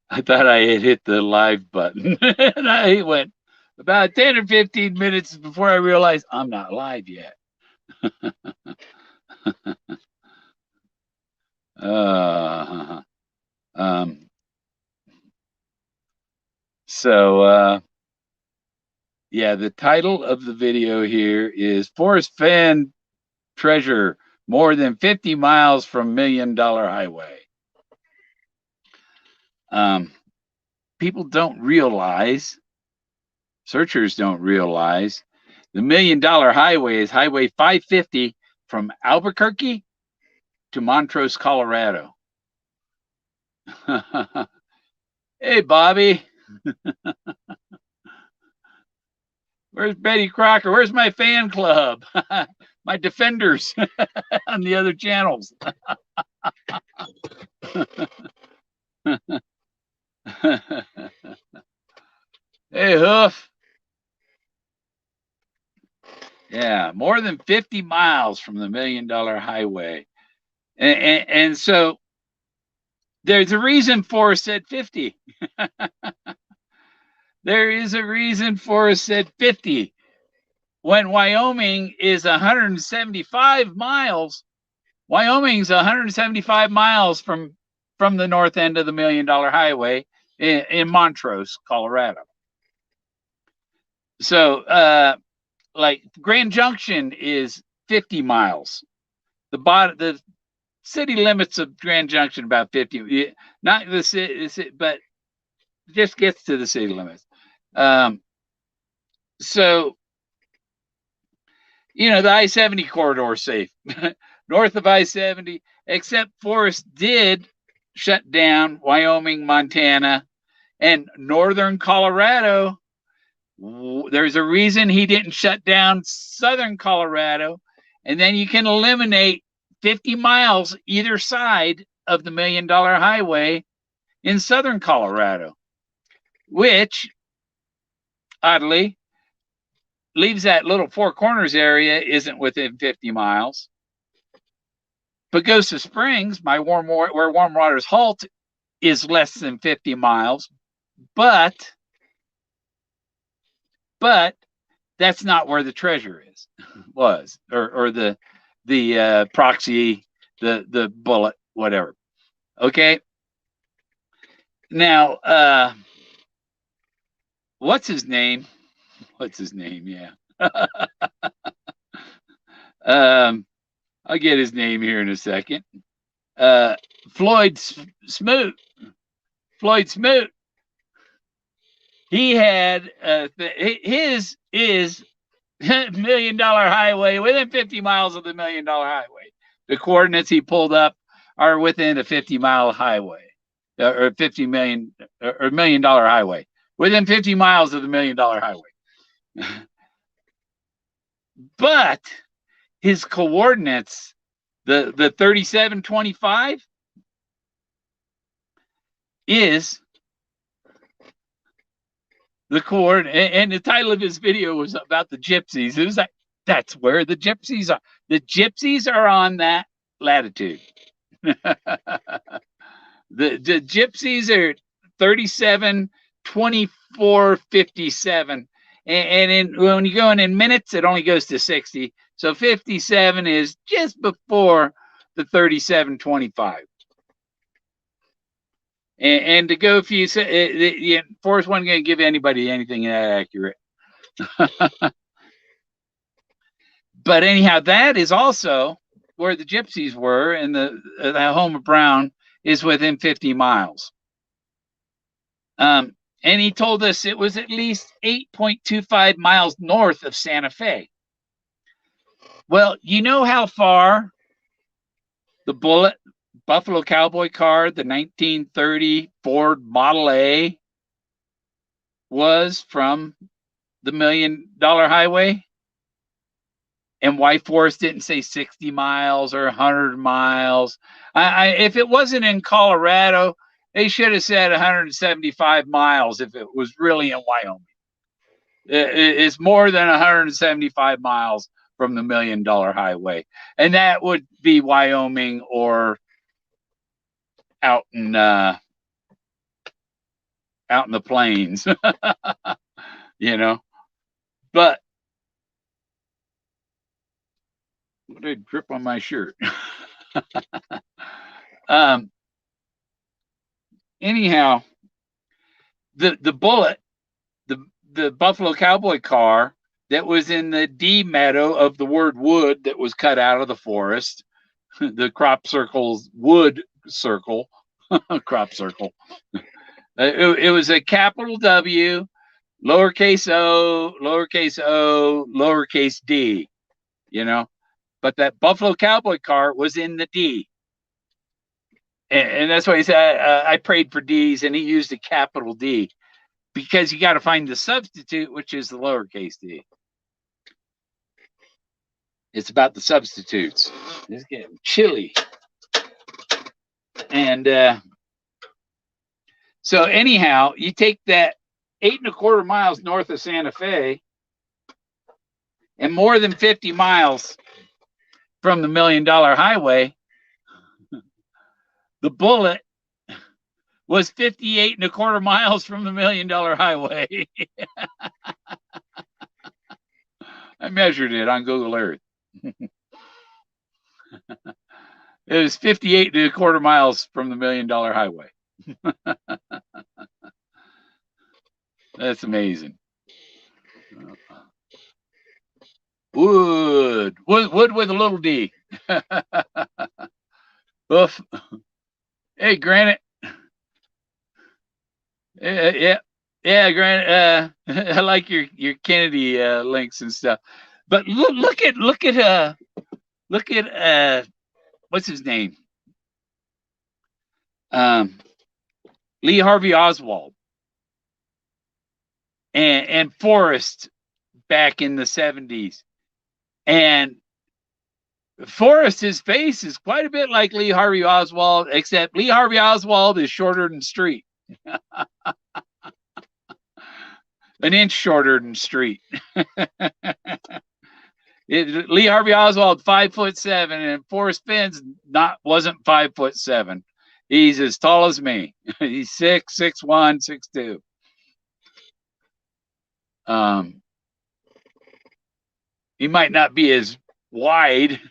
I thought I had hit the live button. And I went about 10 or 15 minutes before I realized I'm not live yet. uh, um, so, yeah, the title of the video here is Forrest Fenn Treasure More Than 50 Miles from $1 Million Highway. People don't realize, searchers don't realize, the $1 Million Highway is Highway 550 from Albuquerque to Montrose, Colorado. Hey, Bobby. Where's Betty Crocker? Where's my fan club? My defenders on the other channels. Hey, Hoof. Yeah, more than 50 miles from the $1 Million Highway. And so there's a reason Forrest said 50. There is a reason Forrest said 50. When Wyoming is 175 miles, Wyoming's 175 miles from the north end of the $1 Million Highway in Montrose, Colorado. So, like Grand Junction is 50 miles. The city limits of Grand Junction about 50. Not the city, but just gets to the city limits. So, you know, the I-70 corridor is safe. North of I-70, except Forrest did shut down Wyoming, Montana, and northern Colorado. There's a reason he didn't shut down southern Colorado, and then you can eliminate 50 miles either side of the $1 Million Highway in southern Colorado, which, oddly, leaves that little Four Corners area isn't within 50 miles. Pagosa Springs, where Warm Waters halt, is less than 50 miles, but that's not where the treasure was, or the proxy, the bullet, whatever. Okay. Now, what's his name? Yeah. I'll get his name here in a second. Floyd Smoot. He had his is $1 Million Highway within 50 miles of the $1 Million Highway. The coordinates he pulled up are within a 50-mile highway, or $50 million or $1 Million Highway, within 50 miles of the $1 Million Highway. But his coordinates, the 3725, is the coordinate, and the title of his video was about the gypsies. It was like, that's where the gypsies are. The gypsies are on that latitude. the gypsies are 37, 24, 57. And when you go in minutes, it only goes to 60. So 57 is just before the 3725. And to go, if you say, Forrest wasn't going to give anybody anything that accurate. But anyhow, that is also where the gypsies were, and the home of Brown is within 50 miles. And he told us it was at least 8.25 miles north of Santa Fe. Well, you know how far the Bullet Buffalo Cowboy car, the 1930 Ford Model A, was from the $1 Million Highway? And why Forrest didn't say 60 miles or 100 miles. If it wasn't in Colorado, they should have said 175 miles if it was really in Wyoming. It's more than 175 miles from the $1 Million Highway, and that would be Wyoming or out in the plains, you know. But what did I drip on my shirt? Anyhow, the bullet, the Buffalo Cowboy car that was in the D meadow of the word wood that was cut out of the forest, the crop circle's wood circle, crop circle. It was a capital W, lowercase o, lowercase d, you know. But that Buffalo Cowboy car was in the D. And that's why he said, I prayed for D's, and he used a capital D because you got to find the substitute, which is the lowercase d. It's about the substitutes. It's getting chilly. And so anyhow, you take that 8.25 miles north of Santa Fe and more than 50 miles from the $1 Million Highway, the bullet was 58.25 miles from the $1 Million Highway. I measured it on Google Earth. It was 58.25 miles from the $1 Million Highway. That's amazing. Wood with a little d. Oof. Hey, Granite. Yeah, Granite. I like your Kennedy links and stuff. But look at what's his name? Lee Harvey Oswald and Forrest back in the 70s. And Forrest's face is quite a bit like Lee Harvey Oswald, except Lee Harvey Oswald is shorter than Street. An inch shorter than Street. Lee Harvey Oswald 5'7", and Forrest Fenn's wasn't 5'7". He's as tall as me. He's 6'1", 6'2". He might not be as wide.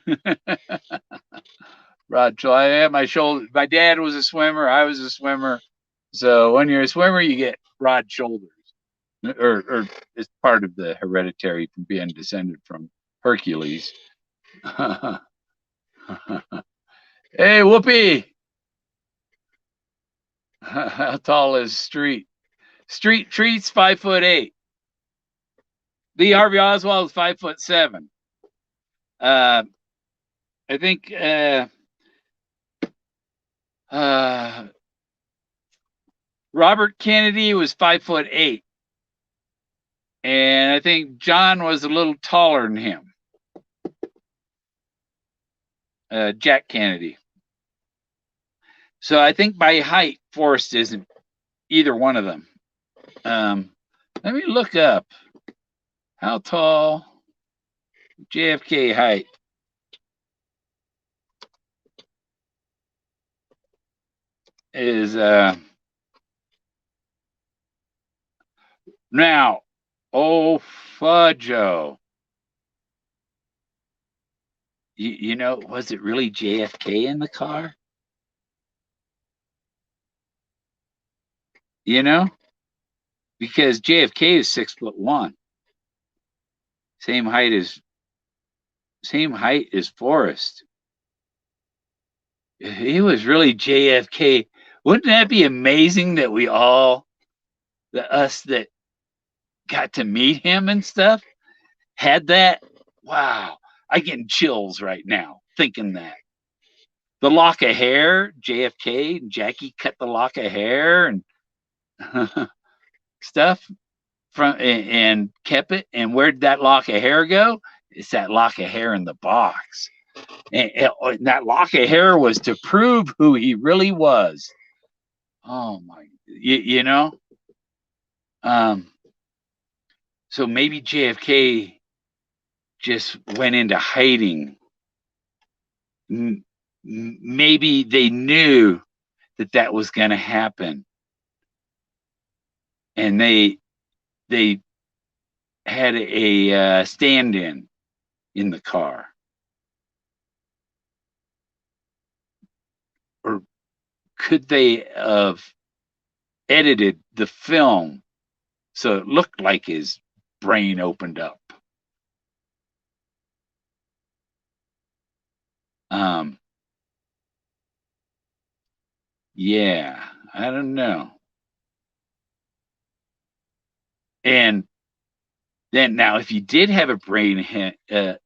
Rod, so I have my shoulder. My dad was a swimmer. I was a swimmer. So when you're a swimmer, you get broad shoulders, or it's part of the hereditary from being descended from Hercules. Hey, Whoopi. How tall is Street? Treat's 5'8". Lee Harvey Oswald is 5'7". I think Robert Kennedy was 5'8", and I think John was a little taller than him. Jack Kennedy. So I think by height, Forrest isn't either one of them. Let me look up how tall JFK height. Is now, oh fudge-o. You know, was it really JFK in the car? You know, because JFK is 6'1". Same height as Forrest. He was really JFK. Wouldn't that be amazing that us that got to meet him and stuff had that? Wow. I'm getting chills right now thinking that. The lock of hair, JFK, Jackie cut the lock of hair and stuff and kept it. And where'd that lock of hair go? It's that lock of hair in the box. And that lock of hair was to prove who he really was. Oh my, you know? So maybe JFK just went into hiding. Maybe they knew that was going to happen, and they had a stand-in in the car. Or could they have edited the film so it looked like his brain opened up? Yeah, I don't know. And then now, if you did have a brain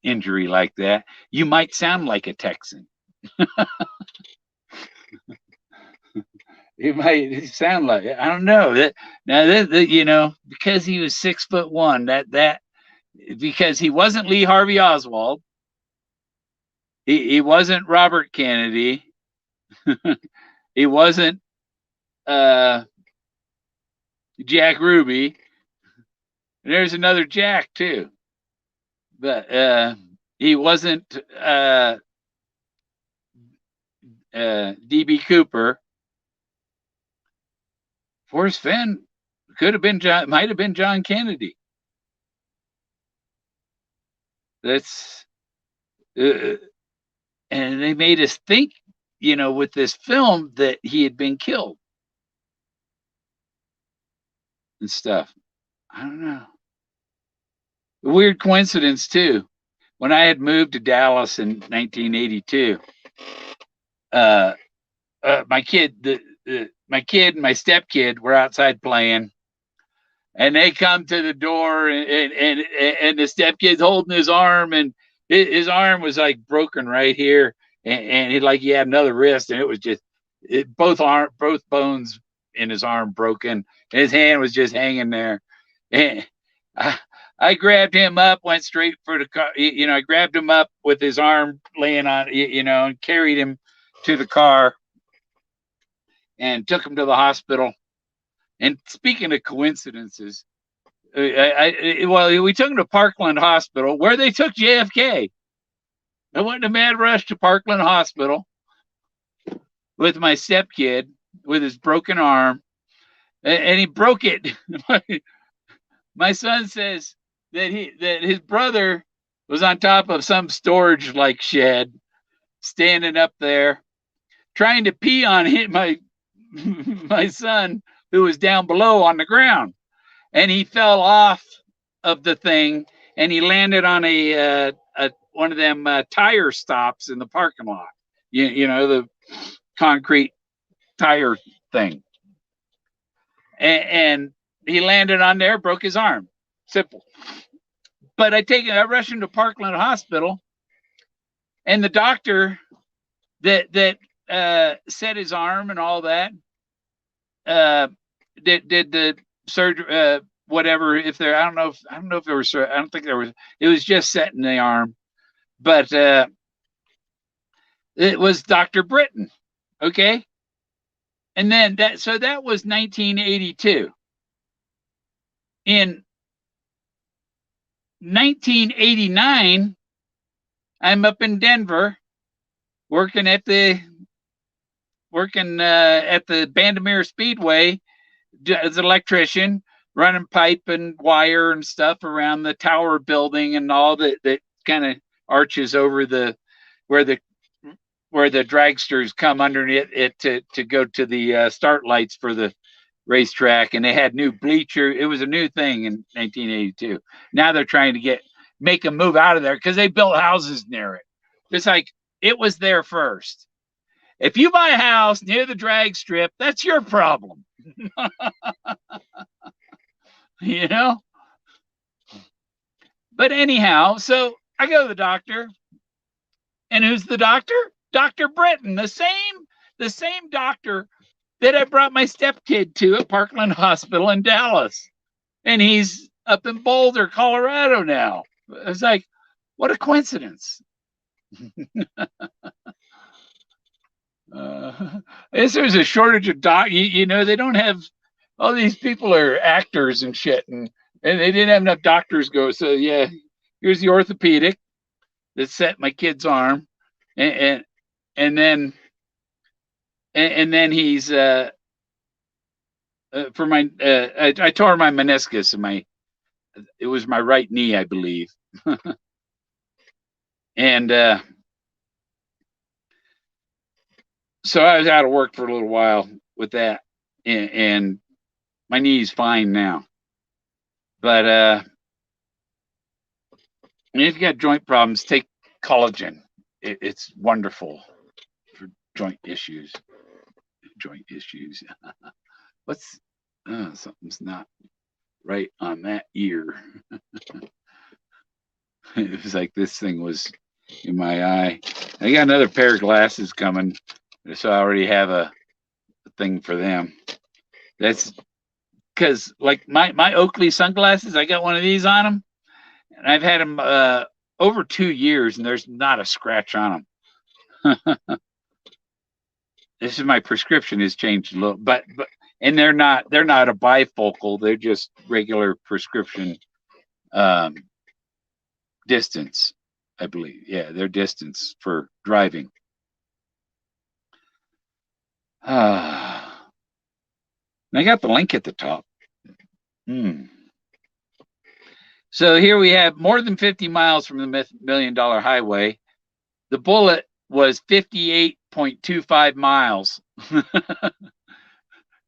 injury like that, you might sound like a Texan. It might sound like, I don't know that now that because he was 6'1", that because he wasn't Lee Harvey Oswald, he wasn't Robert Kennedy, he wasn't Jack Ruby. There's another Jack too, but he wasn't D.B. Cooper. Forrest Fenn could have been might have been John Kennedy. That's and they made us think, with this film that he had been killed and stuff. I don't know. A weird coincidence too. When I had moved to Dallas in 1982, my kid and my stepkid were outside playing, and they come to the door, and the stepkid's holding his arm, and his arm was like broken right here, and he had another wrist, and it was just both bones in his arm broken, and his hand was just hanging there. And I grabbed him up, went straight for the car. I grabbed him up with his arm laying on, and carried him to the car and took him to the hospital. And speaking of coincidences, we took him to Parkland Hospital, where they took JFK. I went to mad rush to Parkland Hospital with my stepkid with his broken arm, and he broke it. My son says that his brother was on top of some storage like shed, standing up there, trying to pee on my son, who was down below on the ground, and he fell off of the thing, and he landed on a one of them tire stops in the parking lot. The concrete tire thing, and he landed on there, broke his arm. Simple. But I rushed him to Parkland Hospital, and the doctor that set his arm and all that did the surgery, whatever. If there, I don't know if there was. I don't think there was. It was just setting the arm, but it was Dr. Britton. Okay, and then that was 1982. In 1989, I'm up in Denver working at the Bandimere Speedway as an electrician, running pipe and wire and stuff around the tower building and all that kind of arches over where the dragsters come underneath it to go to the start lights for the racetrack, and they had new bleacher. It was a new thing in 1982. Now they're trying to make them move out of there because they built houses near it. It's like it was there first. If you buy a house near the drag strip, that's your problem. But anyhow, so I go to the doctor, and who's the doctor? Dr. Britton, the same doctor that I brought my stepkid to at Parkland Hospital in Dallas. And he's up in Boulder, Colorado now. It's like, what a coincidence. There's a shortage of they don't have, all these people are actors and shit, and they didn't have enough doctors go. So yeah, Here's the orthopedic that set my kid's arm, and and then he's for my I tore my meniscus in it was my right knee, I believe, and so I was out of work for a little while with that, and my knee's fine now. But if you got joint problems, take collagen. It's wonderful for joint issues. Joint issues. What's something's not right on that ear. It was like this thing was in my eye. I got another pair of glasses coming, so I already have a thing for them. That's because like my Oakley sunglasses, I got one of these on them, and I've had them over 2 years, and there's not a scratch on them. This is my prescription has changed a little, but and they're not a bifocal. They're just regular prescription distance, I believe. Yeah, they're distance for driving. I got the link at the top. So here we have more than 50 miles from the $1 million highway. The bullet was 58.25 miles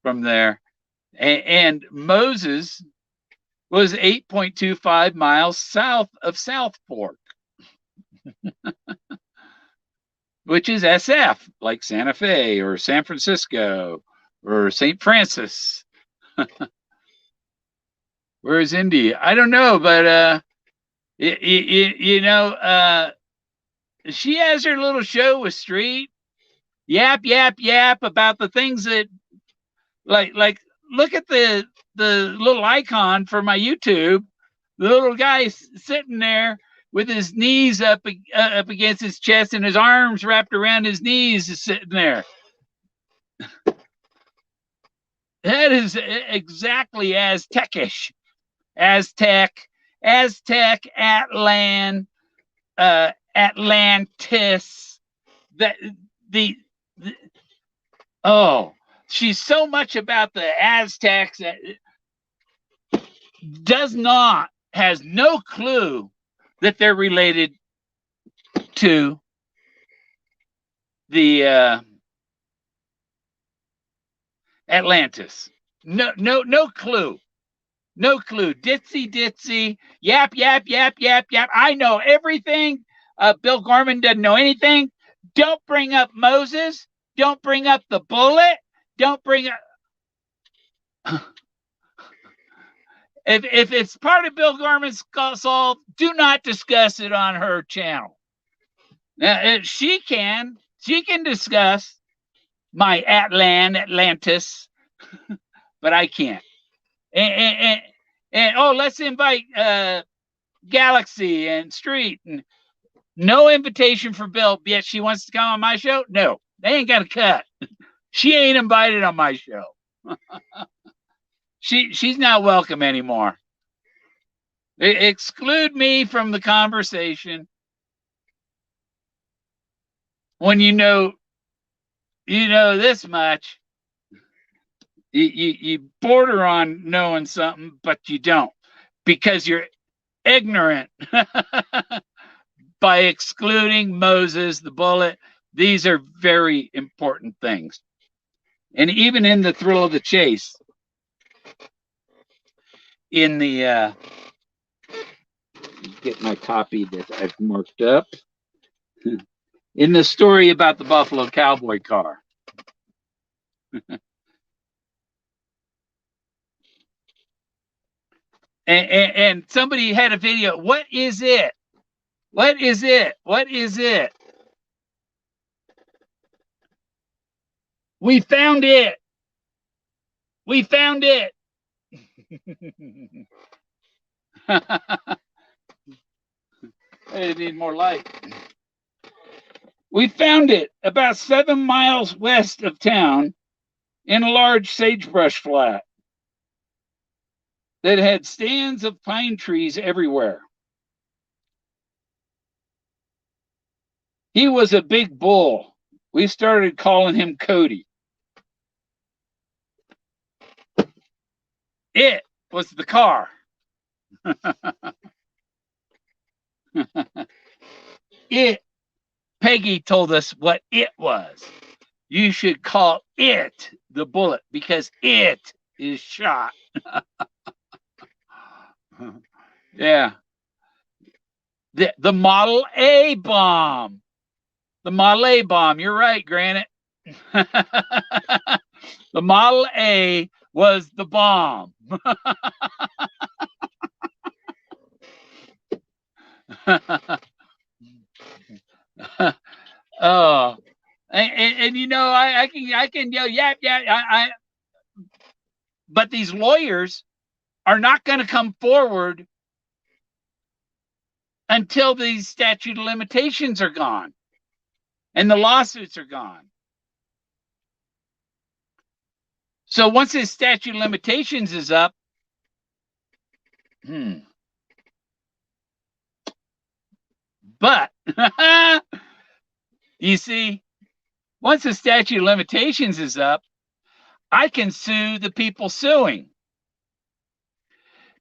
from there. And Moses was 8.25 miles south of Southport, which is SF, like Santa Fe or San Francisco or St. Francis. Where is Indy? I don't know, but you know, she has her little show with Street. Yap about the things that like look at the little icon for my YouTube. The little guy sitting there with his knees up against his chest and his arms wrapped around his knees is sitting there. That is exactly Aztecish. Aztec, Atlantis. Oh, she's so much about the Aztecs that has no clue that they're related to the Atlantis. No clue. No clue. Ditzy. Yap. I know everything. Bill Gorman doesn't know anything. Don't bring up Moses. Don't bring up the bullet. Don't bring up. If it's part of Bill Gorman's solve, do not discuss it on her channel. Now, she can discuss my Atlantis, but I can't. And oh, let's invite Galaxy and Street. And no invitation for Bill, yet she wants to come on my show. No, they ain't got a cut. She ain't invited on my show. She's not welcome anymore. Exclude me from the conversation when you know this much. You border on knowing something, but you don't, because you're ignorant. By excluding Moses, the bullet, these are very important things. And even in the thrill of the chase, in the get my copy that I've marked up, in the story about the Buffalo Cowboy car. And somebody had a video. What is it? What is it? What is it? We found it. We found it. I need more light. We found it about 7 miles west of town in a large sagebrush flat that had stands of pine trees everywhere. He was a big bull. We started calling him Cody. It was the car. It. Peggy told us what it was. You should call it the bullet because it is shot. Yeah. The Model A bomb. The Model A bomb. You're right, Granite. The Model A was the bomb. Oh, and you know, I can yell, yeah. But these lawyers are not going to come forward until these statute of limitations are gone and the lawsuits are gone. So once this statute of limitations is up, but you see, once the statute of limitations is up, I can sue the people suing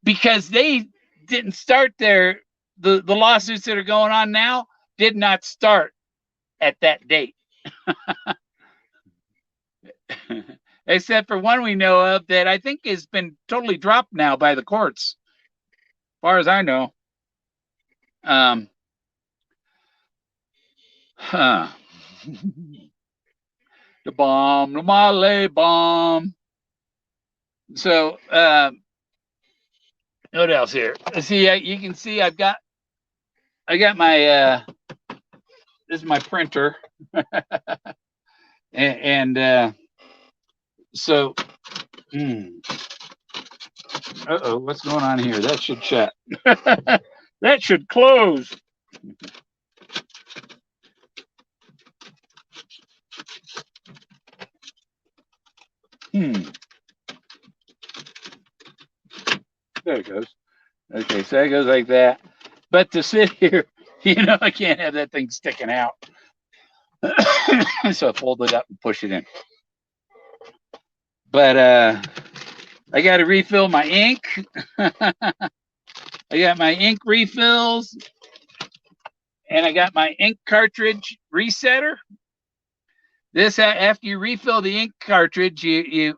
because they didn't start the lawsuits that are going on now did not start at that date. Except for one we know of that I think has been totally dropped now by the courts, as far as I know. The bomb, the Model A bomb. So, what else here? See, you can see I got my this is my printer, and so. Uh-oh, what's going on here? That should shut. That should close. There it goes. Okay, so that goes like that. But to sit here, you know, I can't have that thing sticking out. So I fold it up and push it in. But I got to refill my ink. I got my ink refills, and I got my ink cartridge resetter. This, after you refill the ink cartridge, you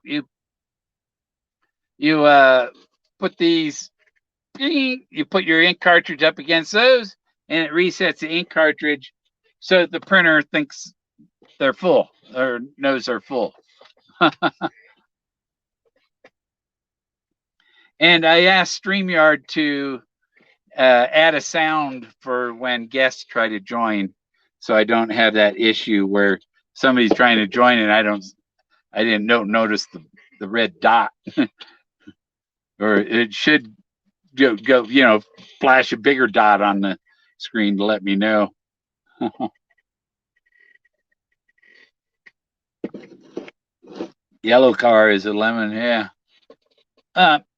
put these, you put your ink cartridge up against those, and it resets the ink cartridge so that the printer thinks they're full or knows they're full. And I asked StreamYard to add a sound for when guests try to join, so I don't have that issue where somebody's trying to join and I didn't notice the red dot, or it should go, you know, flash a bigger dot on the screen to let me know. Yellow car is a lemon, yeah.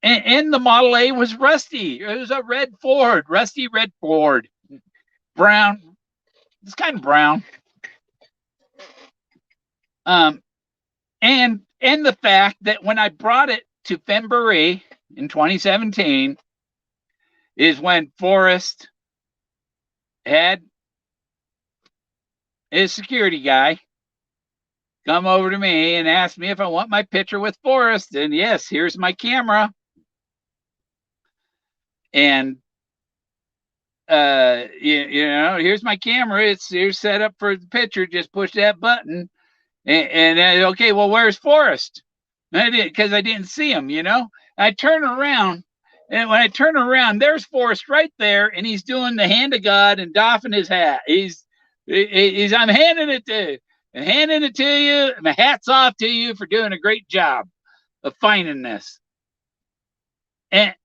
And the Model A was rusty. It was a red Ford, rusty red Ford, brown. It's kind of brown. And the fact that when I brought it to Fenn in 2017 is when Forrest had his security guy come over to me and ask me if I want my picture with Forrest. And yes, here's my camera. And you know, here's my camera. Here's set up for the picture. Just push that button. And okay, well, where's Forrest? Because I didn't see him, you know. I turn around, and when I turn around, there's Forrest right there, and he's doing the hand of God and doffing his hat. I'm handing it to you. My hat's off to you for doing a great job of finding this. And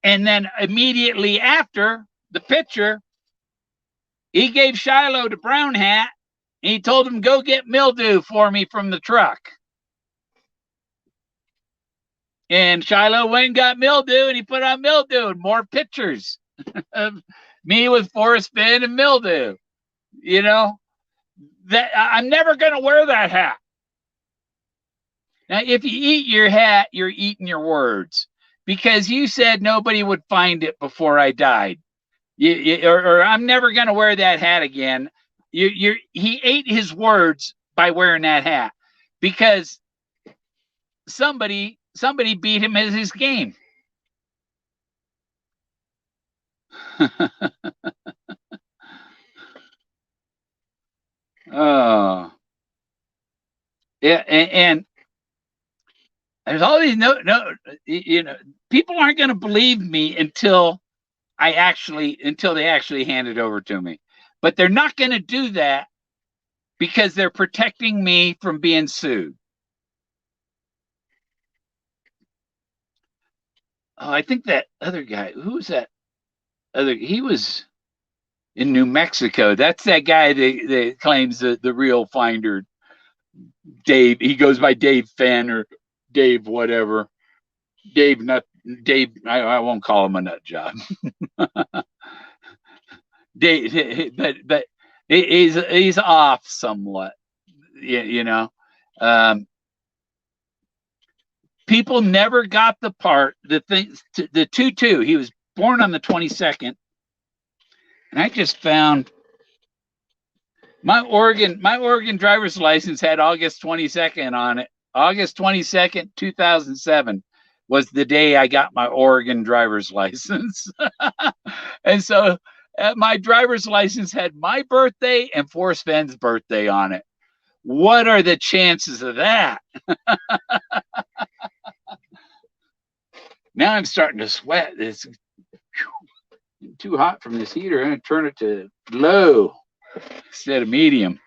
then immediately after the picture, he gave Shiloh the brown hat. And he told him, go get mildew for me from the truck. And Shiloh went and got mildew, and he put on mildew and more pictures of me with Forrest, Fenn, and mildew. You know, that I'm never going to wear that hat. Now, if you eat your hat, you're eating your words because you said nobody would find it before I died. Or I'm never going to wear that hat again. He ate his words by wearing that hat because somebody beat him at his game. Oh, yeah, and there's all these people aren't going to believe me until they actually hand it over to me, but they're not going to do that because they're protecting me from being sued. Oh, I think that other guy, who's that other? He was in New Mexico. That's that guy that claims the real finder, Dave. He goes by Dave Fenn or Dave whatever. Dave nut Dave. I won't call him a nut job. Dave, but he's off somewhat. You know, um, people never got the part the thing the 2-2. He was born on the 22nd, and I just found my Oregon driver's license had August 22nd on it. August 22nd, 2007 was the day I got my Oregon driver's license. And so my driver's license had my birthday and Forrest Fenn's birthday on it. What are the chances of that? Now I'm starting to sweat. It's too hot from this heater. I'm going to turn it to low instead of medium.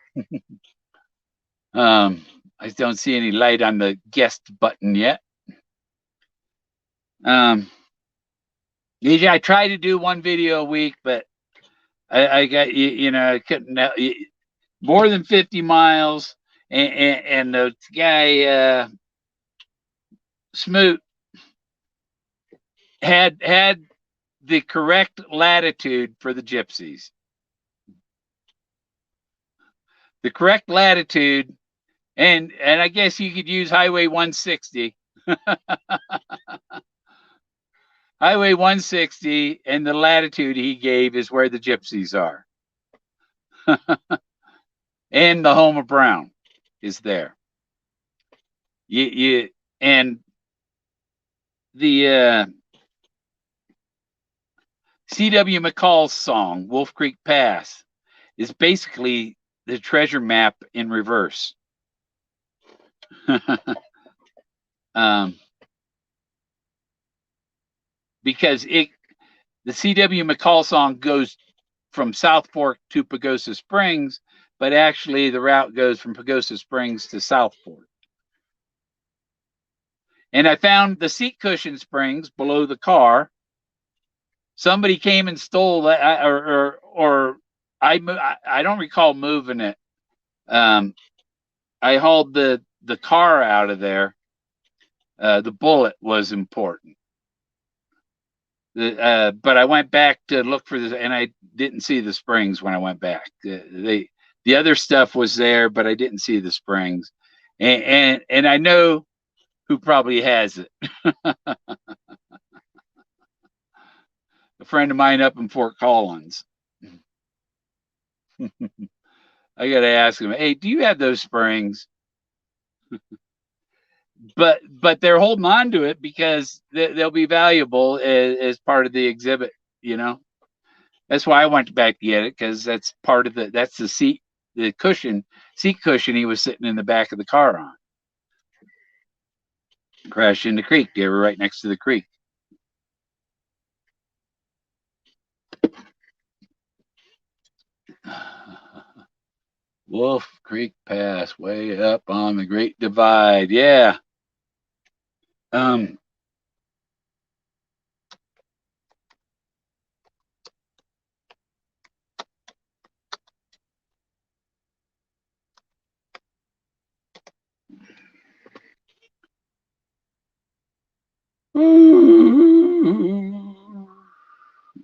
I don't see any light on the guest button yet. I try to do one video a week, but I got I couldn't more than 50 miles, and the guy Smoot had the correct latitude for the gypsies. The correct latitude, and I guess you could use Highway 160. Highway 160 and the latitude he gave is where the gypsies are. And the home of Brown is there. And the C.W. McCall's song, Wolf Creek Pass, is basically the treasure map in reverse. Because the C.W. McCall song goes from South Fork to Pagosa Springs, but actually the route goes from Pagosa Springs to South Fork. And I found the seat cushion springs below the car. Somebody came and stole that, or I don't recall moving it. I hauled the car out of there. The bullet was important. But I went back to look for this, and I didn't see the springs when I went back. The other stuff was there, but I didn't see the springs, and I know who probably has it. A friend of mine up in Fort Collins. I got to ask him, hey, do you have those springs? but they're holding on to it because they'll be valuable as part of the exhibit. That's why I went back to get it, because that's part of that's the seat cushion he was sitting in the back of the car on. Crashed in the creek. They were right next to the creek. Wolf Creek Pass, way up on the Great Divide. Yeah.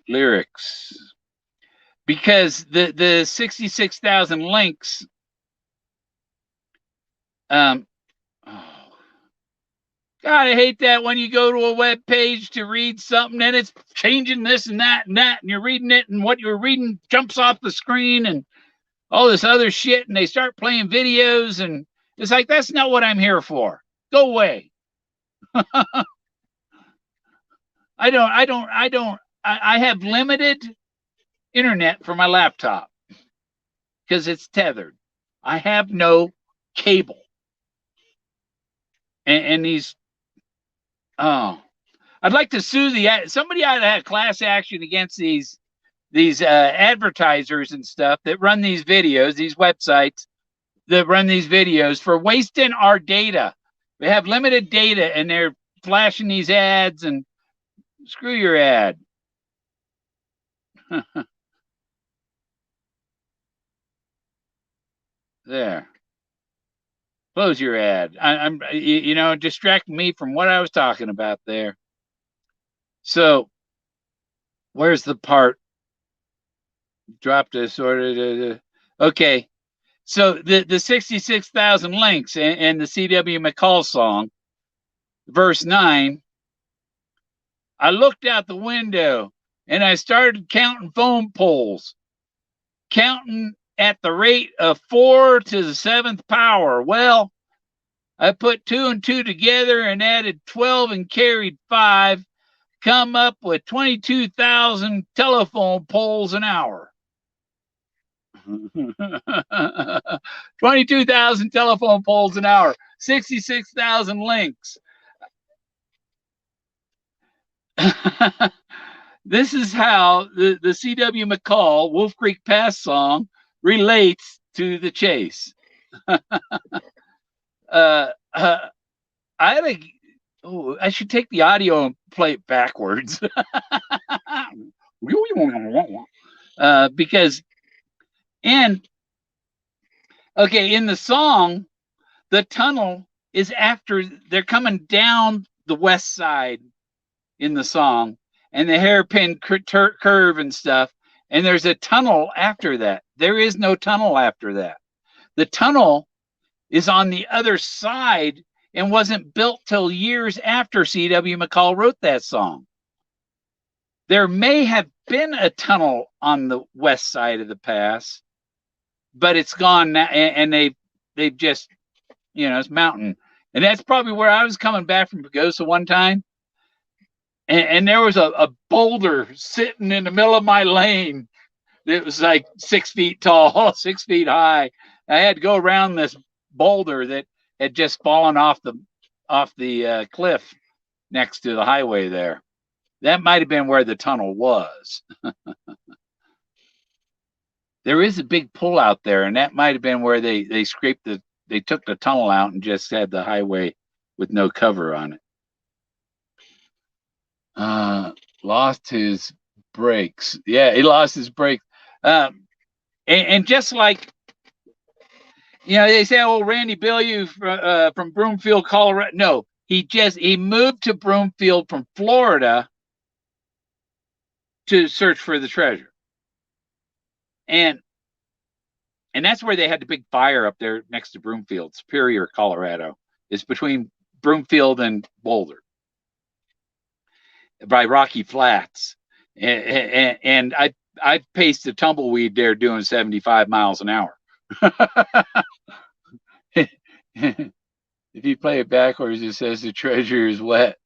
Lyrics. because the 66,000 links. Oh, God, I hate that when you go to a web page to read something and it's changing this and that, and you're reading it, and what you're reading jumps off the screen and all this other shit, and they start playing videos, and it's like, that's not what I'm here for. Go away. I have limited internet for my laptop because it's tethered. I have no cable. And these, oh, I'd like to sue somebody ought to have class action against these advertisers and stuff that run these videos, these websites that run these videos for wasting our data. They have limited data and they're flashing these ads, and screw your ad. There. Close your ad. I'm distracting me from what I was talking about there. So, where's the part? Dropped a sort of. Okay. So the 66,000 links and the C.W. McCall song, verse 9. I looked out the window and I started counting phone poles, counting at the rate of 4 to the 7th power. Well, I put 2 and 2 together and added 12 and carried 5, come up with 22,000 telephone poles an hour. 22,000 telephone poles an hour, 66,000 links. This is how the C.W. McCall Wolf Creek Pass song relates to the chase. I should take the audio and play it backwards. Because, and okay, in the song, the tunnel is after they're coming down the west side in the song, and the hairpin curve and stuff, and there's a tunnel after that. There is no tunnel after that. The tunnel is on the other side and wasn't built till years after C.W. McCall wrote that song. There may have been a tunnel on the west side of the pass, but it's gone now, and they've just, it's mountain. And that's probably where I was coming back from Pagosa one time. And there was a boulder sitting in the middle of my lane. It was like 6 feet tall, 6 feet high. I had to go around this boulder that had just fallen off the cliff next to the highway there. That might have been where the tunnel was. There is a big pull out there, and that might have been where they took the tunnel out and just had the highway with no cover on it. Lost his brakes. Yeah, he lost his brakes. And just like, they say, oh, Randy Bilyeu from Broomfield, Colorado. No, he moved to Broomfield from Florida to search for the treasure. And that's where they had the big fire up there next to Broomfield, Superior, Colorado. It's between Broomfield and Boulder, by Rocky Flats. And I paced a tumbleweed there doing 75 miles an hour. If you play it backwards, it says the treasure is wet.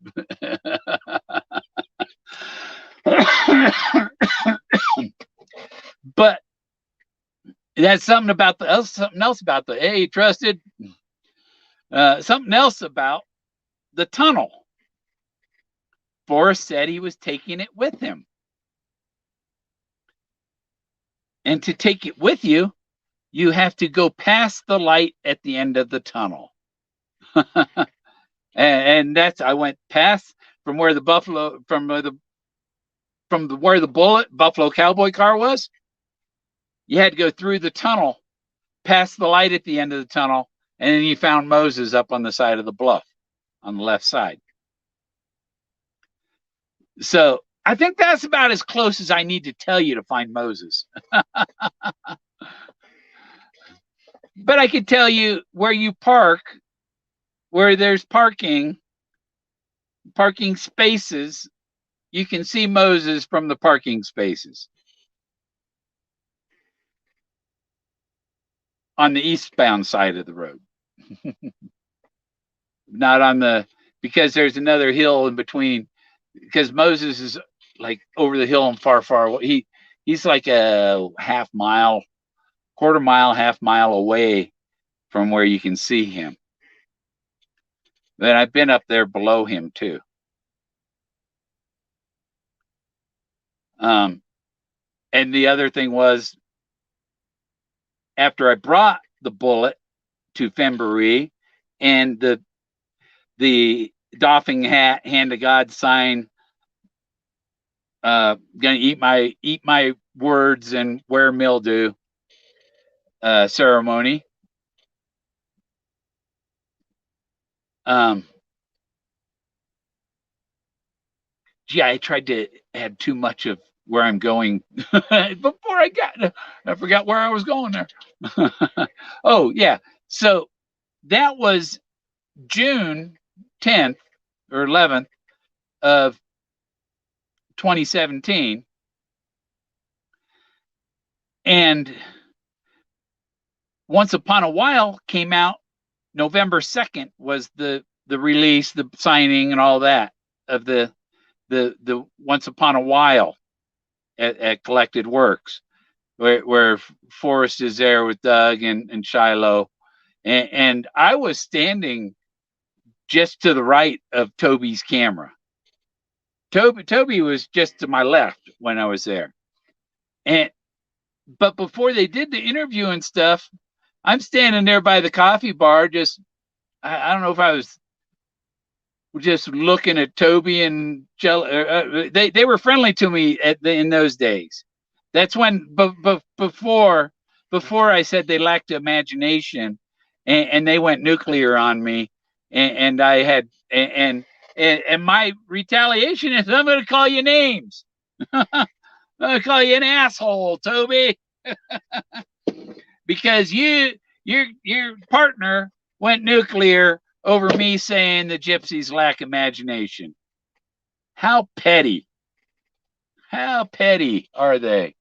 But that's something else about the, hey, trusted. Something else about the tunnel. Forrest said he was taking it with him. And to take it with you, you have to go past the light at the end of the tunnel. and I went past from where the Buffalo cowboy car was. You had to go through the tunnel, past the light at the end of the tunnel, and then you found Moses up on the side of the bluff on the left side. So I think that's about as close as I need to tell you to find Moses. But I could tell you where you park, where there's parking spaces, you can see Moses from the parking spaces on the eastbound side of the road. Not on the, because there's another hill in between, because Moses is like over the hill and far away. He's like a quarter mile, half mile away from where you can see him. Then I've been up there below him too. And the other thing was, after I brought the bullet to Fenn and the doffing hat, hand of God sign, gonna eat my words and wear mildew ceremony. I tried to add too much of where I'm going before I forgot where I was going there. Oh yeah, so that was June 10th or 11th of 2017, and Once Upon a While came out November 2nd, was the release, the signing and all that of the Once Upon a While at Collected Works, where Forrest is there with Doug and Shiloh, and I was standing just to the right of Toby's camera. Toby was just to my left when I was there, but before they did the interview and stuff, I'm standing there by the coffee bar, just I don't know if I was just looking at Toby and they were friendly to me in those days. That's when before I said they lacked imagination, and they went nuclear on me, and I had and my retaliation is I'm going to call you names. I'm going to call you an asshole, Toby, because your partner went nuclear over me saying the gypsies lack imagination. How petty. How petty are they?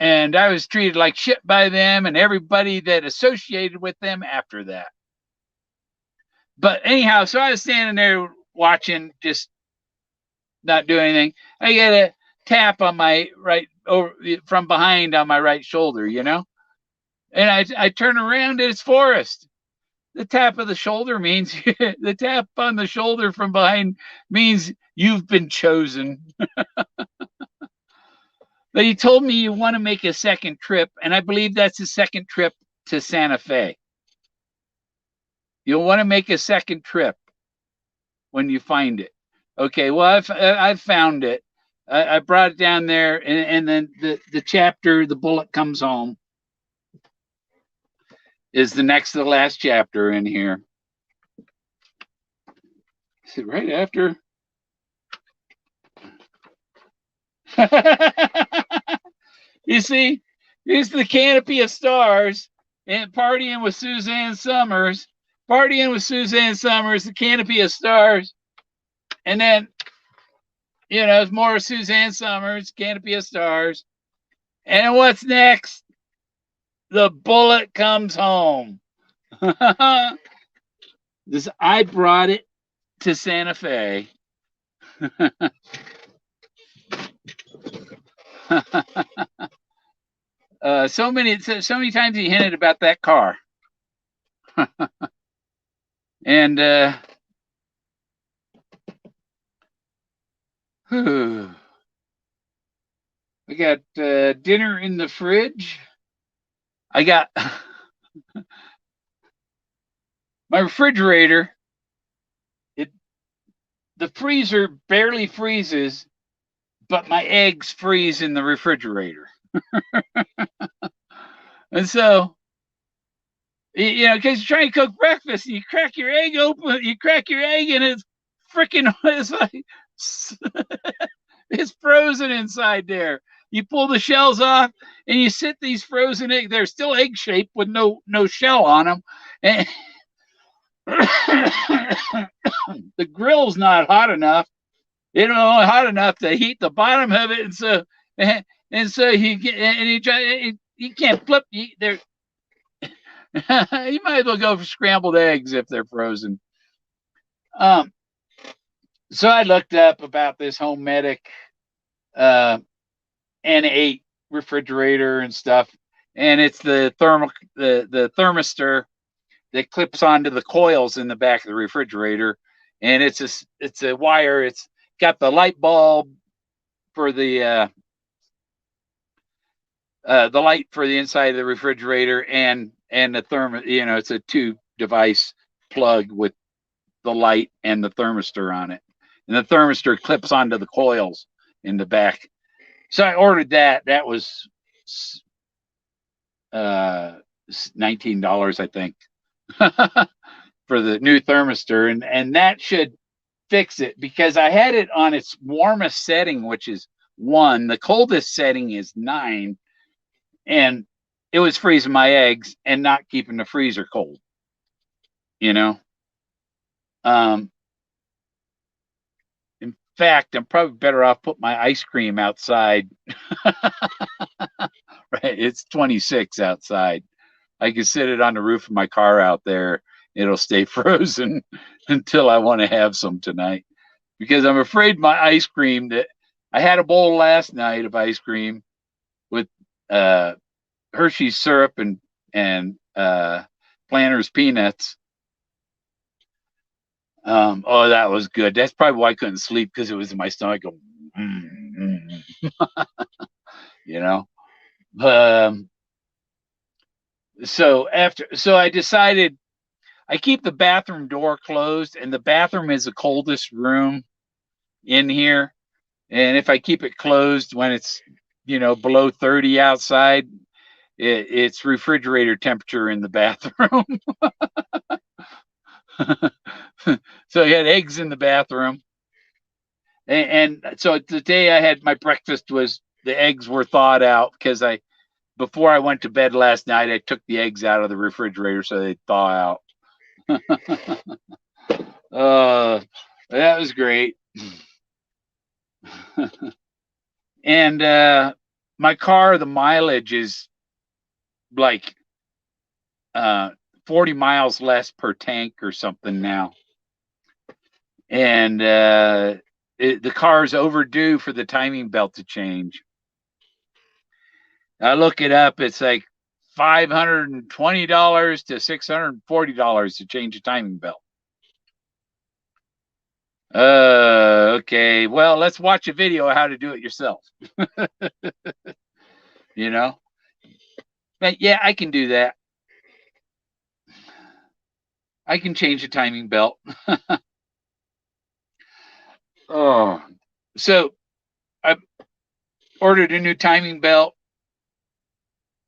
And I was treated like shit by them and everybody that associated with them after that. But anyhow, so I was standing there watching, just not doing anything. I get a tap on my right, over from behind on my right shoulder, and I turn around and it's Forrest. The tap of the shoulder means the tap on the shoulder from behind means you've been chosen. But he told me you want to make a second trip, and I believe that's a second trip to Santa Fe. You'll want to make a second trip when you find it. Okay, well, I've found it. I brought it down there, and then the chapter, The Bullet Comes Home, is the next to the last chapter in here. Is it right after? You see, here's the canopy of stars, and partying with Suzanne Summers, the canopy of stars, and then it's more Suzanne Summers, canopy of stars, and what's next? The Bullet Comes Home. I brought it to Santa Fe. So many times he hinted about that car. And I got dinner in the fridge. I got my refrigerator. The freezer barely freezes, but my eggs freeze in the refrigerator. And so, because you're trying to cook breakfast, and you crack your egg open, and it's freaking, it's like It's frozen inside there. You pull the shells off, and you sit these frozen eggs. They're still egg shaped with no shell on them, and the grill's not hot enough. It's only hot enough to heat the bottom of it, and so you can't flip. You might as well go for scrambled eggs if they're frozen. So I looked up about this Home Medic N8 refrigerator and stuff, and it's the thermistor that clips onto the coils in the back of the refrigerator, and it's a wire. It's got the light bulb for the light for the inside of the refrigerator, and the it's a two device plug with the light and the thermistor on it, and the thermistor clips onto the coils in the back. So I ordered that. That was $19, I think, for the new thermistor, and that should fix it, because I had it on its warmest setting, which is 1. The coldest setting is 9, and it was freezing my eggs and not keeping the freezer cold. In fact, I'm probably better off put my ice cream outside. Right, it's 26 outside. I can sit it on the roof of my car out there. It'll stay frozen until I want to have some tonight, because I'm afraid my ice cream, that I had a bowl last night of ice cream with Hershey's syrup and Planters peanuts. Oh, that was good. That's probably why I couldn't sleep, because it was in my stomach going, So I decided I keep the bathroom door closed, and the bathroom is the coldest room in here. And if I keep it closed when it's, below 30 outside, it's refrigerator temperature in the bathroom. So I had eggs in the bathroom. And so the day I had my breakfast, was the eggs were thawed out, because before I went to bed last night, I took the eggs out of the refrigerator so they'd thaw out. That was great. And my car, the mileage is like 40 miles less per tank or something now. And the car's overdue for the timing belt to change. I look it up. It's like $520 to $640 to change a timing belt. Okay. Well, let's watch a video of how to do it yourself. But yeah, I can do that. I can change the timing belt. Oh, so I ordered a new timing belt.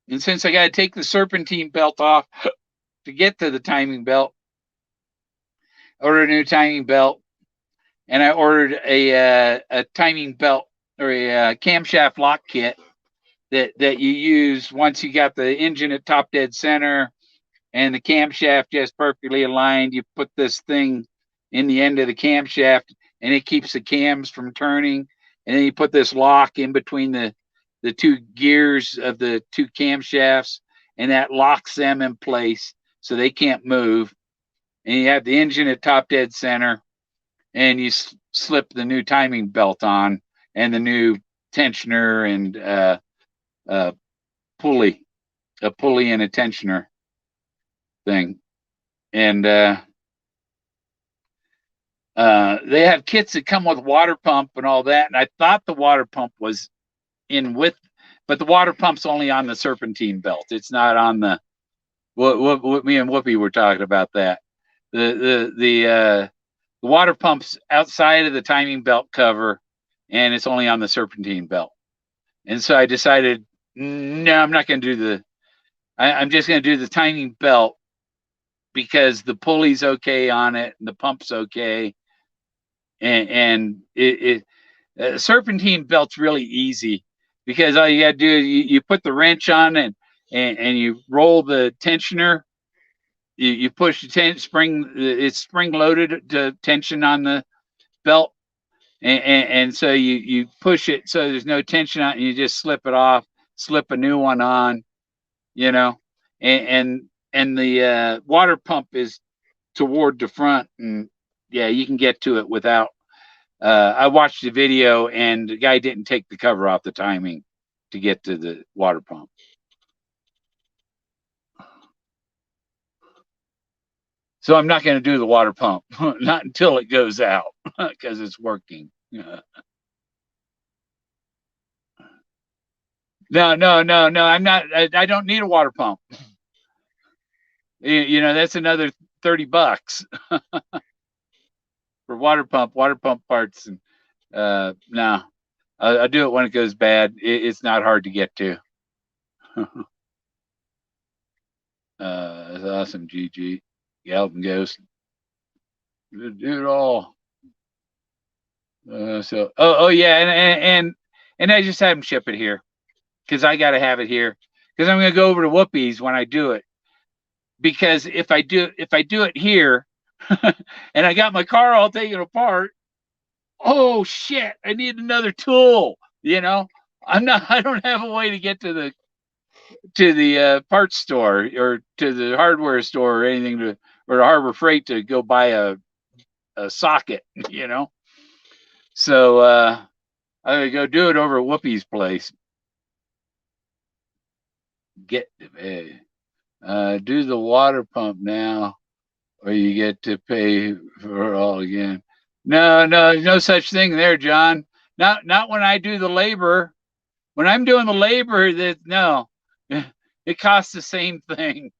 And since I got to take the serpentine belt off to get to the timing belt, I ordered a new timing belt, and I ordered a timing belt, or a camshaft lock kit that you use once you got the engine at top dead center and the camshaft just perfectly aligned. You put this thing in the end of the camshaft, and it keeps the cams from turning. And then you put this lock in between the two gears of the two camshafts, and that locks them in place so they can't move. And you have the engine at top dead center, and you slip the new timing belt on, and the new tensioner and a pulley and a tensioner thing. And they have kits that come with water pump and all that. And I thought the water pump was in with, but the water pump's only on the serpentine belt. It's not on the what me and Whoopi were talking about that. The water pump's outside of the timing belt cover, and it's only on the serpentine belt. And so I decided, no, I'm not going to do I'm just going to do the timing belt, because the pulley's okay on it and the pump's okay. and serpentine belt's really easy because all you got to do is you put the wrench on and you roll the tensioner. You push the spring. It's spring loaded to tension on the belt, and so you push it so there's no tension on it, and you just slip it off, slip a new one on, you know, and the water pump is toward the front, and yeah, you can get to it without. I watched the video, and the guy didn't take the cover off the timing to get to the water pump. So I'm not going to do the water pump, not until it goes out, because it's working. No, I'm not. I don't need a water pump. That's another $30 for water pump parts. And no, I'll do it when it goes bad. It's not hard to get to. That's awesome, GG. Galvin Ghost. Do it all. Yeah, and I just have him ship it here because I got to have it here because I'm going to go over to Whoopi's when I do it. Because if I do it here, and I got my car all taken apart, oh shit, I need another tool. I don't have a way to get to the parts store or to the hardware store or anything or to Harbor Freight to go buy a socket. So I'm gonna go do it over at Whoopi's place. Do the water pump now, or you get to pay for it all again. No such thing there, John. Not when I do the labor. When I'm doing the labor, it costs the same thing.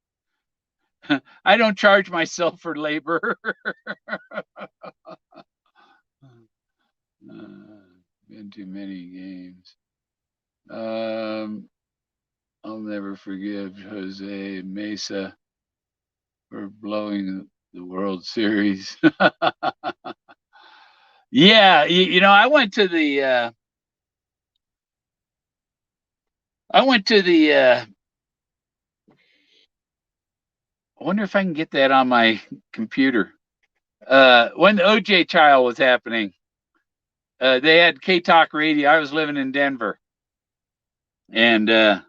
I don't charge myself for labor. Been too many games. I'll never forgive Jose Mesa for blowing the World Series. Yeah, I went to the I wonder if I can get that on my computer. When the OJ trial was happening, they had K-Talk radio. I was living in Denver, and they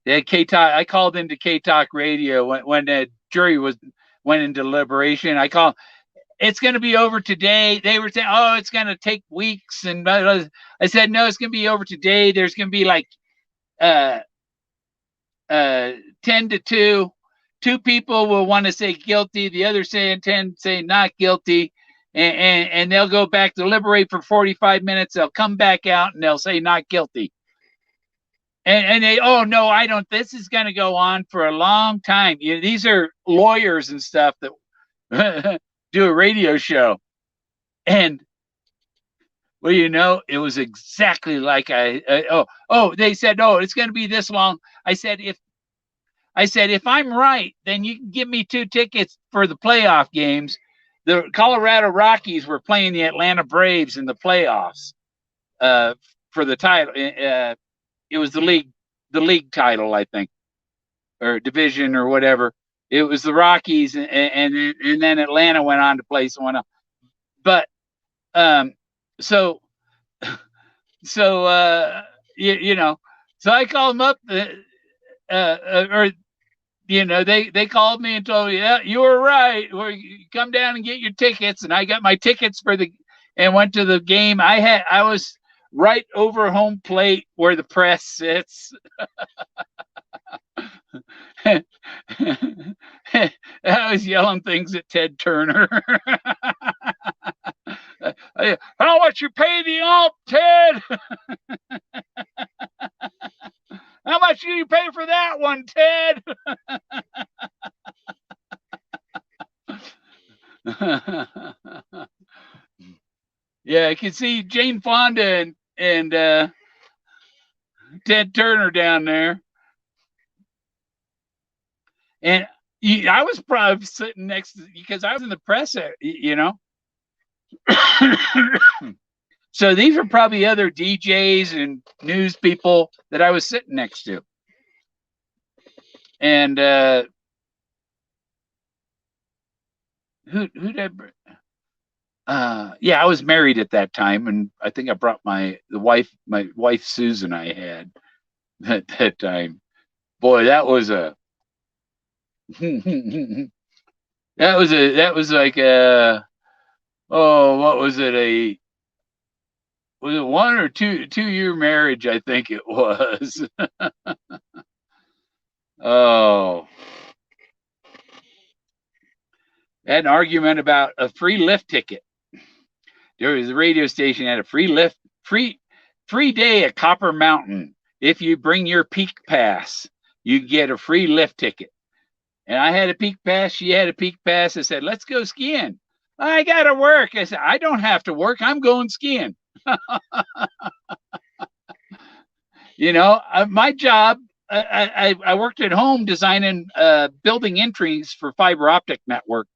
had K-Talk. I called into K-Talk radio when the jury went into deliberation. I called. It's going to be over today. They were saying, "Oh, it's going to take weeks," and I said, "No, it's going to be over today. There's going to be like 10-2. Two people will want to say guilty. The other 10 say not guilty, and they'll go back to deliberate for 45 minutes. They'll come back out and they'll say not guilty." And they, oh no, I don't. This is going to go on for a long time. These are lawyers and stuff that do a radio show, and well, it was exactly like they said, oh, it's going to be this long. I said, if I'm right, then you can give me 2 tickets for the playoff games. The Colorado Rockies were playing the Atlanta Braves in the playoffs for the title. It was the league title, I think, or division or whatever. It was the Rockies, and then Atlanta went on to play someone else. But so so I called them up, they called me and told me, yeah, you were right. Come down and get your tickets. And I got my tickets and went to the game. I was right over home plate where the press sits. I was yelling things at Ted Turner. How much you pay the ump, Ted? How much do you pay for that one, Ted? Yeah, I can see Jane Fonda and Ted Turner down there. And I was probably sitting next to, because I was in the press, So these are probably other DJs and news people that I was sitting next to. And who did yeah, I was married at that time, and I think I brought my wife Susan I had at that time. Boy, that was a that was like a, oh, what was it, a, was it 1 or 2 year marriage? I think it was. Oh, had an argument about a free lift ticket. There was a radio station had a free day at Copper Mountain. If you bring your peak pass, you get a free lift ticket. And I had a peak pass. She had a peak pass. I said, let's go skiing. I got to work. I said, I don't have to work. I'm going skiing. You know, my job, I worked at home designing building entries for fiber optic network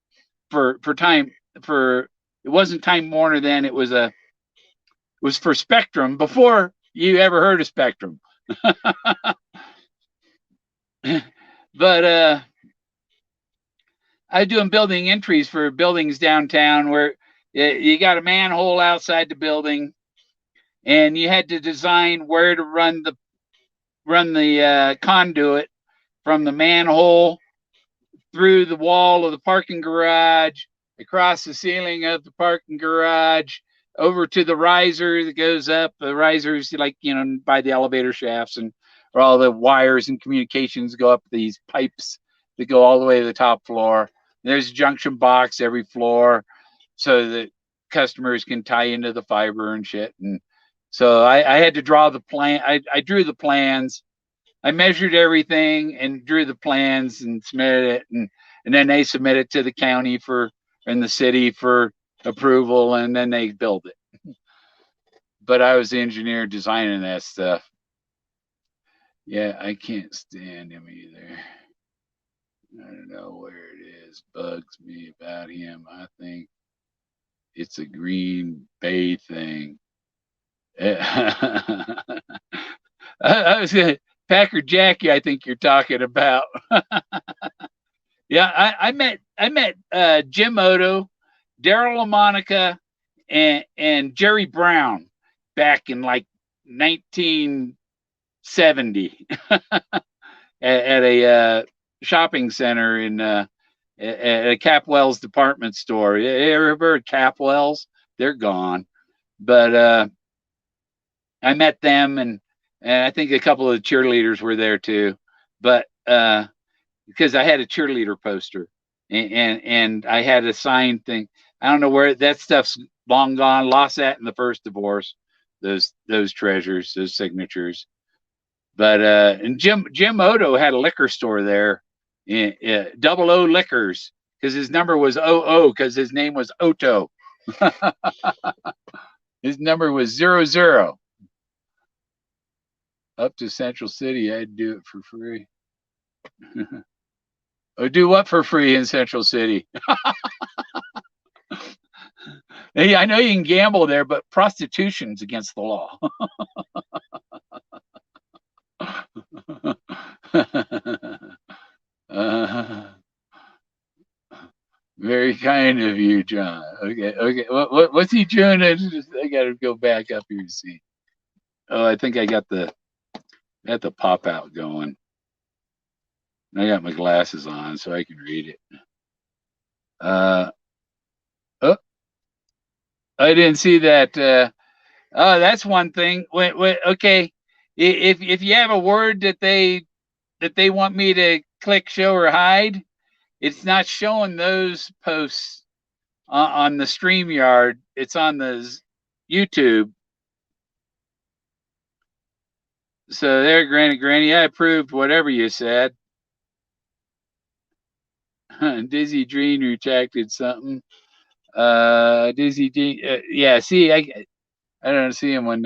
for time for, it wasn't Time Warner then. It was for Spectrum before you ever heard of Spectrum. But I was doing building entries for buildings downtown where you got a manhole outside the building, and you had to design where to run the conduit from the manhole through the wall of the parking garage, across the ceiling of the parking garage, over to the riser that goes up. The risers, like, you know, by the elevator shafts, and where all the wires and communications go up these pipes that go all the way to the top floor. There's a junction box every floor so that customers can tie into the fiber and shit. And so I had to draw the plan. I drew the plans. I measured everything and drew the plans and submitted it. And then they submit it to the county and the city for approval, and then they build it. But I was the engineer designing that stuff. Yeah, I can't stand him either. I don't know where it is. Bugs me about him. I think it's a Green Bay thing. I was gonna, Packer Jackie, I think you're talking about. Yeah, I met Jim Odo, Daryl LaMonica, and Jerry Brown back in like 1970 at a shopping center at a Capwell's department store. You ever heard of Capwell's? They're gone, but I met them, and I think a couple of the cheerleaders were there too. But because I had a cheerleader poster, and I had a signed thing. I don't know where that stuff's long gone. Lost that in the first divorce. Those treasures, those signatures. But and Jim Odo had a liquor store there, Double O Liquors, because his number was 00, because his name was Oto. His number was 00. Up to Central City, I'd do it for free. Or do what for free in Central City? Hey, I know you can gamble there, but prostitution's against the law. Very kind of you, John. Okay. What's he doing? I got to go back up here and see. Oh, I think I got the pop out going. I got my glasses on so I can read it. Oh, I didn't see that. Oh, that's one thing. Wait, okay, if you have a word that they want me to click, show, or hide, it's not showing those posts on the StreamYard. It's on the YouTube. So there, Granny, I approved whatever you said. Dizzy Dream retracted something. Dizzy Dream, yeah. See, I don't see him when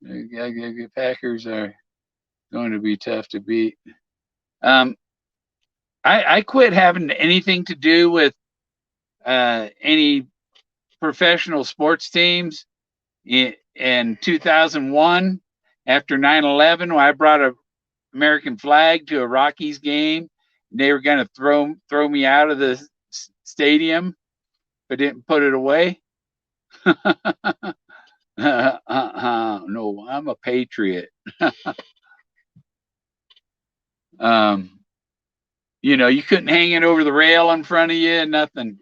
the Packers are going to be tough to beat. I quit having anything to do with any professional sports teams in 2001 after 9/11, when I brought a American flag to a Rockies game. They were going to throw me out of the stadium, but didn't put it away. No, I'm a patriot. You couldn't hang it over the rail in front of you, nothing,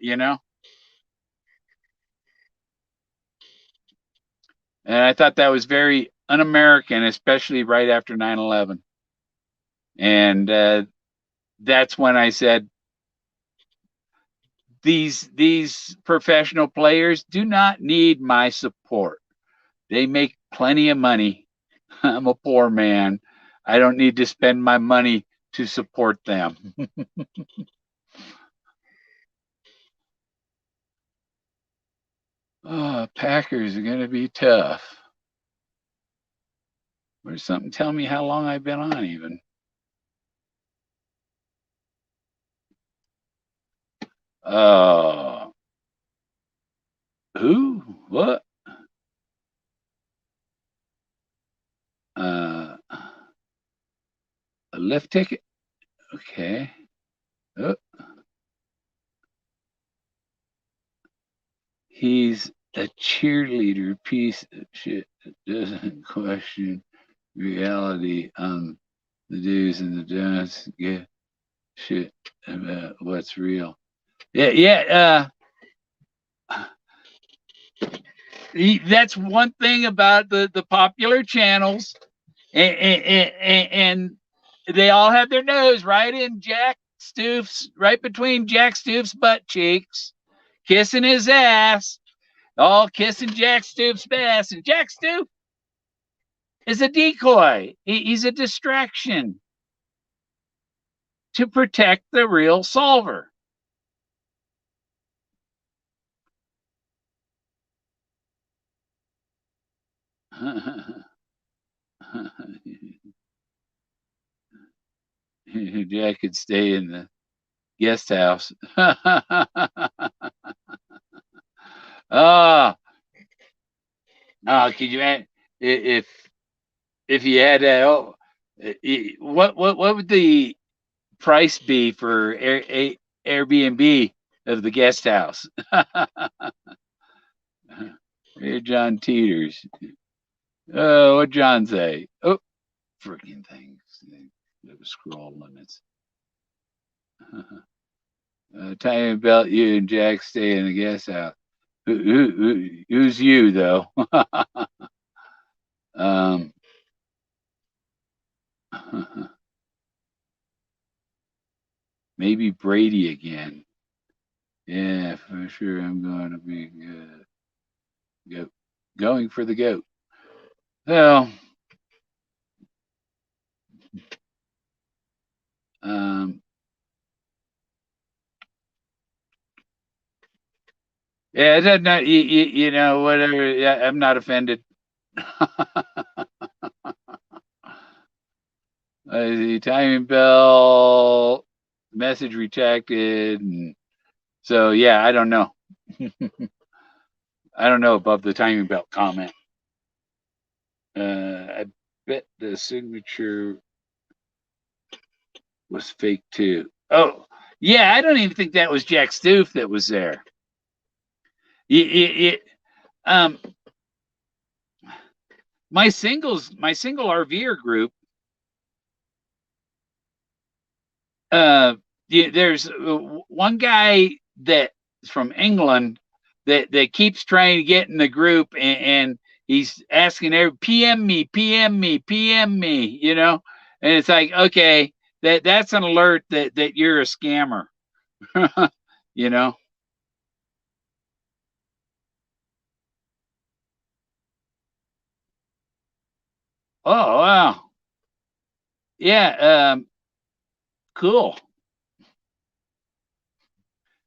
And I thought that was very un-American, especially right after 9/11. And that's when I said, these professional players do not need my support. They make plenty of money. I'm a poor man. I don't need to spend my money to support them. Packers are going to be tough. Where's something tell me how long I've been on even? Who? What? A lift ticket? Okay. Oh. He's a cheerleader piece of shit that doesn't question reality on the do's and the don'ts. Give shit about what's real. Yeah. That's one thing about the popular channels, and they all have their nose right in Jack Stoof's, right between Jack Stoof's butt cheeks, kissing his ass, all kissing Jack Stoof's ass. And Jack Stoof is a decoy. He's a distraction to protect the real solver. Jack could stay in the guest house. Could you add, if you had what would the price be for Airbnb of the guest house? Hey, John Teeters. What'd John say? Oh, freaking things. It was scroll limits. Time belt, you and Jack stay in the guest house. Who's you though? Maybe Brady again. Yeah, for sure. I'm going to be going for the goat. Well, yeah, it doesn't. Whatever. Yeah, I'm not offended. The timing bell message retracted, and so yeah, I don't know. I don't know above the timing belt comment. I bet the signature was fake too. Oh, yeah, I don't even think that was Jack Stoof that was there. My single RVer group, there's one guy that's from England that keeps trying to get in the group, and he's asking every PM me, and it's like, okay, that's an alert that you're a scammer. Oh, wow. Yeah, cool.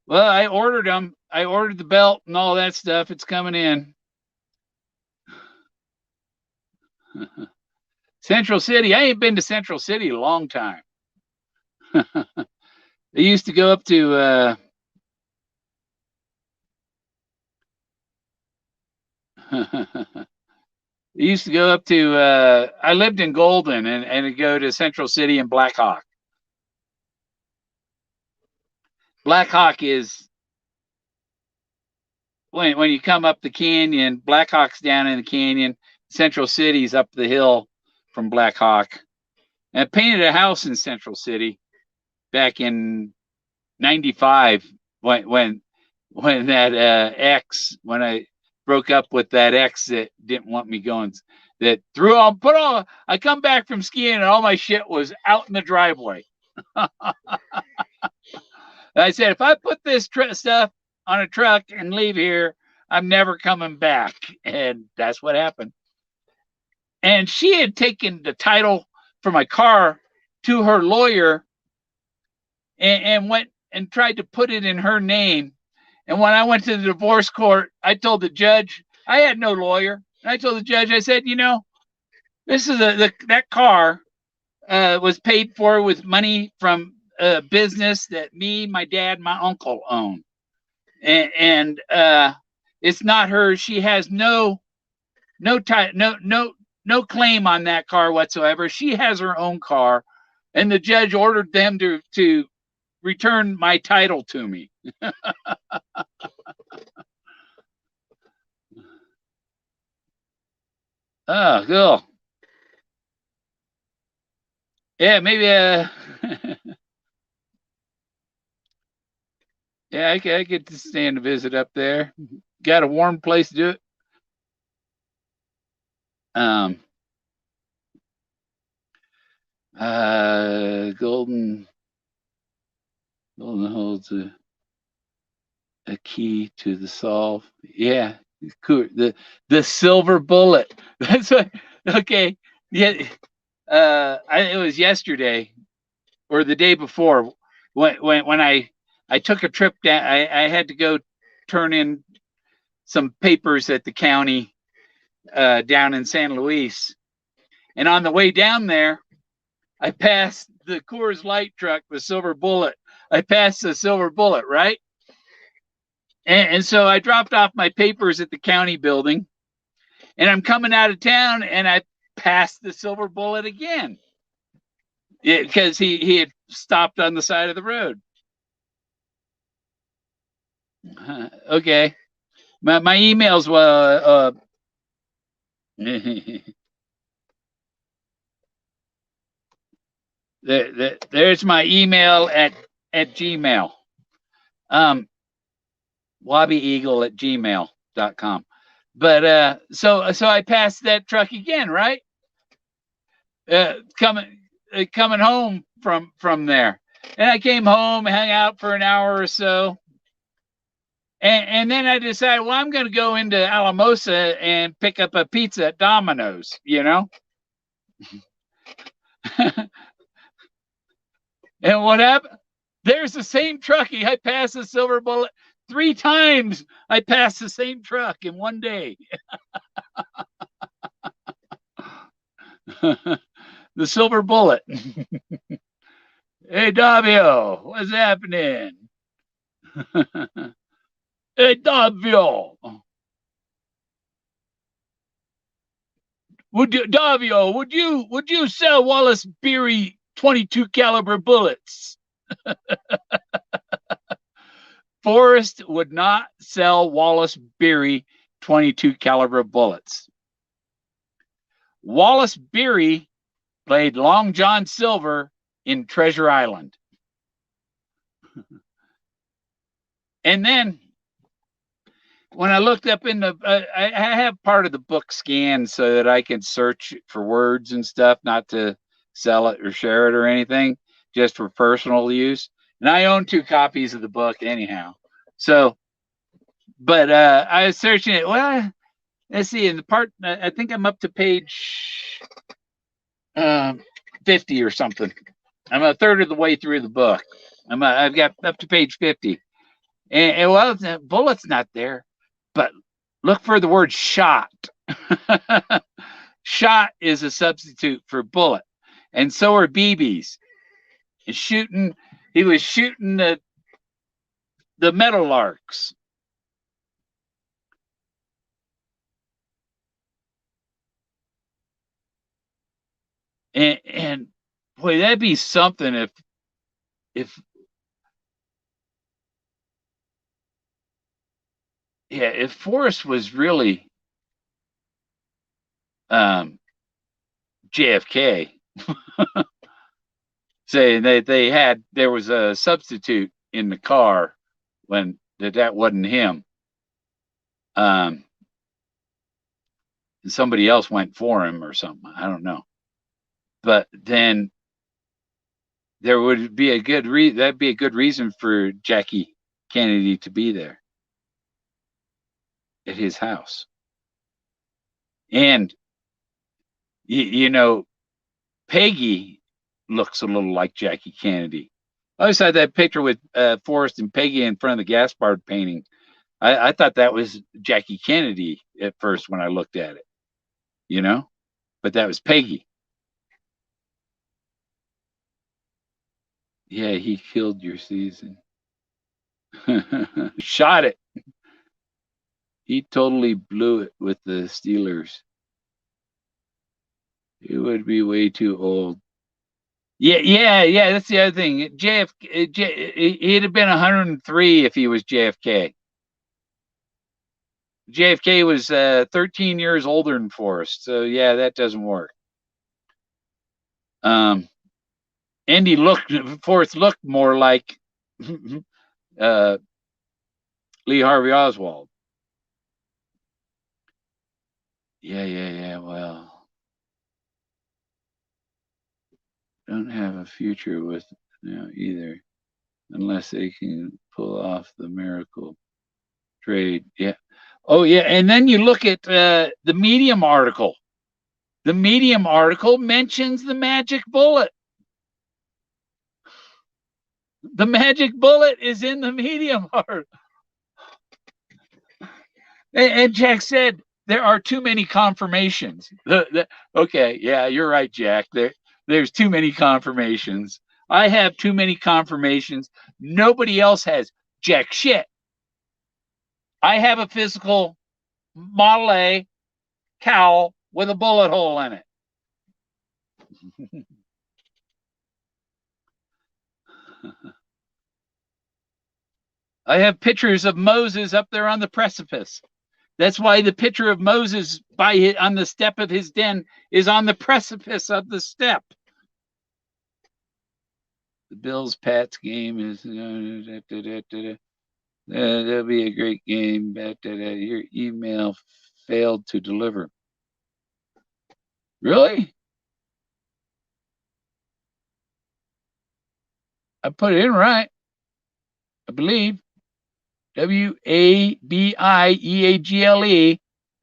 Well, I ordered them. I ordered the belt and all that stuff. It's coming in. Central City. I ain't been to Central City in a long time. They used to go up to Used to go up to, I lived in Golden and I'd go to Central City and Black Hawk. Black Hawk is when you come up the canyon, Black Hawk's down in the canyon, Central City's up the hill from Black Hawk. And I painted a house in Central City back in '95 when that ex, when I broke up with that ex that didn't want me going, that I come back from skiing and all my shit was out in the driveway. I said, if I put this stuff on a truck and leave here, I'm never coming back. And that's what happened. And she had taken the title for my car to her lawyer and went and tried to put it in her name. And when I went to the divorce court, I told the judge, I had no lawyer. And I told the judge, I said, this is that car was paid for with money from a business that me, my dad, my uncle own. And it's not hers. She has no claim on that car whatsoever. She has her own car. And the judge ordered them to return my title to me. Oh, cool. Yeah, maybe yeah, I get to stand a visit up there. Got a warm place to do it. Golden holds a key to the solve. Yeah, cool. The silver bullet. That's what. Okay. Yeah. It was yesterday or the day before when I took a trip down. I had to go turn in some papers at the county down in San Luis, and on the way down there, I passed the Coors Light truck, the Silver Bullet. I passed the Silver Bullet, right? And so I dropped off my papers at the county building, and I'm coming out of town, and I passed the Silver Bullet again because he had stopped on the side of the road. Okay, my emails were. There's my email at Gmail. WobbyEagle@gmail.com. But so I passed that truck again, right? Coming home from there. And I came home, hung out for an hour or so. And then I decided, well, I'm going to go into Alamosa and pick up a pizza at Domino's, And what happened? There's the same truckie. I passed the Silver Bullet 3 times. I passed the same truck in one day. The Silver Bullet. Hey, Davio, what's happening? Hey, Davio. Davio, would you sell Wallace Beery 22 caliber bullets? Forrest would not sell Wallace Beery 22 caliber bullets. Wallace Beery played Long John Silver in Treasure Island. And then when I looked up in I have part of the book scanned so that I can search for words and stuff, not to sell it or share it or anything, just for personal use. And I own 2 copies of the book anyhow. So, but I was searching it. Well, let's see. In the part, I think I'm up to page 50 or something. I'm a third of the way through the book. I've got up to page 50. And well, the bullet's not there, but look for the word shot. Shot is a substitute for bullet, and so are BBs. He was shooting the Meadowlarks. And boy, that'd be something if yeah, if Forrest was really um, JFK, say there was a substitute in the car when that wasn't him. Um, somebody else went for him or something. I don't know. But then there would be a good that'd be a good reason for Jackie Kennedy to be there at his house. And you know, Peggy looks a little like Jackie Kennedy. I always had that picture with Forrest and Peggy in front of the Gaspard painting. I thought that was Jackie Kennedy at first when I looked at it, you know, but that was Peggy. Yeah, he killed your season. Shot it. He totally blew it with the Steelers. It would be way too old. Yeah. That's the other thing. He'd have been 103 if he was JFK. JFK was 13 years older than Forrest, so yeah, that doesn't work. Andy Forrest looked more like uh, Lee Harvey Oswald. Yeah. Well, don't have a future with either, unless they can pull off the miracle trade. Yeah. Oh yeah, and then you look at the Medium article. The Medium article mentions the magic bullet. The magic bullet is in the Medium article. And Jack said there are too many confirmations. Okay, yeah, you're right, Jack. There's too many confirmations. I have too many confirmations. Nobody else has jack shit. I have a physical Model A cowl with a bullet hole in it. I have pictures of Moses up there on the precipice. That's why the picture of Moses on the step of his den is on the precipice of the step. The Bills Pats game is that'll be a great game. Your email failed to deliver. Really? I put it in right. I believe. WABIEAGLE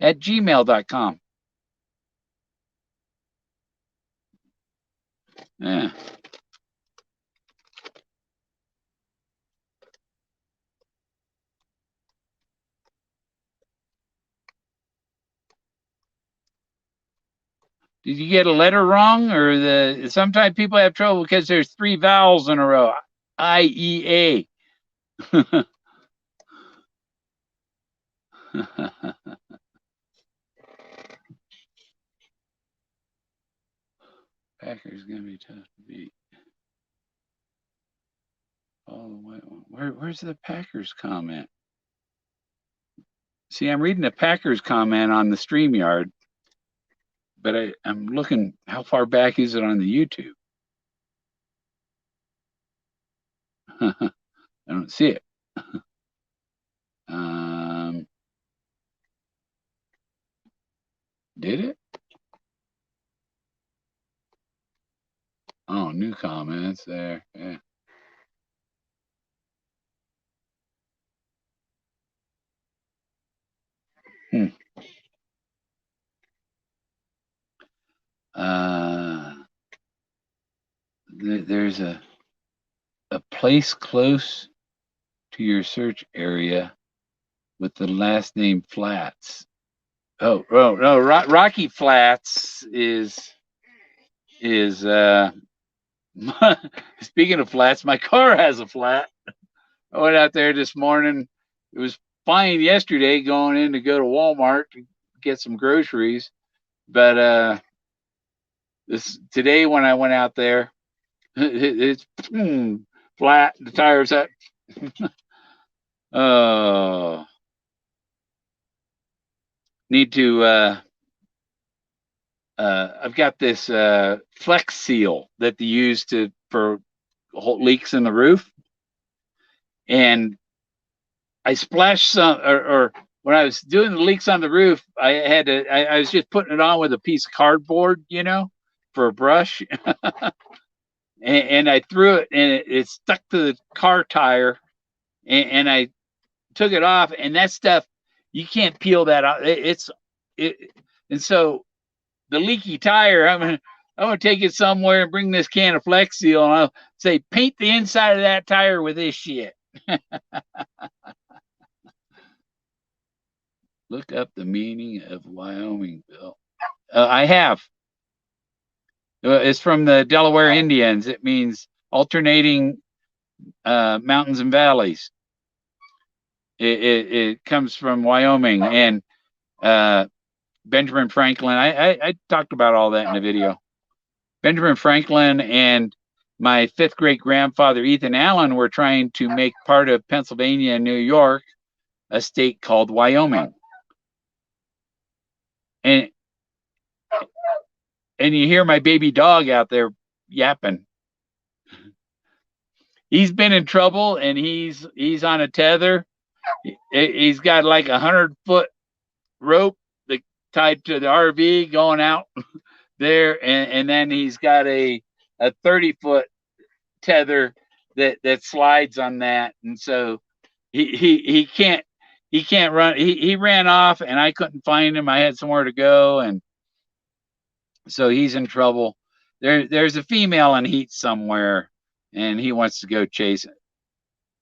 at gmail.com. Yeah. Did you get a letter wrong, or sometimes people have trouble because there's 3 vowels in a row? IEA. Packers gonna be tough to beat. All the way. Where's the Packers comment? See, I'm reading the Packers comment on the StreamYard, but I'm looking, how far back is it on the YouTube? I don't see it. Did it? Oh, new comments there. Yeah. Hmm. There's a place close to your search area with the last name Flats. Oh no, Rocky Flats is speaking of flats, my car has a flat. I went out there this morning. It was fine yesterday going in to go to Walmart to get some groceries, but This today when I went out there, it's flat. The tires up. Oh, need to. I've got this flex seal that they use for leaks in the roof, and I splashed some, or when I was doing the leaks on the roof, I was just putting it on with a piece of cardboard, for a brush, and I threw it, and it stuck to the car tire, and I took it off, and that stuff, you can't peel that off. And so the leaky tire, I'm gonna take it somewhere and bring this can of Flex Seal, and I'll say, paint the inside of that tire with this shit. Look up the meaning of Wyoming, Bill. I have. It's from the Delaware Indians. It means alternating mountains and valleys. It comes from Wyoming, and Benjamin Franklin. I talked about all that in the video. Benjamin Franklin and my fifth great grandfather Ethan Allen were trying to make part of Pennsylvania and New York a state called Wyoming. And you hear my baby dog out there yapping. He's been in trouble, and he's on a tether. He's got like 100-foot rope that tied to the RV going out there, and then he's got a 30-foot tether that slides on that, and so he can't run. He ran off, and I couldn't find him. I had somewhere to go, and so he's in trouble. There's a female in heat somewhere, and he wants to go chase it.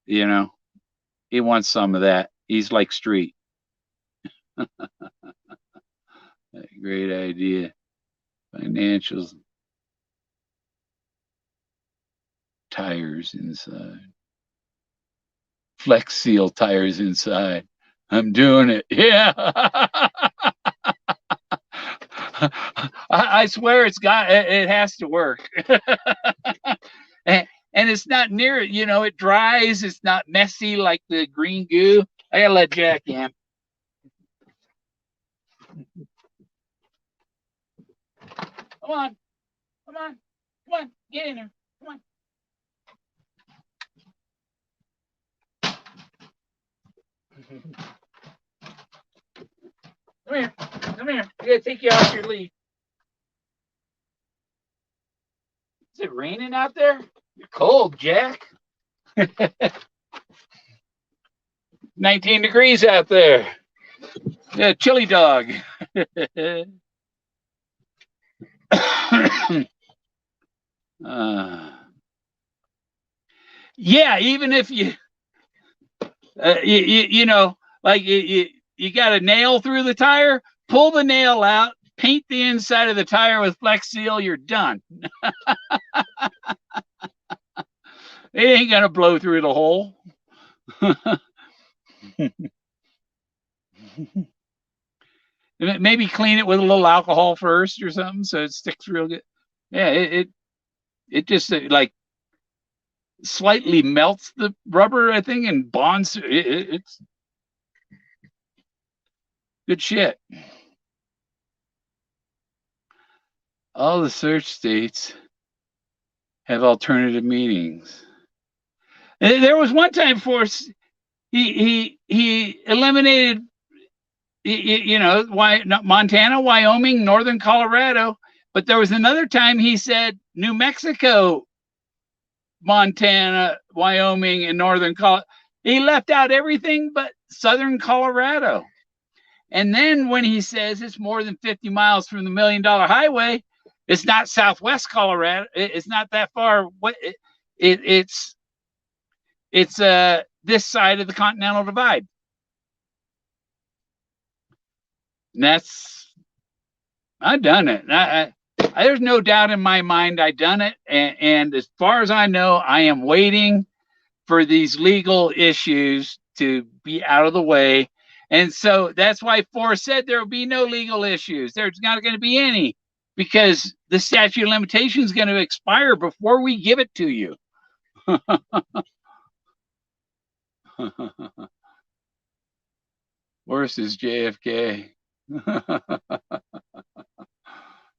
He wants some of that. He's like Street. Great idea. Financials. Tires inside. Flex Seal tires inside. I'm doing it. Yeah. I swear it has to work. And it's not near it, it dries. It's not messy like the green goo. I gotta let Jack in. Come on. Get in there. Come on. Come here. I gotta take you off your lead. Is it raining out there? You're cold, Jack. 19 degrees out there. Yeah, chili dog. Yeah, even if you got a nail through the tire, pull the nail out, paint the inside of the tire with Flex Seal, you're done. It ain't gonna blow through the hole. Maybe clean it with a little alcohol first or something so it sticks real good. Yeah, it just like slightly melts the rubber, I think, and bonds. It's good shit. All the search states have alternative meanings. There was one time Forrest, he eliminated, Montana, Wyoming, northern Colorado, but there was another time he said New Mexico, Montana, Wyoming, and northern Colorado. He left out everything but southern Colorado. And then when he says it's more than 50 miles from the $1 Million Highway, it's not southwest Colorado. It's not that far. It's this side of the Continental Divide. And I've done it. There's no doubt in my mind I've done it. And as far as I know, I am waiting for these legal issues to be out of the way. And so that's why Forrest said there will be no legal issues. There's not going to be any, because the statute of limitations is going to expire before we give it to you. Worse is JFK.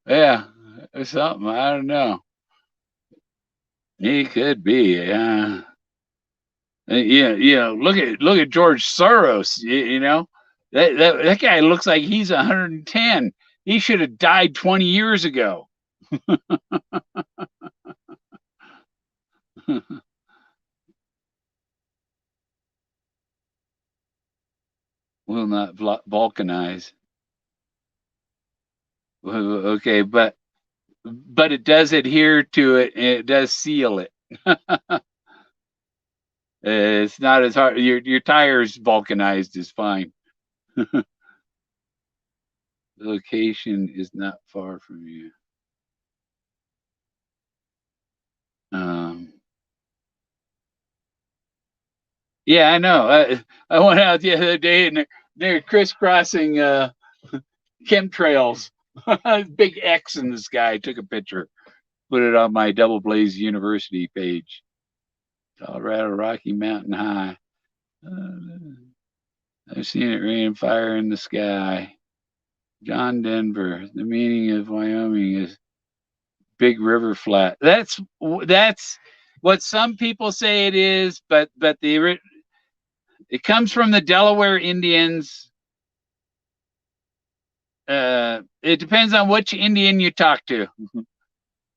Yeah, it's something. I don't know. He could be. Yeah. Look at George Soros. You know, that guy looks like he's 110. He should have died 20 years ago. Will not vulcanize. Okay, but it does adhere to it, and it does seal it. It's not as hard. Your tires vulcanized is fine. The location is not far from you. Yeah, I know. I went out the other day and they're crisscrossing chemtrails. Big X in the sky. I took a picture, put it on my Double Blaze University page. Colorado Rocky Mountain High. I've seen it rain and fire in the sky. John Denver. The meaning of Wyoming is big river flat. That's what some people say it is, but it comes from the Delaware Indians. It depends on which Indian you talk to.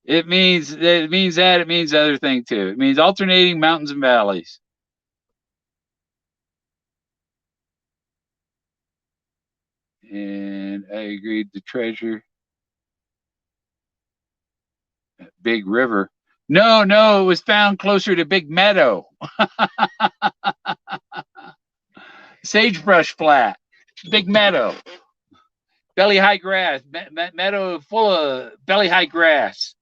It means that. It means other thing too. It means alternating mountains and valleys. And I agreed. The treasure, Big River. No, it was found closer to Big Meadow. Sagebrush Flat, Big Meadow, belly high grass, meadow full of belly high grass.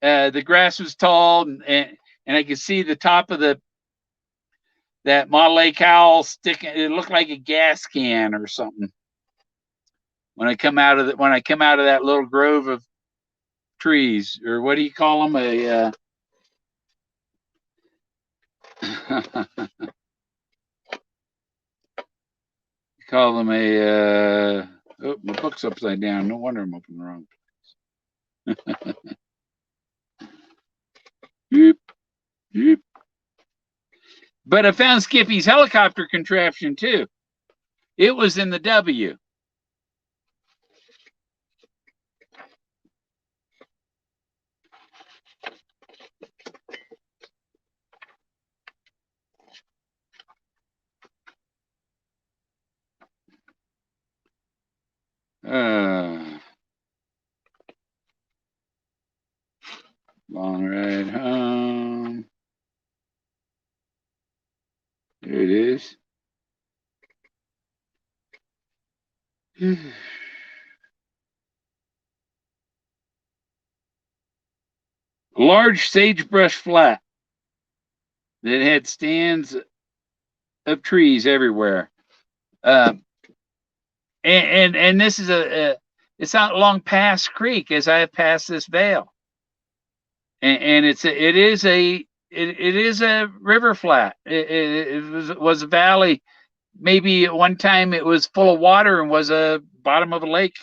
The grass was tall, and I could see the top of that Model A cowl sticking. It looked like a gas can or something. When I come out of that little grove of trees, or what do you call them? Call them oh, my book's upside down. No wonder I'm opening the wrong place. Beep, beep. But I found Skippy's helicopter contraption too. It was in the W. Long ride home. There it is. Large sagebrush flat that had stands of trees everywhere. And this is it's out along Pass Creek as I have passed this vale. And it is a river flat. It was a valley. Maybe at one time it was full of water and was a bottom of a lake.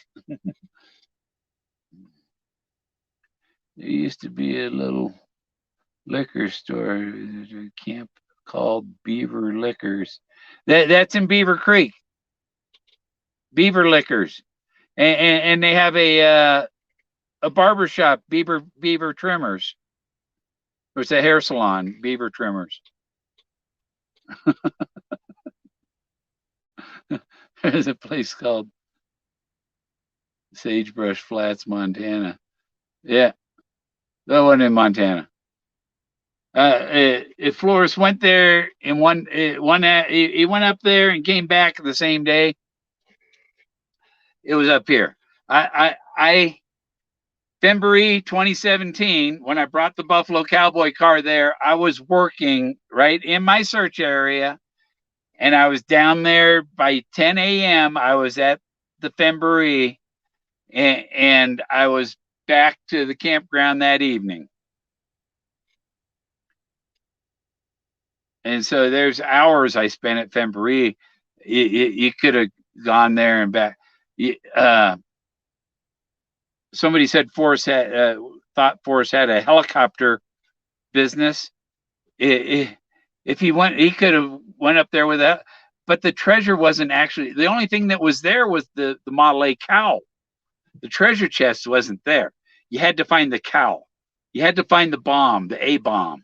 There used to be a little liquor store, a camp called Beaver Liquors. That's in Beaver Creek. Beaver Liquors, and they have a barber shop, Beaver Trimmers. It's a hair salon, Beaver Trimmers. There's a place called Sagebrush Flats, Montana. Yeah, that wasn't in Montana. If Forrest went there and he went up there and came back the same day, it was up here. February 2017, when I brought the Buffalo Cowboy car there, I was working right in my search area, and I was down there by 10 a.m. I was at the February, and I was back to the campground that evening. And so there's hours I spent at Fenn. You could have gone there and back. Somebody said Forrest thought Forrest had a helicopter business. If he went, he could have went up there with that. But the treasure wasn't actually, the only thing that was there was the Model A cow. The treasure chest wasn't there. You had to find the cow. You had to find the bomb, the A bomb,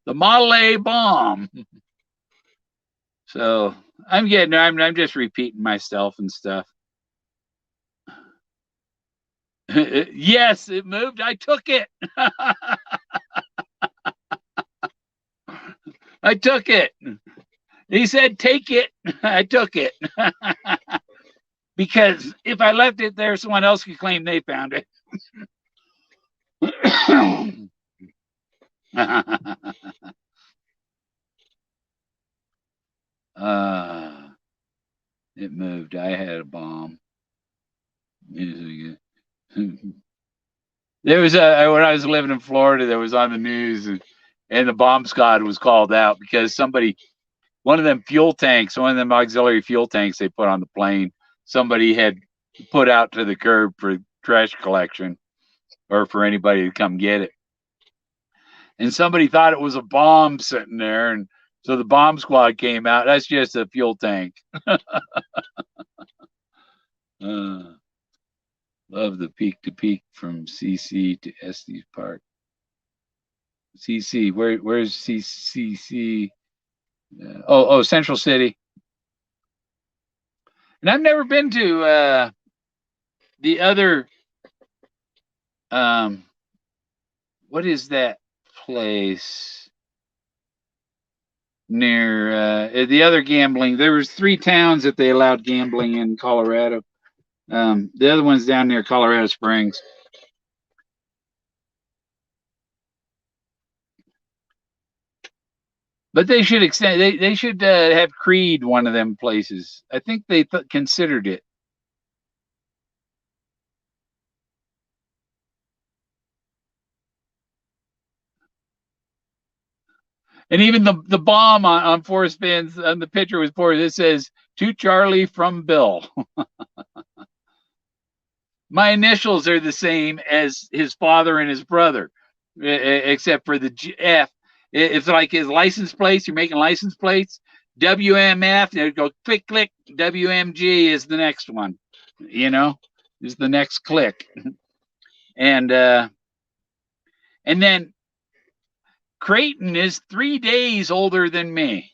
the Model A bomb. So I'm just repeating myself and stuff. Yes, it moved. I took it. I took it. He said, take it. I took it. Because if I left it there, someone else could claim they found it. It moved. I had a bomb. There was when I was living in Florida, there was on the news, and the bomb squad was called out because one of them fuel tanks, one of them auxiliary fuel tanks they put on the plane, somebody had put out to the curb for trash collection or for anybody to come get it. And somebody thought it was a bomb sitting there, and so the bomb squad came out. That's just a fuel tank. Love the peak to peak from CC to Estes Park. CC, where's CC? Central City. And I've never been to the other. What is that place near the other gambling? There was 3 towns that they allowed gambling in Colorado. The other one's down near Colorado Springs. But they should extend. They should have Creed one of them places. I think they considered it. And even the bomb on Forrest Fenn's on the picture was Forrest. It says to Charlie from Bill. My initials are the same as his father and his brother, except for the F. It's like his license plates. You're making license plates. WMF. They go click click. WMG is the next one. Is the next click. And then Creighton is 3 days older than me.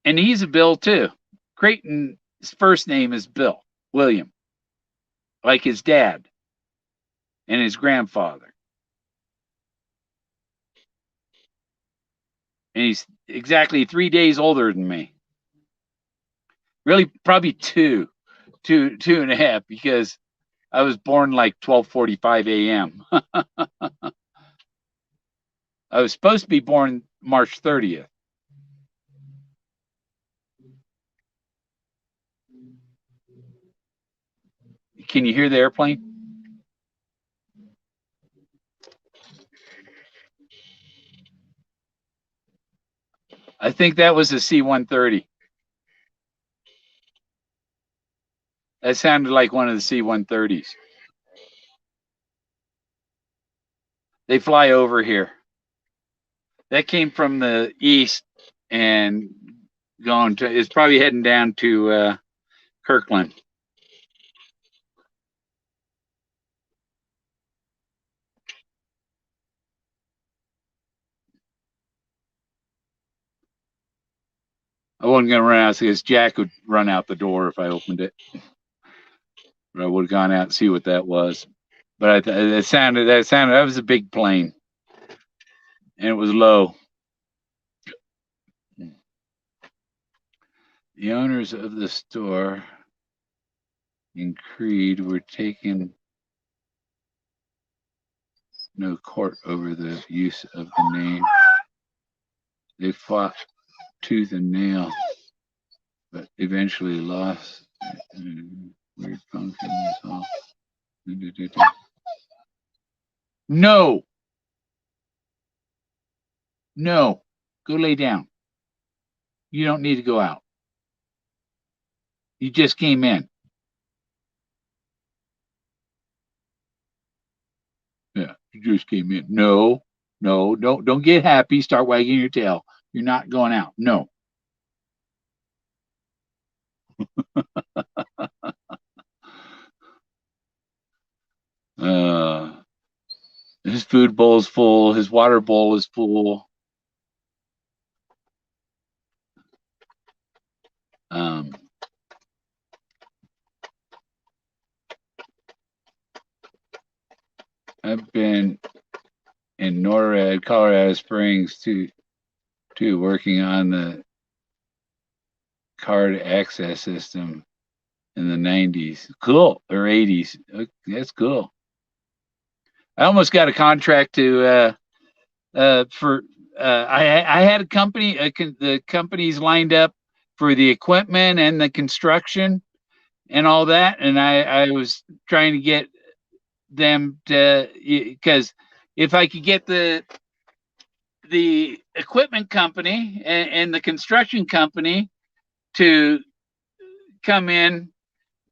And he's a Bill too. Creighton's first name is Bill, William, like his dad and his grandfather. And he's exactly 3 days older than me. Really, probably two and a half, because I was born like 12:45 a.m. I was supposed to be born March 30th. Can you hear the airplane? I think that was a C-130. That sounded like one of the C-130s. They fly over here. That came from the east and it's probably heading down to Kirkland. I wasn't going to run out because Jack would run out the door if I opened it. But I would have gone out and see what that was. But that was a big plane, and it was low. The owners of the store in Creed were taking no court over the use of the name. They fought tooth and nail, but eventually lost weird function. No, no, go lay down. You don't need to go out. You just came in. Yeah, you just came in. No, no, don't get happy. Start wagging your tail. You're not going out. No. His food bowl is full. His water bowl is full. I've been in NORAD, Colorado Springs, too, working on the card access system in the 90s. Cool, or 80s. That's cool. I almost got a contract to for I had a company, the companies lined up for the equipment and the construction and all that, and I was trying to get them to, because if I could get the equipment company and the construction company to come in,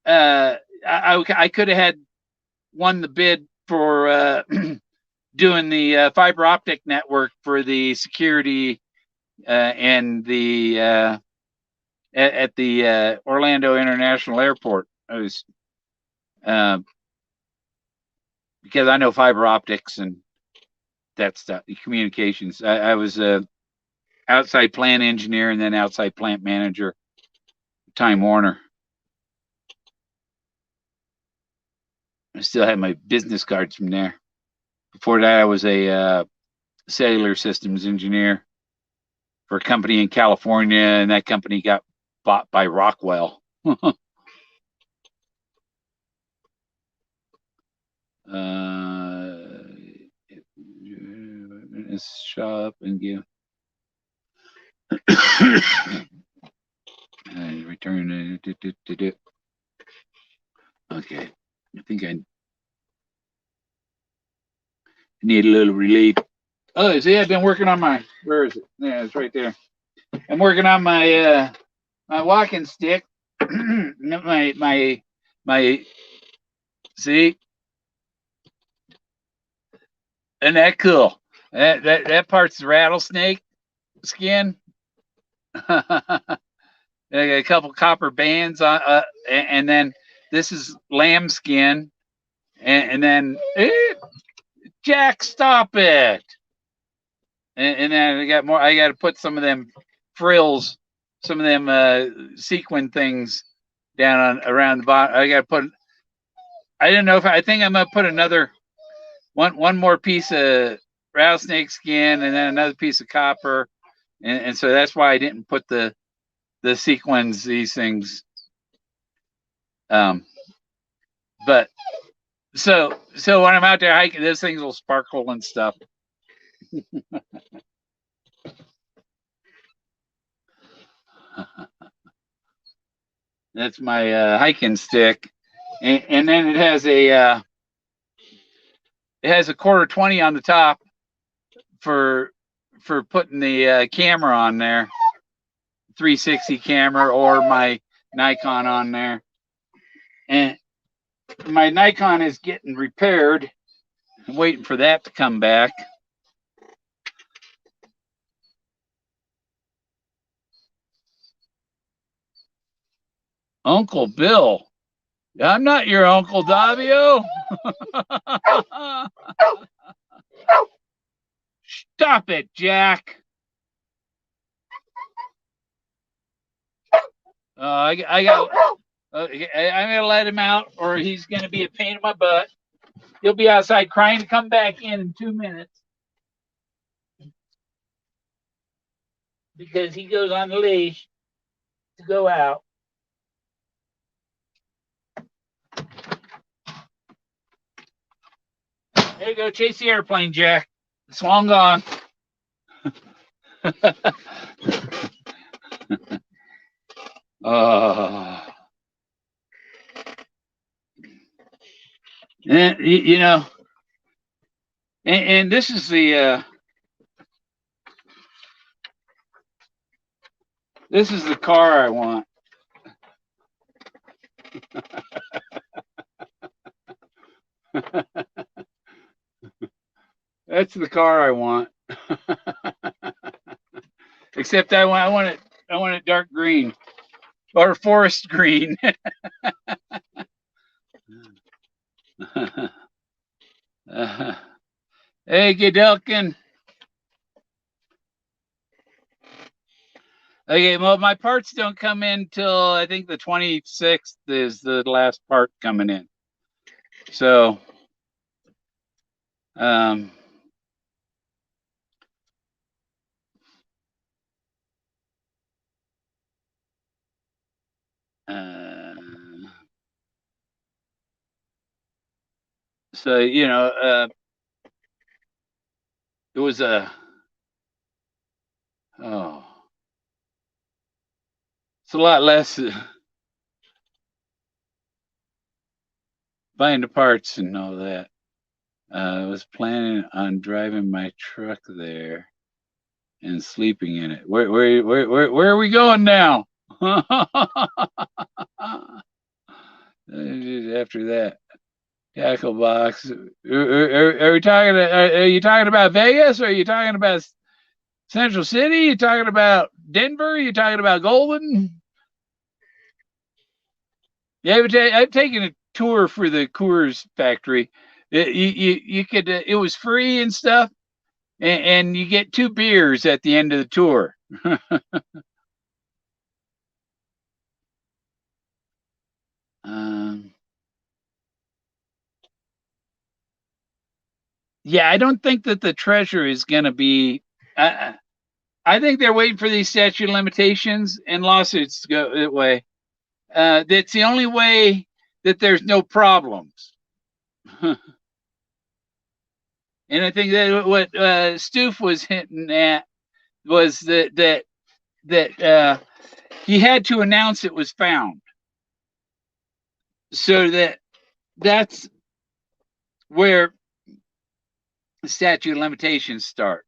I could have had won the bid for doing the fiber optic network for the security and the at the Orlando International Airport. I was because I know fiber optics and that stuff, communications. I was a outside plant engineer and then outside plant manager, Time Warner. I still have my business cards from there. Before that, I was a cellular systems engineer for a company in California, and that company got bought by Rockwell. Shop and give. Return it. Okay, I think I need a little relief. Oh, see, I've been working on my. Where is it? Yeah, it's right there. I'm working on my my walking stick. my see, isn't that cool? That part's rattlesnake skin. A couple copper bands on, and then this is lamb skin, and then Jack, stop it! And then I got more. I got to put some of them frills, some of them sequin things down on around the bottom. I got to put. I didn't know if I think I'm gonna put another one more piece of rattlesnake skin and then another piece of copper, and so that's why I didn't put the sequins, these things. But so when I'm out there hiking, those things will sparkle and stuff. That's my hiking stick, and then it has a quarter 20 on the top for putting the camera on there, 360 camera, or my Nikon on there. And my Nikon is getting repaired. I'm waiting for that to come back. Uncle Bill. I'm not your Uncle Davio. Stop it, Jack. I got. I'm gonna let him out, or he's gonna be a pain in my butt. He'll be outside crying to come back in 2 minutes because he goes on the leash to go out. There you go, chase the airplane, Jack. It's long gone. Uh, and, you know, and this is the car I want. That's the car I want. Except I want it dark green or forest green. Hey, Gedelkin. Okay, well, my parts don't come in till I think the 26th is the last part coming in. So, um, so it was it's a lot less buying the parts and all that. I was planning on driving my truck there and sleeping in it. Where are we going now? After that, tackle box. Are we talking? Are you talking about Vegas? Or are you talking about Central City? Are you talking about Denver? Are you talking about Golden? Yeah, I've taken a tour for the Coors factory. You could it was free and stuff, and you get 2 beers at the end of the tour. um, yeah, I don't think that the treasure is going to be. I think they're waiting for these statute of limitations and lawsuits to go that way. That's the only way that there's no problems. And I think that what Stoof was hinting at was that he had to announce it was found, so that's where the statute of limitations start.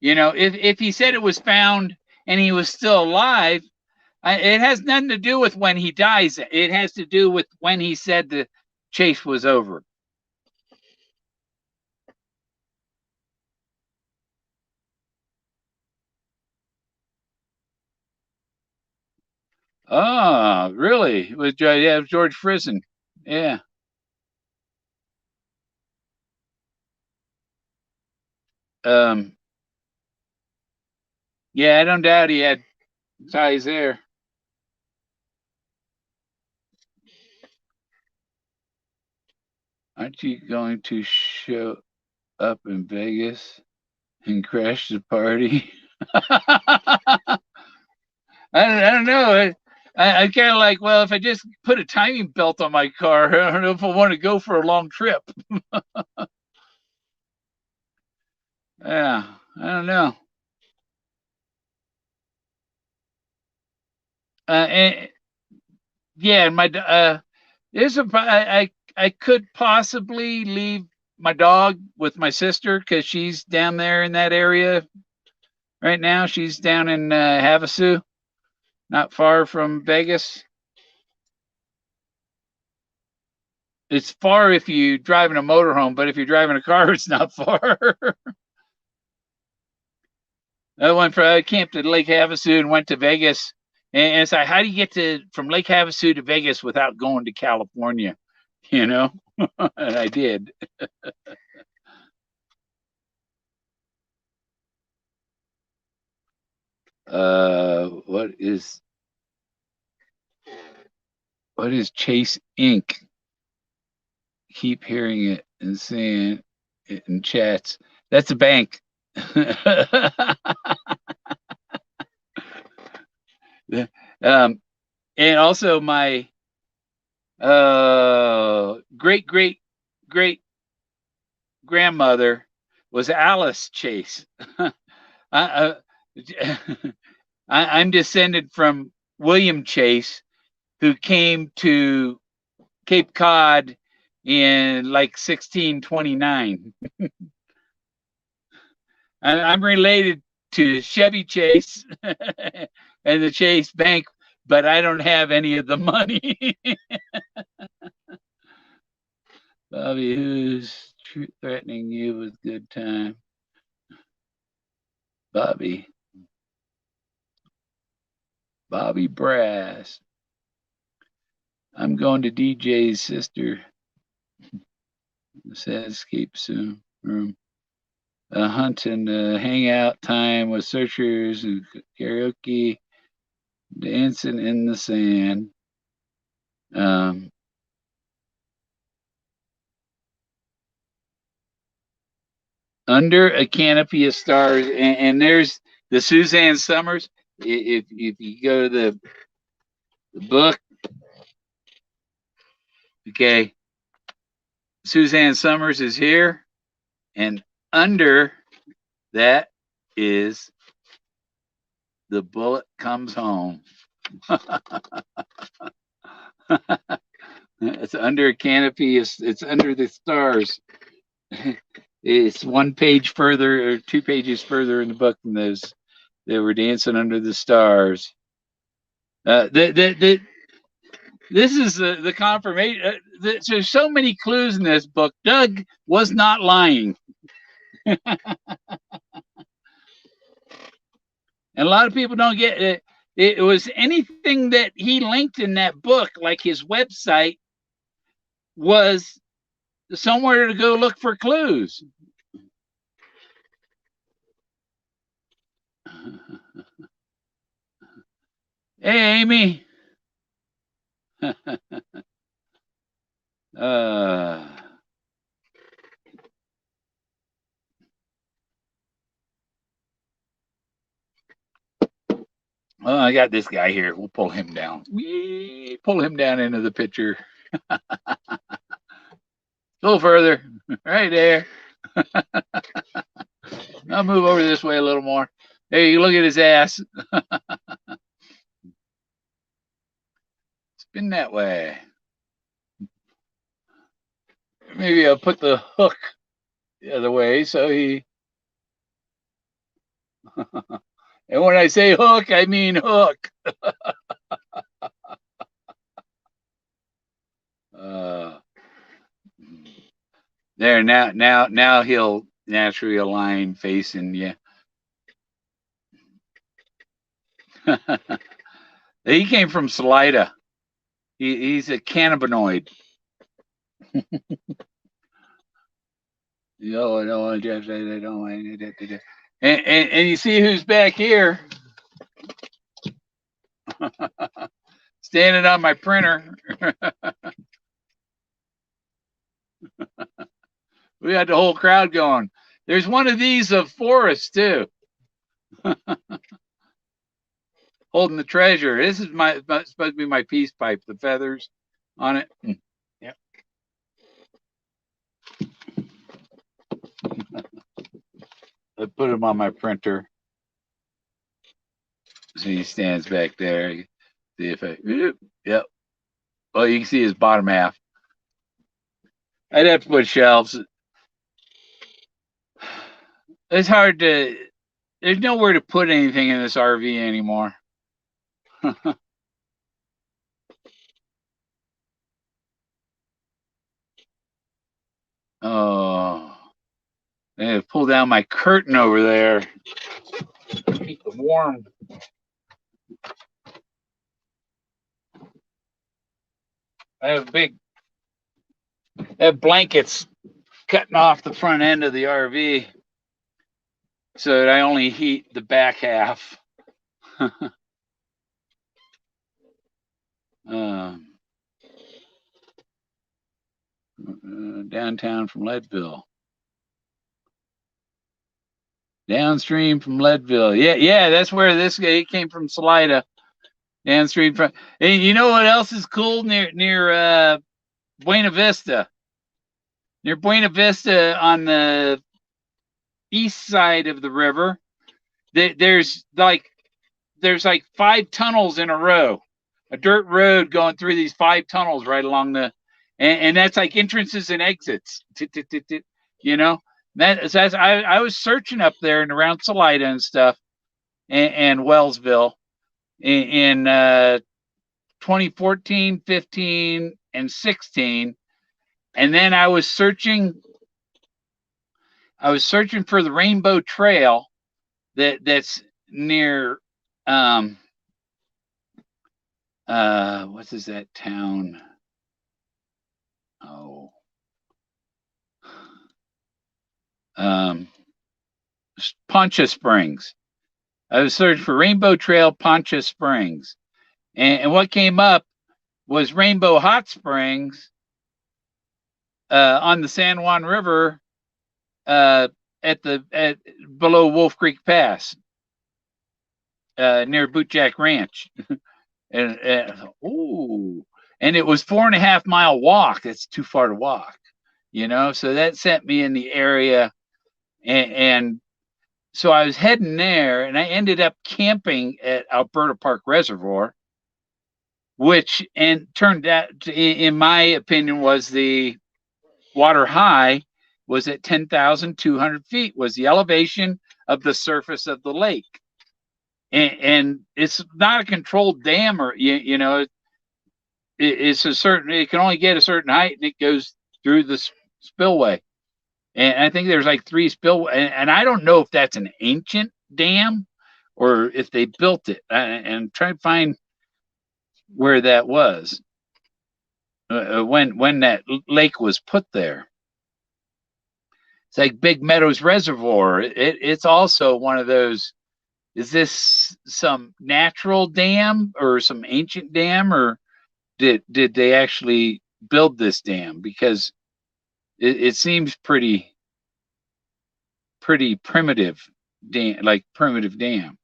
If he said it was found and he was still alive, it has nothing to do with when he dies. It has to do with when he said the chase was over. Oh, really? With George Frison. Yeah. Um, yeah, I don't doubt he had ties there. Aren't you going to show up in Vegas and crash the party? I don't know. I kind of like, well, if I just put a timing belt on my car, I don't know if I want to go for a long trip. Yeah, I don't know. And yeah, I could possibly leave my dog with my sister because she's down there in that area right now. She's down in Havasu, not far from Vegas. It's far if you drive in a motorhome, but if you're driving a car, it's not far. I camped at Lake Havasu and went to Vegas. And it's like, how do you get from Lake Havasu to Vegas without going to California? And I did. What is Chase Inc? Keep hearing it and seeing it in chats. That's a bank. And also my great great great grandmother was Alice Chase. I, I'm descended from William Chase, who came to Cape Cod in like 1629. I'm related to Chevy Chase and the Chase Bank, but I don't have any of the money. Bobby, who's threatening you with good time? Bobby Brass. I'm going to DJ's sister. Says escape soon room. A hunt and hangout time with searchers and karaoke, dancing in the sand. Under a canopy of stars, and there's the Suzanne Summers. If you go to the book, okay, Suzanne Summers is here, and under that is The Bullet Comes Home. It's under a canopy. It's under the stars. It's one page further or 2 pages further in the book than those. They were dancing under the stars. This is the confirmation. There's so many clues in this book. Doug was not lying. And a lot of people don't get it. It was anything that he linked in that book, like his website, was somewhere to go look for clues. Hey, Amy. Well, I got this guy here. We'll pull him down. We pull him down into the picture. A little further. Right there. I'll move over this way a little more. Hey, you look at his ass. Spin that way. Maybe I'll put the hook the other way so he... And when I say hook, I mean hook. There, now he'll naturally align facing you. He came from Salida. He's a cannabinoid. Yo, I don't want to just say they don't want to. And you see who's back here? Standing on my printer. We had the whole crowd going. There's one of these of Forrest too. Holding the treasure. This is supposed to be my peace pipe, the feathers on it. Yep. I put him on my printer. So he stands back there. See if I, yep. Well, you can see his bottom half. I'd have to put shelves. It's hard to, there's nowhere to put anything in this RV anymore. Oh, I have to pull down my curtain over there. Keep it warm. I have blankets cutting off the front end of the RV so that I only heat the back half. Downtown from Leadville. Downstream from Leadville. Yeah, that's where this guy came from, Salida. Downstream from. And you know what else is cool near Buena Vista? Near Buena Vista on the east side of the river, there's like there's like 5 tunnels in a row, a dirt road going through these 5 tunnels right along the, and that's like entrances and exits. You know, that's I was searching up there and around Salida and stuff, and Wellsville in 2014, 15, and 16, and then I was searching for the Rainbow Trail that's near what is that town? Oh, Poncha Springs. I was searching for Rainbow Trail, Poncha Springs, and what came up was Rainbow Hot Springs on the San Juan River at below Wolf Creek Pass near Bootjack Ranch. and it was 4.5 mile walk. That's too far to walk, so that sent me in the area, and so I was heading there, and I ended up camping at Alberta Park Reservoir, which turned out to, in my opinion, was the water high was at 10,200 feet was the elevation of the surface of the lake. And it's not a controlled dam, or it's a certain, it can only get a certain height, and it goes through the spillway. And I think there's like 3 spillway, and I don't know if that's an ancient dam or if they built it. And trying to find where that was when that lake was put there. It's like Big Meadows Reservoir. It's also one of those. Is this some natural dam or some ancient dam, or did they actually build this dam? Because it seems pretty primitive dam, like primitive dam.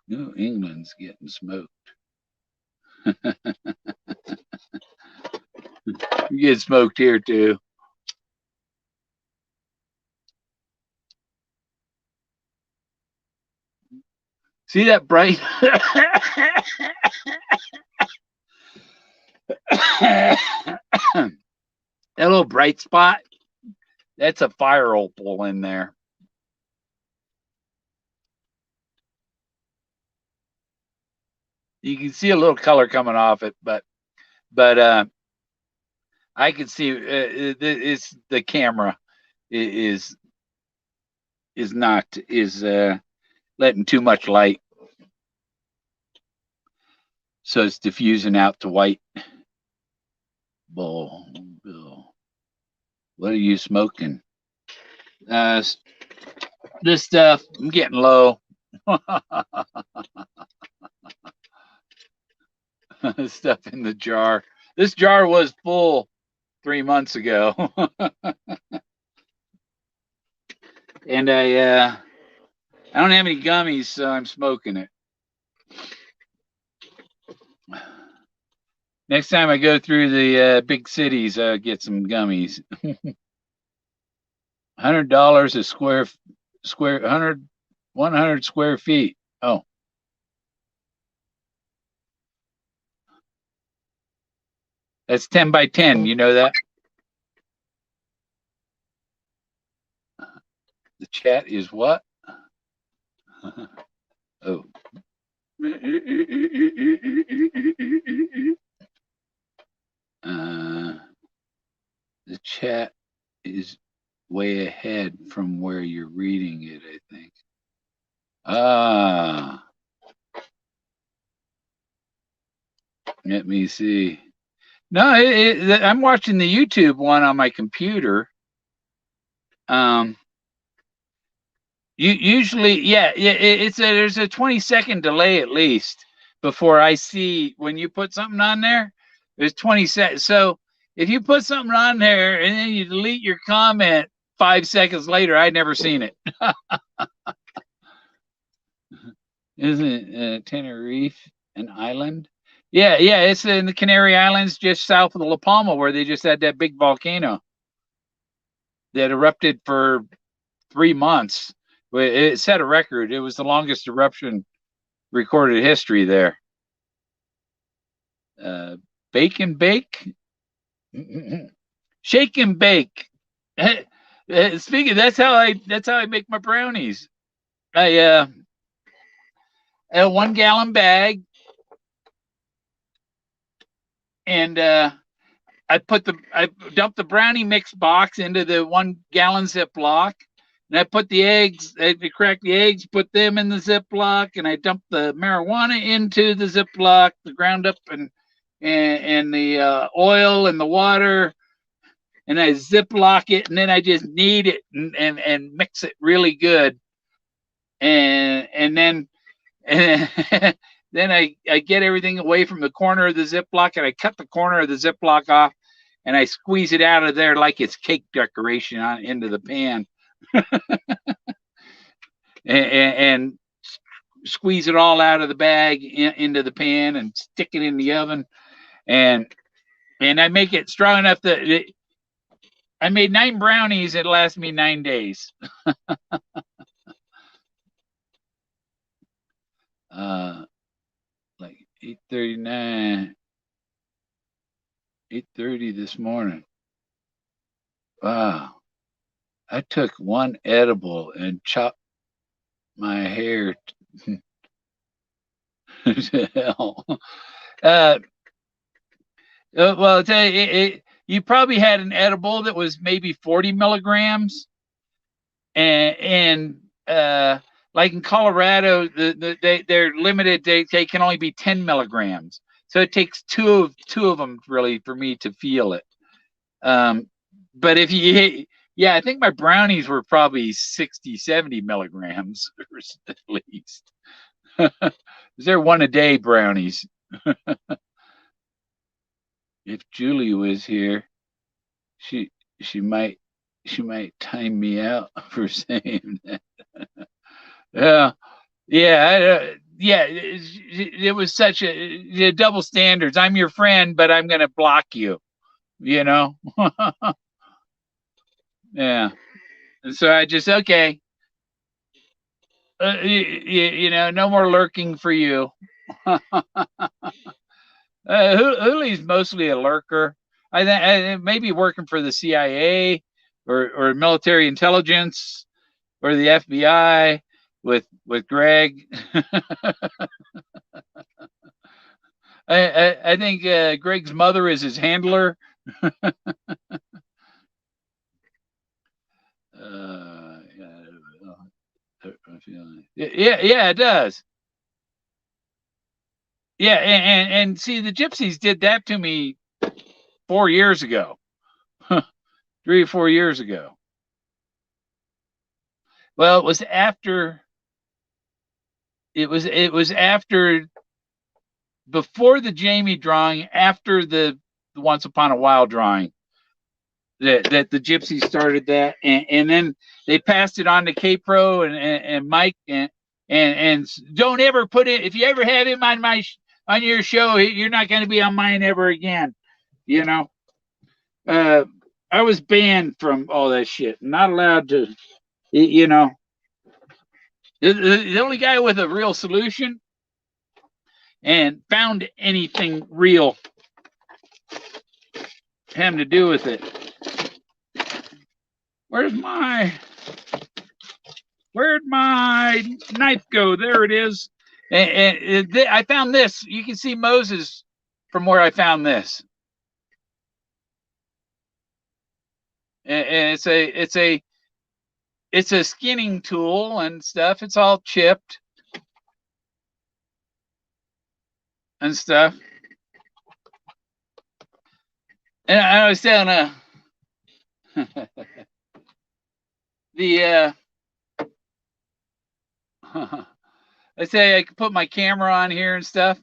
New England's getting smoked. You get smoked here too. See that bright? That little bright spot? That's a fire opal in there. You can see a little color coming off it, but I can see it's the camera is not letting too much light, so it's diffusing out to white. Bill, what are you smoking? This stuff. I'm getting low. Stuff in the jar. This jar was full 3 months ago. And I don't have any gummies, so I'm smoking it. Next time I go through the big cities, I'll get some gummies. $100 a square 100 square feet. Oh. That's 10 by 10. You know that? The chat is what? Oh. The chat is way ahead from where you're reading it, I think. Let me see. No, I'm watching the YouTube one on my computer. Usually, yeah, there's a 20-second delay at least before I see when you put something on there. There's 20 seconds. So if you put something on there and then you delete your comment 5 seconds later, I'd never seen it. Isn't it Tenerife an island? Yeah, it's in the Canary Islands, just south of La Palma, where they just had that big volcano that erupted for 3 months. It set a record. It was the longest eruption recorded history there. Bake and bake, shake and bake. Speaking, that's how I make my brownies. I a 1 gallon bag, and I dump the brownie mix box into the 1 gallon Ziploc, and I put the eggs. I crack the eggs, put them in the Ziploc, and I dump the marijuana into the Ziploc, the ground up and the oil and the water, and I Ziploc it, and then I just knead it and mix it really good, and then and then I get everything away from the corner of the Ziploc, and I cut the corner of the Ziploc off, and I squeeze it out of there like it's cake decoration into the pan, and squeeze it all out of the bag into the pan and stick it in the oven, and I make it strong enough that I made 9 brownies. It lasts me 9 days. Like 8:39, 8:30 this morning. Wow. I took 1 edible and chopped my hair to hell. Well, I'll tell you, you probably had an edible that was maybe 40 milligrams, and like in Colorado, they're limited. They can only be 10 milligrams, so it takes two of them really for me to feel it. But if I think my brownies were probably 60, 70 milligrams at least. They're 1 a day brownies. If Julie was here, she might time me out for saying that. It was such a double standards. I'm your friend, but I'm going to block you. Yeah. And so I just okay. No more lurking for you. Hooley's mostly a lurker. I think maybe working for the CIA or military intelligence or the FBI with Greg. I think Greg's mother is his handler. Yeah, it does. Yeah, and see, the gypsies did that to me 4 years ago, 3 or 4 years ago. Well, it was after before the Jamie drawing, after the Once Upon a While drawing, that the gypsies started that, and then they passed it on to K-Pro and Mike, and don't ever put it, if you ever have him on your show, you're not going to be on mine ever again. I was banned from all that shit. Not allowed to, the only guy with a real solution and found anything real having to do with it. Where'd my knife go? There it is. And I found this. You can see Moses from where I found this. And it's a skinning tool and stuff. It's all chipped and stuff. And I was telling I say I could put my camera on here and stuff.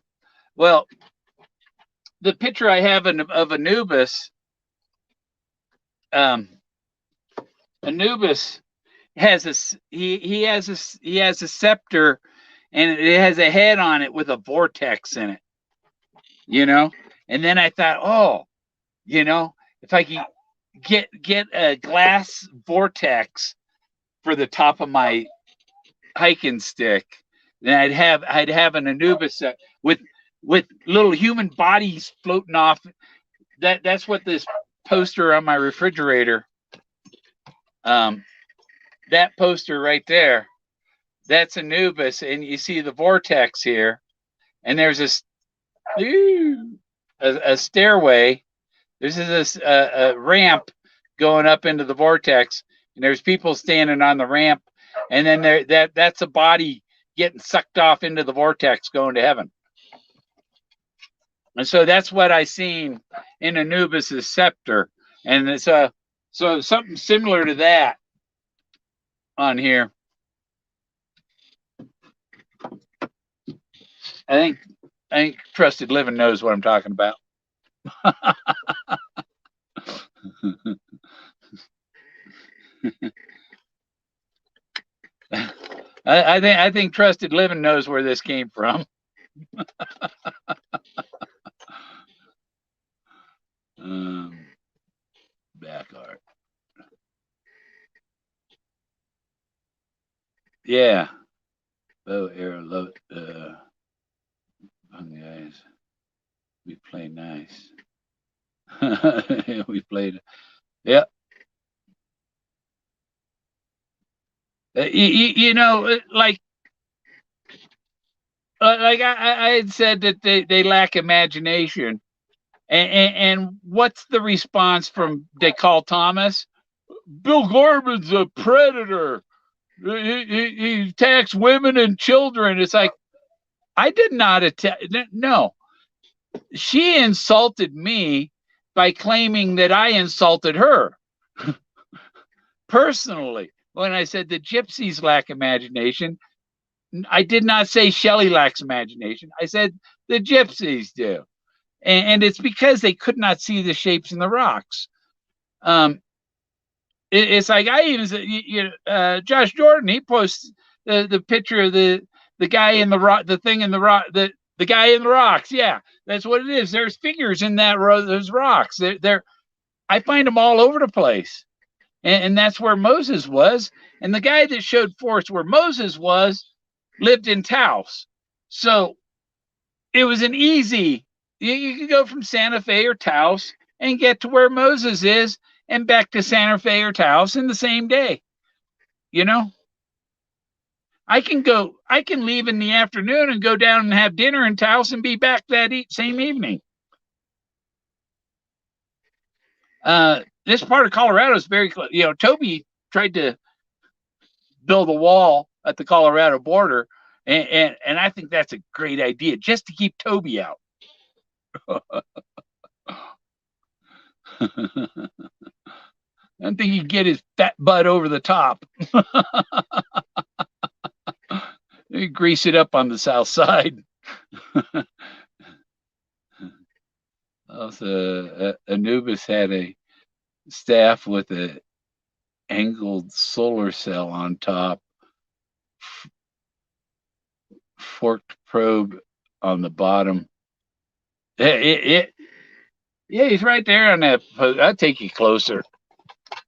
Well, the picture I have of Anubis, Anubis has he has a scepter, and it has a head on it with a vortex in it. And then I thought, if I could get a glass vortex for the top of my hiking stick. Then I'd have an Anubis with little human bodies floating off. That's what this poster on my refrigerator. That poster right there, that's Anubis, and you see the vortex here, and there's a stairway. There's this a ramp going up into the vortex, and there's people standing on the ramp, and then that's a body getting sucked off into the vortex going to heaven. And so that's what I seen in Anubis's scepter, and it's so something similar to that on here. I think Trusted Living knows what I'm talking about. I think Trusted Living knows where this came from. Back art. Yeah. Bow arrow low on the eyes. We play nice. We played. Yep. You know, like I had said that they lack imagination. And what's the response from DeCall Thomas? Bill Gorman's a predator. He attacks women and children. It's like, I did not attack. No. She insulted me by claiming that I insulted her. Personally, when I said the gypsies lack imagination, I did not say Shelley lacks imagination. I said the gypsies do. And it's because they could not see the shapes in the rocks. It's like I even said, Josh Jordan, he posts the picture of the guy in the rock, the thing in the rock, the guy in the rocks. Yeah, that's what it is. There's figures in that row. Those rocks. I find them all over the place, and that's where Moses was. And the guy that showed Forrest where Moses was lived in Taos, so it was an easy. You could go from Santa Fe or Taos and get to where Moses is and back to Santa Fe or Taos in the same day. You know, I can leave in the afternoon and go down and have dinner in Taos and be back that same evening. This part of Colorado is very close. You know, Toby tried to build a wall at the Colorado border, and I think that's a great idea just to keep Toby out. I don't think he'd get his fat butt over the top. Grease it up on the south side. Also, Anubis had a staff with an angled solar cell on top, forked probe on the bottom. Yeah, he's right there on that. I'll take you closer.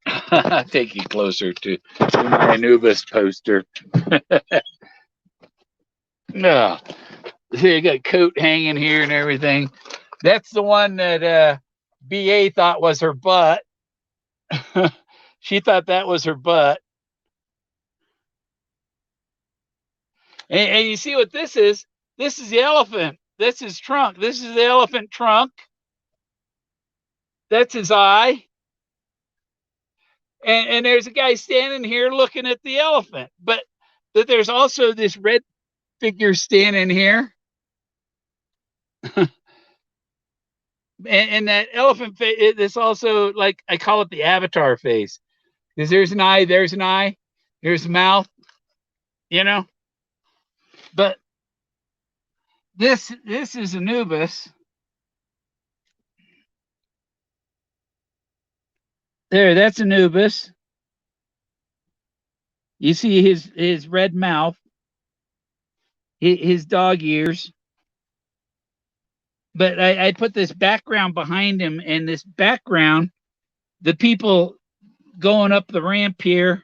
I'll take you closer to my Anubis poster. No, see, I got a coat hanging here and everything. That's the one that BA thought was her butt. She thought that was her butt. And you see what this is? This is the elephant. This is trunk. This is the elephant trunk. That's his eye. And there's a guy standing here looking at the elephant. But there's also this red figure standing here. and that elephant face, it's also like, I call it the avatar face. Because there's an eye, there's a mouth, you know. But this is Anubis. There, that's Anubis. You see his red mouth, his dog ears. But I put this background behind him, and this background, the people going up the ramp here,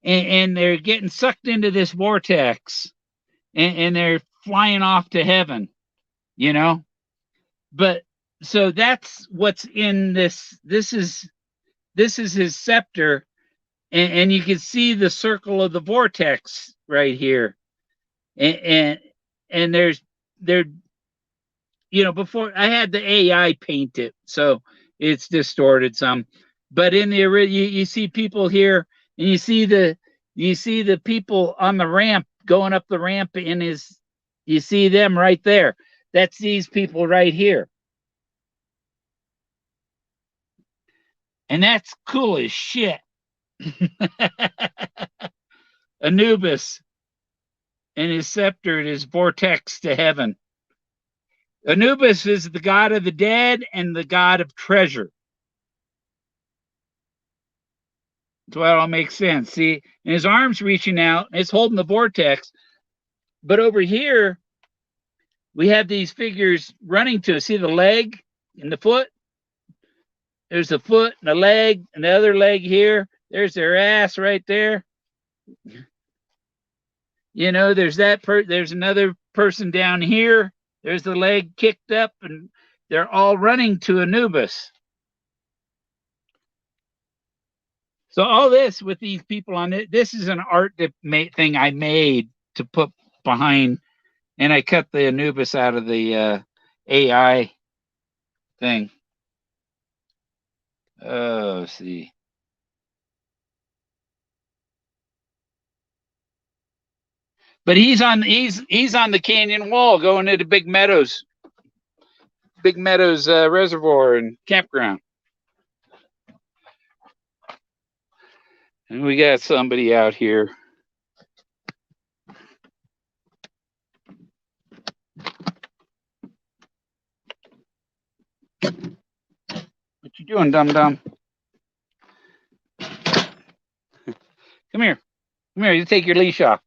and they're getting sucked into this vortex, and they're flying off to heaven, you know. But so that's what's in this. This is his scepter, and you can see the circle of the vortex right here, and there's there before I had the AI paint it, so it's distorted some. But in the you see people here, and you see the people on the ramp going up the ramp in his. You see them right there. That's these people right here, and that's cool as shit. Anubis and his scepter and his vortex to heaven. Anubis is the god of the dead and the god of treasure. So that all makes sense. See, and his arms reaching out, it's holding the vortex. But over here, we have these figures running to us. See the leg and the foot? There's the foot and the leg and the other leg here. There's their ass right there. There's there's another person down here. There's the leg kicked up, and they're all running to Anubis. So all this with these people on it, this is an art thing I made to put behind, and I cut the Anubis out of the AI thing. Oh, see. But he's on the canyon wall going into Big Meadows reservoir and campground. And we got somebody out here. What you doing, dum-dum? Come here. Come here. You take your leash off.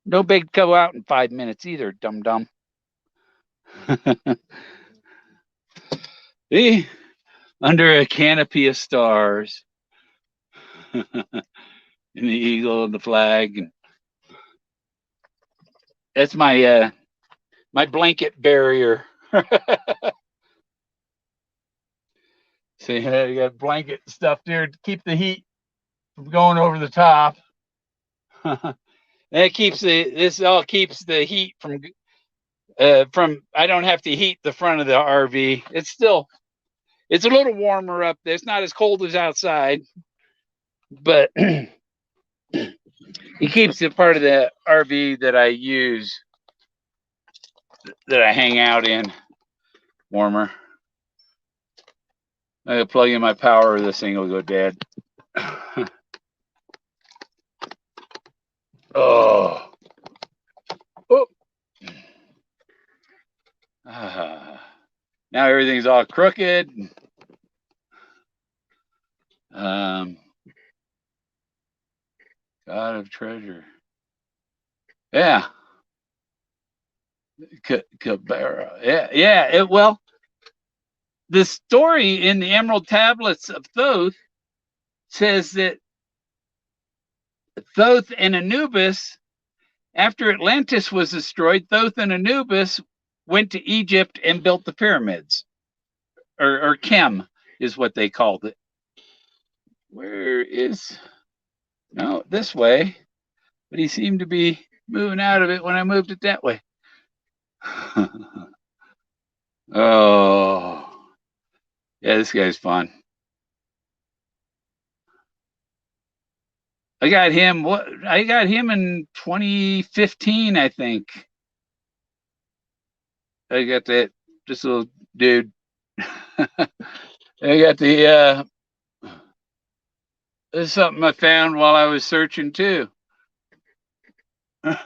No big go out in 5 minutes either, dum-dum. See? Under a canopy of stars. And the eagle and the flag. And that's my my blanket barrier. See, you got blanket stuff there to keep the heat from going over the top. This all keeps the heat from I don't have to heat the front of the RV. It's a little warmer up there. It's not as cold as outside, but it keeps it part of the RV that I use, that I hang out in, warmer. I gotta plug in my power, or this thing will go dead. Oh. Now everything's all crooked. God of treasure. Yeah. Cabera. Yeah. Well, the story in the Emerald Tablets of Thoth says that Thoth and Anubis, after Atlantis was destroyed, Thoth and Anubis went to Egypt and built the pyramids, or Chem is what they called it. No, this way, but he seemed to be moving out of it when I moved it that way. Oh, yeah, this guy's fun. I got him in 2015, I think. I got this little dude. I got this is something I found while I was searching too. I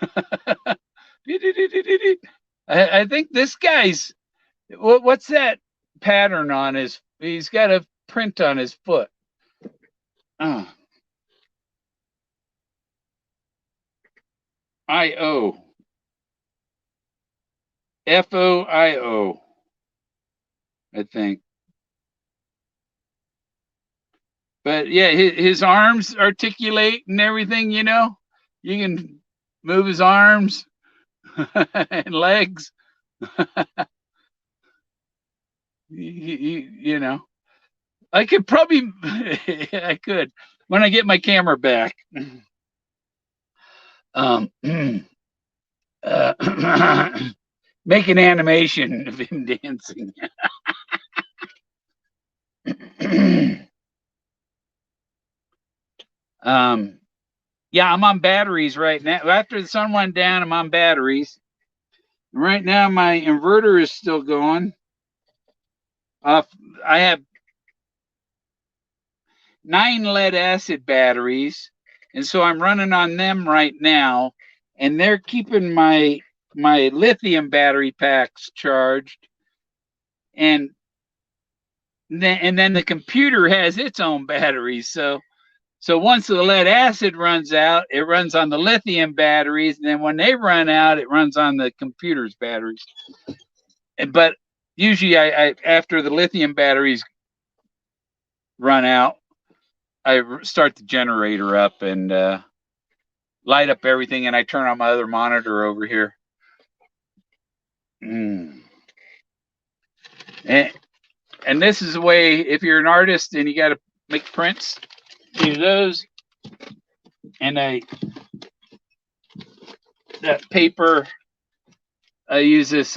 think this guy's, what's that pattern on his? He's got a print on his foot. I-O. F-O-I-O, I think. But yeah, his arms articulate and everything. You know, you can move his arms and legs. You know, I could probably, I could when I get my camera back. Um, make an animation of him dancing. Yeah, I'm on batteries right now. After the sun went down, I'm on batteries. Right now, my inverter is still going. I have 9 lead acid batteries, and so I'm running on them right now, and they're keeping my lithium battery packs charged, and then the computer has its own batteries. So once the lead acid runs out, it runs on the lithium batteries, and then when they run out, it runs on the computer's batteries. But usually, I after the lithium batteries run out, I start the generator up and light up everything, and I turn on my other monitor over here. And this is the way, if you're an artist and you got to make prints, use those. And that paper, I use this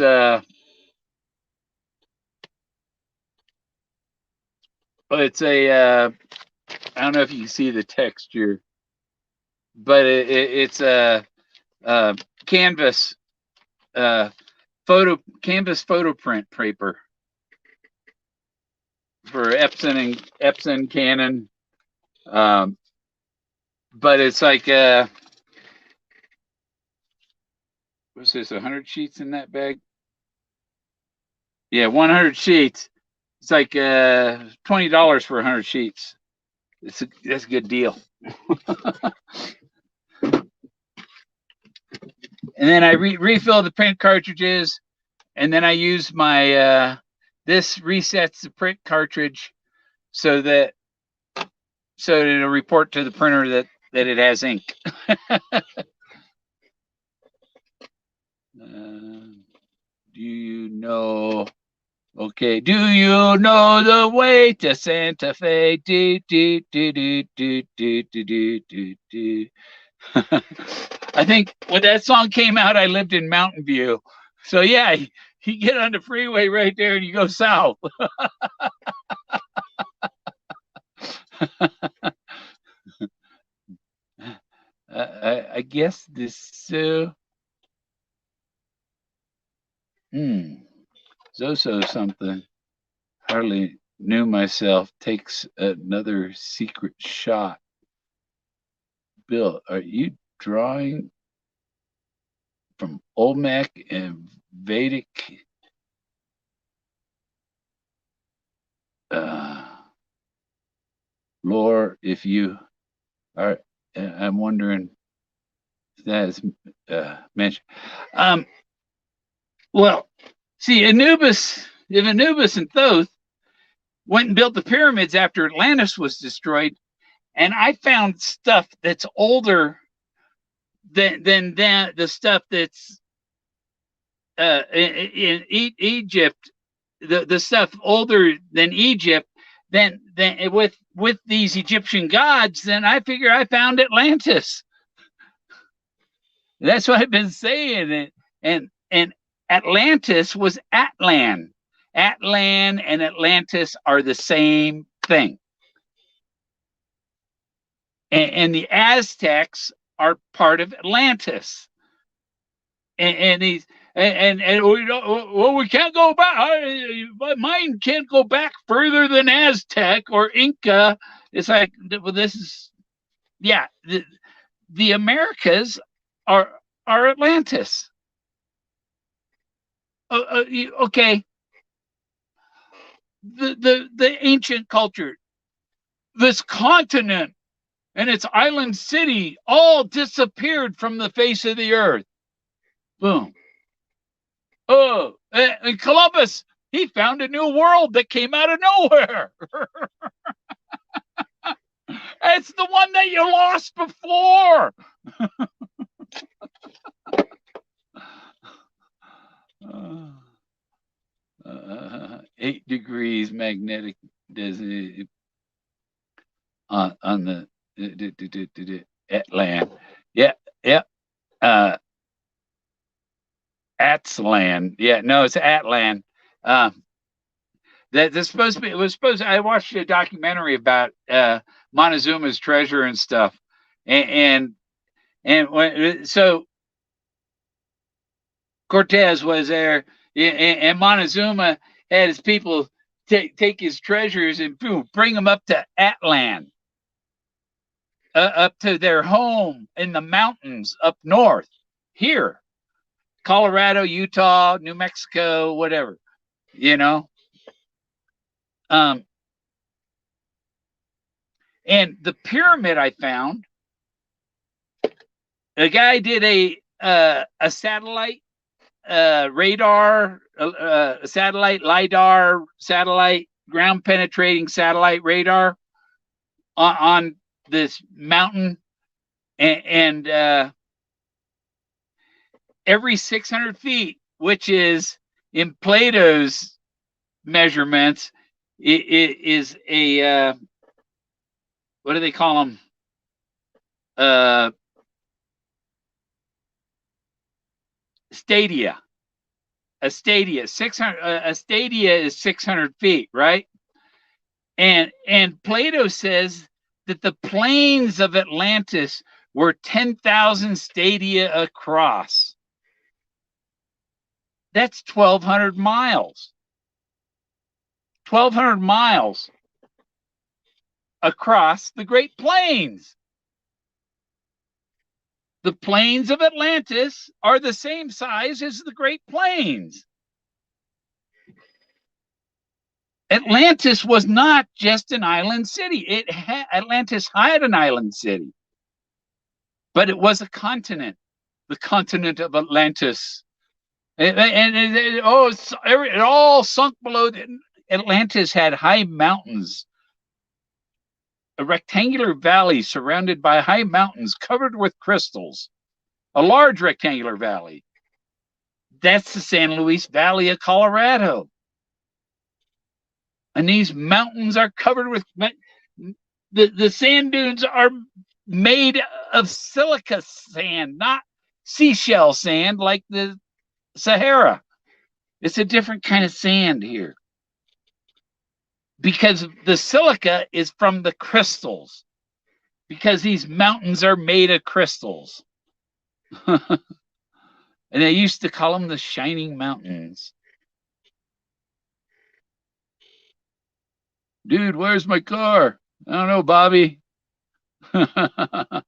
it's a I don't know if you can see the texture, but it's a canvas canvas photo print paper for Epson, Canon. But it's like what's this? 100 sheets in that bag? Yeah, 100 sheets. It's like $20 for 100 sheets. That's a good deal. And then I refill the print cartridges, and then I use my this resets the print cartridge so that it'll report to the printer that it has ink. Do you know? Okay. Do you know the way to Santa Fe? Do, do, do, do, do, do, do, do, do. I think when that song came out, I lived in Mountain View. So yeah, you get on the freeway right there and you go south. I guess this Zoso something. Hardly knew myself. Takes another secret shot. Bill, are you drawing from Olmec and Vedic lore? If you are, I'm wondering if that is mentioned. Well, see, if Anubis and Thoth went and built the pyramids after Atlantis was destroyed, and I found stuff that's older than the stuff that's in Egypt, the stuff older than Egypt, then with these Egyptian gods, then I figure I found Atlantis. That's what I've been saying, and Atlantis was Atlan. Atlan and Atlantis are the same thing. And the Aztecs are part of Atlantis. And these and we don't, well, we can't go back. My mind can't go back further than Aztec or Inca. It's like, well, this is, yeah, the Americas are Atlantis. Okay. The ancient culture, this continent and its island city all disappeared from the face of the earth. Boom. Oh, and Columbus, he found a new world that came out of nowhere. It's the one that you lost before. 8 degrees magnetic on the Atlan. Yeah, yeah. Atslan. Yeah, no, it's Atlan. That's supposed to be. It was supposed. I watched a documentary about Montezuma's treasure and stuff, and when so Cortez was there, and Montezuma had his people take his treasures and bring them up to Atlan, up to their home in the mountains up north, here, Colorado, Utah, New Mexico, whatever, you know. And the pyramid I found, a guy did a satellite radar, satellite LIDAR, satellite ground penetrating satellite radar on this mountain, and every 600 feet, which is in Plato's measurements, it is a what do they call them? Stadia. A stadia. 600. A stadia is 600 feet, right? And Plato says that the plains of Atlantis were 10,000 stadia across. That's 1,200 miles. 1,200 miles across the Great Plains. The plains of Atlantis are the same size as the Great Plains. Atlantis was not just an island city. Atlantis had an island city, but it was a continent, the continent of Atlantis. And it all sunk below. Atlantis had high mountains, a rectangular valley surrounded by high mountains covered with crystals, a large rectangular valley. That's the San Luis Valley of Colorado. And these mountains are covered with, the sand dunes are made of silica sand, not seashell sand like the Sahara. It's a different kind of sand here, because the silica is from the crystals, because these mountains are made of crystals. And they used to call them the Shining Mountains. Dude, where's my car? I don't know, Bobby. I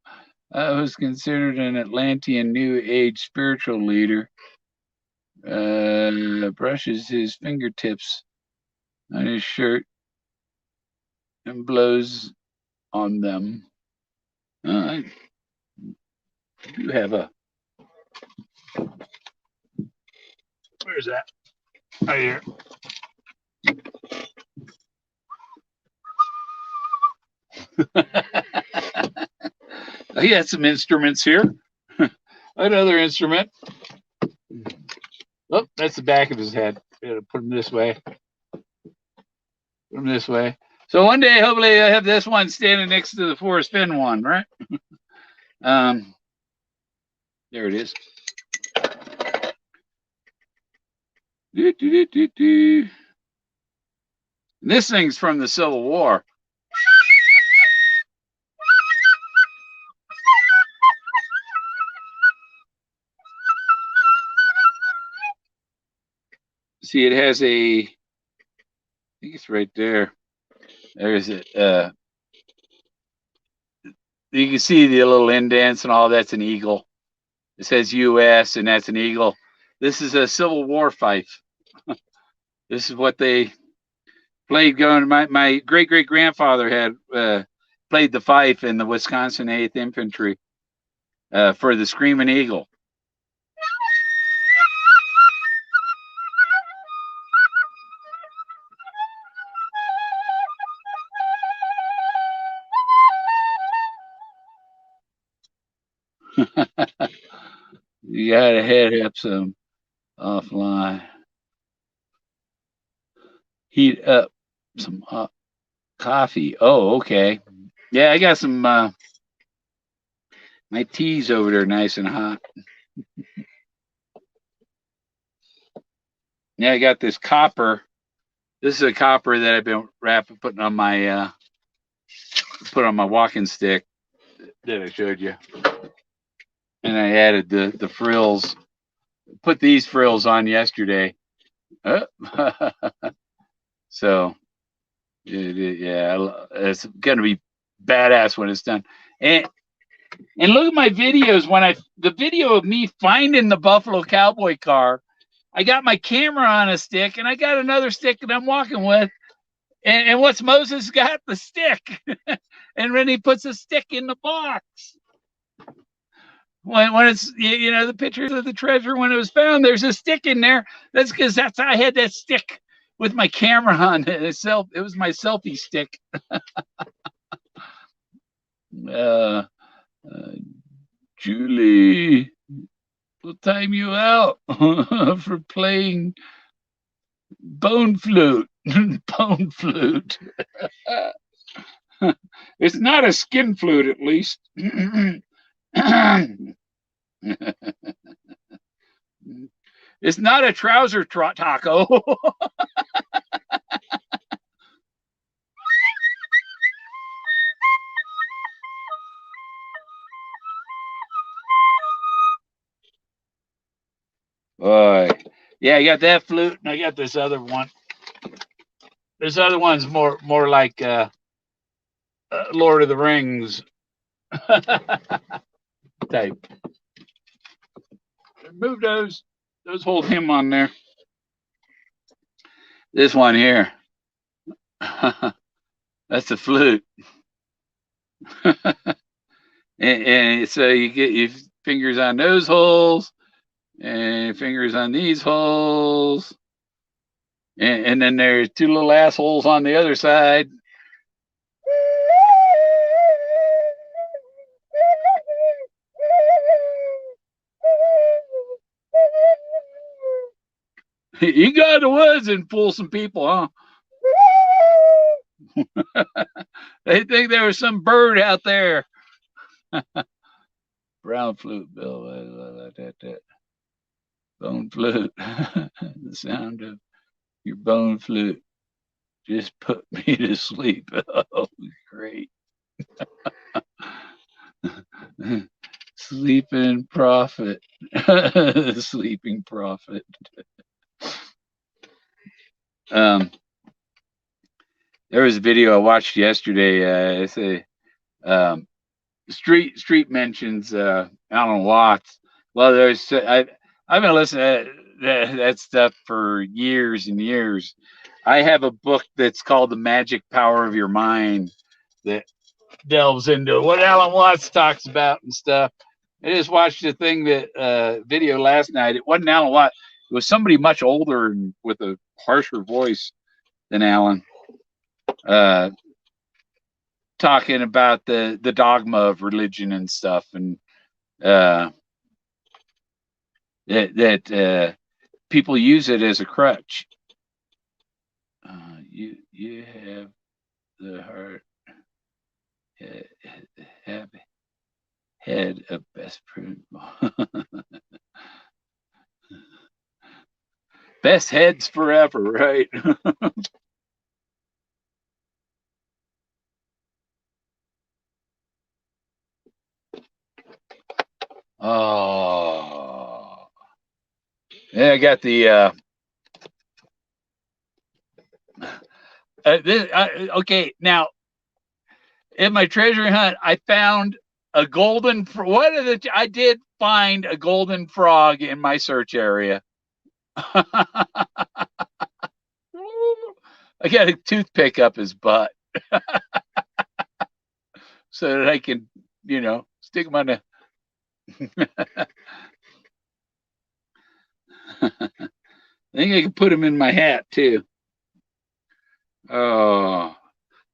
was considered an Atlantean New Age spiritual leader. Brushes his fingertips on his shirt and blows on them. I do have a. Where's that? Right here. I got some instruments here. Another instrument. Oh, that's the back of his head. Gotta put him this way. Put him this way. So one day, hopefully, I have this one standing next to the Forrest Fenn one, right? There it is. This thing's from the Civil War. See, it has a, I think it's right there. There's it. You can see the little indents and all. That's an eagle. It says U.S. and that's an eagle. This is a Civil War fife. This is what they played going. My great great grandfather had played the fife in the Wisconsin 8th Infantry for the Screaming Eagle. You gotta head up some offline. Heat up some hot coffee. Oh, okay. Yeah, I got some my tea's over there nice and hot. Yeah, I got this copper. This is a copper that I've been putting on my put on my walking stick that I showed you. And I added the frills. Put these frills on yesterday. So yeah, it's gonna be badass when it's done. And look at my videos when the video of me finding the Buffalo Cowboy car. I got my camera on a stick and I got another stick that I'm walking with. And what's Moses got? The stick. And then he puts a stick in the box. When it's the pictures of the treasure when it was found, there's a stick in there. That's because I had that stick with my camera on it. It was my selfie stick. Julie, we'll time you out for playing bone flute. Bone flute. It's not a skin flute, at least. It's not a trouser taco. Yeah, I got that flute, and I got this other one. This other one's more like Lord of the Rings type. Move those. Those hold him on there. This one here. That's the flute. and so you get your fingers on those holes and fingers on these holes. And then there's two little assholes on the other side. You go to the woods and fool some people, huh? They think there was some bird out there. Brown flute, Bill. Bone flute. The sound of your bone flute just put me to sleep. Oh, great. Sleeping prophet. Sleeping prophet. There was a video I watched yesterday. It's a street mentions Alan Watts. Well, I've been listening to that stuff for years and years. I have a book that's called The Magic Power of Your Mind that delves into what Alan Watts talks about and stuff. I just watched a thing video last night. It wasn't Alan Watts. It was somebody much older and with a harsher voice than Alan. Talking about the dogma of religion and stuff, and that people use it as a crutch. You have the heart have head of best principle. Best heads forever, right? Oh, yeah, I got the okay, now in my treasure hunt, I found a golden. I did find a golden frog in my search area. I got a toothpick up his butt so that I can, stick him on the. I think I can put him in my hat too. Oh,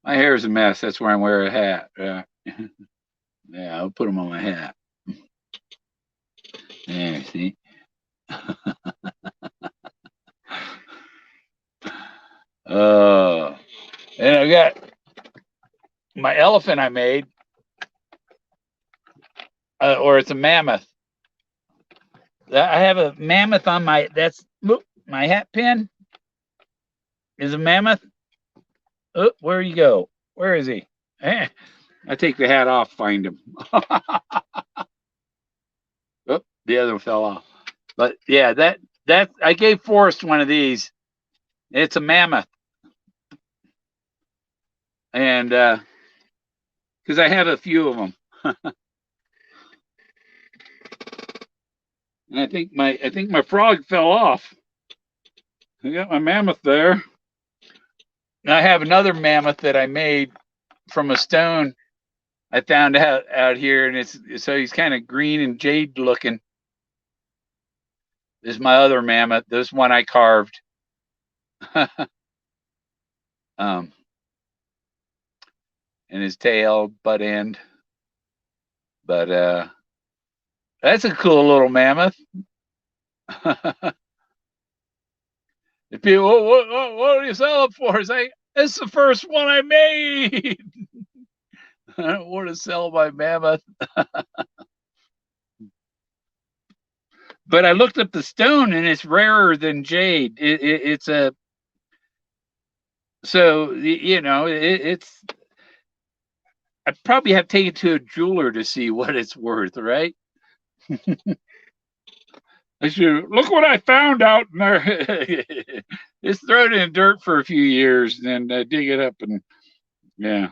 my hair is a mess. That's why I'm wearing a hat. Yeah, I'll put him on my hat. There, see. And I got my elephant I made, or it's a mammoth. I have a mammoth on my. That's my hat pin is a mammoth. Oh, where you go? Where is he? I take the hat off, find him. Oh, the other one fell off. But yeah, that I gave Forrest one of these. It's a mammoth, and because I have a few of them, and I think my frog fell off. I got my mammoth there. And I have another mammoth that I made from a stone I found out here, and it's so he's kind of green and jade looking. This is my other mammoth. This one I carved. And his tail, butt end. But that's a cool little mammoth. If people, what do you sell it for? It's like, it's the first one I made. I don't want to sell my mammoth. But I looked up the stone, and it's rarer than jade. It's a so it's. I probably have to take it to a jeweler to see what it's worth, right? I should look what I found out in there. Just throw it in dirt for a few years, and then dig it up, and yeah.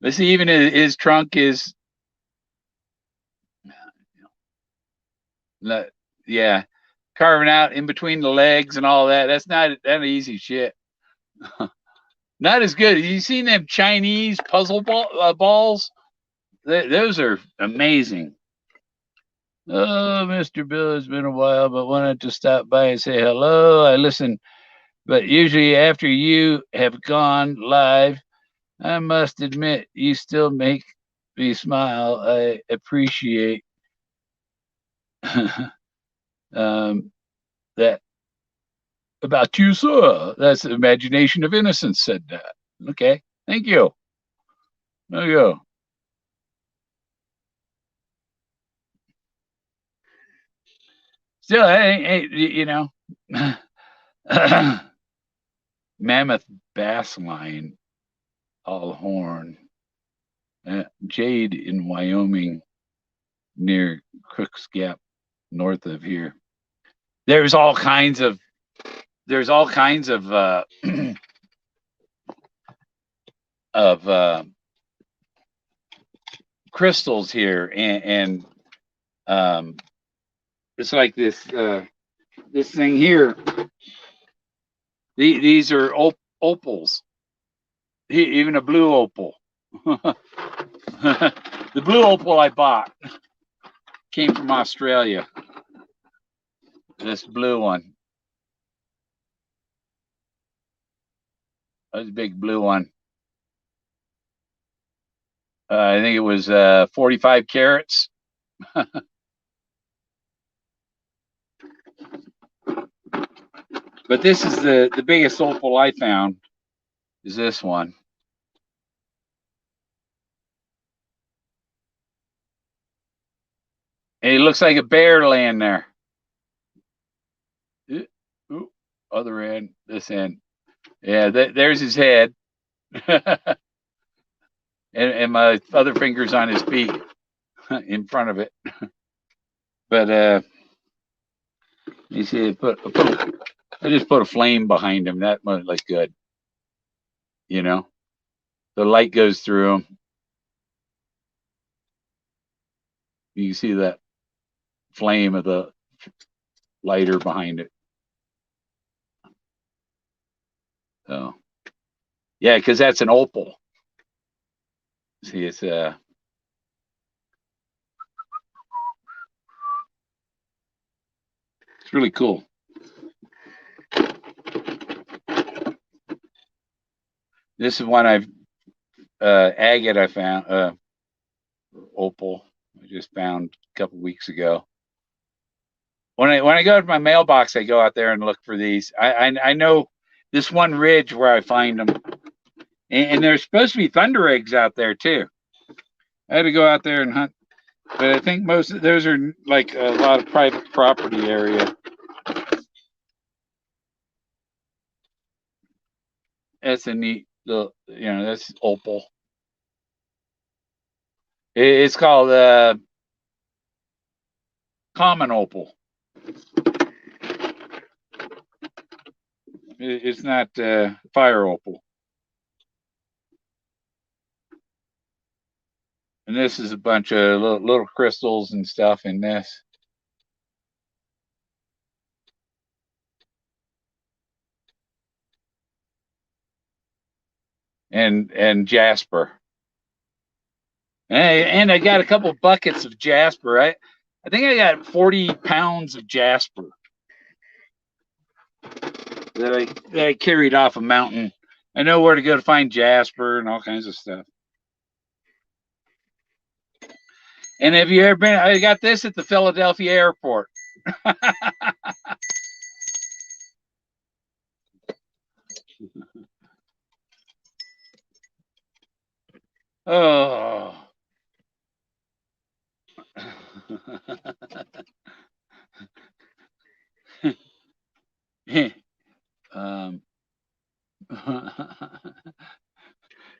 Let's see. Even his trunk is, yeah, carving out in between the legs and all that. That's not that easy shit. Not as good. You seen them Chinese puzzle balls? Those are amazing. Oh, Mr. Bill, it's been a while, but wanted to stop by and say hello. I listen, but usually after you have gone live, I must admit you still make me smile. I appreciate that about you, sir. That's the imagination of innocence said that. Okay, thank you. There you go. Still, hey, mammoth bass line, all horn, jade in Wyoming near Crook's Gap, north of here. There's all kinds of of crystals here, and it's like this thing here. These are opals, even a blue opal. The blue opal I bought came from Australia. This blue one. That's a big blue one. I think it was 45 carats. But this is the biggest opal I found, is this one. And it looks like a bear laying there. Ooh, other end, this end. Yeah, there's his head. and my other finger's on his beak in front of it. But you see, I just put a flame behind him. That might look good. The light goes through him. You can see that flame of the lighter behind it. So, yeah, because that's an opal. See, it's really cool. This is one I've agate I found opal I just found a couple weeks ago. when I go to my mailbox, I go out there and look for these. I know this one ridge where I find them, and there's supposed to be thunder eggs out there too. I had to go out there and hunt, but I think most of those are like a lot of private property area. That's a neat little, that's opal. It's called common opal. It's not fire opal. And this is a bunch of little crystals and stuff in this. And jasper. And I got a couple of buckets of jasper. I think I got 40 pounds of jasper that I carried off a mountain. I know where to go to find jasper and all kinds of stuff. And have you ever been? I got this at the Philadelphia airport. Oh. um,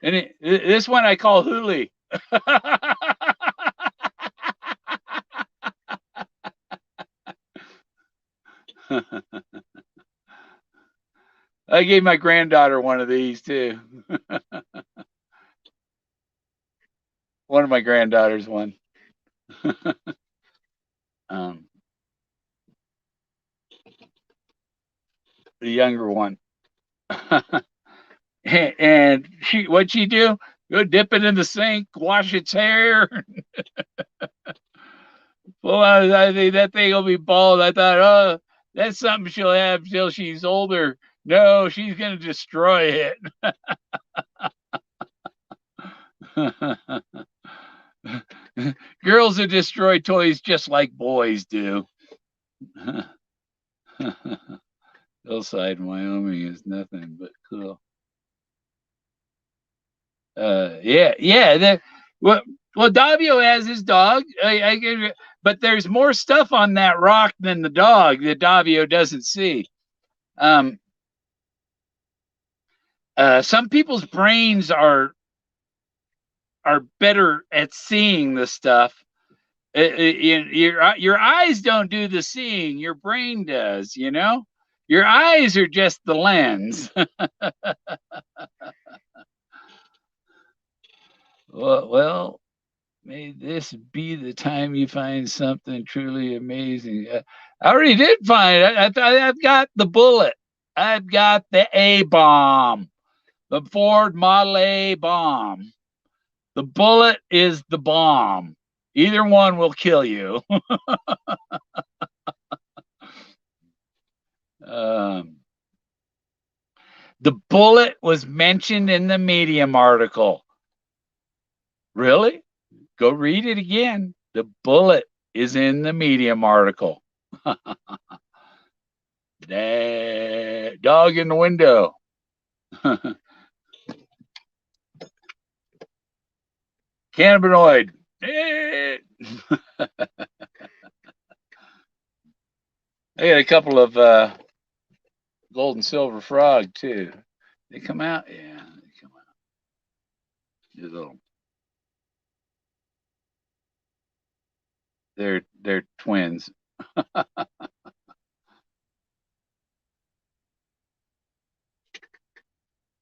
and this one I call Huli. I gave my granddaughter one of these too. One of my granddaughters one. The younger one. And what'd she do? Go dip it in the sink, wash its hair. Well, I think that thing will be bald. I thought, oh, that's something she'll have till she's older. No, she's going to destroy it. Girls who destroy toys just like boys do. Hillside, Wyoming is nothing but cool. Yeah. Well, Davio has his dog. But there's more stuff on that rock than the dog that Davio doesn't see. Some people's brains are better at seeing the stuff. Your eyes don't do the seeing. Your brain does. Your eyes are just the lens. Well, may this be the time you find something truly amazing. I already did find it. I've got the bullet. I've got the A bomb, the Ford Model A bomb. The bullet is the bomb. Either one will kill you. The bullet was mentioned in the Medium article. Really? Go read it again. The bullet is in the Medium article. Dog in the window. Cannabinoid. I got a couple of gold and silver frog too. They come out? Yeah, they come out. These little. They're twins.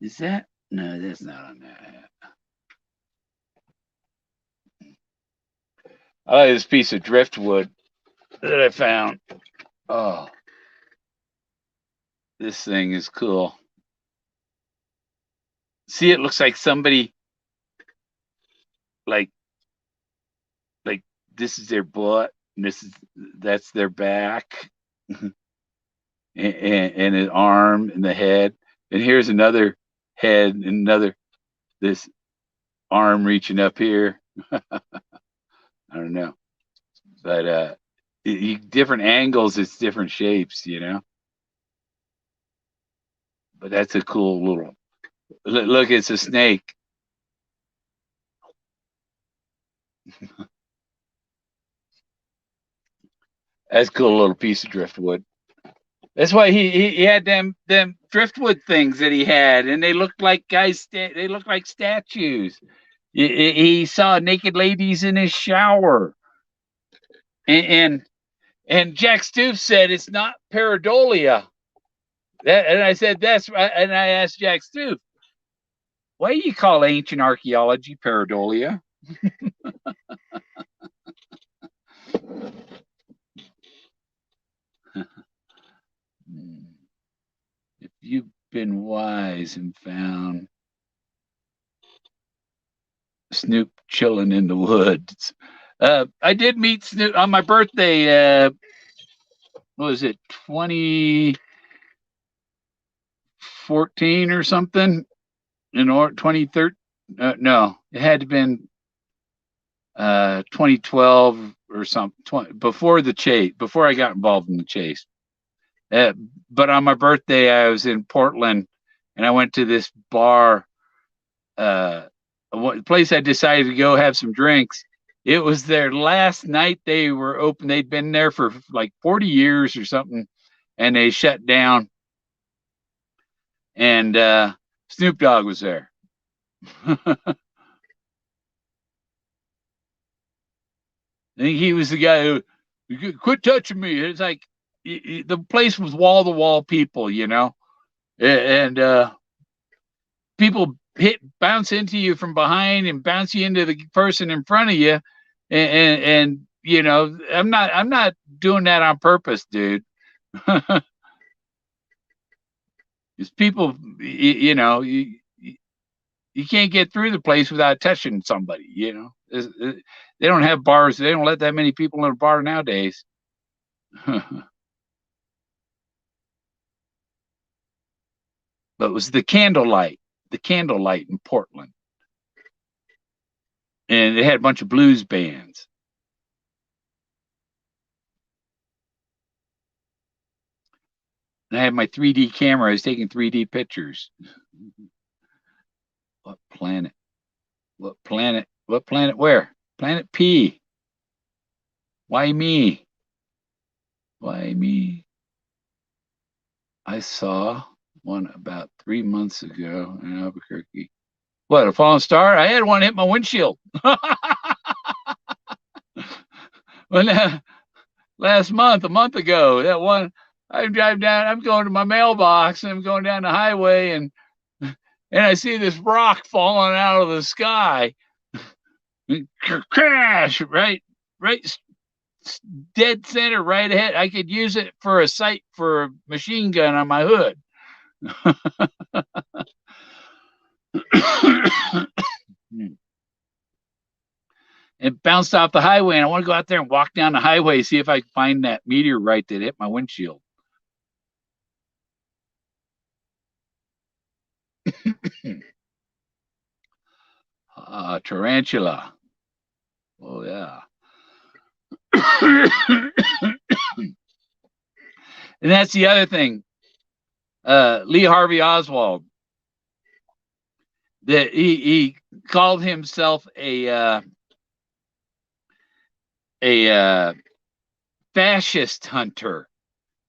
Is that? No, that's not on that. I like this piece of driftwood that I found. Oh, this thing is cool. See, it looks like somebody like this is their butt, and that's their back, and an arm and the head, and here's another head and another this arm reaching up here. I don't know, but different angles, it's different shapes, But that's a cool little look. It's a snake. That's a cool little piece of driftwood. That's why he had them driftwood things that he had, and they looked like they looked like statues. He saw naked ladies in his shower, and and Jack Stoof said it's not pareidolia. And I said that's right. And I asked Jack Stoof, why do you call ancient archaeology pareidolia? If you've been wise and found Snoop chilling in the woods. I did meet Snoop on my birthday. What was it, 2014 or something? Or 2013? No, it had to have been 2012 or something. Before the chase, before I got involved in the chase. But on my birthday, I was in Portland, and I went to this bar. Place I decided to go have some drinks. It was their last night they were open. They'd been there for like 40 years or something, and they shut down. And Snoop Dogg was there. I think he was the guy who quit touching me. It's like the place was wall to wall people, and people bounce into you from behind and bounce you into the person in front of you, and I'm not doing that on purpose, dude. Because people, you can't get through the place without touching somebody. They don't have bars. They don't let that many people in a bar nowadays. But it was the candlelight in Portland, and they had a bunch of blues bands. And I had my 3D camera. I was taking 3D pictures. What planet? What planet? What planet? Where? Planet P. Why me? Why me? I saw one about 3 months ago in Albuquerque. What, a fallen star? I had one hit my windshield. Well, last month, a month ago, that one, I drive down, I'm going to my mailbox, and I'm going down the highway, and I see this rock falling out of the sky. Crash, right dead center, right ahead. I could use it for a sight for a machine gun on my hood. It bounced off the highway, and I want to go out there and walk down the highway, see if I can find that meteorite that hit my windshield. Tarantula. Oh yeah. And that's the other thing. Lee Harvey Oswald, that he called himself a fascist hunter.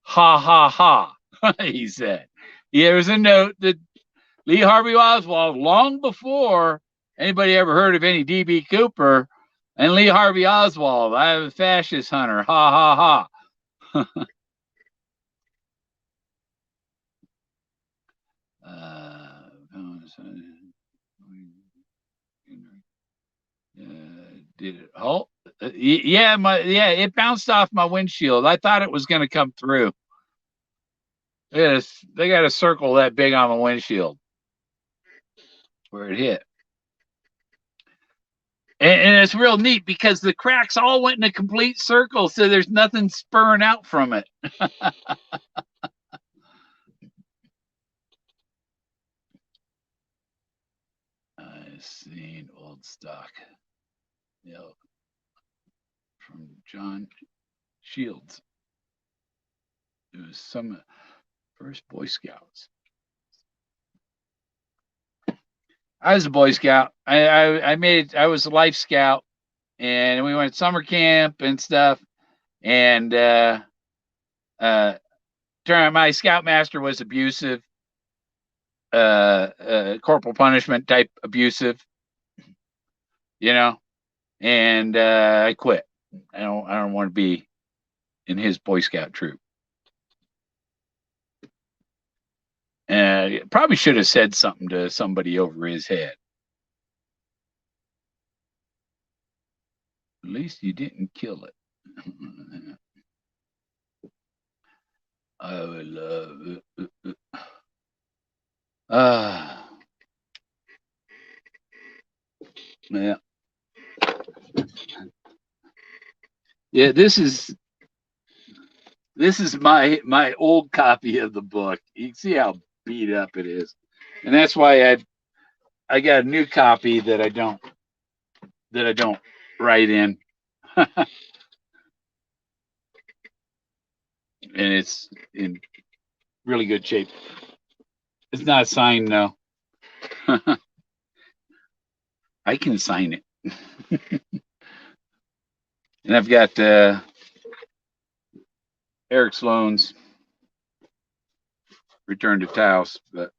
Ha ha ha. He said. There was a note that Lee Harvey Oswald, long before anybody ever heard of any D.B. Cooper, and Lee Harvey Oswald, I am a fascist hunter. Ha ha ha. Did it? Oh, yeah, it bounced off my windshield. I thought it was going to come through. They got a circle that big on my windshield where it hit. And it's real neat because the cracks all went in a complete circle, so there's nothing spurring out from it. I've seen old stock. From John Shields. It was some first Boy Scouts. I was a Boy Scout. I was a Life Scout, and we went to summer camp and stuff. And turned out my scoutmaster was abusive, corporal punishment type abusive, you know. And I quit. I don't want to be in his Boy Scout troop. Probably should have said something to somebody over his head. At least you didn't kill it. I would love it. Yeah. Yeah, this is my old copy of the book. You can see how beat up it is. And that's why I got a new copy that I don't write in. And it's in really good shape. It's not signed though. I can sign it. And I've got Eric Sloan's Return to Taos, but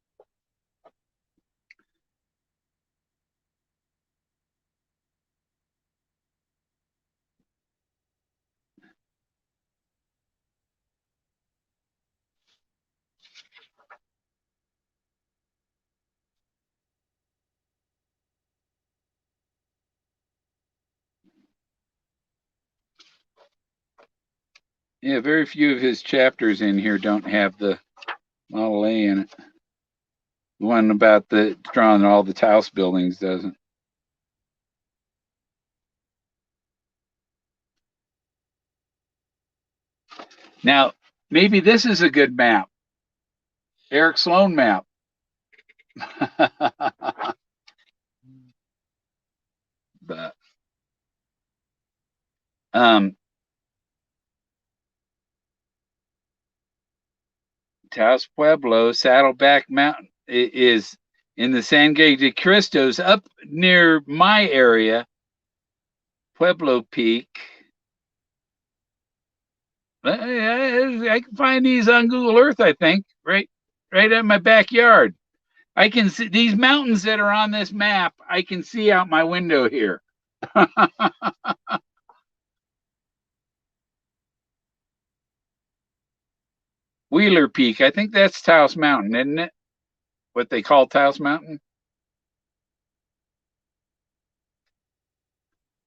yeah, very few of his chapters in here don't have the Model A in it. The one about the drawing all the Taos buildings doesn't. Now, maybe this is a good map. Eric Sloan map. But Taos Pueblo, Saddleback Mountain is in the San Gabriel de Cristos up near my area. Pueblo Peak. I can find these on Google Earth, I think, right at my backyard. I can see these mountains that are on this map. I can see out my window here. Wheeler Peak. I think that's Taos Mountain, isn't it? What they call Taos Mountain?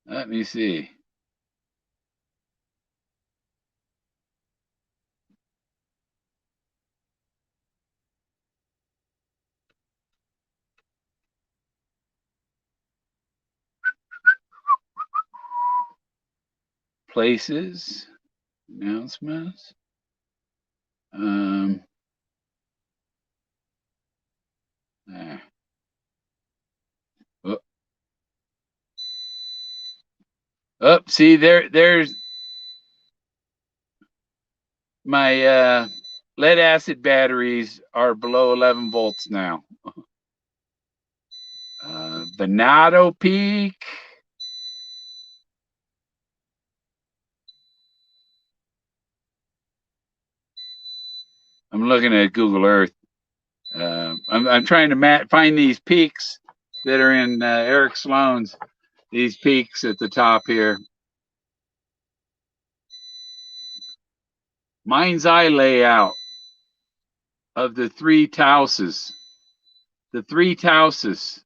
Let me see. Places, announcements. There. Oh, oh, see there's my lead acid batteries are below 11 volts now. Venado Peak. I'm looking at Google Earth. I'm trying to find these peaks that are in Eric Sloan's. These peaks at the top here. Mind's eye layout of the three Taoses. The three Taoses.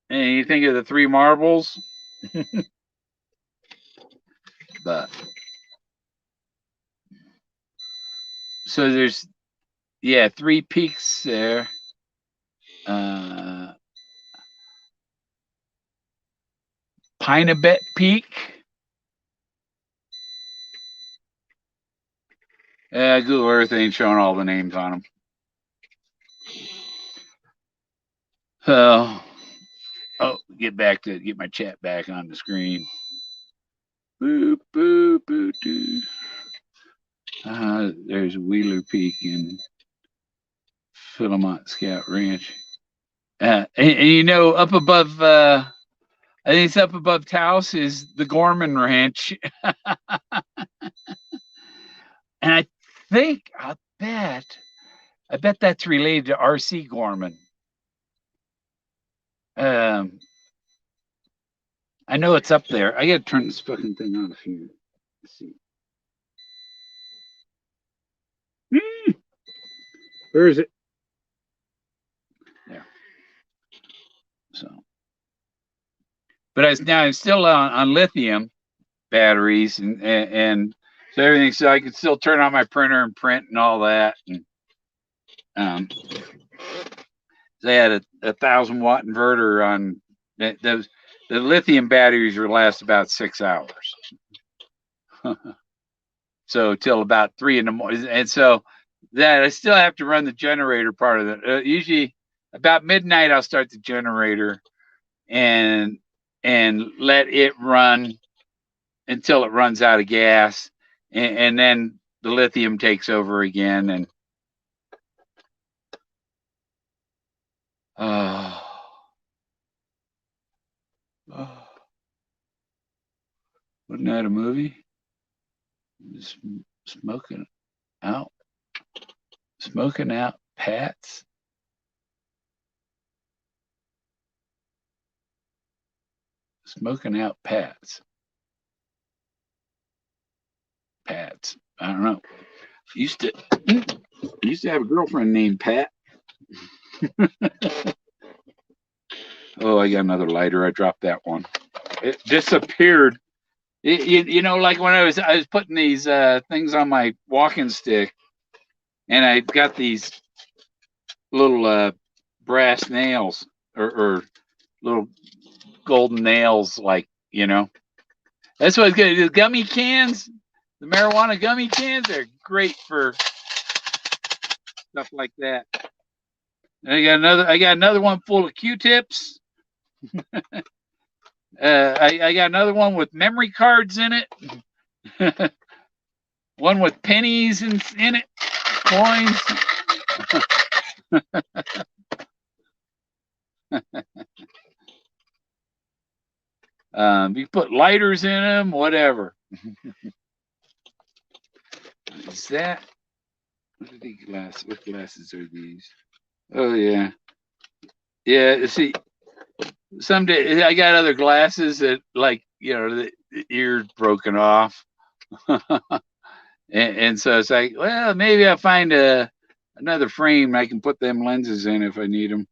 And you think of the three marbles? But so there's three peaks there. Pinabet Peak. Google Earth ain't showing all the names on them. So, get my chat back on the screen. Boop, boop, boop, doo. There's Wheeler Peak in Philemont Scout Ranch. And you know, up above, I think it's up above Taos is the Gorman Ranch. And I bet that's related to R.C. Gorman. I know it's up there. I gotta turn this fucking thing off here. Let's see. Where is it? There. So, but I'm still on lithium batteries and so everything. So I can still turn on my printer and print and all that. And they had a 1,000-watt inverter on those. The lithium batteries will last about 6 hours. So till about 3 in the morning, and so that I still have to run the generator part of it. Usually about midnight, I'll start the generator and let it run until it runs out of gas, and then the lithium takes over again. And wasn't that a movie? Smoking out Pats. Smoking out Pats. I don't know. Used to have a girlfriend named Pat. Oh, I got another lighter. I dropped that one. It disappeared. You know, like when I was putting these things on my walking stick, and I got these little brass nails or little golden nails, like, you know. That's what's good. The gummy cans, the marijuana gummy cans, are great for stuff like that. And I got another one full of Q-tips. I got another one with memory cards in it. One with pennies in it, coins. You put lighters in them, whatever. Is that? What glasses are these? Oh yeah, yeah. See, someday I got other glasses that, like, you know, the ear's broken off, and so it's like, well, maybe I'll find another frame I can put them lenses in if I need them.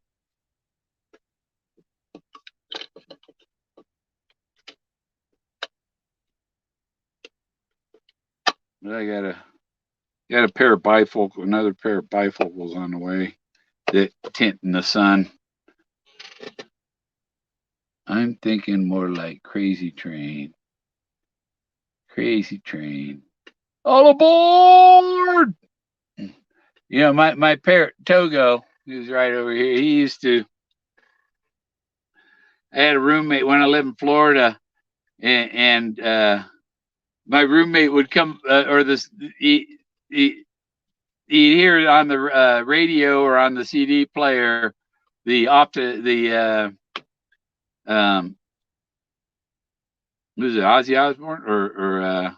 But I got a pair of bifocals, another pair of bifocals on the way that tint in the sun. I'm thinking more like Crazy Train. Crazy Train. All aboard! You know, my parrot Togo, who's right over here, I had a roommate when I lived in Florida, and my roommate would come, or this, he'd hear it on the radio or on the CD player, was it Ozzy Osbourne or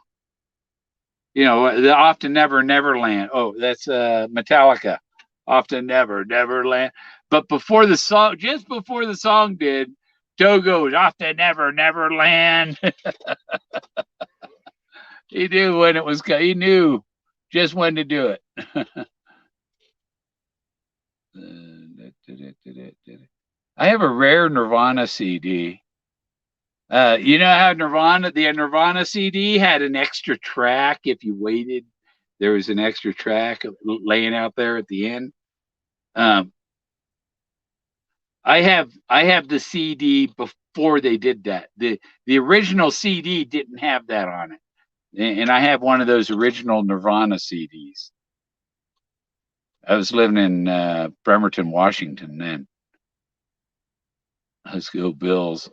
you know, the Off to Never Neverland. Oh, that's Metallica. Off to Never Neverland. But just before the song did, Togo was Off to Never Neverland. He knew when it was. He knew just when to do it. I have a rare Nirvana CD. You know how the Nirvana CD had an extra track. If you waited, there was an extra track laying out there at the end. I have the CD before they did that. The original CD didn't have that on it, and I have one of those original Nirvana CDs. I was living in Bremerton, Washington then. Let's go Bills.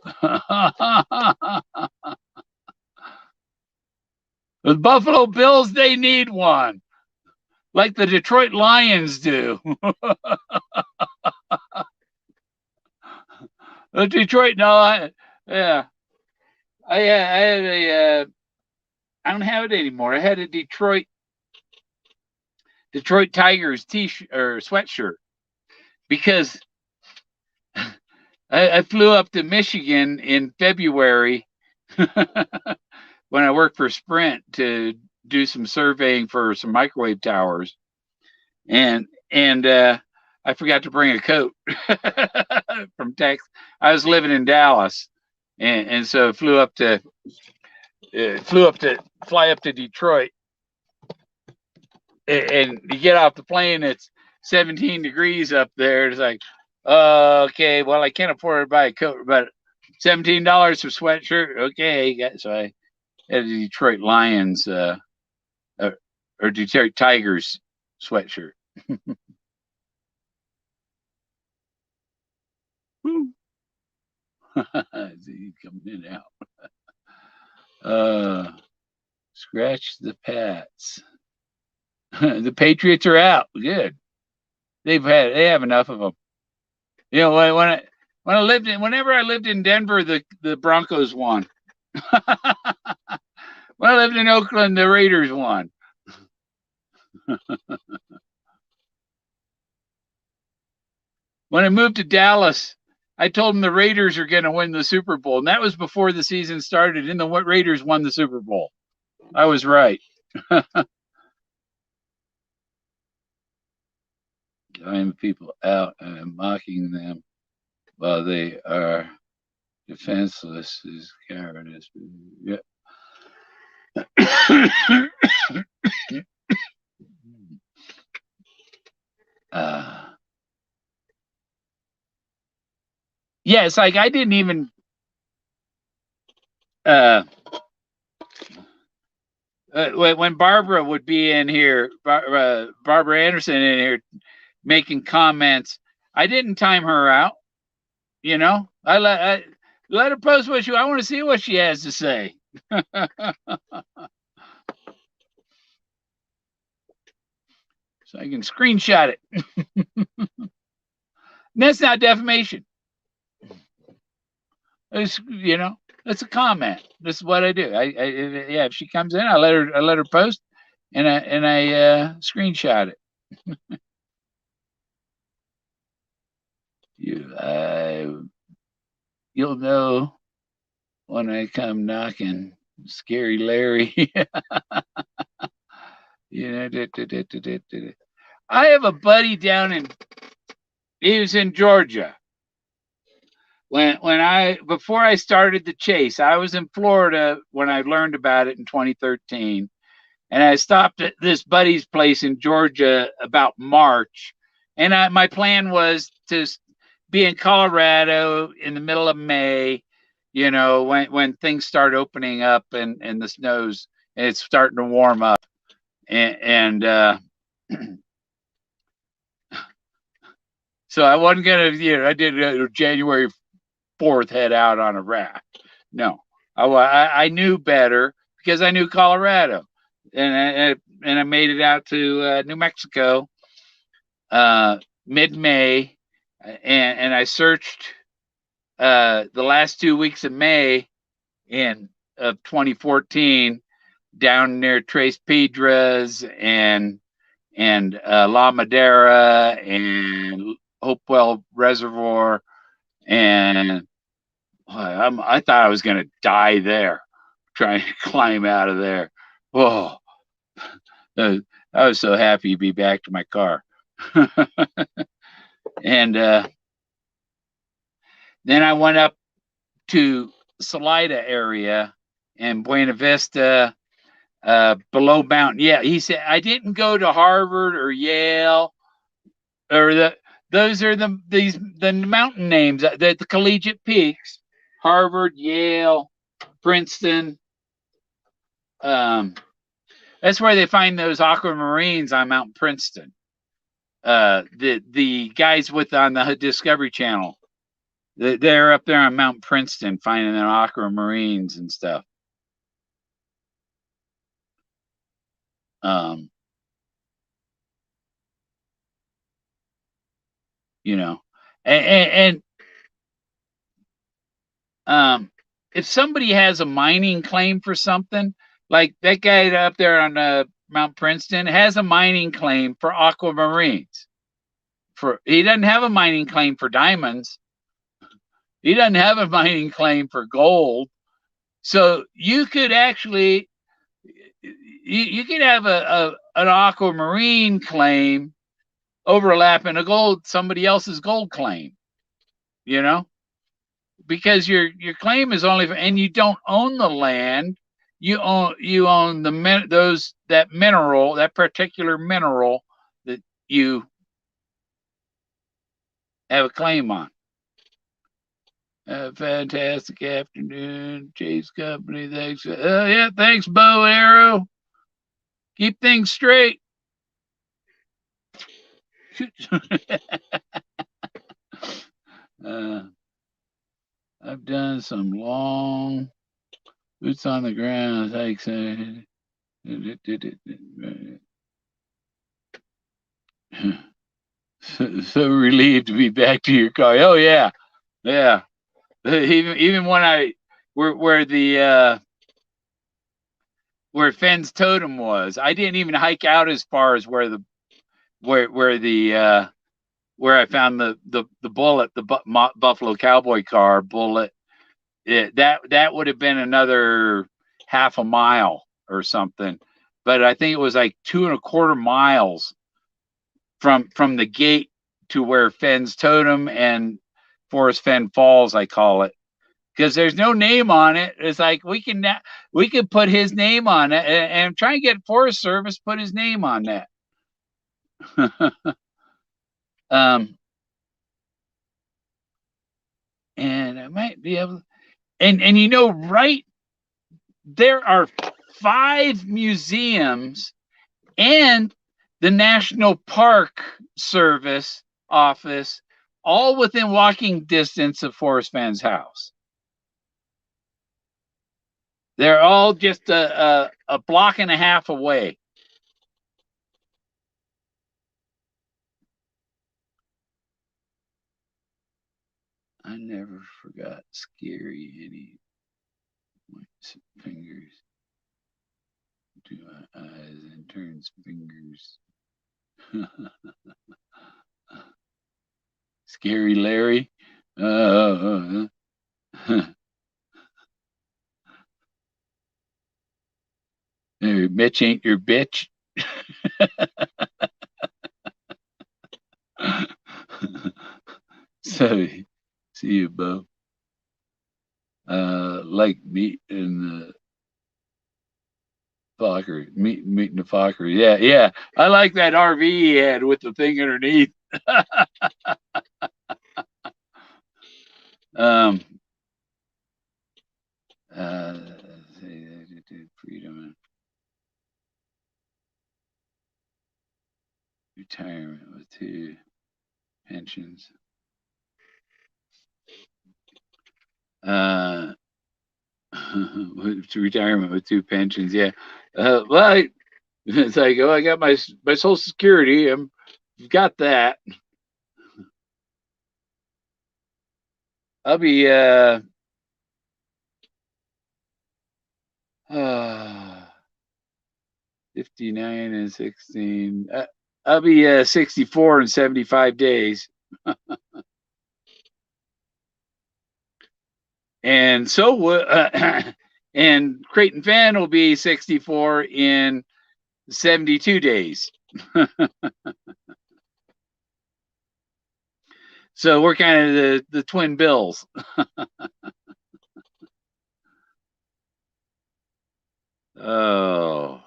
The Buffalo Bills, they need one, like the Detroit Lions do. The Detroit, no, yeah, I had a, I don't have it anymore. I had a Detroit Tigers t-shirt or sweatshirt because I flew up to Michigan in February when I worked for Sprint to do some surveying for some microwave towers, and I forgot to bring a coat from Texas. I was living in Dallas, and so fly up to Detroit, and you get off the plane. It's 17 degrees up there. It's like, okay, well, I can't afford to buy a coat, but $17 for sweatshirt. Okay, so I had a Detroit Lions or Detroit Tigers sweatshirt. He's coming in and out. Scratch the Pats. The Patriots are out. Good. They have enough of them. You know, whenever I lived in Denver, the Broncos won. When I lived in Oakland, the Raiders won. When I moved to Dallas, I told them the Raiders are going to win the Super Bowl, and that was before the season started. And the Raiders won the Super Bowl. I was right. I'm people out and mocking them while they are defenseless is cowardice. Yeah. Yeah, it's like I didn't even when Barbara would be in here, Barbara Anderson in here making comments, I didn't time her out. You know, I let her post what I want to see what she has to say. So I can screenshot it. That's not defamation. It's, it's a comment. This is what I do. Yeah, if she comes in, I let her post, and I screenshot it. You'll know when I come knocking, Scary Larry. I have a buddy he was in Georgia. Before I started the chase, I was in Florida when I learned about it in 2013, and I stopped at this buddy's place in Georgia about March, and my plan was to be in Colorado in the middle of May, when things start opening up and the snow's and it's starting to warm up, and so I wasn't gonna, I did January 4th head out on a raft. No, I knew better because I knew Colorado, and I made it out to New Mexico mid-May, and I searched the last 2 weeks of May of 2014 down near Tres Piedras and La Madera and Hopewell Reservoir, and I thought I was going to die there trying to climb out of there. Whoa. I was so happy to be back to my car. And then I went up to Salida area and Buena Vista, below Mountain. Yeah, he said I didn't go to Harvard or Yale, or those are the mountain names, the collegiate peaks: Harvard, Yale, Princeton. That's where they find those aquamarines on Mount Princeton. The guys on the Discovery Channel, they're up there on Mount Princeton finding their aquamarines and stuff. Um, you know, and if somebody has a mining claim for something, like that guy up there on Mount Princeton has a mining claim for aquamarines. He doesn't have a mining claim for diamonds. He doesn't have a mining claim for gold. So you could actually you could have an aquamarine claim overlapping somebody else's gold claim, you know, because your claim is only and you don't own the land. You own that mineral, that particular mineral that you have a claim on. Fantastic afternoon, Chase Company. Thanks. Yeah, thanks, Bow Arrow. Keep things straight. I've done some long boots on the ground. Thanks. So relieved to be back to your car. Oh yeah, yeah. Even when where the where Fenn's totem was, I didn't even hike out as far as where the where I found the bullet, the Buffalo Cowboy car bullet. That would have been another half a mile or something, but I think it was like 2.25 miles from the gate to where Fenn's totem and Forrest Fenn Falls, I call it, because there's no name on it. It's like we could put his name on it and try and get Forest Service put his name on that. And I might be able, and you know, right there are 5 museums and the National Park Service office, all within walking distance of Forrest Fenn's house. They're all just a block and a half away. I never forgot Scary Eddie. Points fingers to my eyes and turns fingers. Scary Larry. Mitch ain't your bitch. So, see you, Bo. Like meat in the Fokker, meat in the Fokker. Yeah, yeah. I like that RV he had with the thing underneath. um, freedom, retirement with 2 pensions. Retirement with 2 pensions. Yeah. Well, it's like, oh, I got my Social Security. Got that. I'll be 59 and 16. I'll be 64 in 75 days. And so and Creighton Fenn will be 64 in 72 days. So we're kind of the twin bills. Oh.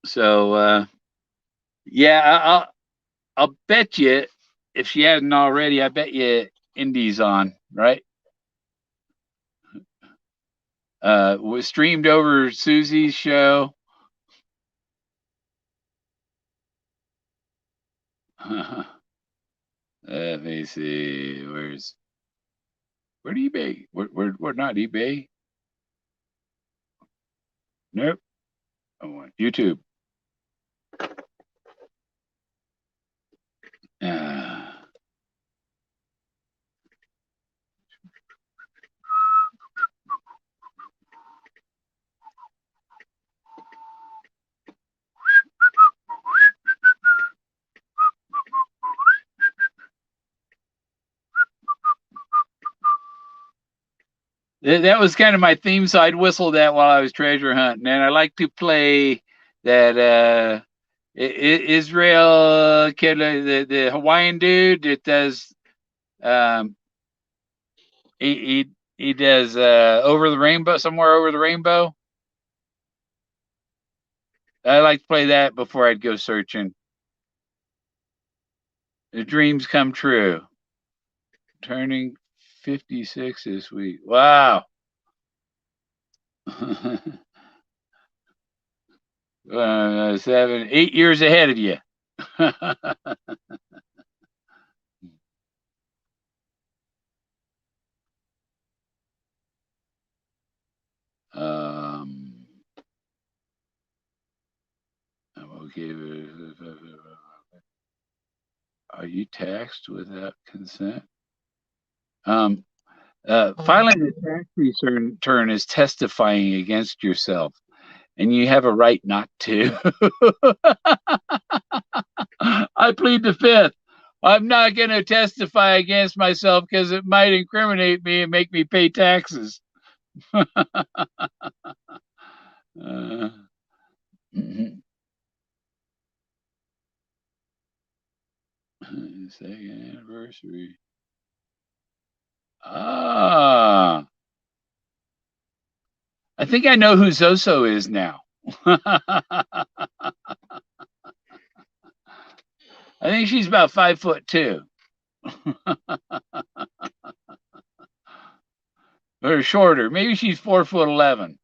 So yeah, I'll bet you, if she hadn't already, I bet you Indy's on, right? Was streamed over Susie's show. Let me see. Where do eBay? Where not eBay? Nope. Oh, YouTube. That was kind of my theme, so I'd whistle that while I was treasure hunting. And I like to play that Israel kid, the Hawaiian dude that does um, he does Over the Rainbow, Somewhere Over the Rainbow. I like to play that before I'd go searching. The dreams come true. Turning 56 this week. Wow. 7, 8 years ahead of you. I'm okay. Are you taxed without consent? Filing a tax return is testifying against yourself, and you have a right not to. I plead the fifth. I'm not going to testify against myself because it might incriminate me and make me pay taxes. Second anniversary. Ah, I think I know who Zoso is now. I think she's about 5'2". Or shorter. Maybe she's 4'11".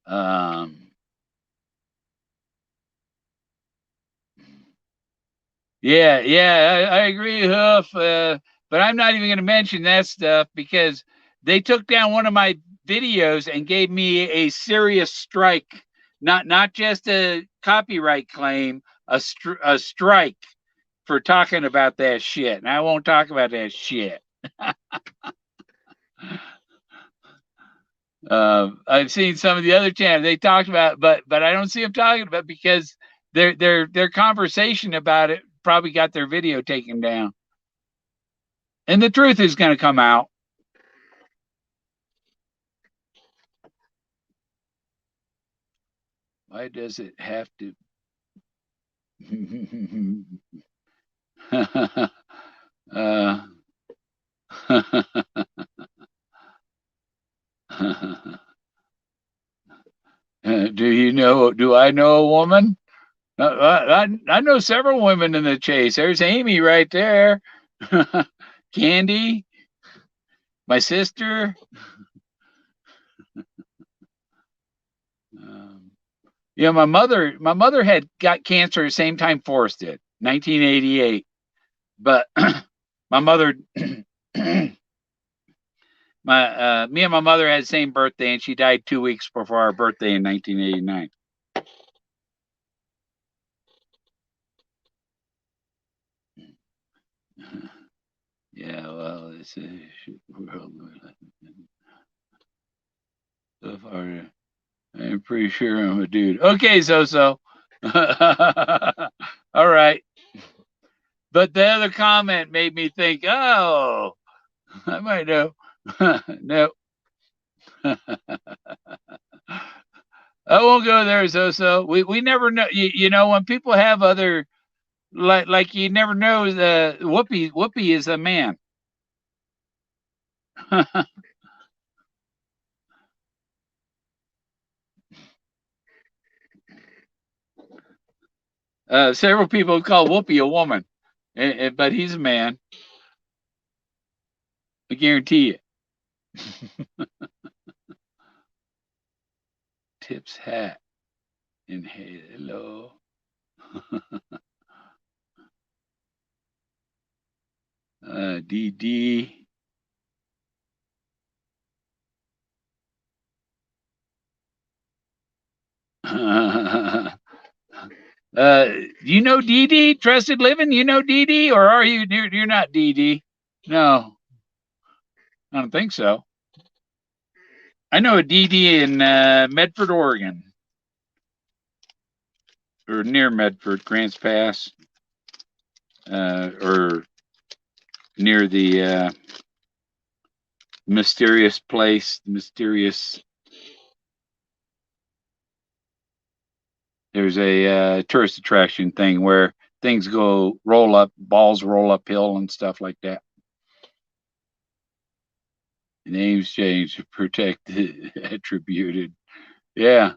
um, yeah, I agree, Hoof. But I'm not even going to mention that stuff because they took down one of my videos and gave me a serious strike. Not just a copyright claim, a strike for talking about that shit. And I won't talk about that shit. I've seen some of the other channels they talked about, but I don't see them talking about because their conversation about it probably got their video taken down, and the truth is going to come out. Why does it have to? Do you know? Do I know a woman? I know several women in the chase. There's Amy right there. Candy, my sister. Yeah, my mother had got cancer the same time Forrest did, 1988. But my mother, me and my mother had the same birthday, and she died 2 weeks before our birthday in 1989. Yeah, well, it's a world. So far, I'm pretty sure I'm a dude. Okay, so. All right. But the other comment made me think, oh, I might know. No. I won't go there, so. We never know. You know, when people have other, like you never know, Whoopi is a man. Several people call Whoopi a woman, but he's a man. I guarantee you. Tips hat and hello. DD. You know Dee Dee, Trusted Living? You know Dee Dee, or are you? You're not Dee Dee. No, I don't think so. I know a Dee Dee in Medford, Oregon, or near Medford, Grants Pass, or near the mysterious place, mysterious. There's a tourist attraction thing where things roll up, balls roll uphill and stuff like that. Names changed, protected, attributed. Yeah.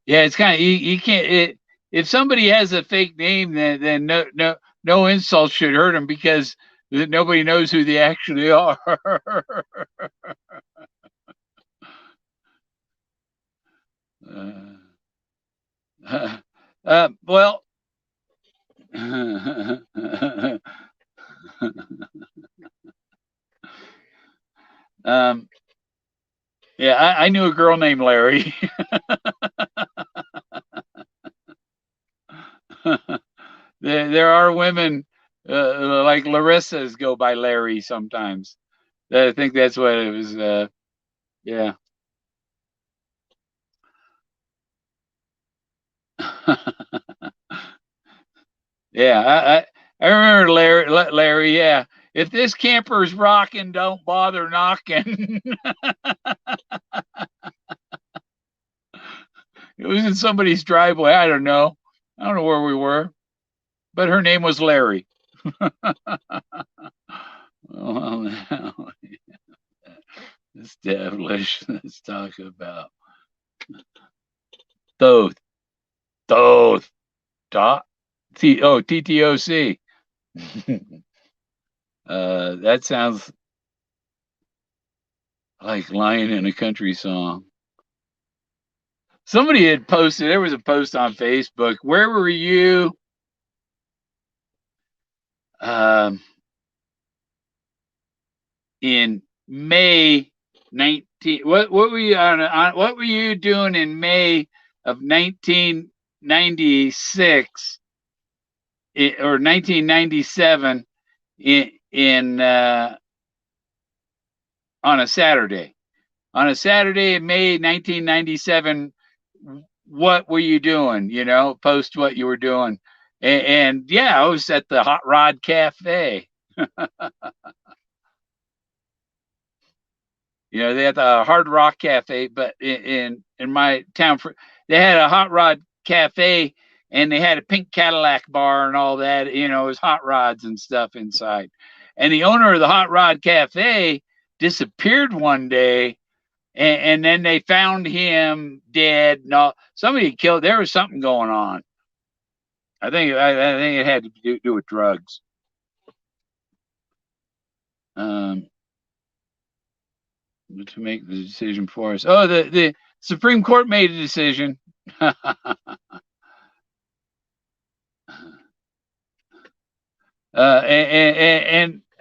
Yeah, it's kind of you can't if somebody has a fake name, then no insult should hurt them because nobody knows who they actually are. Well, um, yeah, I knew a girl named Larry. There are women like Larissa's go by Larry sometimes. I think that's what it was. Yeah. Yeah, I remember Larry. Yeah, if this camper's rocking, don't bother knocking. It was in somebody's driveway. I don't know. I don't know where we were, but her name was Larry. Well, now, establish. Let's talk about Thoth. Thoth. Dot. TTOC. That sounds like lying in a country song. Somebody had posted, there was a post on Facebook. Where were you? In May 19, what were you on what were you doing in May of 1996 or 1997 in on a Saturday? On a Saturday in May 1997, what were you doing? You know, post what you were doing. And yeah, I was at the Hot Rod Cafe. You know, they had the Hard Rock Cafe, but in my town, they had a Hot Rod Cafe, and they had a pink Cadillac bar and all that. You know, it was hot rods and stuff inside. And the owner of the Hot Rod Cafe disappeared one day, and then they found him dead. No, somebody killed. There was something going on. I think it had to do with drugs. Um, to make the decision for us. Oh, the Supreme Court made a decision. And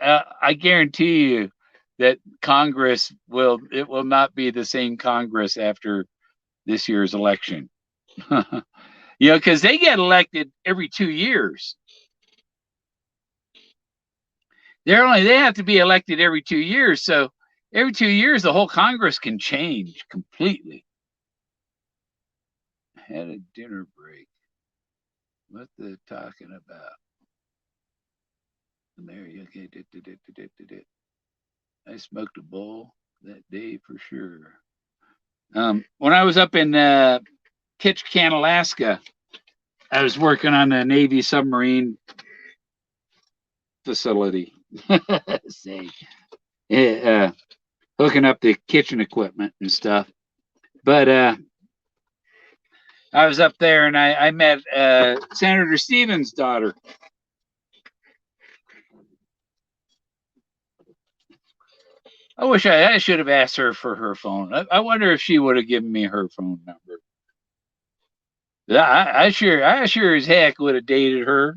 I guarantee you that Congress will not be the same Congress after this year's election. You know, because they get elected every 2 years. They have to be elected every 2 years. So every 2 years, the whole Congress can change completely. Had a dinner break. What they're talking about? Mary, okay, I smoked a bowl that day for sure. When I was up in Ketchikan, Alaska, I was working on a Navy submarine facility. Say, hooking up the kitchen equipment and stuff. But I was up there and I met Senator Stevens' daughter. I should have asked her for her phone. I wonder if she would have given me her phone number. I sure as heck would have dated her.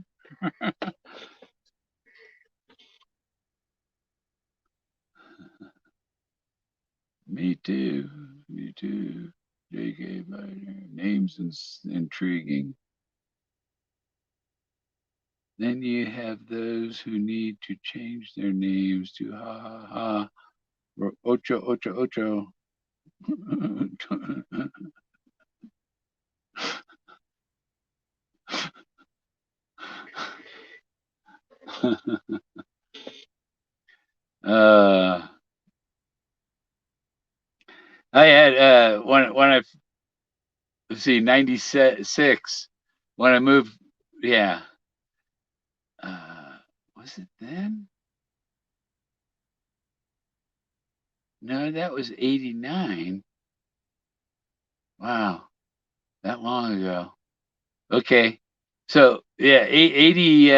Me too. Me too. JK names intriguing. Then you have those who need to change their names to ha ha ha. Or ocho ocho ocho. uh, I had when I let's see 96 when I moved. Yeah. Was it then? No, that was 89. Wow, that long ago. Okay. So yeah, 80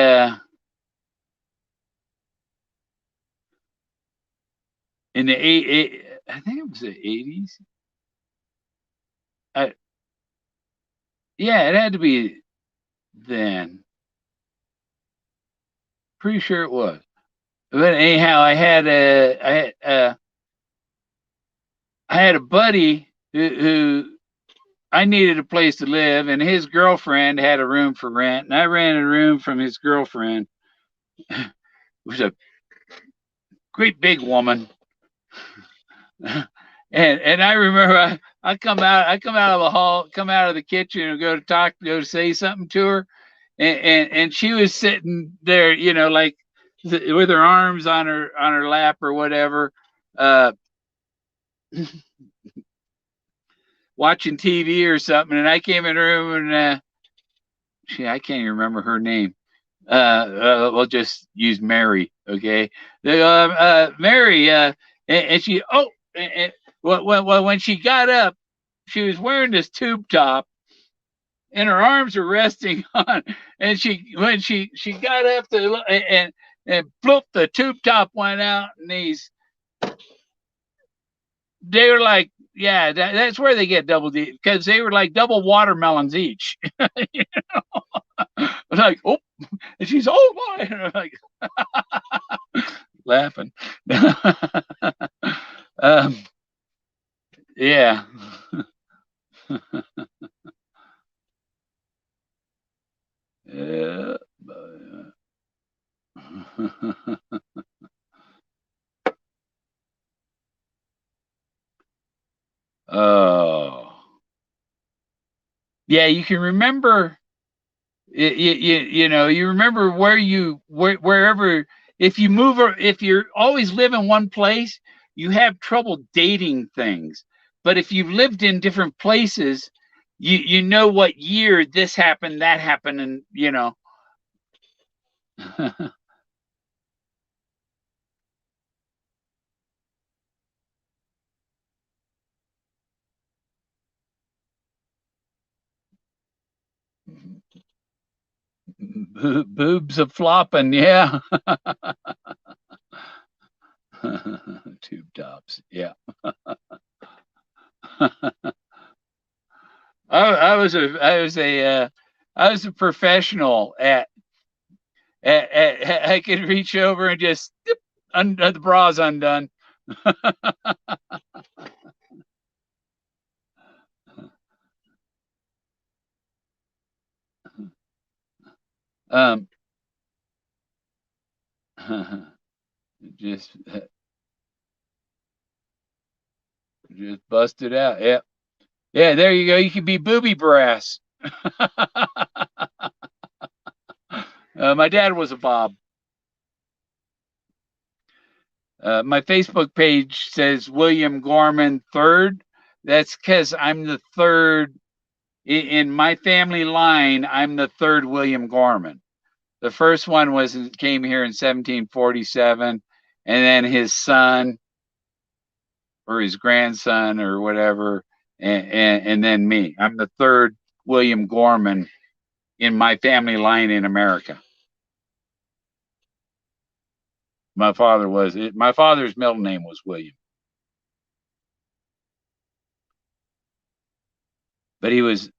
in the I think it was the 80s. Yeah, it had to be then. Pretty sure it was. But anyhow, I had a buddy who I needed a place to live, and his girlfriend had a room for rent, and I rented a room from his girlfriend. It was a great big woman. And I remember I come out of the hall, come out of the kitchen and go to say something to her, and she was sitting there, like with her arms on her lap or whatever, uh, watching TV or something. And I came in the room and I can't even remember her name. We'll just use Mary, okay? Mary, and she when she got up, she was wearing this tube top, and her arms were resting on. And when she got up to and bloop, the tube top went out, and they were like, yeah, that's where they get double D, because they were like double watermelons each. You know? Like, oh, and she's, oh my, and I'm like laughing. um, yeah. Yeah. Oh, yeah. You can remember. You remember wherever, if you move, or if you're always live in one place, you have trouble dating things. But if you've lived in different places, you know what year this happened, that happened, and boobs a flopping, yeah. Tube tops, yeah. I was a professional I could reach over and just the bra's undone. um, just bust it out. Yeah, yeah. There you go. You could be booby brass. My dad was a Bob. My Facebook page says William Gorman third. That's because I'm the third in my family line. I'm the third William Gorman. The first one came here in 1747, and then his son or his grandson or whatever, and then me. I'm the third William Gorman in my family line in America. My father's middle name was William, but he was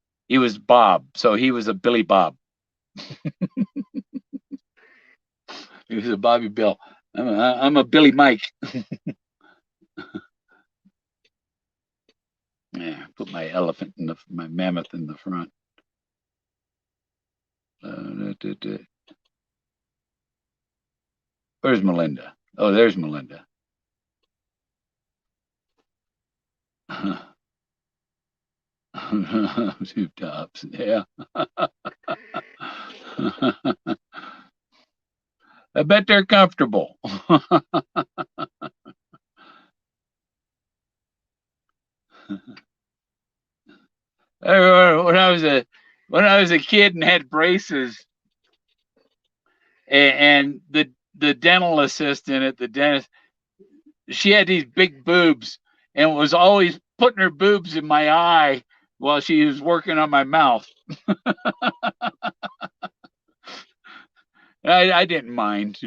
Bob, so he was a Billy Bob. He was a Bobby Bill. I'm a Billy Mike. Yeah, put my elephant in my mammoth in the front. Where's Melinda? Oh, there's Melinda. Two tops. Yeah. I bet they're comfortable. When I was a kid and had braces, and the dental assistant at the dentist, she had these big boobs and was always putting her boobs in my eye while she was working on my mouth. I didn't mind.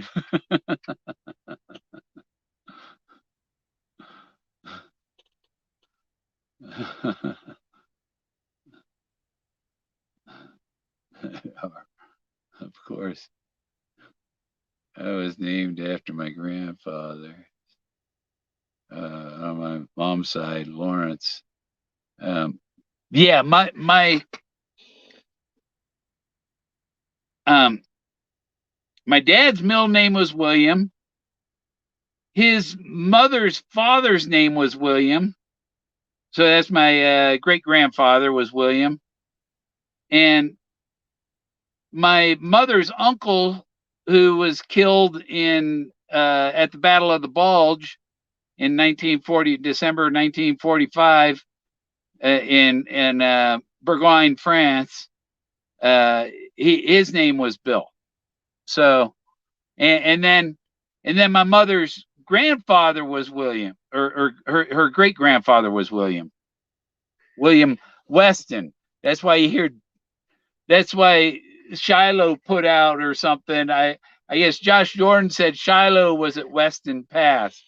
Of course. I was named after my grandfather. On my mom's side, Lawrence. Yeah, um, my dad's middle name was William. His mother's father's name was William. So that's my great grandfather was William. And my mother's uncle, who was killed in at the Battle of the Bulge in December 1945, in Bourgogne, France. His name was Bill. So, and then my mother's grandfather was William, or her great grandfather was William Weston. That's why you hear. That's why Shiloh put out or something. I guess Josh Jordan said Shiloh was at Weston Pass,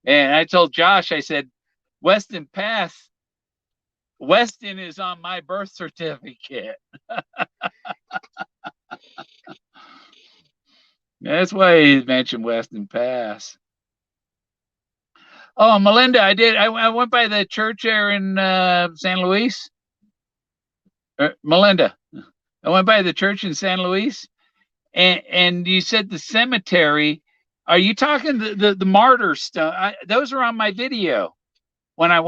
and I told Josh, I said, Weston Pass. Weston is on my birth certificate. That's why he mentioned Weston Pass. Oh, Melinda, I did. I went by the church there in San Luis. Melinda, I went by the church in San Luis, and you said the cemetery. Are you talking the martyr stuff? Those are on my video. When I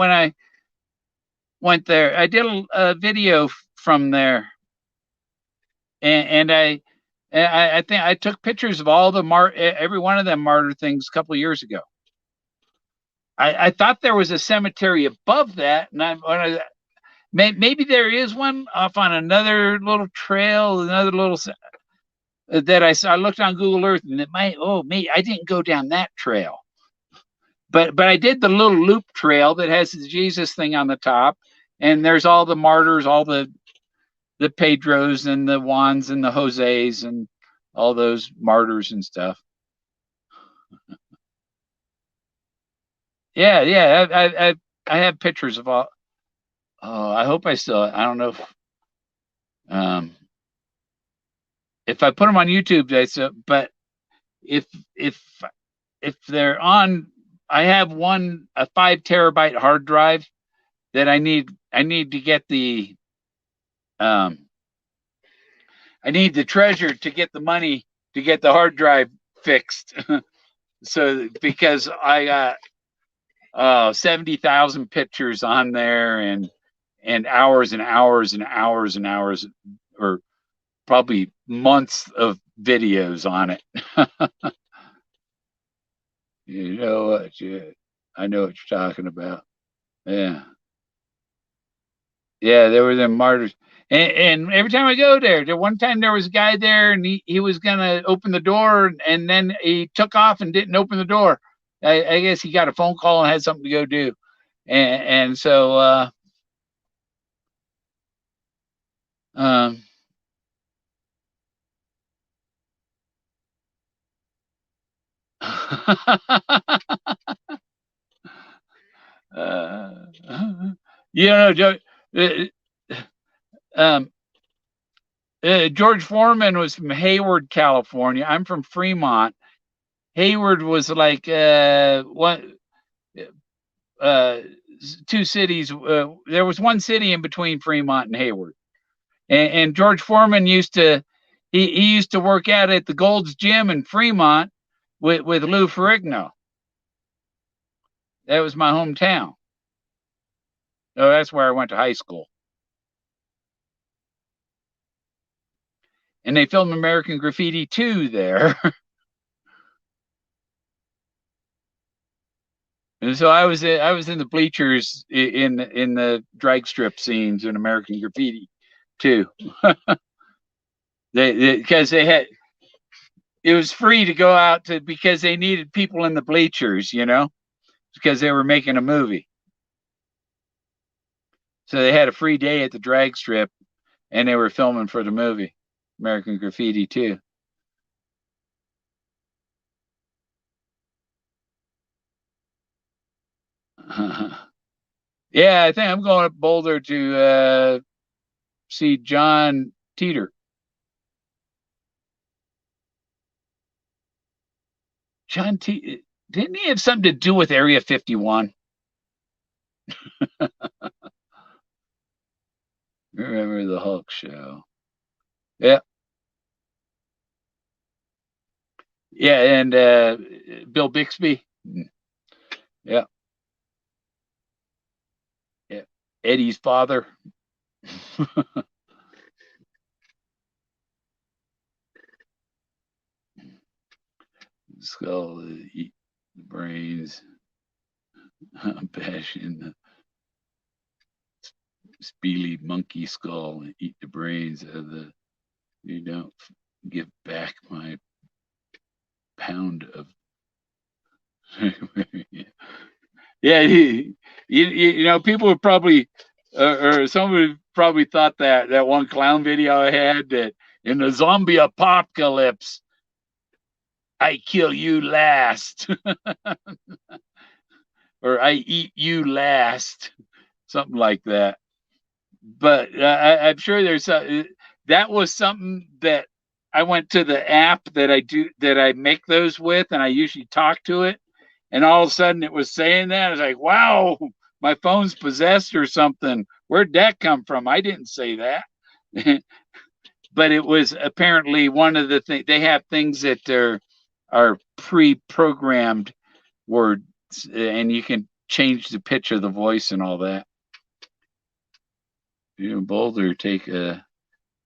went there, I did a video from there, and I think I took pictures of all the every one of them martyr things a couple of years ago. I thought there was a cemetery above that, and maybe there is one off on another little trail, another little that I saw. I looked on Google Earth, and it might. Oh, me, I didn't go down that trail, but I did the little loop trail that has the Jesus thing on the top, and there's all the martyrs, all the Pedros and the Juans and the Jose's and all those martyrs and stuff. Yeah. I have pictures of all. Oh, I hope I still. I don't know if I put them on YouTube. But if they're on, I have a 5 terabyte hard drive that I need to get the I need the treasure to get the money to get the hard drive fixed. So because I got 70,000 pictures on there and hours and hours and hours and hours, or probably months of videos on it. You know what? I know what you're talking about. Yeah. Yeah, there were them martyrs. And every time I go there, one time there was a guy there and he was going to open the door and then he took off and didn't open the door. I guess he got a phone call and had something to go do. And so, you know, George Foreman was from Hayward, California. I'm from Fremont. Hayward was like two cities. There was one city in between Fremont and Hayward, and George Foreman used to he used to work out at the Gold's Gym in Fremont with Lou Ferrigno. That was my hometown. Oh, that's where I went to high school. And they filmed American Graffiti 2 there. And so I was in the bleachers in the drag strip scenes in American Graffiti 2. Because they had it was free to go out to because they needed people in the bleachers, because they were making a movie. So they had a free day at the drag strip, and they were filming for the movie American Graffiti 2. Yeah, I think I'm going to Boulder to see John Teeter. John T. Didn't he have something to do with Area 51? Remember the Hulk show? Yeah. Yeah, and Bill Bixby. Yeah. Yeah. Eddie's father. Skull, eat the brains. Passion. Speely monkey skull and eat the brains of the. You don't give back my pound of. Yeah, people would probably, or somebody probably thought that one clown video I had that in the zombie apocalypse, I kill you last, or I eat you last, something like that. But I'm sure there's that was something that I went to the app that I make those with, and I usually talk to it. And all of a sudden it was saying that. I was like, wow, my phone's possessed or something. Where'd that come from? I didn't say that. But it was apparently one of the things. They have things that are pre-programmed words, and you can change the pitch of the voice and all that. Boulder, take a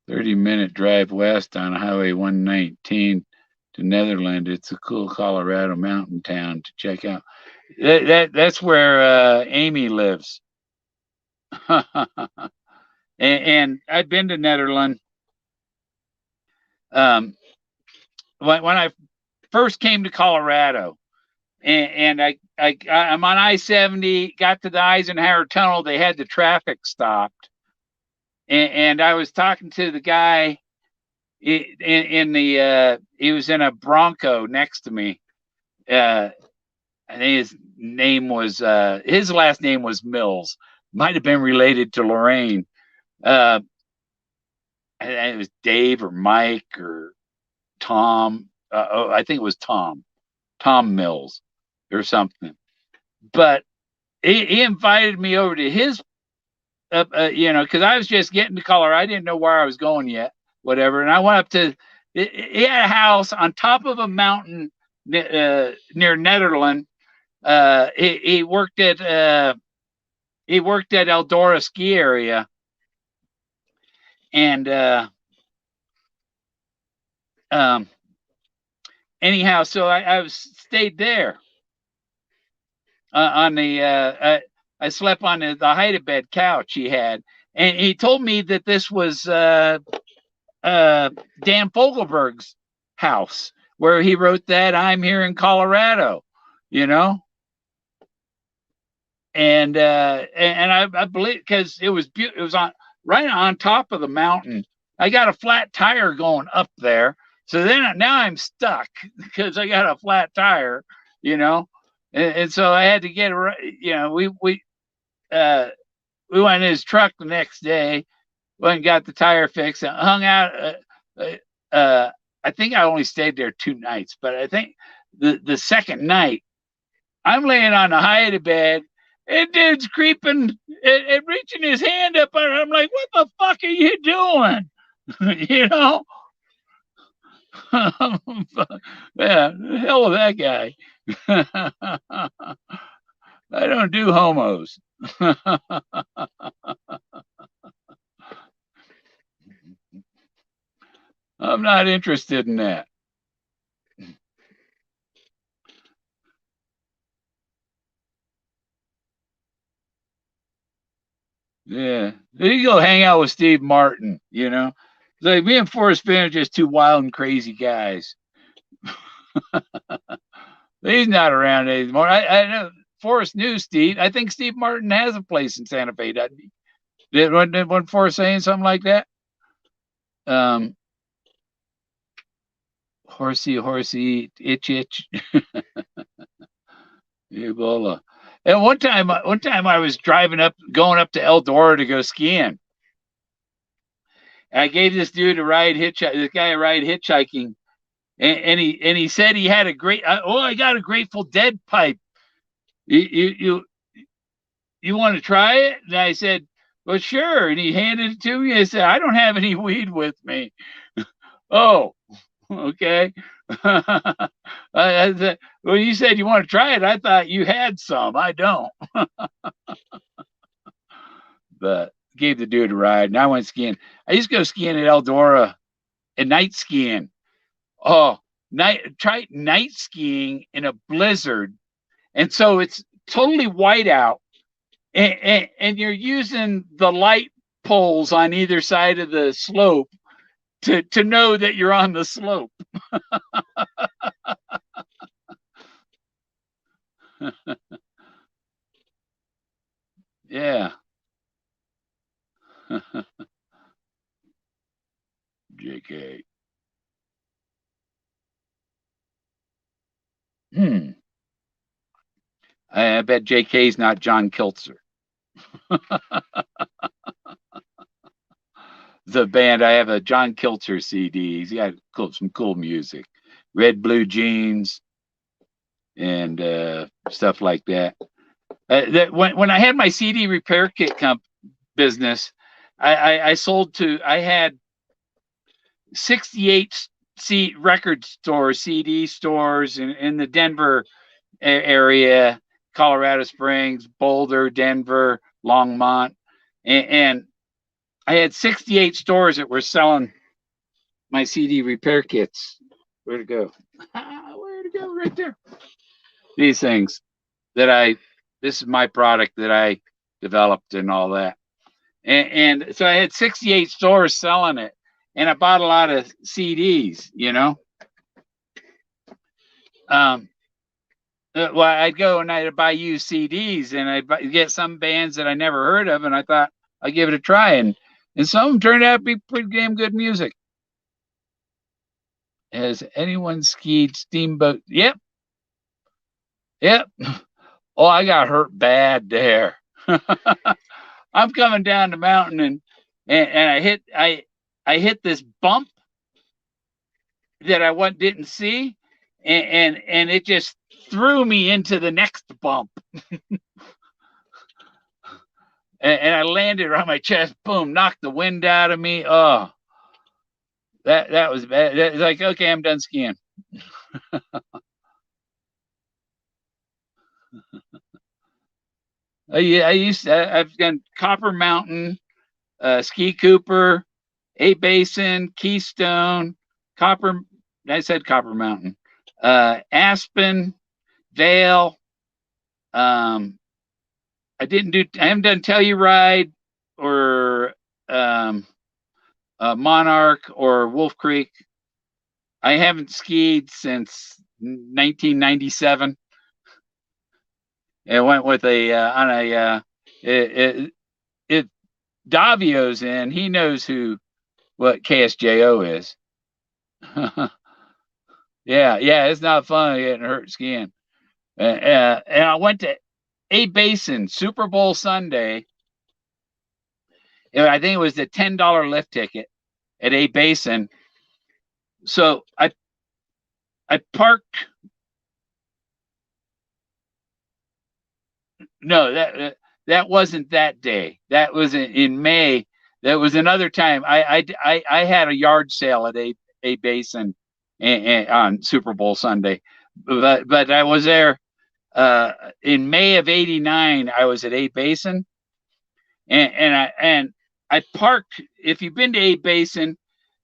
30-minute drive west on Highway 119 to Netherland. It's a cool Colorado mountain town to check out. That's where Amy lives. and I've been to Netherland. When I first came to Colorado, and I'm on I-70, got to the Eisenhower Tunnel. They had the traffic stopped, and I was talking to the guy in the he was in a Bronco next to me. I think his last name was Mills. Might have been related to Lorraine. It was Dave or Mike or Tom. I think it was Tom Mills or something. But he invited me over to his, because I was just getting to Colorado. I didn't know where I was going yet, whatever. And I went up to, he had a house on top of a mountain near Netherland. He worked at Eldora ski area, and anyhow, so I stayed there on the. I slept on the hide-a-bed couch he had, and he told me that this was Dan Fogelberg's house where he wrote that I'm here in Colorado, And I believe because it was on right on top of the mountain. I got a flat tire going up there, so then now I'm stuck because I got a flat tire, and so I had to get we went in his truck the next day, went and got the tire fixed and hung out. I think I only stayed there 2 nights, but I think the second night I'm laying on the hide-a-bed. And dude's creeping and reaching his hand up. And I'm like, what the fuck are you doing? You know? Yeah, the hell with that guy. I don't do homos. I'm not interested in that. Yeah. You go hang out with Steve Martin, you know? Like me and Forrest Fenn are just two wild and crazy guys. He's not around anymore. I know Forrest knew Steve. I think Steve Martin has a place in Santa Fe, doesn't he? Wasn't Forrest saying something like that? Um, horsey, itch. Ebola. And one time I was going up to Eldora to go skiing. And I gave this dude this guy a ride hitchhiking, and he said he had I got a Grateful Dead pipe. You you want to try it? And I said, well, sure. And he handed it to me. I said, I don't have any weed with me. Oh, okay. I said, well, you said you want to try it. I thought you had some. I don't. But gave the dude a ride, and I went skiing. I used to go skiing at Eldora and night skiing. Oh, try night skiing in a blizzard, and so it's totally white out, and you're using the light poles on either side of the slope to know that you're on the slope. Yeah. JK. Hmm. I bet JK's not John Kiltzer. The band, I have a John Kiltzer CD. He's got some cool music. Red Blue Jeans and stuff like that. When I had my CD repair kit business, I had 68 record stores, CD stores in the Denver area, Colorado Springs, Boulder, Denver, Longmont, and I had 68 stores that were selling my CD repair kits. Where to go? Where to go? Right there. These things this is my product that I developed and all that. And so I had 68 stores selling it, and I bought a lot of CDs, you know. Well, I'd go and I'd buy used CDs, and I'd get some bands that I never heard of, and I thought I'd give it a try, and some of them turned out to be pretty damn good music. Has anyone skied Steamboat? Yep. Oh, I got hurt bad there. I'm coming down the mountain and I hit this bump that I didn't see, and it just threw me into the next bump. And I landed on my chest, boom, knocked the wind out of me. Oh, that was bad. It's like, okay, I'm done skiing. I've done Copper Mountain, Ski Cooper, A Basin, Keystone, Copper. I said Copper Mountain, Aspen, Vale. I haven't done Telluride or Monarch or Wolf Creek. I haven't skied since 1997. I went with it Davio's in. He knows what KSJO is. Yeah, it's not fun getting hurt skiing. And I went to A Basin Super Bowl Sunday. I think it was the $10 lift ticket at A Basin. So I parked no, that wasn't that day. That was in May. That was another time. I had a yard sale at a basin on Super Bowl Sunday, but I was there in May of '89. I was at a basin, and I parked. If you've been to a basin,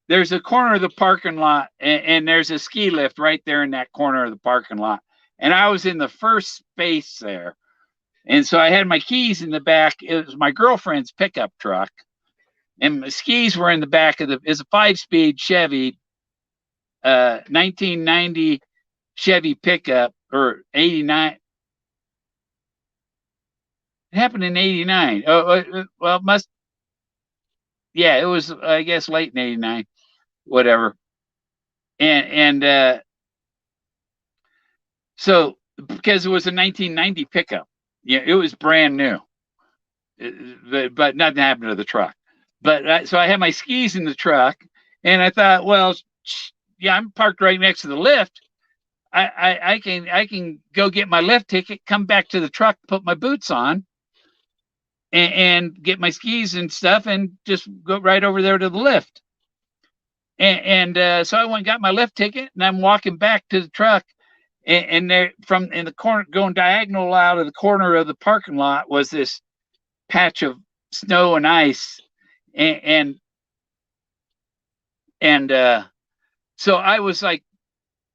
there's a corner of the parking lot, and there's a ski lift right there in that corner of the parking lot. And I was in the first space there. And so I had my keys in the back. It was my girlfriend's pickup truck. And my skis were in the back of it's a 5-speed Chevy, 1990 Chevy pickup, or 89. It happened in 89. Well, it was, I guess, late in 89, whatever. And so, because it was a 1990 pickup, yeah, it was brand new, but nothing happened to the truck. But so I had my skis in the truck, and I thought, well, yeah, I'm parked right next to the lift. I can go get my lift ticket, come back to the truck, put my boots on, and get my skis and stuff, and just go right over there to the lift. And so I went and got my lift ticket, and I'm walking back to the truck. And there, from in the corner, going diagonal out of the corner of the parking lot, was this patch of snow and ice, and so I was like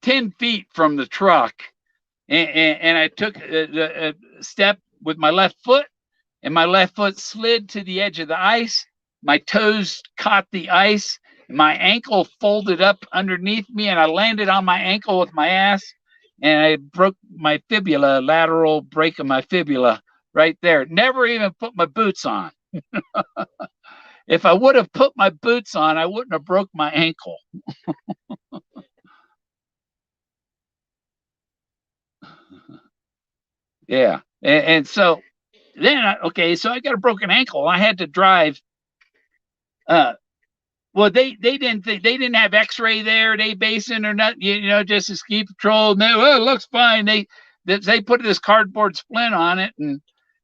10 feet from the truck, and I took a step with my left foot, and my left foot slid to the edge of the ice. My toes caught the ice, my ankle folded up underneath me, and I landed on my ankle with my ass. And I broke my fibula, lateral break of my fibula right there. Never even put my boots on. If I would have put my boots on, I wouldn't have broke my ankle. Yeah. And so then, so I got a broken ankle. I had to drive. Well, they didn't have X-ray there at A Basin or nothing, just a ski patrol. No, well, it looks fine. They put this cardboard splint on it, and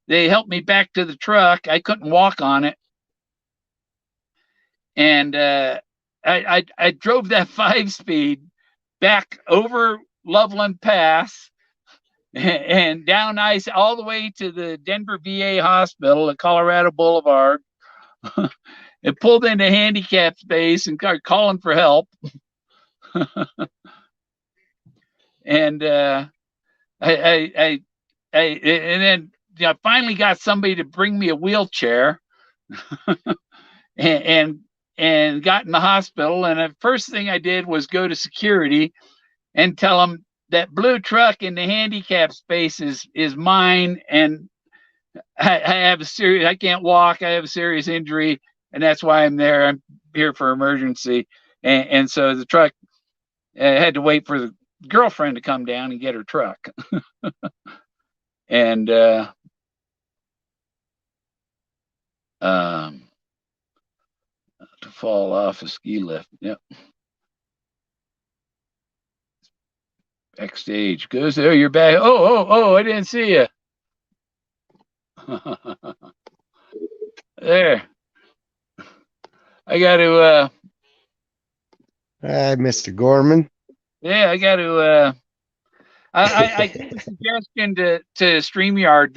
they helped me back to the truck. I couldn't walk on it, and I drove that 5-speed back over Loveland Pass and down ice all the way to the Denver VA hospital at Colorado Boulevard. It pulled into handicap space and started calling for help. And I finally got somebody to bring me a wheelchair, and got in the hospital. And the first thing I did was go to security and tell them that blue truck in the handicap space is mine, and I have I can't walk. I have a serious injury, and that's why I'm there. I'm here for emergency. And so the truck had to wait for the girlfriend to come down and get her truck. And to fall off a ski lift. Yep. Backstage. Goes there, you're back. Oh, I didn't see you. There. I got to Hi, Mr. Gorman. Yeah, I got to I gave a suggestion to StreamYard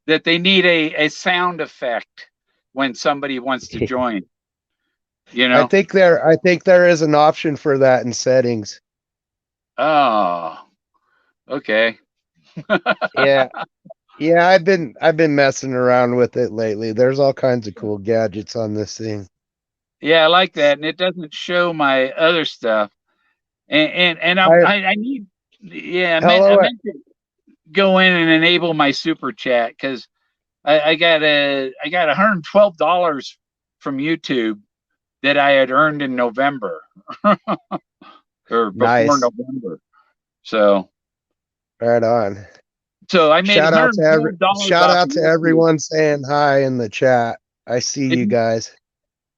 that they need a sound effect when somebody wants to join. I think there is an option for that in settings. Oh, okay. Yeah. I've been messing around with it lately. There's all kinds of cool gadgets on this thing. Yeah, I like that, and it doesn't show my other stuff. And I need, I meant to go in and enable my super chat, because I got $112 from YouTube that I had earned in November or before November. So right on. So I made shout out to everyone saying hi in the chat. I see you guys.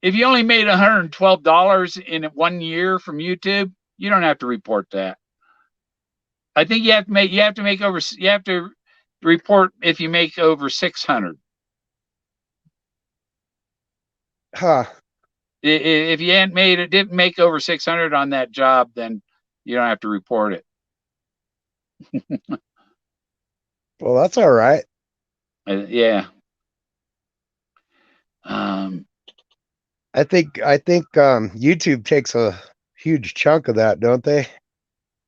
If you only made $112 in 1 year from YouTube, you don't have to report that. I think you have to report if you make over 600. Huh. If you didn't make over 600 on that job, then you don't have to report it. Well, that's all right. Yeah. Um, I think YouTube takes a huge chunk of that, don't they?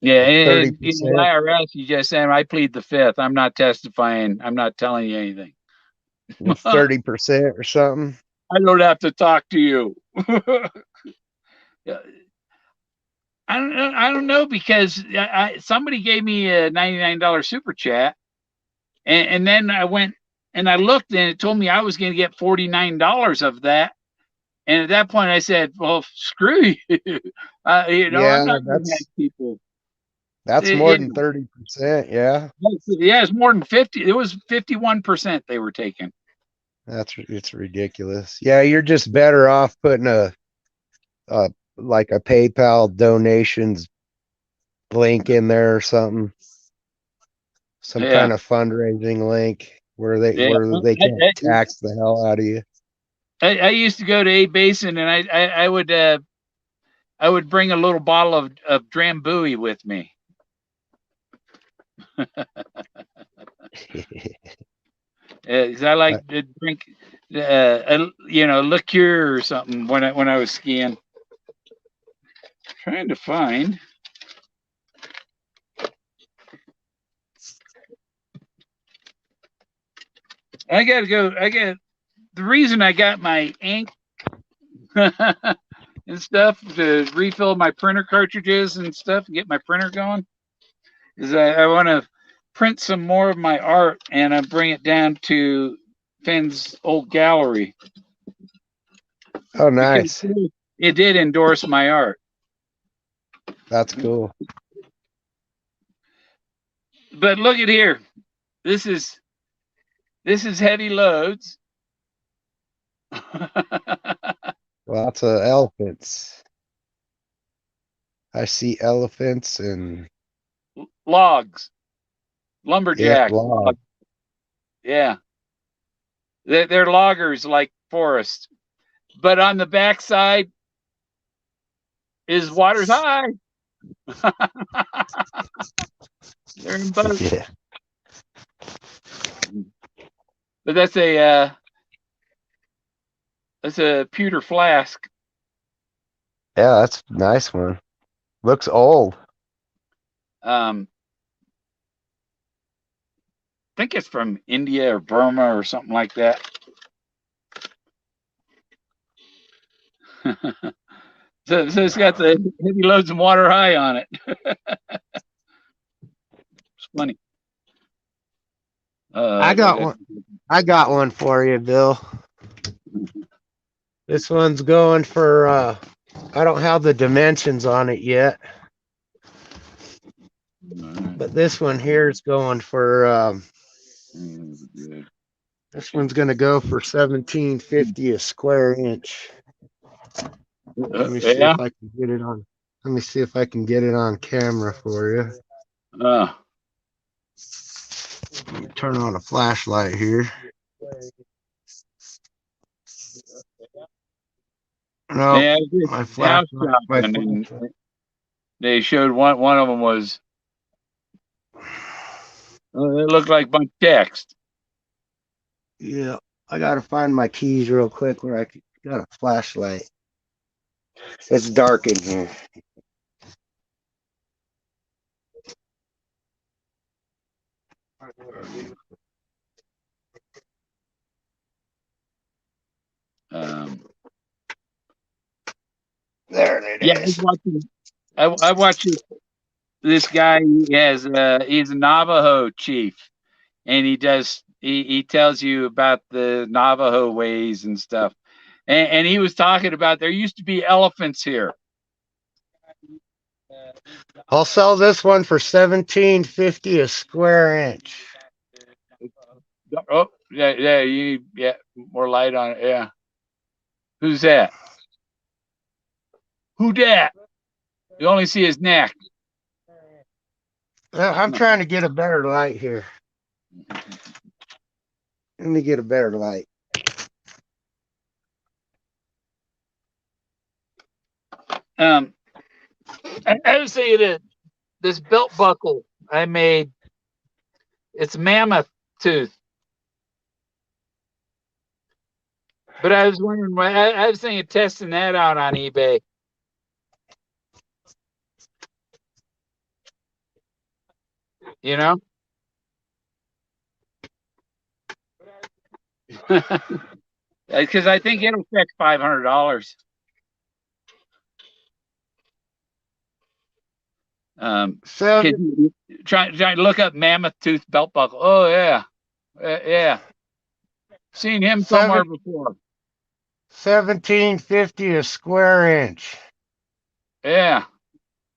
yeah. Like And, the 30%. IRS, you just said, I plead the fifth. I'm not testifying. I'm not telling you anything. 30% or something. I don't have to talk to you. Yeah, I don't know because somebody gave me a $99 super chat, and then I went and I looked and it told me I was going to get $49 of that. And at that point, I said, "Well, screw you. I'm Yeah, not going to have that's people." that's more It, than 30%. Yeah. yeah, it's more than 50. It was 51% they were taking. It's ridiculous. Yeah, you're just better off putting a like a PayPal donations link in there or something. Some Yeah, kind of fundraising link where they yeah. where they can't tax the hell out of you. I used to go to A Basin, and I would bring a little bottle of Drambuie with me. Because I like to drink, liqueur or something when I was skiing. Trying to find. I got to go. The reason I got my ink and stuff to refill my printer cartridges and stuff and get my printer going is I want to print some more of my art and I bring it down to Fenn's old gallery Oh, because nice. it did endorse my art. That's cool. But look at here. This is heavy loads. Lots of elephants. I see elephants and Logs, yeah, lumberjack log. logs. Yeah, they're loggers like Forrest. But on the backside is water's high. They're in boats. Yeah. But that's a pewter flask. Yeah, that's a nice one. Looks old. I think it's from India or Burma or something like that. So it's got the heavy loads and water high on it. It's funny. I got one. I got one for you, Bill. This one's going for I don't have the dimensions on it yet. But this one here is going for this one's gonna go for 1750 a square inch. Let me see Yeah. if I can get it on. Let me see if I can get it on camera for you. Let me turn on a flashlight here. No, Yeah, my house flashlight. shopping, and they showed one of them was it looked like a bunch of text. Yeah, I gotta find my keys real quick where I got a flashlight. It's dark in here. Um, There it yeah, is. I watched this guy. He's a Navajo chief, and he tells you about the Navajo ways and stuff. And he was talking about there used to be elephants here. I'll sell this one for 1750 a square inch. Oh, yeah, you need more light on it. Yeah. Who's that? Who dat? You only see his neck. I'm trying to get a better light here. Let me get a better light. I was saying that this belt buckle I made, it's mammoth tooth. But I was wondering, I was thinking of testing that out on eBay. You know? Because I think it'll fetch $500. So Try to look up mammoth tooth belt buckle. Oh yeah, yeah. Seen him somewhere before. 1750 a square inch. Yeah.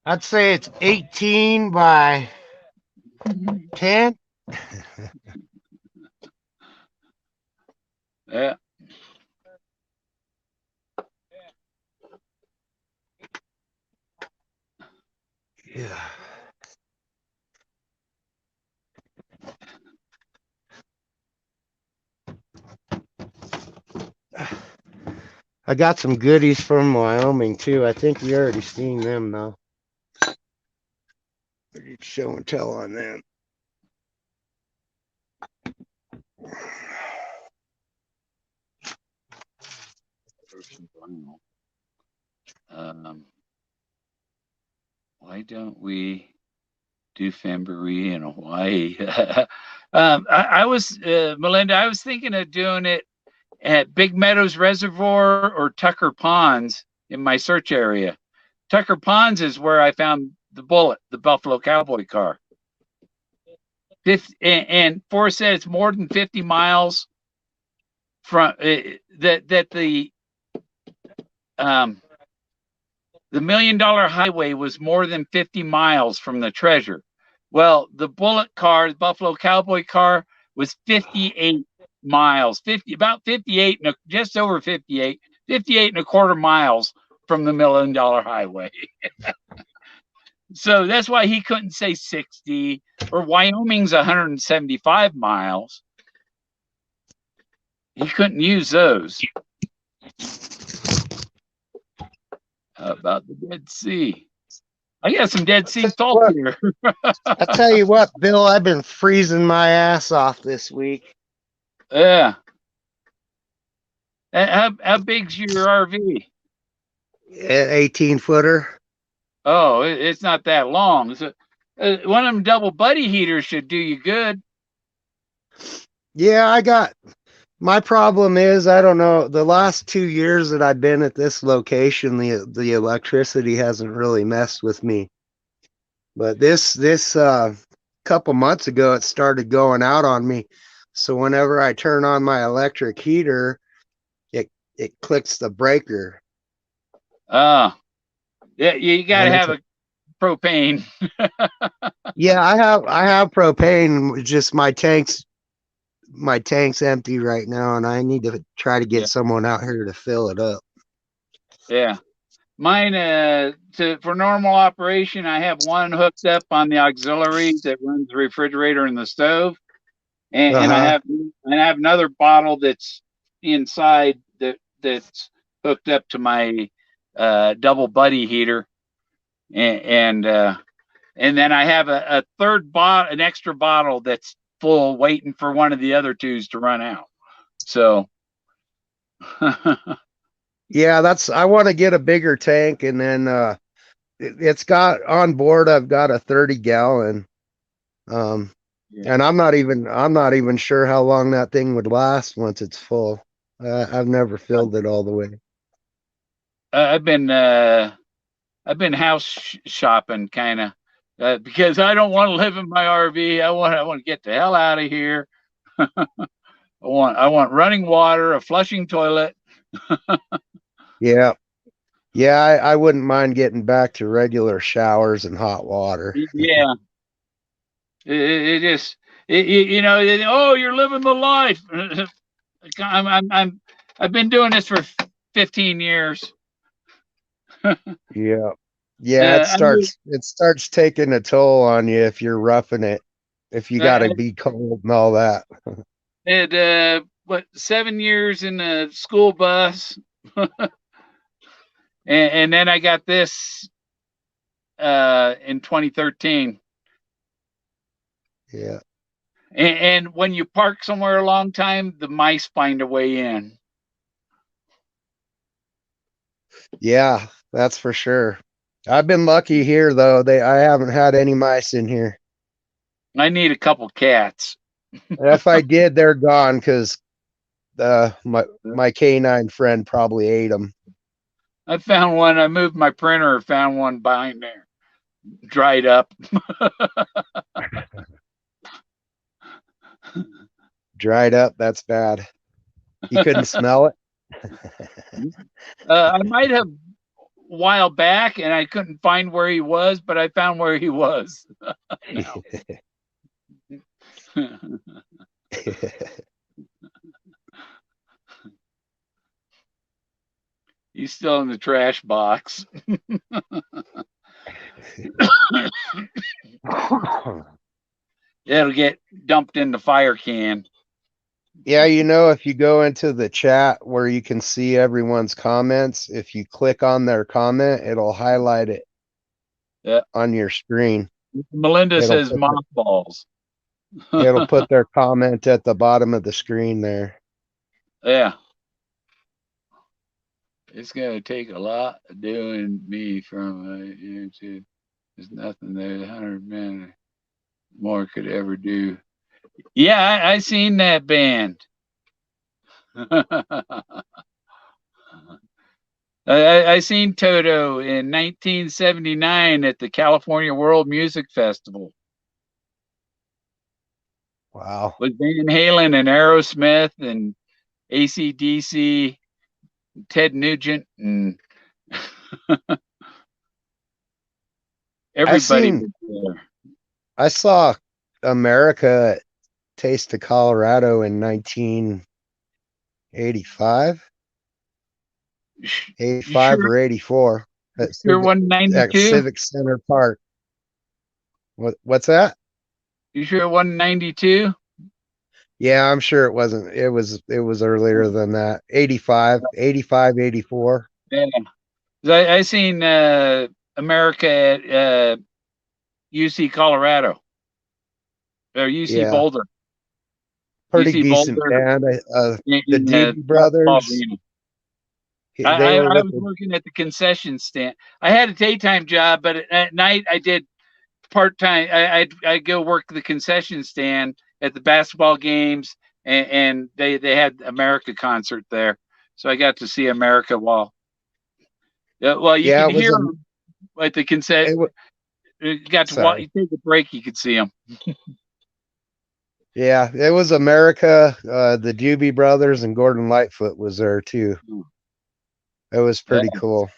I'd say it's 18 by 10. Yeah. Yeah. I got some goodies from Wyoming too. I think we already seen them though. Show and tell on them. Why don't we do Femboree in Hawaii? I was Melinda. I was thinking of doing it at Big Meadows Reservoir or Tucker Ponds in my search area. Tucker Ponds is where I found the Bullet, the Buffalo Cowboy car. And Forrest said it's more than 50 miles from that the $1 million highway was more than 50 miles from the treasure. Well, the Bullet car, the Buffalo Cowboy car, was 58 miles, about 58, just over 58, 58 and a quarter miles from the $1 million highway. So that's why he couldn't say 60, or Wyoming's 175 miles. He couldn't use those. How about the Dead Sea? I got some Dead Sea salt here. I tell you what, Bill, I've been freezing my ass off this week. Yeah. How big's your RV? 18-footer. Oh, it's not that long. So, one of them double buddy heaters should do you good. Yeah, I got. My problem is, I don't know, the last 2 years that I've been at this location, the electricity hasn't really messed with me. But this couple months ago, it started going out on me. So whenever I turn on my electric heater, it clicks the breaker. Yeah, you got to have a propane. Yeah, I have propane. Just my tank's empty right now, and I need to try to get someone out here to fill it up. Yeah, mine for normal operation, I have one hooked up on the auxiliary that runs the refrigerator and the stove, and I have another bottle that's inside that's hooked up to my double buddy heater, and then I have a third bottle, an extra bottle that's full, waiting for one of the other twos to run out. So, yeah, I want to get a bigger tank, and then it's got on board. I've got a 30-gallon, and I'm not even sure how long that thing would last once it's full. I've never filled it all the way. I've been house shopping kind of because I don't want to live in my RV. I want to get the hell out of here. I want running water, a flushing toilet. Yeah. Yeah, I wouldn't mind getting back to regular showers and hot water. Yeah. It just oh, you're living the life. I've been doing this for 15 years. Yeah. Yeah, it starts taking a toll on you if you're roughing it. if you got I to be cold and all that. had 7 years in a school bus, and then I got this in 2013. Yeah. And when you park somewhere a long time, the mice find a way in. Yeah, that's for sure. I've been lucky here though. I haven't had any mice in here. I need a couple cats. And if I did, they're gone because my canine friend probably ate them. I found one. I moved my printer. Found one behind there, dried up. Dried up. That's bad. You couldn't smell it. I might have a while back, and I couldn't find where he was, but I found where he was. He's still in the trash box. It'll get dumped in the fire can. Yeah, if you go into the chat where you can see everyone's comments, if you click on their comment, it'll highlight it on your screen. Melinda It'll says mothballs. It'll put their comment at the bottom of the screen there. Yeah. It's going to take a lot of doing me from to there's nothing there 100 men more could ever do. Yeah, I seen that band. I seen Toto in 1979 at the California World Music Festival. Wow. With Van Halen and Aerosmith and AC/DC, Ted Nugent, and everybody was there. I saw America Taste of Colorado in 1985. 85 or 84 at Civic Center Park. What's that? You sure it wasn't 92? Yeah, I'm sure it wasn't. It was earlier than that. 85, 84. Yeah. I seen America at UC Colorado or UC Boulder. Pretty UC decent Boulder, band. The Doobie Brothers. I was working at the concession stand. I had a daytime job, but at night I did part-time. I'd go work the concession stand at the basketball games, and they had America concert there, so I got to see America while. Well, you can hear them at the concession. You got to walk. You take a break, you could see them. Yeah, it was America. The Doobie Brothers and Gordon Lightfoot was there too. It was pretty cool.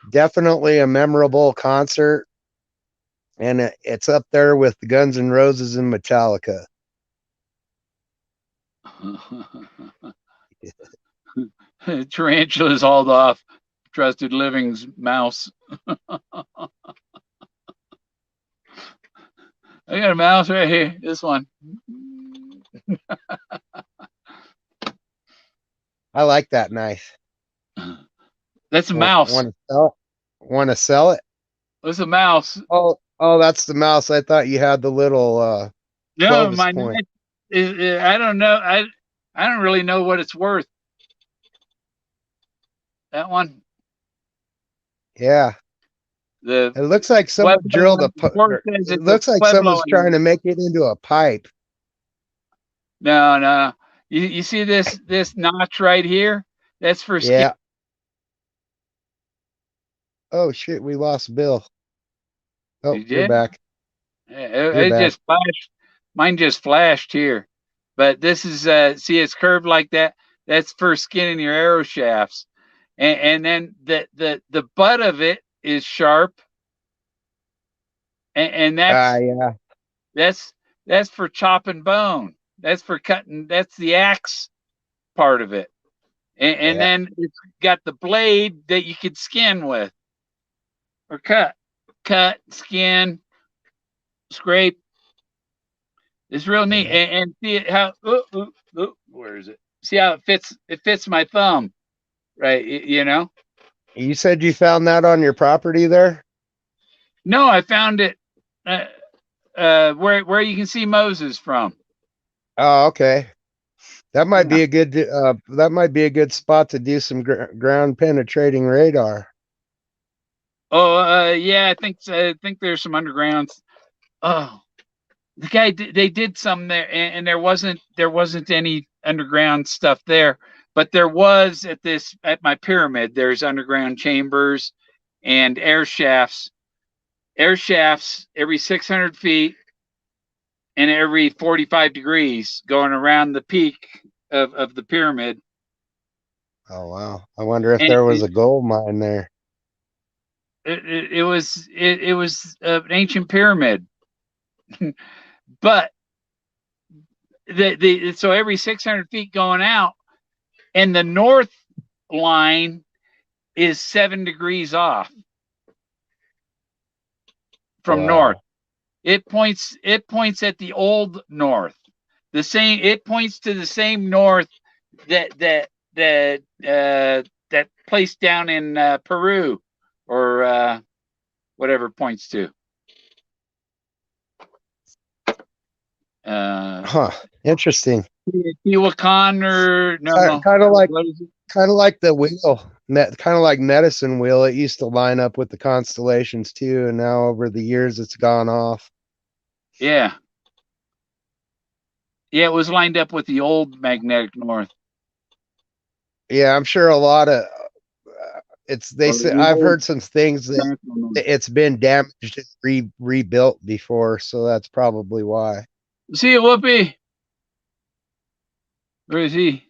Definitely a memorable concert, and it's up there with Guns N' Roses and Metallica. Tarantulas hauled off Trusted Living's mouse. I got a mouse right here. This one. I like that knife. That's a mouse. Want to sell it? It's a mouse. Oh, that's the mouse. I thought you had the little no, my knife is, I don't know. I don't really know what it's worth. That one. Yeah. It looks like someone drilled a. It looks like someone's trying to make it into a pipe. No. You see this notch right here? That's for skin. Yeah. Oh shit! We lost Bill. Oh, you're back. It just flashed. Mine just flashed here, but this is see, it's curved like that. That's for skinning your arrow shafts, and then the butt of it is sharp, and that's that's for chopping bone. That's for cutting. That's the axe part of it, and then it's got the blade that you could skin with or cut. cut, skin, scrape. It's real neat, Yeah. and see how where is it? See how it fits? It fits my thumb, right? You know. You said you found that on your property there? No, I found it uh, where you can see Moses from. Oh, okay. Yeah. That might be a good spot to do some ground penetrating radar. Oh, yeah. I think there's some undergrounds. Oh, they did some there, and there wasn't any underground stuff there, but there was at my pyramid. There's underground chambers and air shafts every 600 feet and every 45 degrees going around the peak of the pyramid. Oh wow. I wonder if And there was a gold mine there. it was an ancient pyramid, but the so every 600 feet going out, and the north line is 7 degrees off from north. Wow. It points at the old north. The same it points to the same north that place down in Peru, or whatever it points to. Uh, Huh. Interesting. Tehuacan, or no? Kind of like What is it? kind of like the wheel. Kind of like medicine wheel. It used to line up with the constellations too, and now over the years it's gone off. Yeah, yeah. It was lined up with the old magnetic north, Yeah, I'm sure a lot of it's they or say the I've old heard some things that central north. it's been damaged and rebuilt before, so that's probably why. See it, Whoopi? Where is he?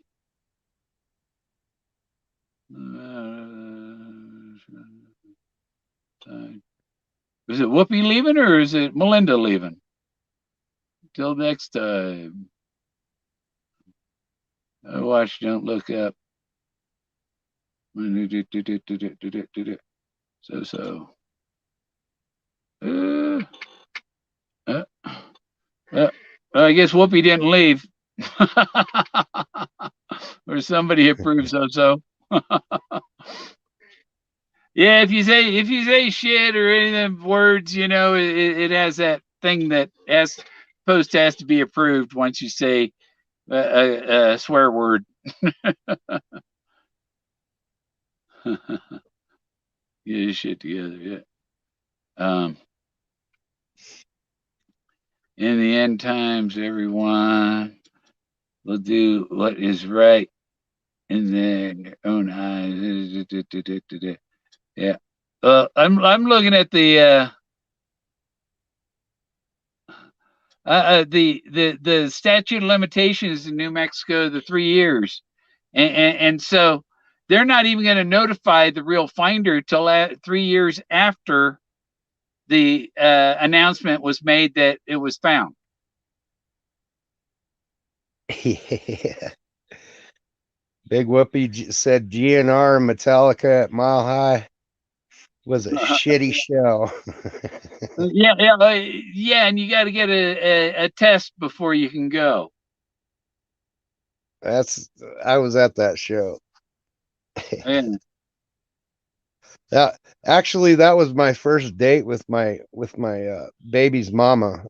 Is it Whoopi leaving, or is it Melinda leaving? Till next time. Watch, don't look up. So. Uh, uh, I guess Whoopi didn't leave. Or somebody approves so. Yeah, if you say shit or any of them words, it has that thing that has to be approved once you say a swear word. Get your shit together, yeah. In the end times, everyone will do what is right in their own eyes. Yeah. I'm looking at the statute of limitations in New Mexico, the 3 years, and so they're not even going to notify the real finder till 3 years after the announcement was made that it was found. Yeah. Big Whoopi said GNR and Metallica at Mile High was a shitty show. Yeah, and you got to get a test before you can go. I was at that show. Yeah. Actually, that was my first date with my baby's mama.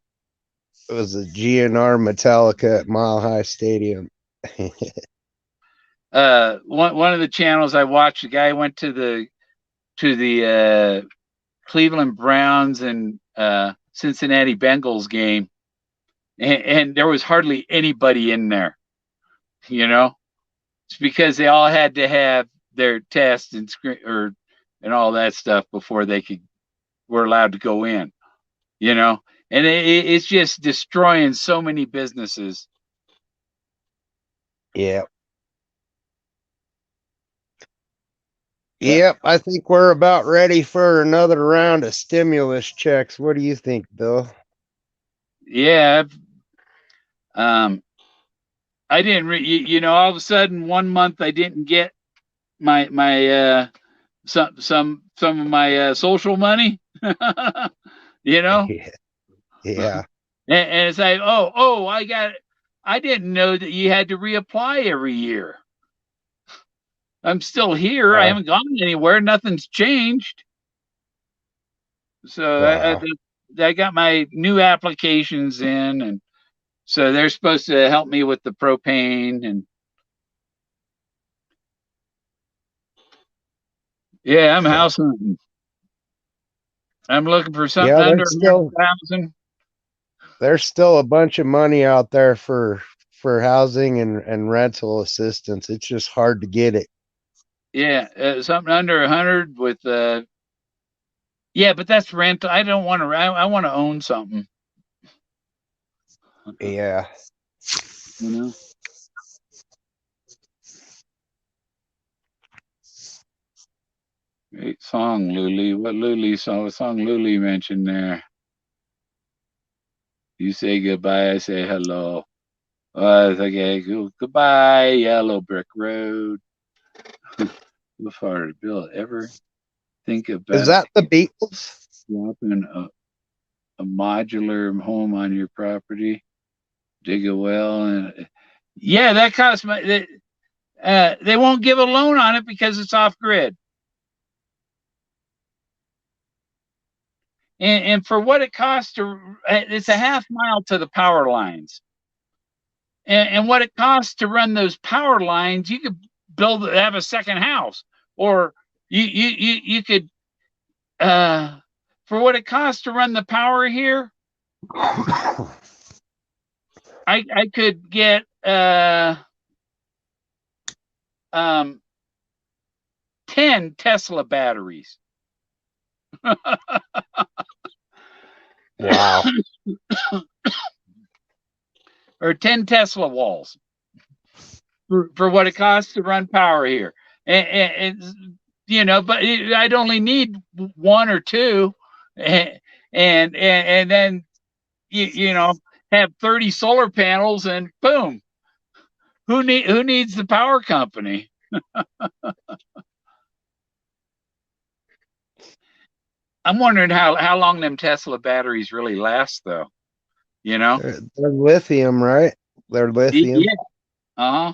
It was a GNR Metallica at Mile High Stadium. One of the channels I watched, the guy went to the Cleveland Browns and Cincinnati Bengals game, and there was hardly anybody in there. It's because they all had to have their test and all that stuff before they were allowed to go in. And it's just destroying so many businesses. Yeah. Yeah. Yep, I think we're about ready for another round of stimulus checks. What do you think, Bill? Yeah. I didn't all of a sudden one month I didn't get my some of my social money. You know? Yeah. Yeah. And it's like, oh, I didn't know that you had to reapply every year. I'm still here. I Uh, haven't gone anywhere. Nothing's changed. So wow. I got my new applications in, and so they're supposed to help me with the propane. And yeah, I'm house hunting. I'm looking for something Yeah, under 100,000. there's still a bunch of money out there for housing and rental assistance. It's just hard to get it. Yeah, something under 100 with yeah, but that's rent. I don't want to. I want to own something. Yeah. You know. Great song, Luli. What Luli song? What song Luli mentioned there? You say goodbye, I say hello. Okay, goodbye, yellow brick road. How far did Bill ever think Is about that the Beatles? swapping a modular home on your property? Dig a well and yeah, that costs my. They won't give a loan on it because it's off grid. And for what it costs it's a half mile to the power lines. And what it costs to run those power lines, you could have a second house, or you could for what it costs to run the power here, I could get um 10 Tesla batteries. Wow. Or 10 Tesla walls for what it costs to run power here. But I'd only need one or two, and then you know have 30 solar panels, and boom, who needs the power company? I'm wondering how long them Tesla batteries really last, though. You know? They're lithium, right? They're lithium. Yeah. Uh huh.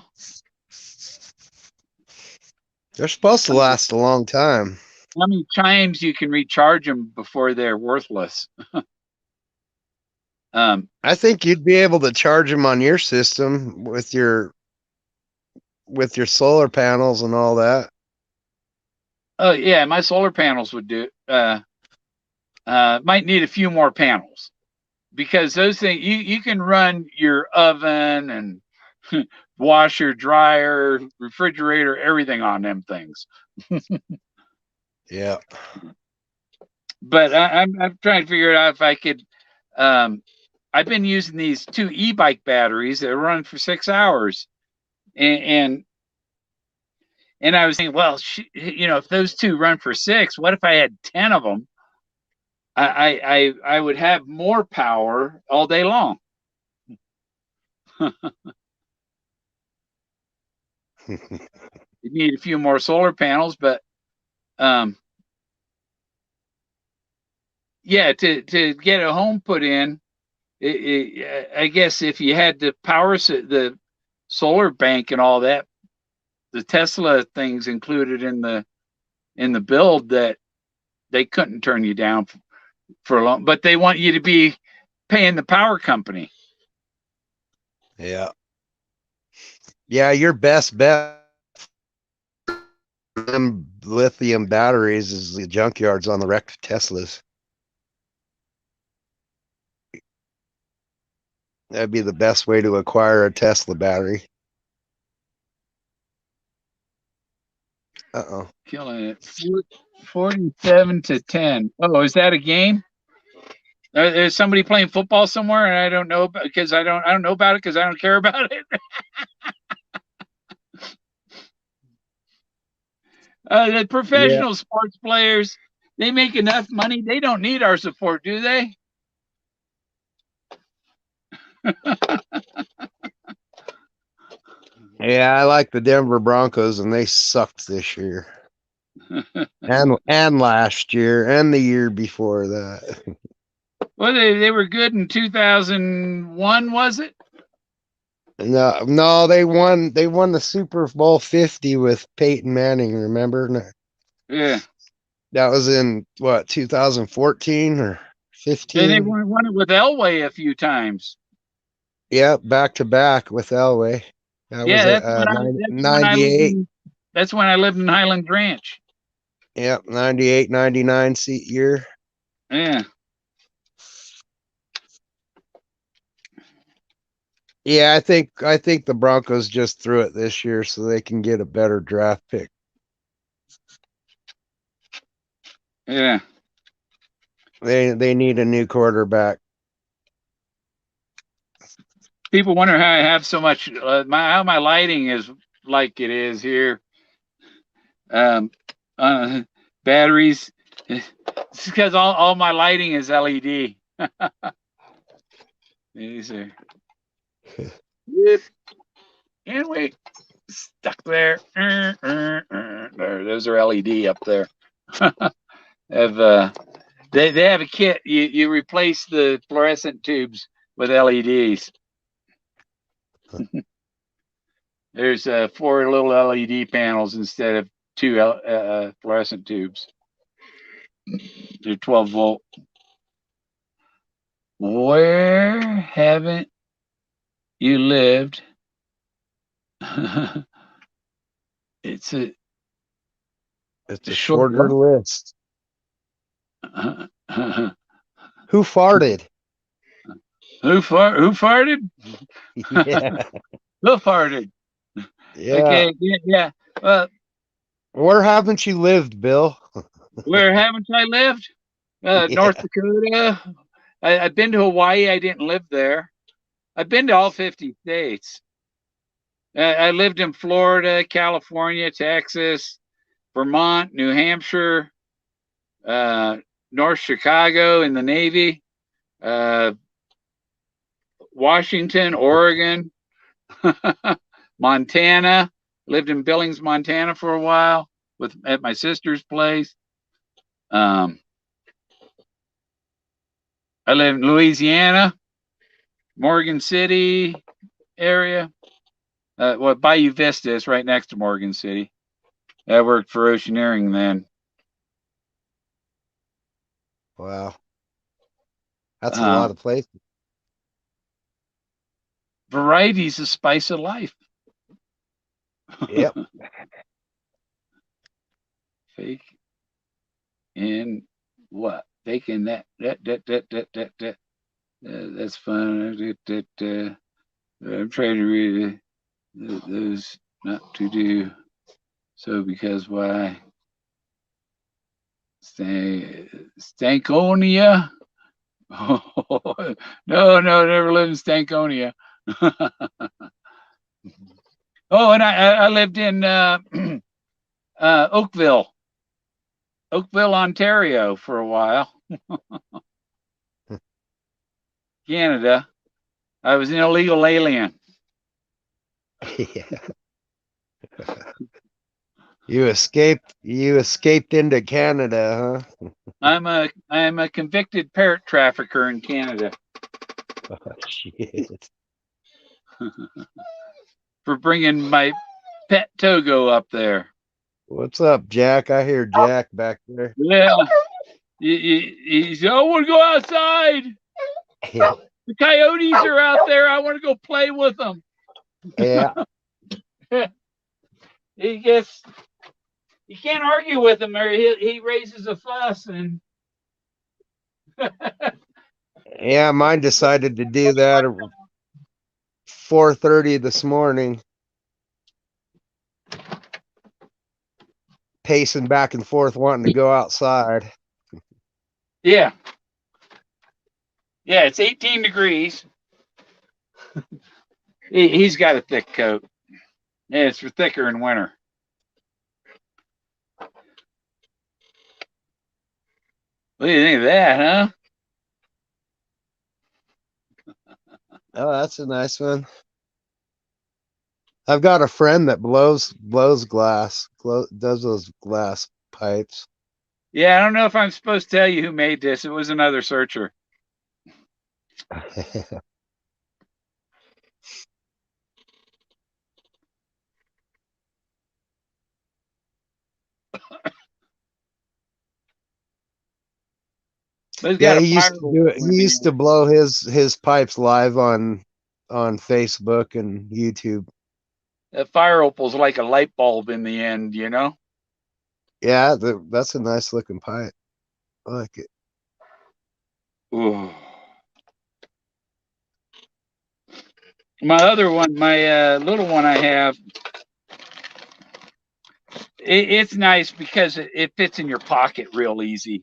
They're supposed to last a long time. How many times you can recharge them before they're worthless? Um, I think you'd be able to charge them on your system with your solar panels and all that. oh yeah, my solar panels would do. Might need a few more panels because those things you can run your oven and washer, dryer, refrigerator, everything on them things. Yeah. But I'm trying to figure out if I could. Um, I've been using these two e-bike batteries that run for 6 hours, and and I was thinking, well, if those two run for six, what if I had 10 of them? I would have more power all day long. You need a few more solar panels, but um, yeah, to get a home put in, I guess if you had the the solar bank and all that, the Tesla things included in the build, that they couldn't turn you down for a long, but they want you to be paying the power company. Yeah. Yeah, your best bet for them lithium batteries is the junkyards on the wrecked Teslas. That'd be the best way to acquire a Tesla battery. Uh-oh. Killing it. 47-10. Oh, is that a game? Is somebody playing football somewhere and I don't know because I don't know about it because I don't care about it. The Yeah. professional sports players, they make enough money. They don't need our support, do they? Yeah, I like the Denver Broncos and they sucked this year. and last year and the year before that. Well, they were good in 2001, was it? No, they won the Super Bowl 50 with Peyton Manning, remember? Yeah. That was in what, 2014 or And they 15? won it with Elway a few times. Yep, back to back with Elway. That was Yeah, at that's when I lived 98. in Highlands Ranch. Yep, 98, 99 seat year. Yeah. Yeah, I think the Broncos just threw it this year so they can get a better draft pick. Yeah. They need a new quarterback. People wonder how I have so much how my lighting is like it is here. Um uh, Batteries. It's because all my lighting is LED. These are yep. And we stuck there. There, those are LED up there. have they have a kit. You replace the fluorescent tubes with LEDs. There's 4 little LED panels instead of 2 fluorescent tubes. They're 12 volt. Where haven't you lived? It's a It's a short shorter list. what? Who farted? Who farted? Yeah, Who farted? yeah. Okay, yeah, yeah. Well, Where haven't you lived, Bill? where haven't I lived? North Yeah. Dakota. I've been to Hawaii. I didn't live there. I've been to all 50 states. I lived in Florida, California, Texas, Vermont, New Hampshire, uh, North Chicago in the Navy, uh, Washington, Oregon, Montana. Lived in Billings, Montana for a while at my sister's place. Um, I live in Louisiana, Morgan City area. Bayou Vista is right next to Morgan City. I worked for Oceaneering then. Wow. That's a lot Um, of places. Variety's the spice of life. Yep. Fake in what? Fake in that. That's fun. I'm trying to read those not to do. So because why? Stankonia? No, never lived in Stankonia. Oh, and I lived in Oakville, Ontario for a while, Canada. I was an illegal alien. Yeah. You escaped into Canada, huh? I'm a convicted parrot trafficker in Canada Oh, shit. for bringing my pet Togo up there. What's up, Jack? I hear Jack back there. Yeah, he said, "I want to go outside. Yeah. The coyotes are out there. I want to go play with them." Yeah. He gets you can't argue with him, or he raises a fuss and Yeah, mine decided to do that at 4:30 this morning, pacing back and forth, wanting to go outside. yeah, yeah. It's 18 degrees. He's got a thick coat. Yeah, it's thicker in winter. What do you think of that, huh? Oh, that's a nice one. I've got a friend that blows glass, does those glass pipes. Yeah, I don't know if I'm supposed to tell you who made this. It was another searcher. But he's Yeah, got a he used fire to do it. in He the used to blow his pipes live on Facebook and YouTube. That fire opal's like a light bulb in the end, you know? Yeah, that's a nice looking pipe. I like it. Ooh. My other one, my little one I have, it's nice because it fits in your pocket real easy,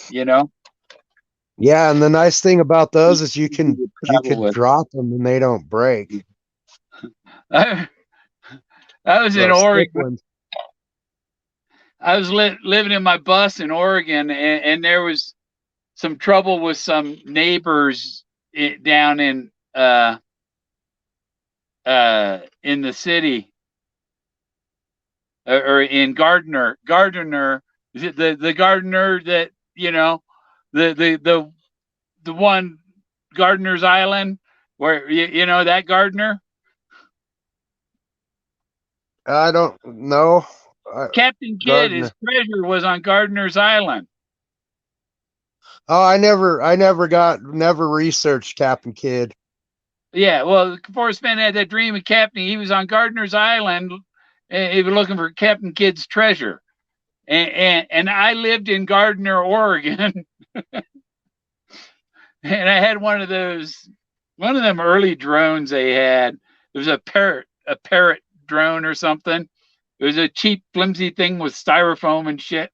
you know? Yeah, and the nice thing about those is Easy to you travel could with. drop them and they don't break. I, I was in Those thick Oregon. ones. I was living in my bus in Oregon, and there was some trouble with some neighbors down in the city, or in Gardner, the gardener that the one Gardener's Island where you know that gardener. I don't know. Captain Kidd, his Gardner. treasure was on Gardener's Island. Oh, never researched Captain Kidd. Yeah, well, Forrest Fenn had that dream of Captain. He was on Gardener's Island. And he was looking for Captain Kidd's treasure. And I lived in Gardner, Oregon, and I had one of them early drones they had. It was a parrot drone or something. It was a cheap, flimsy thing with styrofoam and shit.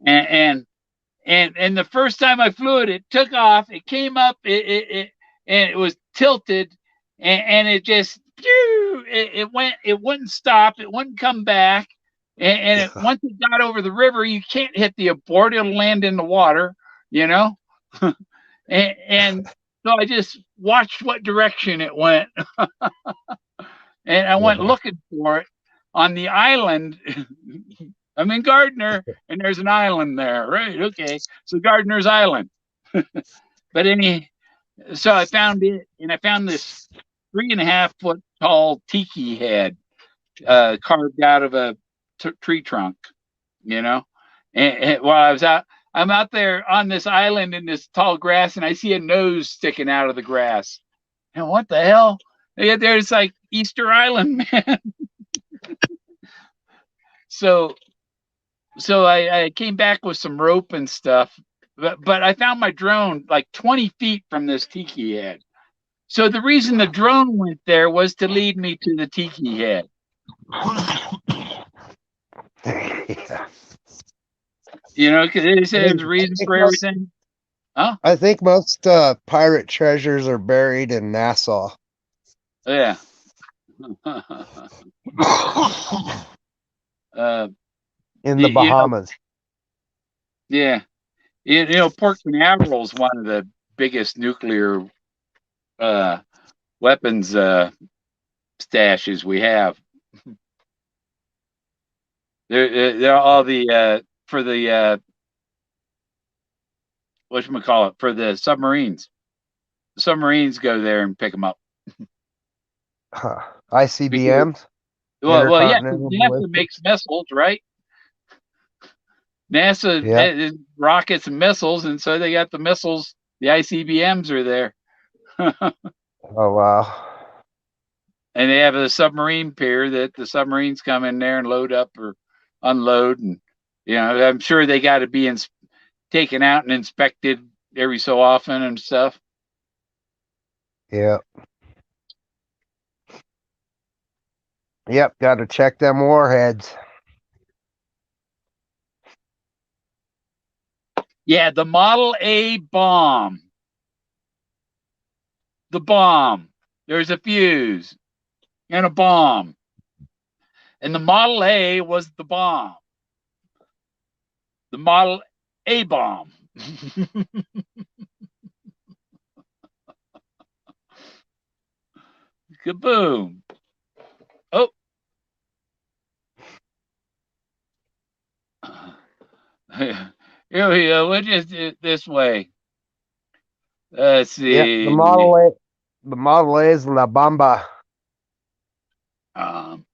And and the first time I flew it, it took off. It came up. And it was tilted, and it just it went. It wouldn't stop. It wouldn't come back. Once it got over the river, you can't hit the abort. It'll land in the water, you know. And so I just watched what direction it went, and I went Yeah. looking for it on the island. I'm in Gardner, and there's an island there, right? Okay, so Gardner's Island. But so I found it, and I found this 3.5 foot tall tiki head carved out of a tree trunk, you know. And while I'm out there on this island in this tall grass, and I see a nose sticking out of the grass. And what the hell? Yeah, there's like Easter Island, man. So I came back with some rope and stuff, but I found my drone like 20 feet from this tiki head. So the reason the drone went there was to lead me to the tiki head. Yeah. You know, because it says there's a I reason think for most, everything. Huh? I think most pirate treasures are buried in Nassau. Yeah. In the you know, Bahamas. yeah. You know, Port Canaveral is one of the biggest nuclear uh, weapons stashes we have. They're all the for the whatchamacallit, for the submarines. The submarines go there and pick them up. Huh. Because, ICBMs, well, yeah, because intercontinental NASA ballistic. makes missiles, right? NASA Yeah. has rockets and missiles, and so they got the missiles. The ICBMs are there, and Oh wow. they have a submarine pier that the submarines come in there and load up or unload, and I'm sure they got to be taken out and inspected every so often and stuff. Yeah. Yep. Got to check them warheads. Yeah, the Model A bomb. The bomb. There's a fuse and a bomb. And the Model A was the bomb. The Model A bomb. Kaboom. Oh, Here we go. We'll just do it this way. Let's Yeah, see. The Model A is La Bamba. Um,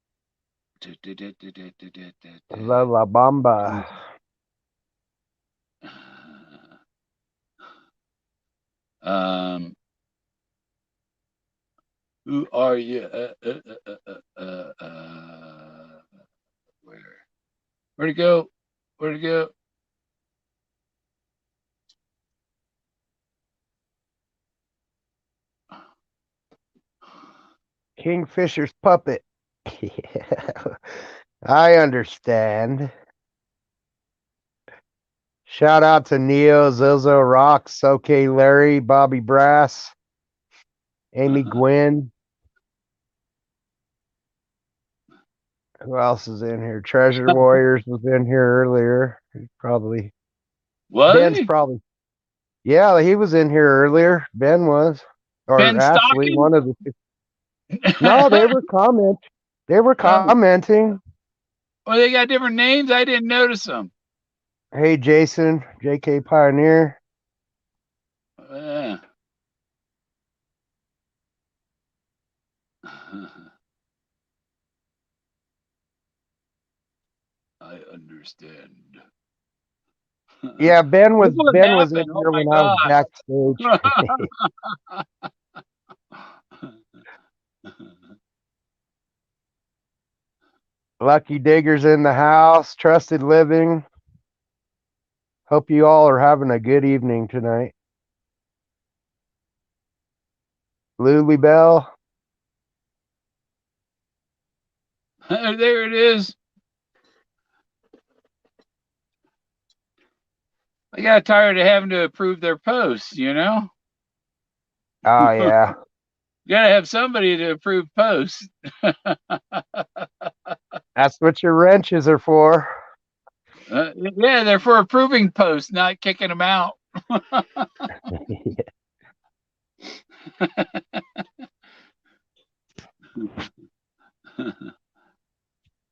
La Bamba. um, who are you? Where? Where'd it go? Where'd it go? Kingfisher's puppet. I understand. Shout out to Neo, Zozo Rocks, OK Larry, Bobby Brass, Amy Gwynn. Who else is in here? Treasure Warriors was in here earlier. Probably Was Ben's he? probably yeah, he was in here earlier. Ben was. Or Fenn Ashley, Stocking? one of the two. No, they were They were Oh, commenting. well, they got different names. I didn't notice them. Hey Jason, JK Pioneer. Uh, I understand. Yeah, Look what Ben was in happened. Oh here my when I was backstage. God. Lucky Diggers in the house, Trusted Living. Hope you all are having a good evening tonight. Lily Bell. There it is. I got tired of having to approve their posts, you know? Oh yeah. You gotta have somebody to approve posts. That's what your wrenches are for. Yeah, they're for approving posts, not kicking them out.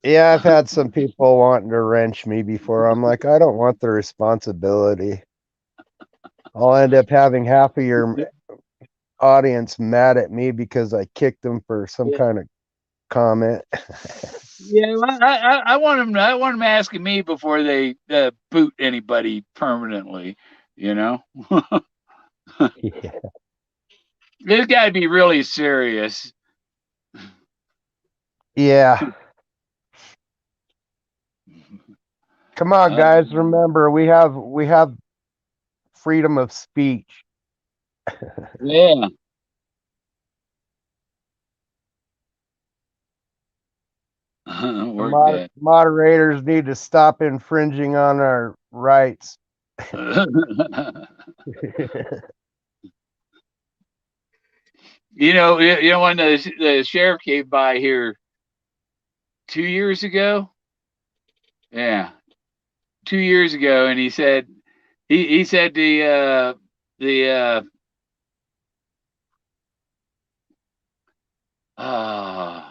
Yeah, I've had some people wanting to wrench me before. I'm like, I don't want the responsibility. I'll end up having half of your audience mad at me because I kicked them for some Yeah, kind of comment. yeah. Well, I want them. I want them asking me before they boot anybody permanently. You know, Yeah. this got to be really serious. Yeah. Come on, Uh, guys. Remember, we have freedom of speech. yeah. The Work that. moderators need to stop infringing on our rights. You know when the sheriff came by here 2 years ago. Yeah, 2 years ago, and he said the uh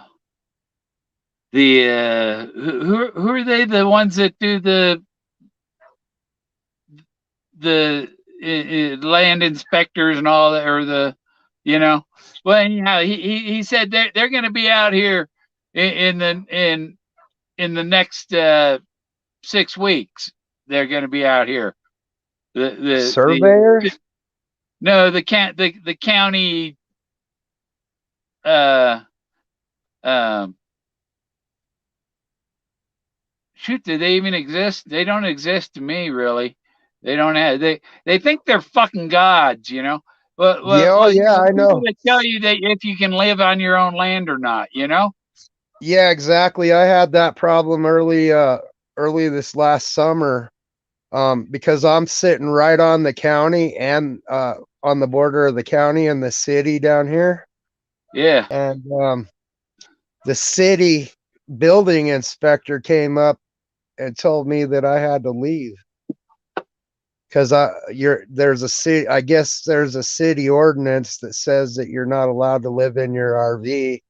who are they, the ones that do the land inspectors and all that, or you know well, anyhow, he said they're going to be out here in the next 6 weeks. They're going to be out here. The Surveyors? no, the county uh um shoot, do they even exist? They don't exist to me, really. They don't have they think they're fucking gods, you know. Yeah, oh You yeah, know, I people know. that tell you that if you can live on your own land or not, you know. Yeah, exactly. I had that problem early this last summer. Because I'm sitting right on the county and on the border of the county and the city down here. Yeah. And the city building inspector came up and told me that I had to leave because there's a city, I guess there's a city ordinance that says that you're not allowed to live in your RV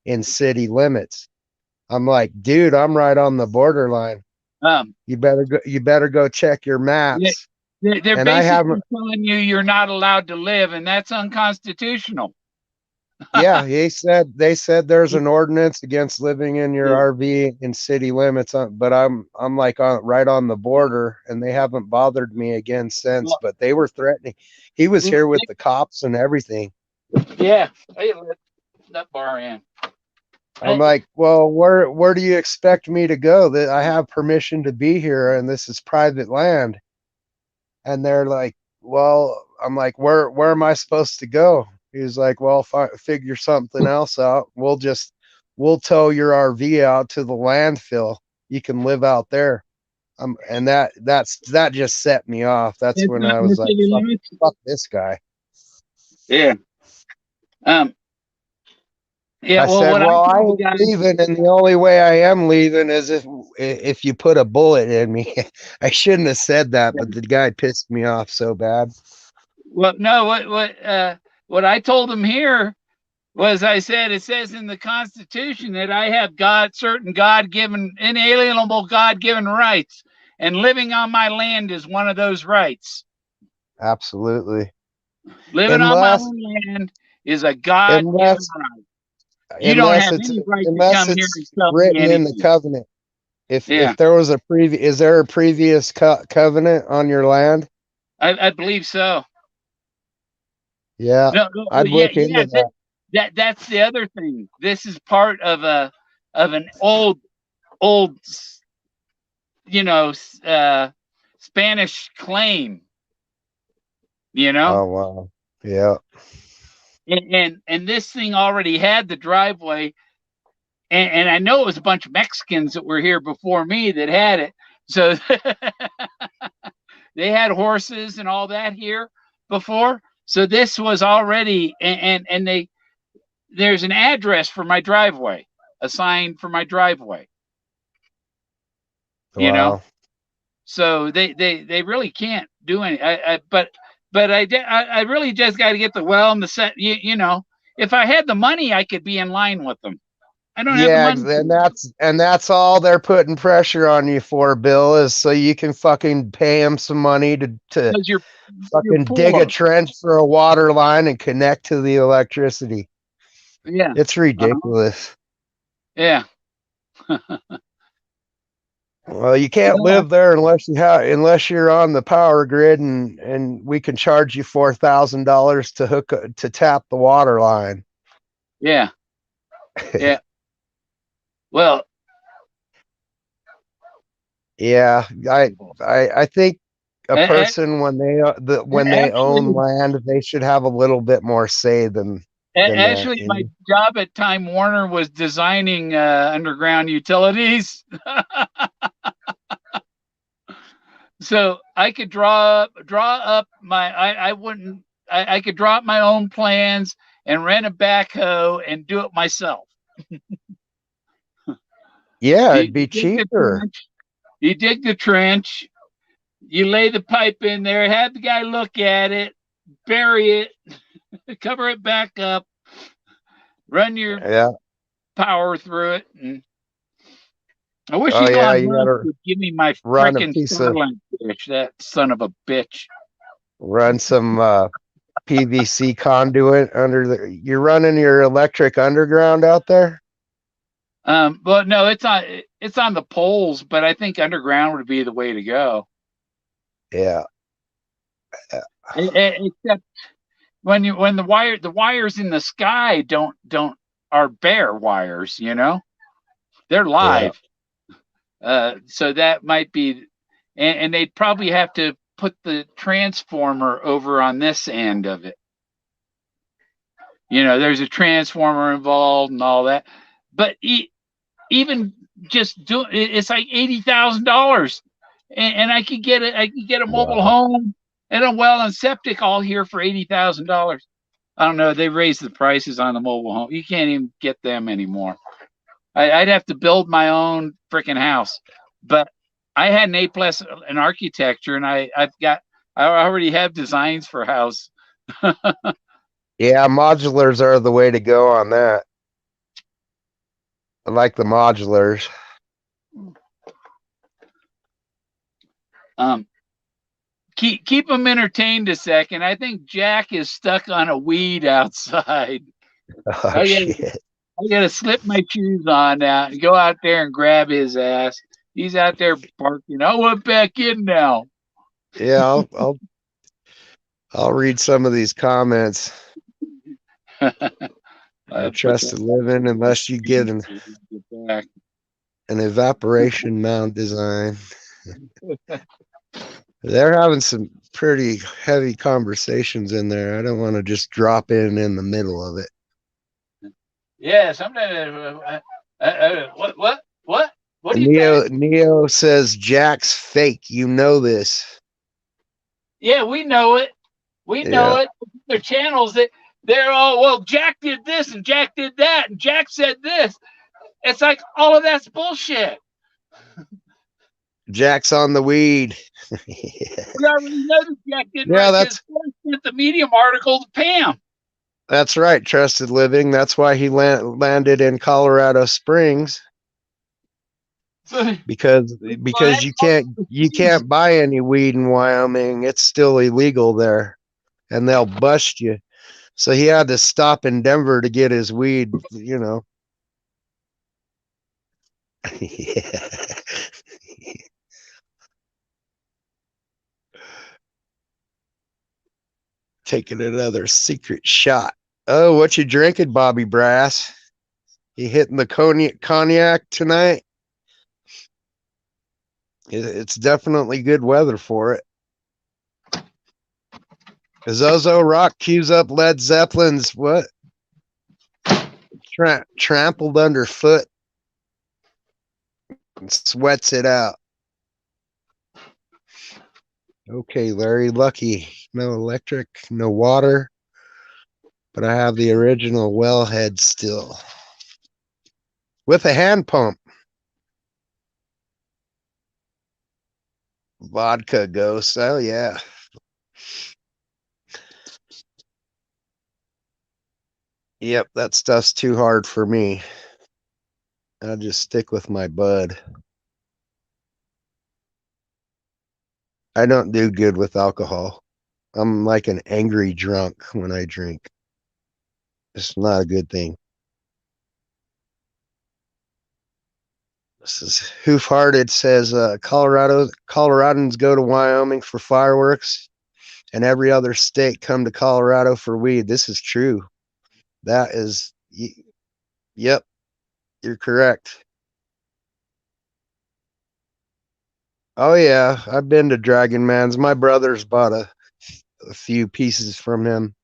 in city limits. I'm like, dude, I'm right on the borderline. Um, You better go check your they- maps. they're And I haven't. basically telling you you're not allowed to live, and that's unconstitutional. Yeah, they said there's an ordinance against living in your Yeah. RV in city limits, but I'm like right on the border, and they haven't bothered me again since. Well, But they were threatening. He was here with the cops and everything. yeah. Hey, let that bar in. I'm like, well, where do you expect me to go? That I have permission to be here, and this is private land. And they're like, well, I'm like, where am I supposed to go? He's like, well, figure something else out. We'll tow your RV out to the landfill. You can live out there. And that just set me off. That's It's when not I in the was like, city limits. fuck this guy. Yeah. Um. Yeah. I Well, said, what I well, I told the ain't guy. leaving, and the only way I am leaving is if you put a bullet in me. I shouldn't have said that, but the guy pissed me off so bad. Well, no. What I told him here was I said it says in the Constitution that I have certain God given, inalienable God given rights, and living on my land is one of those rights. Absolutely. Living on my Unless own land is a God given unless right. You don't have any right to unless come here and it's tell me written in the anything. covenant. Yeah, If there was a previous, is there a previous covenant on your land? I believe so. Yeah, No, no, I'd yeah, look yeah. into that. That's the other thing. This is part of an old you know Spanish claim. You know, Oh wow. Yeah. and this thing already had the driveway, and I know it was a bunch of Mexicans that were here before me that had it. So they had horses and all that here before. So this was already, and there's an address for my driveway, a sign for my driveway. You know, Wow. so they really can't do any. But I really just got to get the well and the set. You know, if I had the money, I could be in line with them. I don't have the Yeah, money and that's all they're putting pressure on you for, Bill, is so you can fucking pay them some money to because you're fucking dig a poor. trench for a water line and connect to the electricity. Yeah. It's Uh-huh. ridiculous. Yeah. Well, you can't Well, live there unless you're on the power grid, and we can charge you $4,000 to tap the water line. yeah. Yeah. Well, Yeah, I think a person when they own actually, land, they should have a little bit more say than that. actually, You my know? job at Time Warner was designing underground utilities. So I could draw up my I wouldn't I could draw up my own plans and rent a backhoe and do it myself. Yeah, You, it'd you be dig the cheaper. trench, you dig the trench, you lay the pipe in there, have the guy look at it, bury it, cover it back up, run your Yeah. power through it. And I wish Oh yeah, Elon you Musk gotta would give me my run a frickin' piece of Starlink dish, that son of a bitch. run some PVC conduit under the. You're running your electric underground out there. But no, it's on the poles, but I think underground would be the way to go. Yeah. Except when the wires in the sky don't are bare wires, you know, they're Yeah. live. So that might be, and they'd probably have to put the transformer over on this end of it. You know, there's a transformer involved and all that. But even just do it's like $80,000, and I could get a mobile Wow. home and a well and septic all here for $80,000. I don't know. They raised the prices on the mobile home. You can't even get them anymore. I'd have to build my own freaking house, but I had an A+ in architecture, and I already have designs for a house. Yeah, modulars are the way to go on that. I like the modulars. Um, keep them entertained a second. I think Jack is stuck on a weed outside. Oh I gotta, shit. I gotta slip my shoes on now and go out there and grab his ass. He's out there barking. I want back in now. Yeah, I'll read some of these comments. No Put trusted that living unless you get back. an evaporation mound design. They're having some pretty heavy conversations in there. I don't want to just drop in the middle of it. Yeah, sometimes. What do you say? Neo says Jack's fake. You know this. Yeah, we know it. We know Yeah. it. Their channels that they're all well. Jack did this and Jack did that and Jack said this. It's like all of that's bullshit. Jack's on the weed. We already know that Jack didn't Yeah, write because Forrest sent the Medium article to Pam. that's right. Trusted living. That's why he landed in Colorado Springs. So, because well, you can't buy any weed in Wyoming. It's still illegal there, and they'll bust you. So he had to stop in Denver to get his weed. You know. Yeah. Taking another secret shot. Oh, what you drinking, Bobby Brass? You hitting the cognac tonight? It's definitely good weather for it. Zozo Rock cues up Led Zeppelin's what? Trampled underfoot and sweats it out. Okay, Larry, lucky. No electric, no water, but I have the original wellhead still with a hand pump. Vodka ghost. Oh, yeah. Yep, that stuff's too hard for me. I'll just stick with my bud. I don't do good with alcohol. I'm like an angry drunk when I drink. It's not a good thing. This is Hoof Hearted says Coloradans go to Wyoming for fireworks and every other state come to Colorado for weed. This is true. That is, yep, you're correct. Oh yeah, I've been to Dragon Man's. My brother's bought a few pieces from him.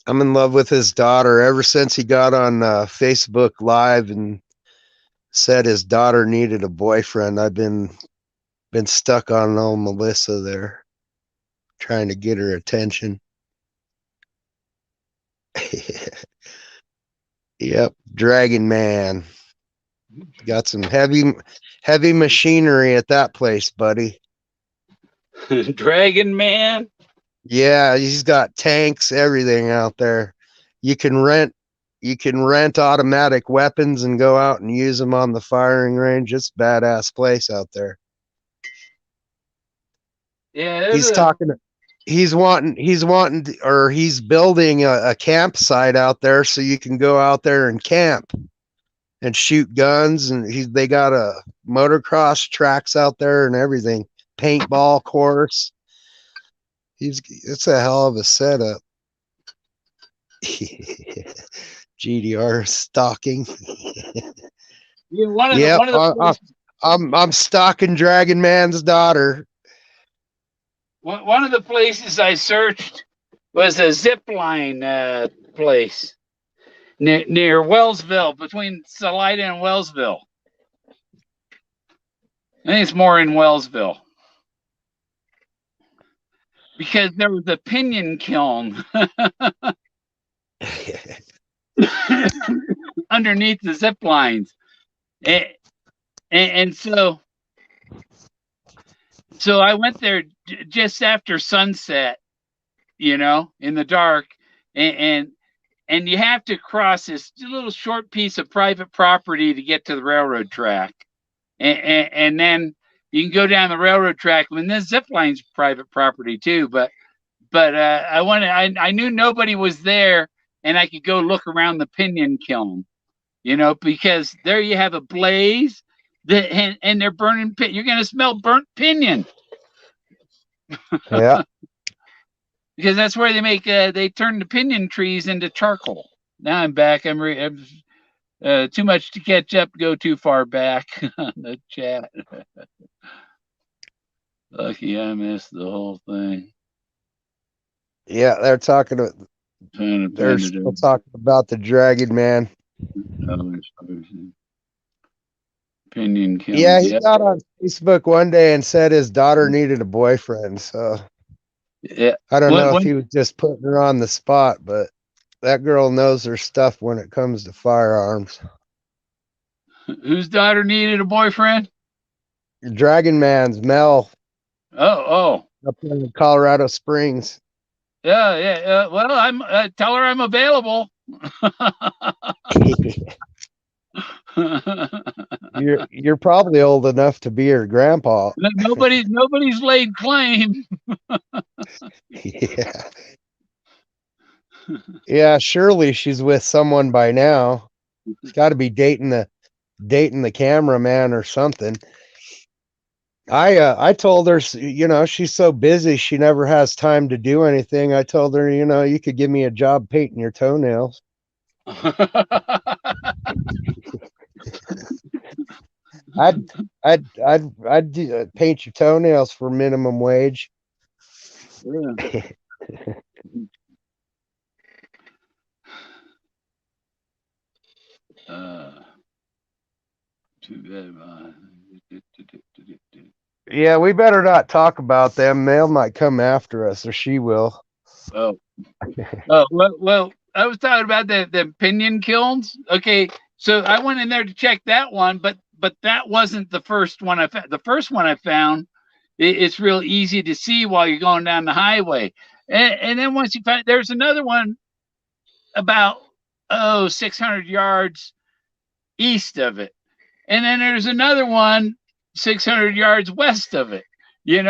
I'm in love with his daughter ever since he got on Facebook Live and said his daughter needed a boyfriend. I've been stuck on old Melissa there, trying to get her attention. Yep, Dragon Man. Got some heavy machinery at that place, buddy. Dragon Man. Yeah, he's got tanks, everything out there. You can rent automatic weapons and go out and use them on the firing range. It's a badass place out there. Yeah, He's talking he's building a campsite out there so you can go out there and camp and shoot guns, and they got a motocross tracks out there and everything, paintball course. It's a hell of a setup. GDR stalking. Yeah, Yep, one of the I'm stalking Dragon Man's daughter. one of the places I searched was a zip line place near Wellsville, between Salida and Wellsville. I think it's more in Wellsville because there was a pinion kiln underneath the zip lines, and so I went there just after sunset, in the dark, and you have to cross this little short piece of private property to get to the railroad track. and then you can go down the railroad track. I mean, this zip line's private property too, but I knew nobody was there, and I could go look around the pinion kiln, because there you have a blaze and they're burning pin. You're going to smell burnt pinion Yeah. because that's where they turn the pinion trees into charcoal. Now I'm back. I'm too much to catch up. Go too far back on the chat. Lucky I missed the whole thing. Yeah, they're talking. They're still talking about the Dragon Man. Pinion kiln. Yeah, he got on Facebook one day and said his daughter needed a boyfriend. So yeah, I don't know if he was just putting her on the spot, but that girl knows her stuff when it comes to firearms. Whose daughter needed a boyfriend? Dragon Man's Mel. Oh. Up in Colorado Springs. Yeah. Well, I'm tell her I'm available. You're probably old enough to be her grandpa. Nobody's laid claim. Yeah. Yeah, surely she's with someone by now. She's got to be dating the cameraman or something. I told her, she's so busy she never has time to do anything. I told her, you could give me a job painting your toenails. I'd paint your toenails for minimum wage. Yeah. Too bad. Yeah, we better not talk about them. They might come after us, or she will. Oh, well, I was talking about the pinion kilns. Okay, so I went in there to check that one, but that wasn't the first one I found. The first one I found, it's real easy to see while you're going down the highway, and then once you find, there's another one about 600 yards east of it, and then there's another one 600 yards west of it. And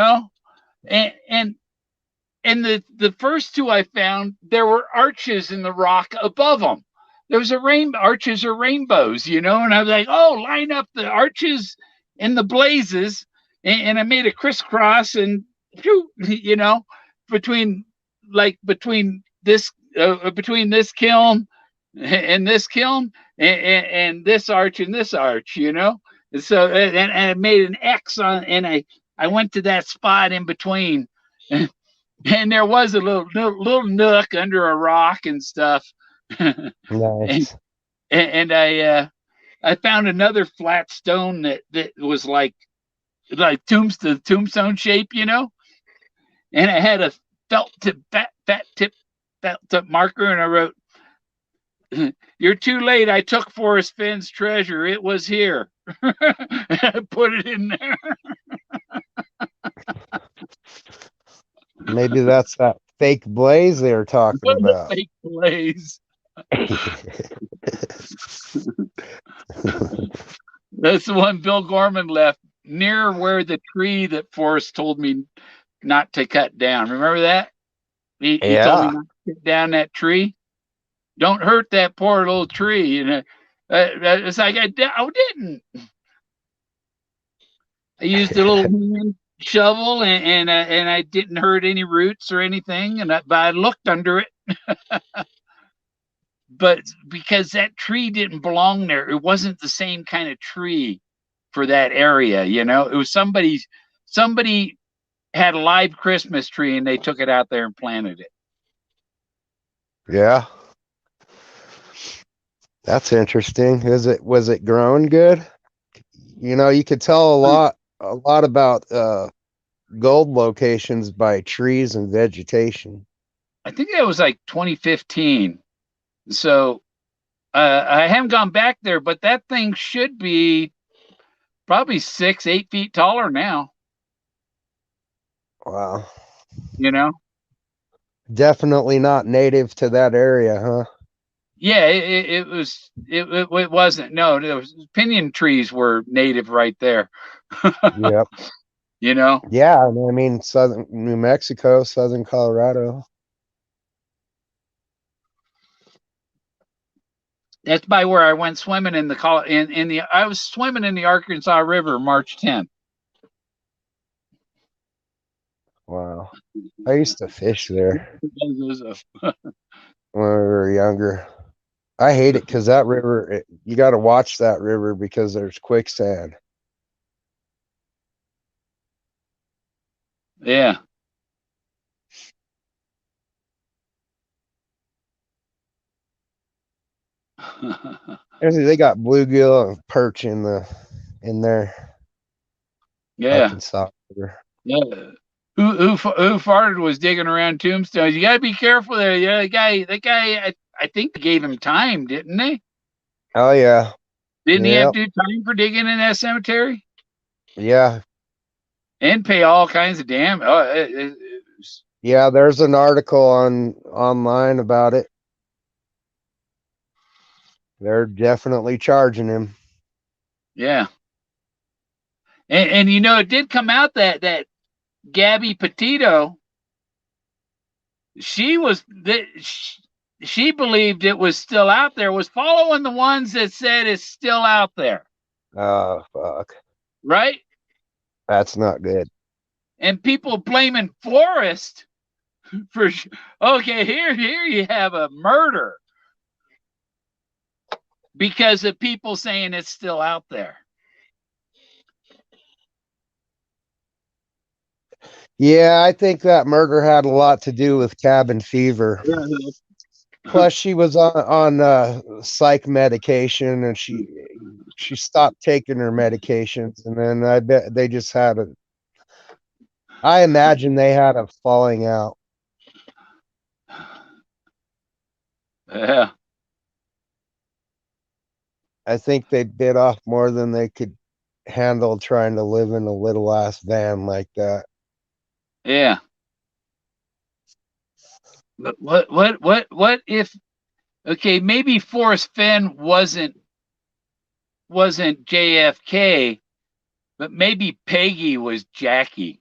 the first two I found, there were arches in the rock above them. There was arches or rainbows, and I was like, oh, line up the arches and the blazes, and I made a crisscross and between between this kiln and this kiln and this arch and this arch, and so and I made an X on, and I went to that spot in between. And there was a little nook under a rock and stuff. Nice. and I found another flat stone that was like tombstone shape, and I had a fat tip marker, and I wrote, "You're too late. I took Forrest Fenn's treasure. It was here." I put it in there. Maybe that's that fake blaze they were talking about. Fake blaze. That's the one Bill Gorman left near where the tree that Forrest told me not to cut down. Remember that? He told me not to cut down that tree. Don't hurt that poor little tree. And it's like I didn't. I used a little hand shovel and I didn't hurt any roots or anything. But I looked under it. But because that tree didn't belong there, it wasn't the same kind of tree for that area. It was somebody had a live Christmas tree and they took it out there and planted it. Yeah. That's interesting. Was it growing good? You could tell a lot about gold locations by trees and vegetation. I think that was like 2015. So I haven't gone back there, but that thing should be probably 6-8 feet taller now. Wow. You know? Definitely not native to that area, huh? Yeah, it was it wasn't. No, there was pinyon trees were native right there. Yep. You know, Yeah, and I mean southern New Mexico, southern Colorado. that's by where I went swimming in in the I was swimming in the Arkansas River March 10th. Wow. I used to fish there when we were younger. I hate it because that river, you got to watch that river because there's quicksand. Yeah. They got bluegill and perch in there, Yeah. Arkansas River. Yeah. Who farted was digging around tombstones. You gotta be careful there. Yeah, the guy I think they gave him time, didn't they? Oh yeah, Didn't he have yep, to do time for digging in that cemetery? yeah, And pay all kinds of damn yeah. There's an article online about it. They're definitely charging him. yeah. And you know it did come out that Gabby Petito, she was that she believed it was still out there, was following the ones that said it's still out there, Oh fuck, right? that's not good. And people blaming Forrest for okay, here you have a murder because of people saying it's still out there. Yeah, I think that murder had a lot to do with cabin fever. Plus, she was on psych medication, and she stopped taking her medications, and then I bet they just had a. I imagine they had a falling out. Yeah, I think they bit off more than they could handle trying to live in a little ass van like that. yeah. But what if okay, maybe Forrest Fenn wasn't JFK, but maybe Peggy was Jackie.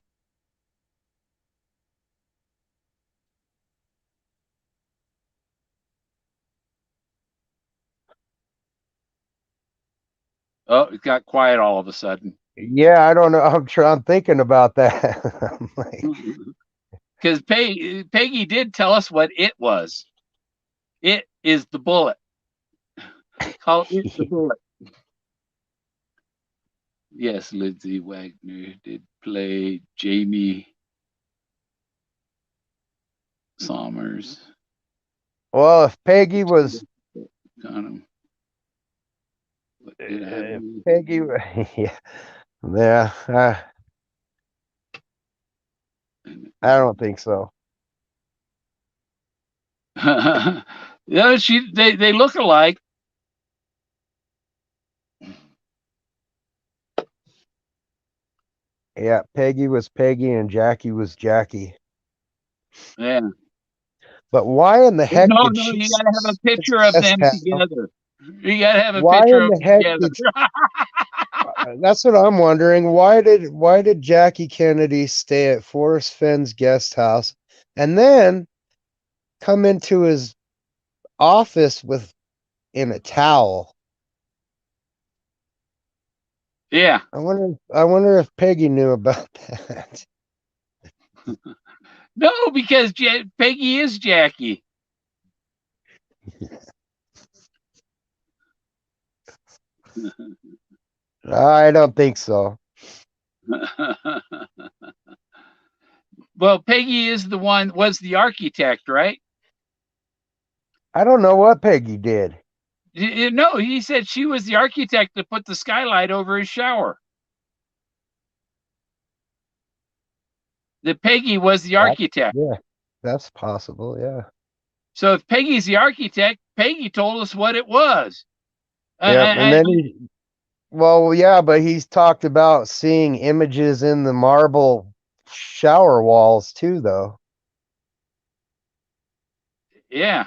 Oh, it got quiet all of a sudden. Yeah, I don't know. I'm thinking about that. I'm like, Because Peggy did tell us what it was. It is the bullet. Call it the bullet. Yes, Lindsay Wagner did play Jamie Sommers. well, if Peggy was Kind of, what did if happen? Peggy, yeah, yeah, I don't think so. Yeah, they look alike. Yeah, Peggy was Peggy and Jackie was Jackie. Yeah. But why in the heck No, did no, she you sell gotta have a his picture of guest them house? together. You gotta have a Why picture in of the them heck together. did that's what I'm wondering. Why did Jackie Kennedy stay at Forrest Fenn's guest house and then come into his office with in a towel? Yeah. I wonder if Peggy knew about that. No, because Peggy is Jackie. I don't think so. Well, Peggy is the one was the architect, right? I don't know what Peggy did. No, he said she was the architect that put the skylight over his shower. That Peggy was the That, architect. yeah, that's possible. Yeah. So if Peggy's the architect, Peggy told us what it was. Yep. And I then well, yeah, but he's talked about seeing images in the marble shower walls too, though. yeah.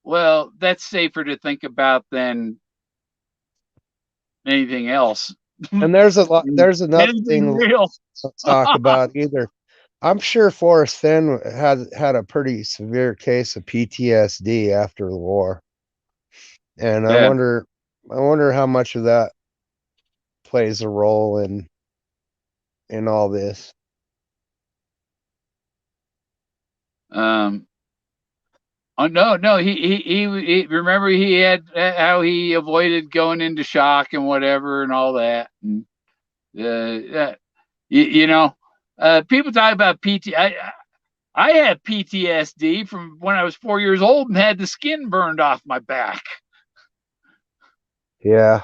well, that's safer to think about than anything else. And there's a lot. There's another Anything thing real. to talk about either. I'm sure Forrest Fenn had a pretty severe case of PTSD after the war, and I Yeah. wonder, I wonder how much of that plays a role in all this. Um, oh no, no. He remember he had how he avoided going into shock and whatever and all that. And you know, people talk about PT. I had PTSD from when I was 4 years old and had the skin burned off my back. Yeah,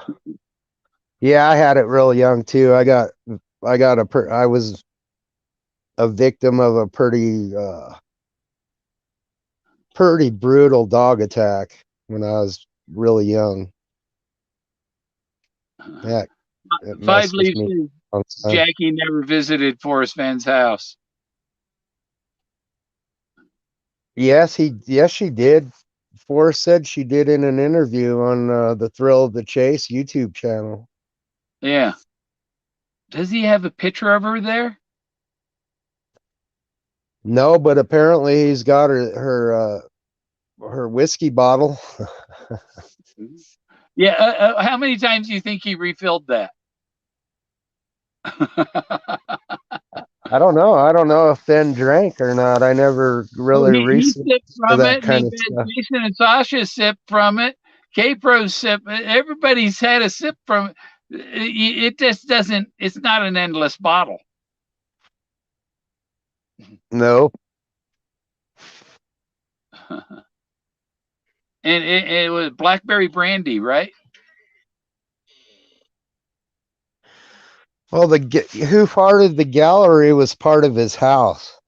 yeah, I had it real young too. I was a victim of a pretty brutal dog attack when I was really young. Yeah, it Five messed with Leaves me says a long time. Jackie never visited Forrest Fenn's house. Yes, she did. Forrest said she did in an interview on the Thrill of the Chase YouTube channel. Yeah. Does he have a picture of her there? No, but apparently he's got her whiskey bottle. Yeah. How many times do you think he refilled that? I don't know. I don't know if Fenn drank or not. I never Well, really he researched sipped from that it, and he kind of had stuff. Jason and Sasha sip from it. K-Pro sip. Everybody's had a sip from it. It just doesn't. It's not an endless bottle. No. And it was blackberry brandy, right? Well, who farted the gallery was part of his house.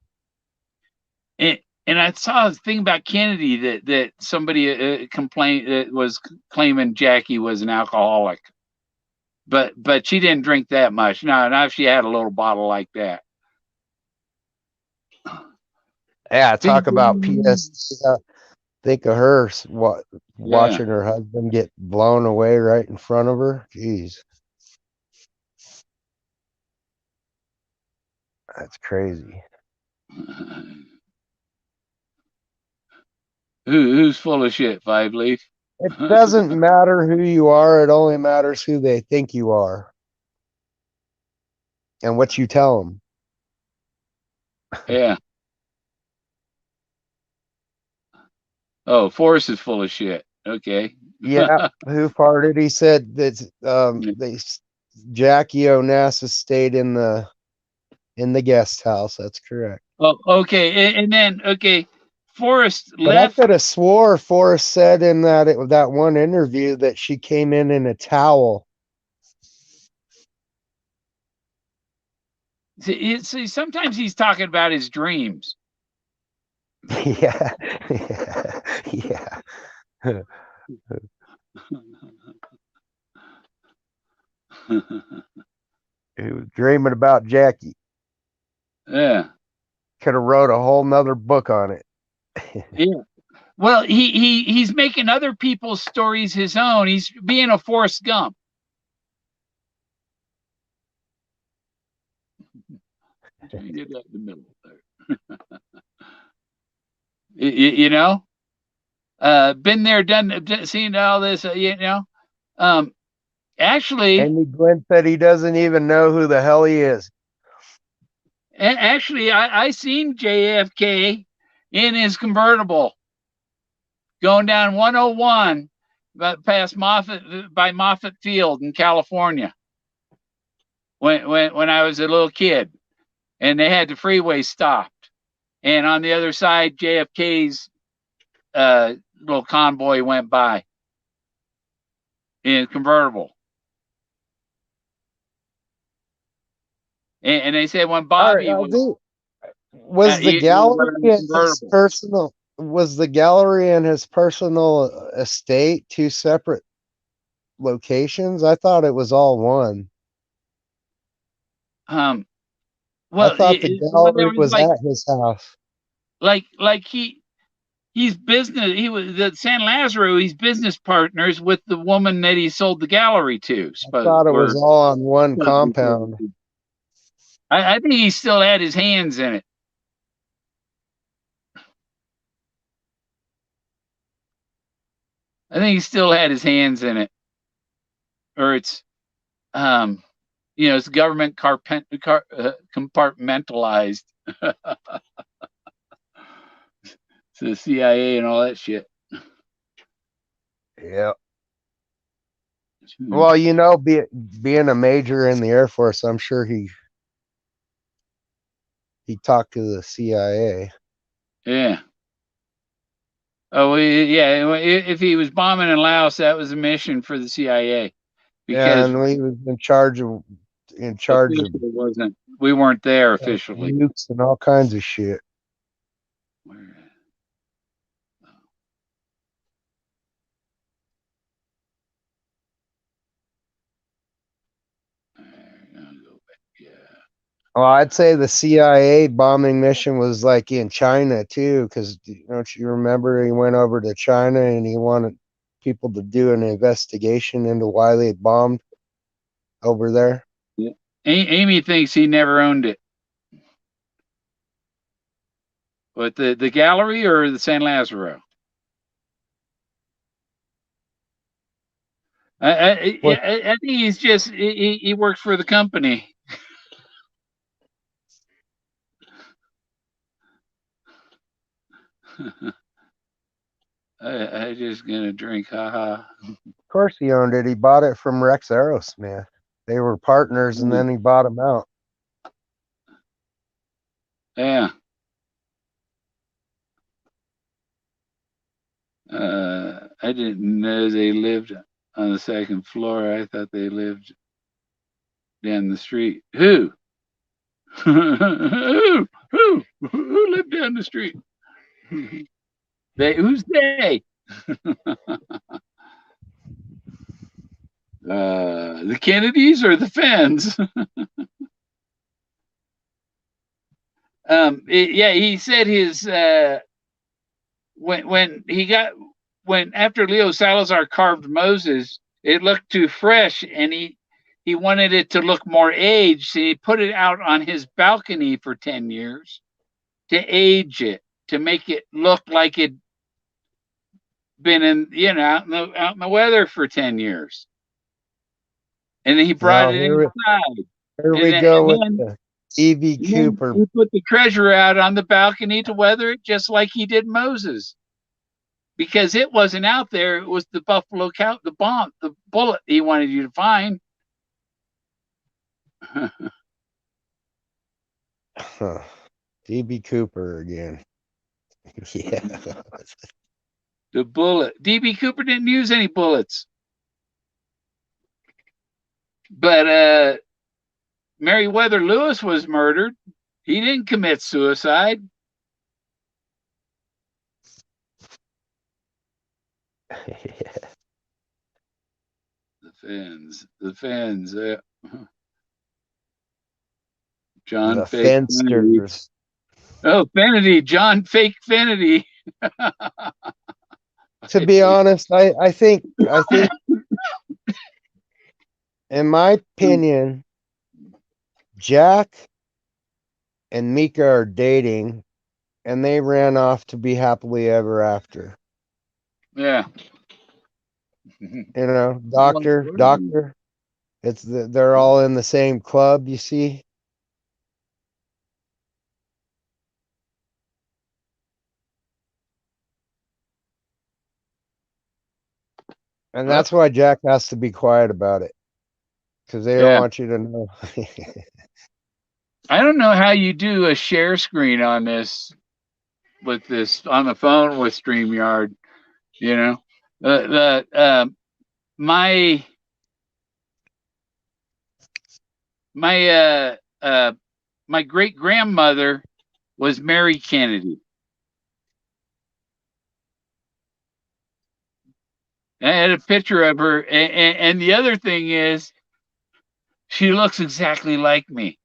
And I saw a thing about Kennedy that somebody complained that was claiming Jackie was an alcoholic, but she didn't drink that much. No, now she had a little bottle like that. Yeah, talk Bing, about bing. PS. Think of her Yeah. watching her husband get blown away right in front of her. Jeez, that's crazy. Who's full of shit? Five Leaf. It doesn't matter who you are. It only matters who they think you are and what you tell them. Yeah. Oh, Forrest is full of shit. Okay. Yeah, who farted? He said that Jackie Onassis stayed in the guest house. That's correct. Oh, okay. And then okay, Forrest But I left. could have swore Forrest said in that one interview that she came in a towel. See, sometimes he's talking about his dreams. Yeah, yeah, yeah. He was dreaming about Jackie. Yeah. Could have wrote a whole nother book on it. Yeah. Well, he's making other people's stories his own. He's being a Forrest Gump. You get that in the middle there. You know, been there, done, seen all this. You know, um, actually, Amy Glenn said he doesn't even know who the hell he is. I seen JFK in his convertible going down 101 past Moffett by Moffett Field in California when I was a little kid, and they had the freeway stopped, and on the other side JFK's little convoy went by in a convertible, and they said when All right, Bobby was was the he was gallery wearing a in his convertible. personal was the gallery in his personal estate two separate locations? I thought it was all one. Um, I well, thought the well, there gallery was was at his house. like he he's business. He was the San Lazaro. He's business partners with the woman that he sold the gallery to. I Suppose thought it or was all on one compound. I think he still had his hands in it. I think he still had his hands in it, or it's it's government compartmentalized. To the CIA and all that shit. Yeah. Well, being a major in the Air Force, I'm sure he talked to the CIA. Yeah. Oh, yeah. If he was bombing in Laos, that was a mission for the CIA. Because and he was in charge of wasn't. We weren't there officially. nukes and all kinds of shit. Where? Yeah. Well, I'd say the CIA bombing mission was like in China too, because don't you remember he went over to China and he wanted people to do an investigation into why they bombed over there? Yeah. Amy thinks he never owned it. But the gallery or the San Lazaro? I think he's just he works for the company. I just gonna drink, haha. Of course he owned it. He bought it from Rex Aerosmith. They were partners, and then he bought them out. Yeah. I didn't know they lived on the second floor. I thought they lived down the street. Who? Who lived down the street? Who's they? The Kennedys or the Fenns? He said his when after Leo Salazar carved Moses, it looked too fresh, and he wanted it to look more aged, so he put it out on his balcony for 10 years to age it, to make it look like it'd been out in the weather for 10 years. And then he brought it inside. Here we go with the E.V. Cooper. He put the treasure out on the balcony to weather it just like he did Moses. Because it wasn't out there. It was the buffalo cow, the bullet he wanted you to find. D.B. Cooper again. Yeah. The bullet. D.B. Cooper didn't use any bullets. But Meriwether Lewis was murdered. He didn't commit suicide. The Fenns. John the Fake Fensters. Oh, Fennedy, John Fake Fennedy. To be honest, I think, in my opinion, Jack and Mika are dating, and they ran off to be happily ever after. Yeah. Doctor. They're all in the same club, you see. And that's why Jack has to be quiet about it, because they don't want you to know. I don't know how you do a share screen on this on the phone with StreamYard. My great grandmother was Mary Kennedy. I had a picture of her, and the other thing is, she looks exactly like me.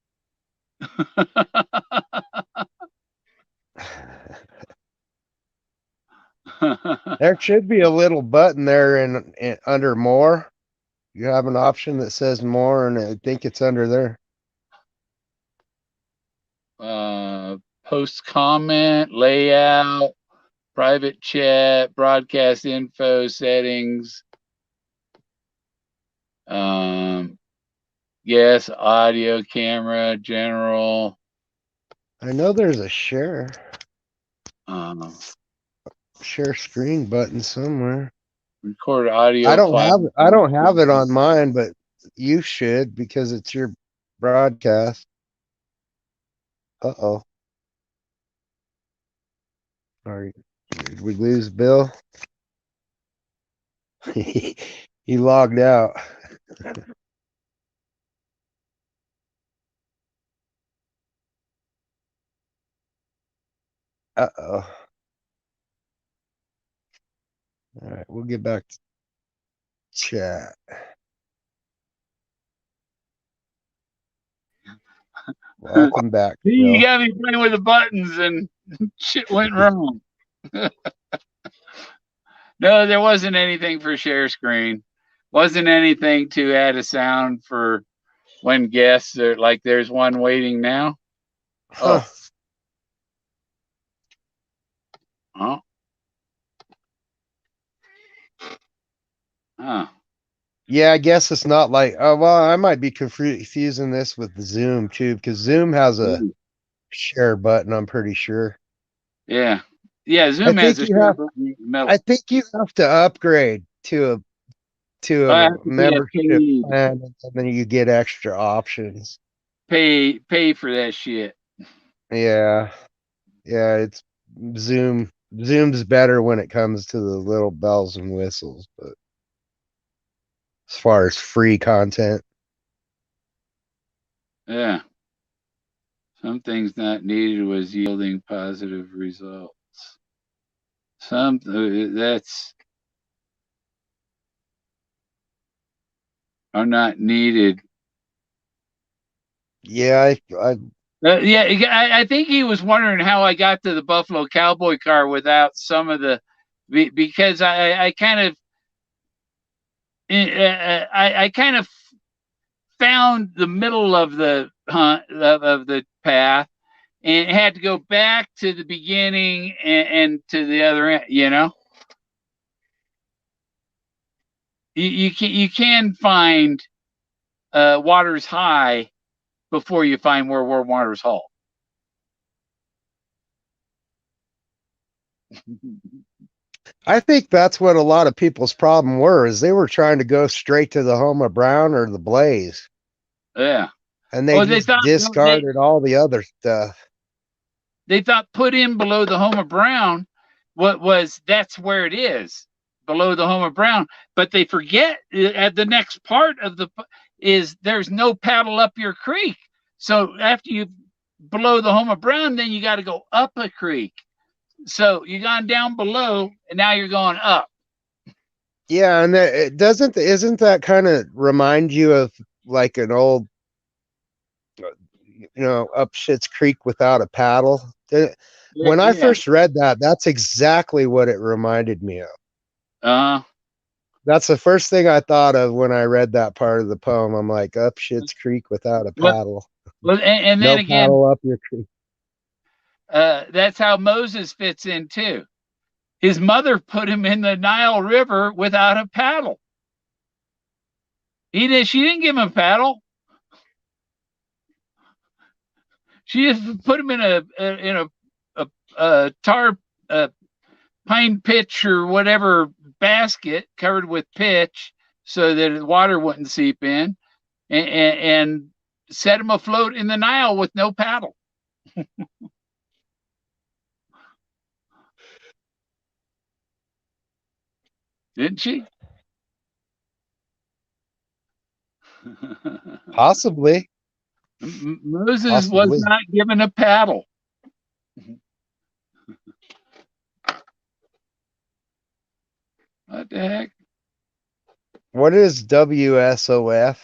There should be a little button there in under more. You have an option that says more, and I think it's under there. Post comment, layout, private chat, broadcast info, settings. Yes, audio, camera, general. I know there's a share Um, screen button somewhere. record audio file. I don't have it on mine, but you should because it's your broadcast. Uh-oh. Sorry. Did we lose Bill? He logged out. Uh-oh. All right, we'll get back to chat. Welcome back, You Bill. got me playing with the buttons and shit went wrong. No, there wasn't anything for share screen. Wasn't anything to add a sound for when guests are like there's one waiting now. Huh. Oh. Huh. Yeah, I guess it's not like, oh, well, I might be confusing this with Zoom too, because Zoom has a share button, I'm pretty sure. Yeah. Yeah, I Zoom has think a you share have button in the middle. I think you have to upgrade to I a have to be a membership plan, and then you get extra options. pay for that shit. Yeah. Yeah, it's Zoom's better when it comes to the little bells and whistles, but as far as free content. Yeah. Some things not needed was yielding positive results. Some that's are not needed. Yeah, I Yeah, I think he was wondering how I got to the Buffalo Cowboy car without some of the because I kind of I kind of found the middle of the hunt of the path and had to go back to the beginning and to the other end. You know, you can find Waters High before you find where Waters Halt. I think that's what a lot of people's problem were, is they were trying to go straight to the Homa Brown or the Blaze, Yeah. and they Oh, they just thought discarded all the other stuff. they thought put in below the Homer Brown what was that's where it is below the Homer Brown, but they forget at the next part of the is there's no paddle up your creek. So after you below the Homer Brown, then you got to go up a creek. So you gone down below and now you're going up. Yeah, and it isn't that kind of remind you of like an old, up Shit's Creek without a paddle? Yeah, When I yeah. first read that, that's exactly what it reminded me of. Uh That's the first thing I thought of when I read that part of the poem. I'm like, up Shit's Creek without a well, paddle. and then No again, paddle up your creek. that's how Moses fits in too. His mother put him in the Nile River without a paddle. She didn't give him a paddle. She just put him in a tar pine pitch or whatever basket covered with pitch so that the water wouldn't seep in, and set him afloat in the Nile with no paddle. Didn't she? Possibly. Moses was Possibly. not given a paddle. What the heck? What is WSOF?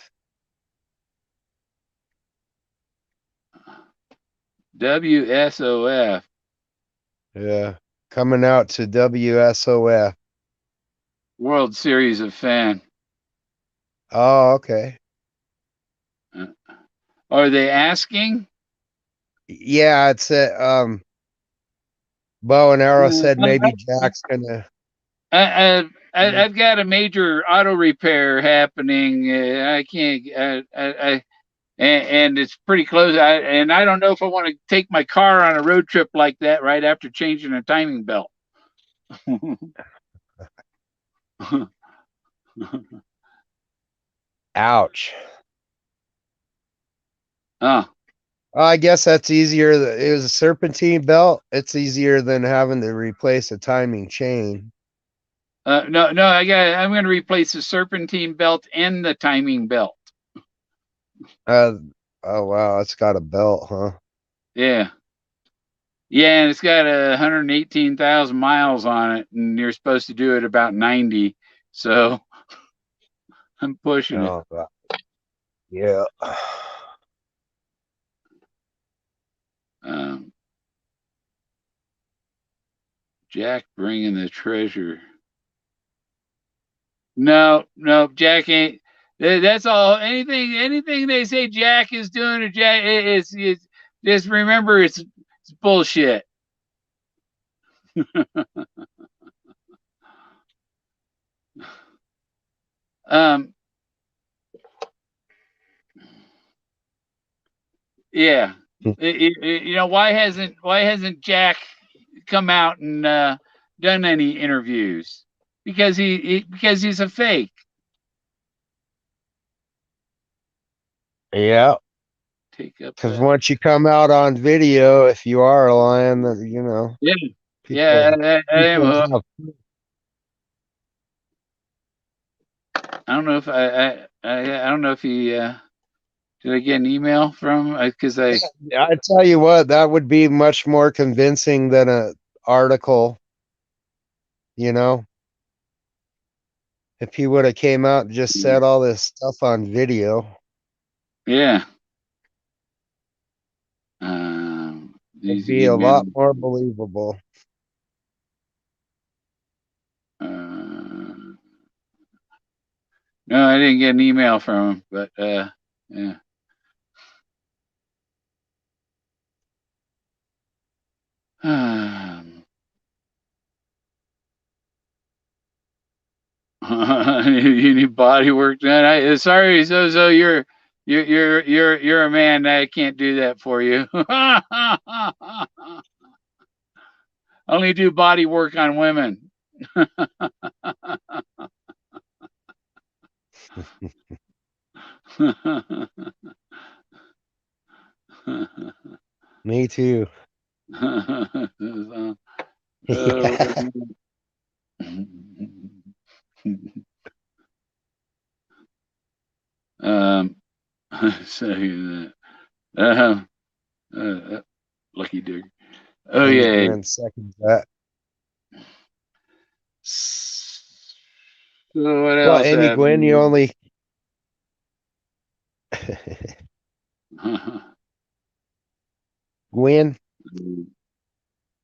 WSOF. Yeah. coming out to WSOF. World Series of Fenn. Oh, okay. Are they asking? Yeah, it's Bow and Arrow Uh, said maybe Jack's gonna. I've got a major auto repair happening. I can't. And it's pretty close. And I don't know if I want to take my car on a road trip like that right after changing a timing belt. Ouch. Oh, I guess that's easier. It was a serpentine belt. It's easier than having to replace a timing chain. no, no. I'm going to replace the serpentine belt and the timing belt. Uh, oh wow, it's got a belt, huh? Yeah. Yeah, and it's got 118,000 miles on it, and you're supposed to do it about 90. So I'm pushing it. Oh, yeah. Um, Jack bringing the treasure. No, no, Jack ain't. That's all. Anything they say Jack is doing or Jack is just remember it's bullshit. um, yeah. Why hasn't Jack come out and done any interviews? Because he's a fake. Yeah. Take up Because once you come out on video, if you are lying, yeah, yeah. people I am people hooked. have. I don't know if I don't know if he did I get an email from because I I tell you what, that would be much more convincing than a article. You know, if he would have came out and just said all this stuff on video, yeah. it'd These be a lot emails. more believable. Uh, no, I didn't get an email from him, but yeah. You need body work done. Sorry, so you're a man. I can't do that for you. Only do body work on women. Me too. Oh, Yeah. um, so uh, lucky dig. Oh Amy yeah. Gwen seconds that. So what Well, else Amy Gwen, you happened? only. Gwen.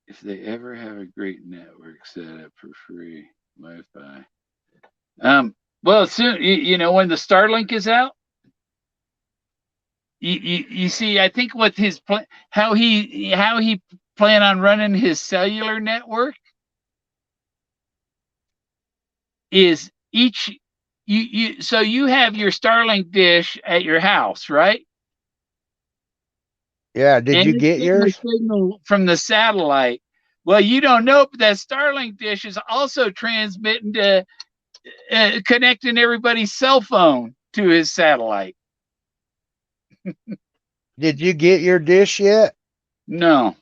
If they ever have a great network set up for free Wi-Fi. Well, soon when the Starlink is out, you see, I think what his plan, how he plan on running his cellular network is each so you have your Starlink dish at your house, right? Yeah. Did And you it's get getting the yours? signal from the satellite. Well, you don't know, but that Starlink dish is also transmitting to connecting everybody's cell phone to his satellite. Did you get your dish yet? No,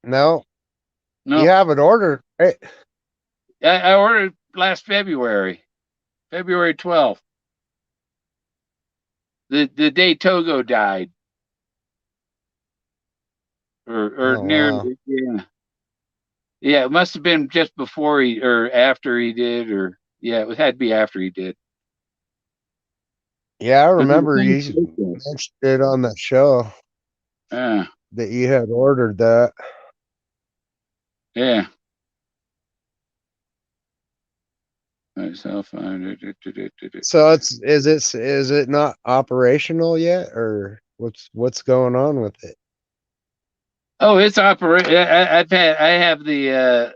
No. You no. haven't ordered, right? I ordered last February 12th, the day Togo died, or Oh near, wow. yeah, yeah. It must have been just before he or after he did, or yeah, it had to be after he did. Yeah, I But the remember thing, you mentioned it on the show uh, that you had ordered that. Yeah. Myself. So is it not operational yet, or what's going on with it? Oh, it's operate. I have the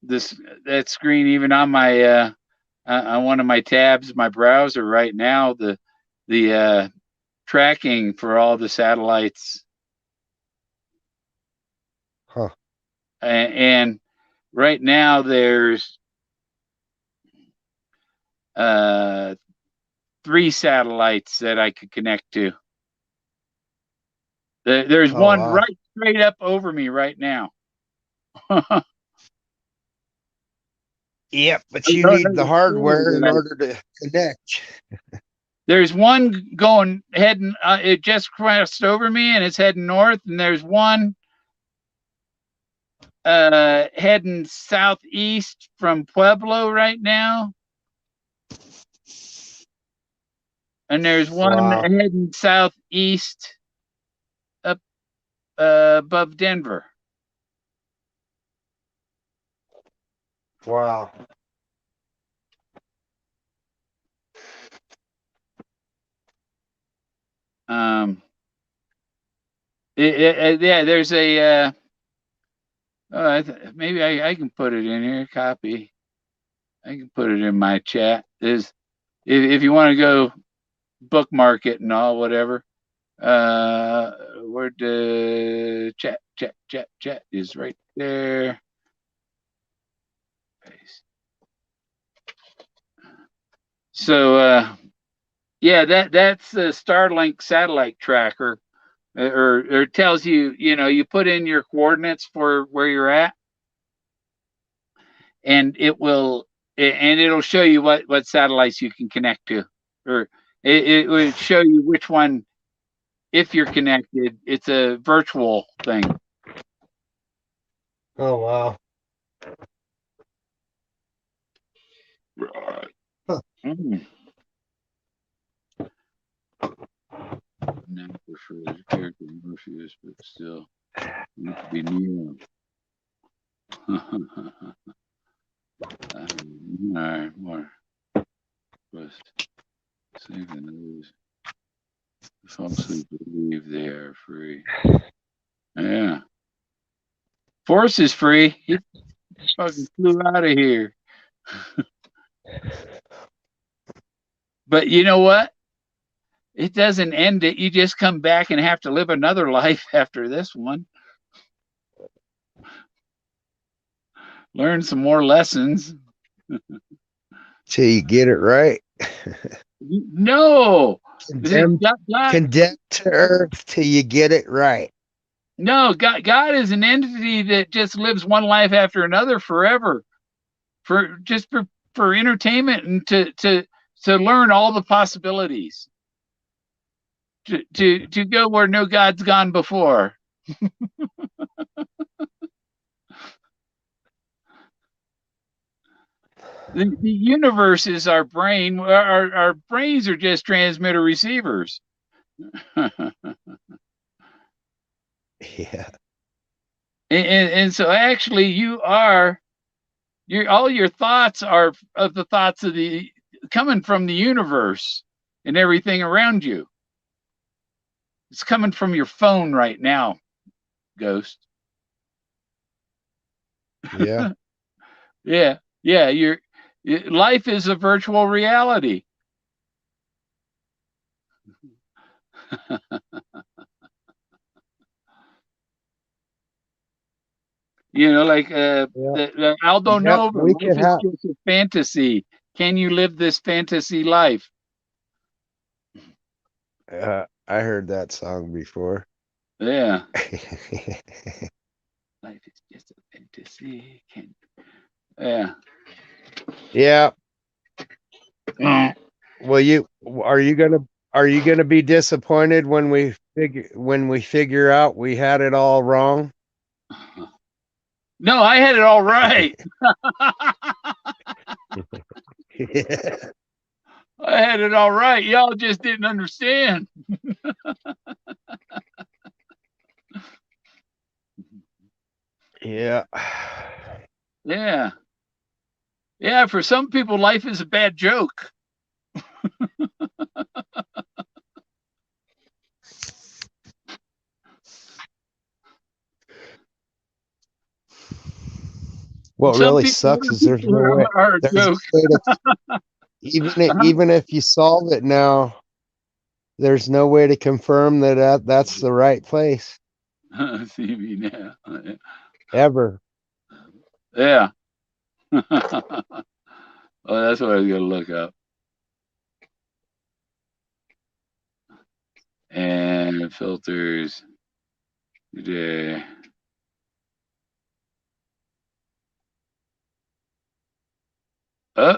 this that screen even on my on one of my tabs, my browser right now. The tracking for all the satellites, Huh. and right now there's uh 3 satellites that I could connect to. There's Oh one wow. right straight up over me right now. No, Yep, but you no, need the there's 4 hardware in that I. order to connect. There's one going heading. It just crossed over me and it's heading north, and there's one heading southeast from Pueblo right now, and there's one Wow. heading southeast up above Denver. Wow. Um, yeah, there's a. Maybe I can put it in here. Copy. I can put it in my chat. Is if you want to go bookmark it and all, whatever. Where the chat is right there. So yeah, that's the Starlink satellite tracker, or it tells you, you put in your coordinates for where you're at, and it'll show you what satellites you can connect to, or it would show you which one if you're connected. It's a virtual thing. Oh wow. Right. Huh. Not prefer the character Morpheus, but still need to be Neo. All right, more. Quest. Saving those. Falsely believe they are free. Yeah. Forrest is free. He fucking flew out of here. But you know what? It doesn't end it. You just come back and have to live another life after this one. Learn some more lessons. Till you get it right. No. Condemned, God, condemned to earth till you get it right. no, God is an entity that just lives one life after another forever, for entertainment and to learn all the possibilities, to go where no God's gone before. The universe is our brain. Our brains are just transmitter receivers. Yeah. And so actually all your thoughts are of the thoughts of the coming from the universe and everything around you. It's coming from your phone right now, Ghost. Yeah. Yeah, yeah. Your life is a virtual reality. Like Yeah. the Aldo Yep. Nova. We Life could is have just a fantasy. Can you live this fantasy life? I heard that song before. Yeah. Life is just a fantasy. Yeah. Yeah. Mm. Well, are you gonna be disappointed when we figure out we had it all wrong? No, I had it all right. Yeah. I had it all right. Y'all just didn't understand. Yeah. Yeah. Yeah. For some people, life is a bad joke. What Some really people, sucks other is people are a there's joke. no way to even if you solve it now, there's no way to confirm that's the right place See me now. ever. Yeah. Oh, that's what I was gonna look up. And filters today. Oh,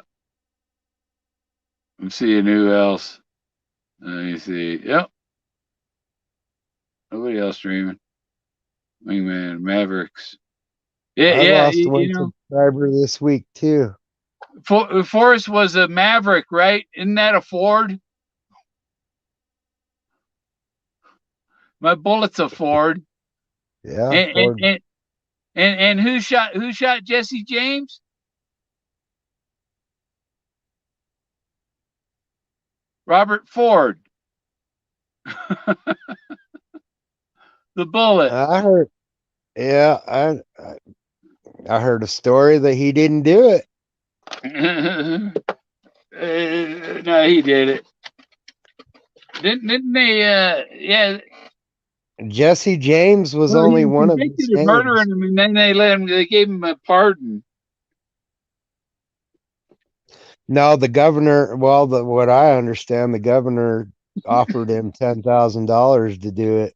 I'm seeing who else. Let me see. Yep. Nobody else streaming. Wingman, Mavericks. Yeah, I yeah. lost one subscriber this week too. Forrest was a Maverick, right? Isn't that a Ford? My bullet's a Ford. Yeah, And and, Ford. and, and who shot Jesse James? Robert Ford. The bullet. I heard. Yeah, I heard a story that he didn't do it. No, he did it. Didn't they? Yeah. Jesse James was Well, he only was one of convicted his of names. murdering him, and then they let him. They gave him a pardon. No, the governor. Well, what I understand, the governor offered him $10,000 to do it,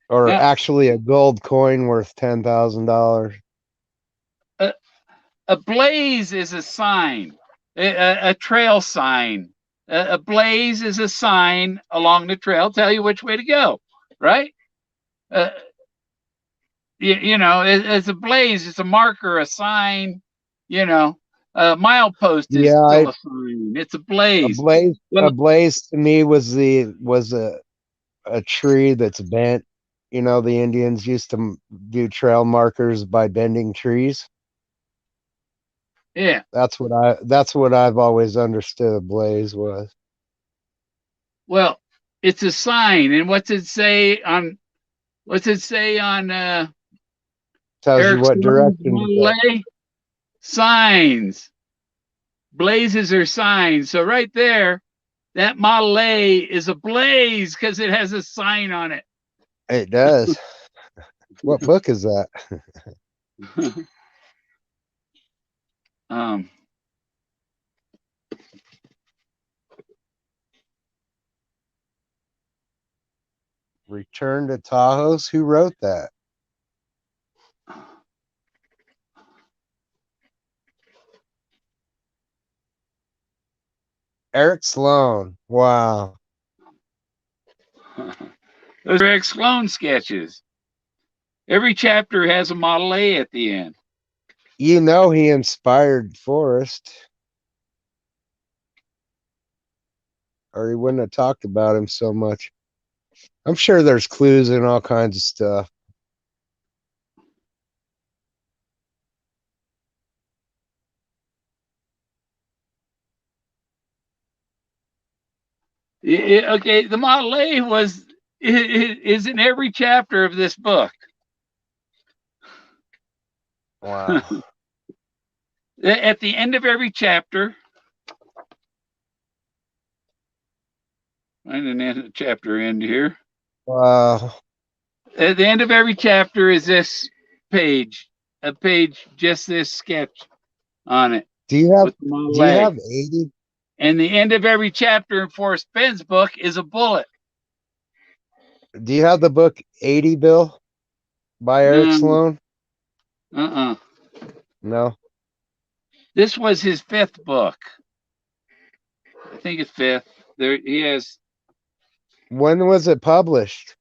or Now, actually a gold coin worth $10,000. a, a blaze is a sign, a trail sign. A blaze is a sign along the trail, tell you which way to go, right? Uh, it's a blaze, it's a marker, a sign. You know, a milepost is Yeah, still a sign. It's a blaze. a Well, blaze to me was a tree that's bent. You know, the Indians used to do trail markers by bending trees. yeah. That's what I've always understood a blaze was. Well, it's a sign, and what's it say on Tells you Eric what Sloan's direction to Model go. A? Signs. Blazes are signs. So right there, that Model A is a blaze because it has a sign on it. It does. What book is that? um, Return to Tahoe's. Who wrote that? Eric Sloan. Wow. those are Eric Sloan sketches. Every chapter has a Model A at the end. You know he inspired Forrest, or he wouldn't have talked about him so much. I'm sure there's clues in all kinds of stuff. Okay, the Model A is in every chapter of this book. Wow. At the end of every chapter, find an chapter end here. Wow. At the end of every chapter is this page, a page, just this sketch on it Do you have with the Model do you A. have 80? And the end of every chapter in Forrest Fenn's book is a bullet. Do you have the book 80 Bill by Eric No, Sloan? uh-uh. No. This was his fifth book. I think it's fifth. There he has When was it published?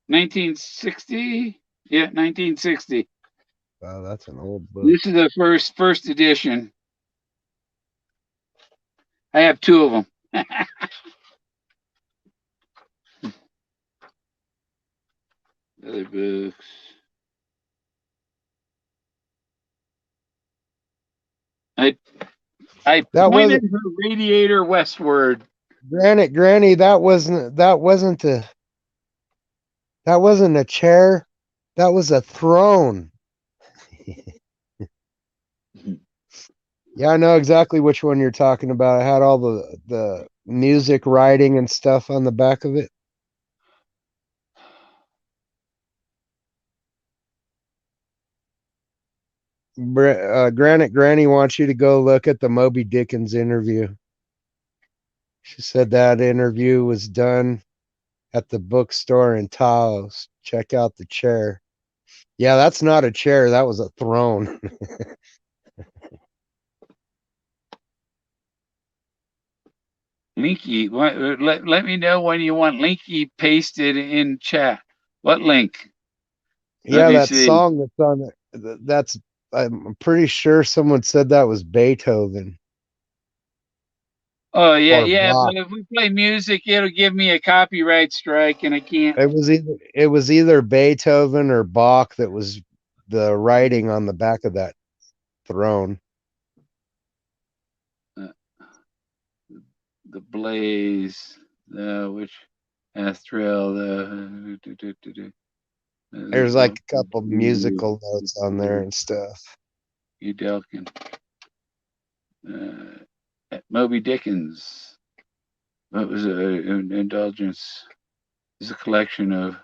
1960. Yeah, 1960. Oh, that's an old book. This is the first edition. I have two of them. Other books. I That pointed wasn't her radiator westward. Granny. That wasn't a chair. That was a throne. Yeah, I know exactly which one you're talking about. It had all the music writing and stuff on the back of it. Granite Granny wants you to go look at the Moby Dickens interview. She said that interview was done at the bookstore in Taos. Check out the chair. Yeah, that's not a chair. That was a throne. Linky, let me know when you want Linky pasted in chat. What link? Let Yeah, me that see. song that's on it. That's I'm pretty sure someone said that was Beethoven Oh yeah, or yeah. Bach. But if we play music, it'll give me a copyright strike, and I can't. It was either Beethoven or Bach that was the writing on the back of that throne. Uh, the Blaze, which Astral, There's like a couple musical notes on there and stuff. Udelkin, Moby Dickens. What was an indulgence? It's a collection of.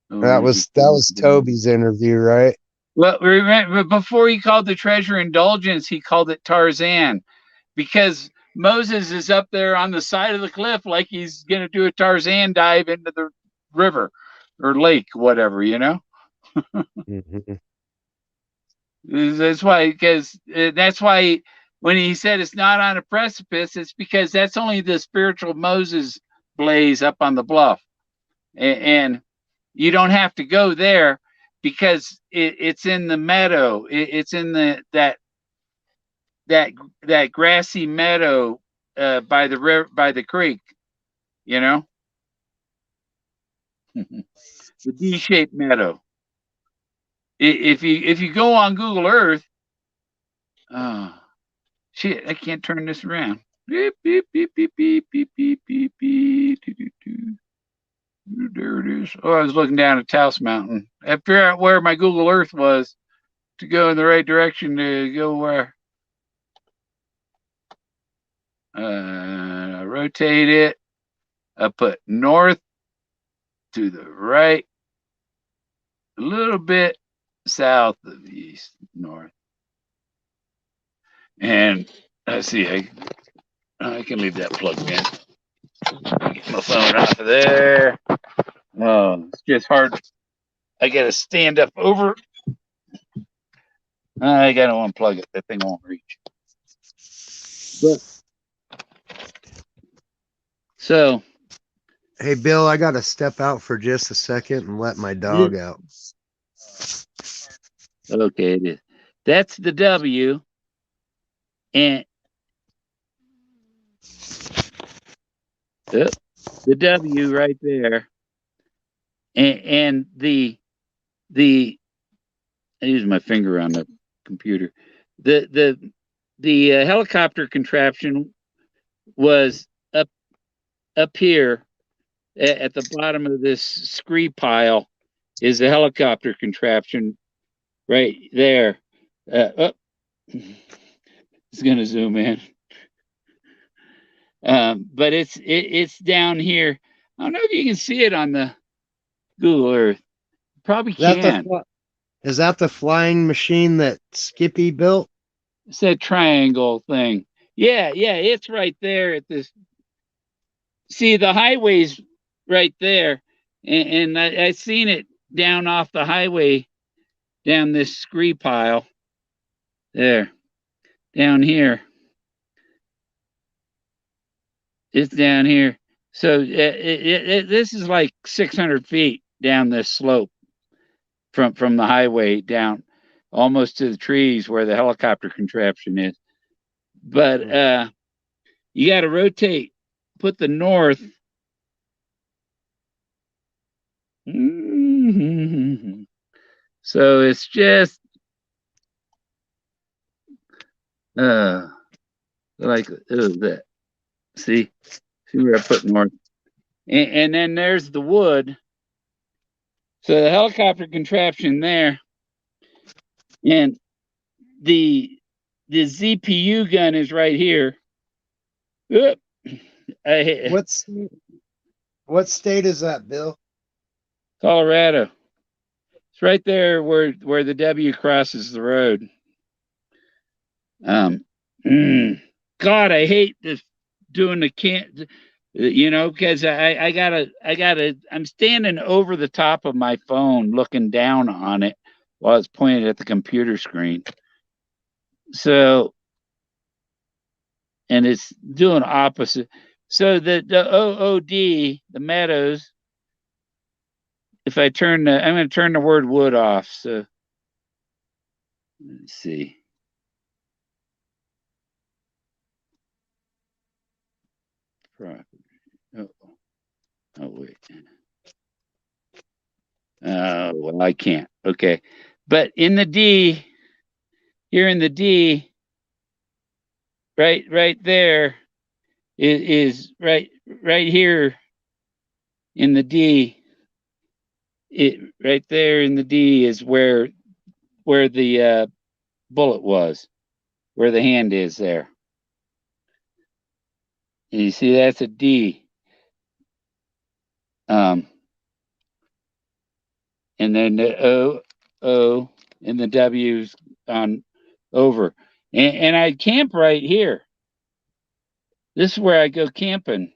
That was Toby's interview, right? Well, remember before he called the treasure indulgence, he called it Tarzan, because Moses is up there on the side of the cliff like he's going to do a Tarzan dive into the river or lake, whatever, you know? Mm-hmm. That's why when he said it's not on a precipice, it's because that's only the spiritual Moses blaze up on the bluff. And you don't have to go there because it's in the meadow. It's in that that grassy meadow by the river, by the creek, you know, the D-shaped meadow. If you go on Google Earth, oh shit, I can't turn this around. Beep beep beep beep beep beep beep beep beep. There it is. Oh, I was looking down at Taos Mountain. I figured out where my Google Earth was to go in the right direction to go where. Rotate it. I put north to the right, a little bit south of the east, north. And let's see, I can leave that plugged in. Get my phone off of there. Oh, it's just hard. I got to stand up over. I got to unplug it. That thing won't reach. But so, Hey, Bill, I got to step out for just a second and let my dog out. okay, it is. That's the W, and the W right there, and the I use my finger on the computer. The helicopter contraption was up here at the bottom of this scree pile is the helicopter contraption right there. Oh, it's gonna zoom in, but it's down here. I don't know if you can see it on the Google Earth. Probably Is that the can. is that the flying machine that Skippy built? It's that triangle thing. Yeah, yeah, it's right there at this. See, the highway's right there, and I seen it down off the highway, down this scree pile. There, down here. It's down here. So this is like 600 feet down this slope from the highway down, almost to the trees where the helicopter contraption is. But you got to rotate. Put the north. So it's just Uh, like that. See where I put north, and then there's the wood. So the helicopter contraption there, and the ZPU gun is right here. Oop. What state is that, Bill? Colorado. It's right there where the W crosses the road. Um, God, I hate this doing the can't, because I'm standing over the top of my phone, looking down on it while it's pointed at the computer screen. So, and it's doing opposite. So the OOD, the meadows. If I I'm going to turn the word wood off. So let's see. Property. Oh wait. Well, I can't. Okay, but in the D, here in the D, right there is right here in the D. It right there in the D is where the bullet was, where the hand is there. And you see that's a D. And then the O and the W's on over. And I camp right here. This is where I go camping.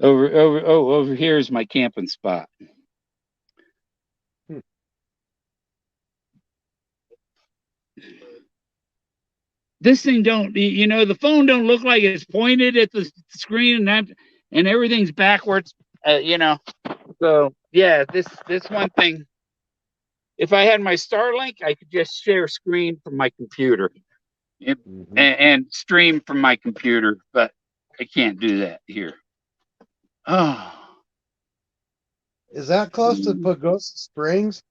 Over here is my camping spot. This thing don't, the phone don't look like it's pointed at the screen and everything's backwards, So yeah, this one thing. If I had my Starlink, I could just share screen from my computer and stream from my computer, but I can't do that here. Oh, is that close to Pagosa Springs?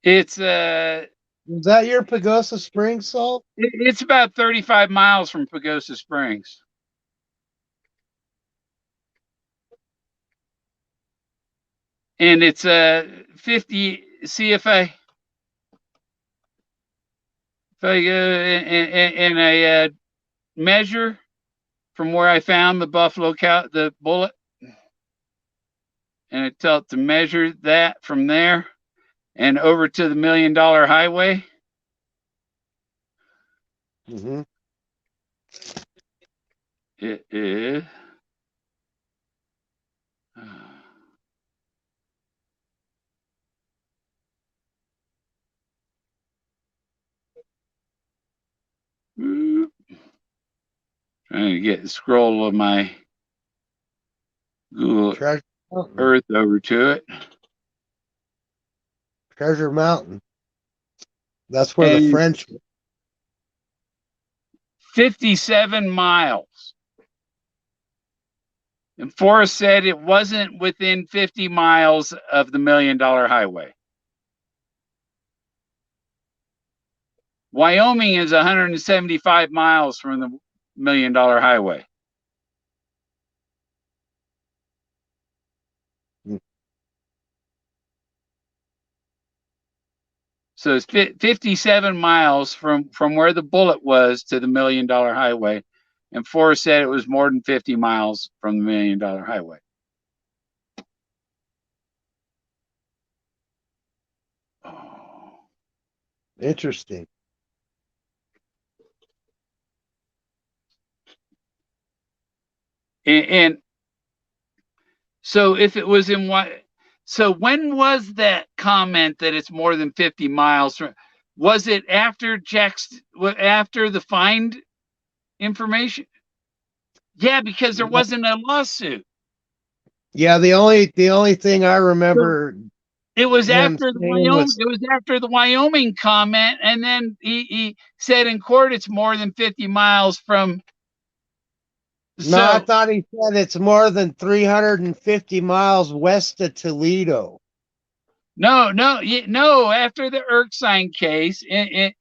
It's is that your Pagosa Springs, Salt? It's about 35 miles from Pagosa Springs. And it's 50. See if I go and I measure from where I found the the bullet, and I tell it to measure that from there and over to the $1 Million Highway. It is. Trying to get the scroll of my Google Earth over to it. Treasure Mountain. That's where the French. 57 miles. And Forrest said it wasn't within 50 miles of the $1 Million Highway. Wyoming is 175 miles from the $1 Million Highway. So it's 57 miles from where the bullet was to the $1 Million Highway. And Forrest said it was more than 50 miles from the $1 Million Highway. Oh. Interesting. And so if it was in what, so when was that comment that it's more than 50 miles from, was it after after the find information? Yeah, because there wasn't a lawsuit. Yeah, the only thing I remember, it was after the Wyoming. It was after the Wyoming comment, and then he said in court it's more than 50 miles from. No, I thought he said it's more than 350 miles west of Toledo. No. After the Erskine case, in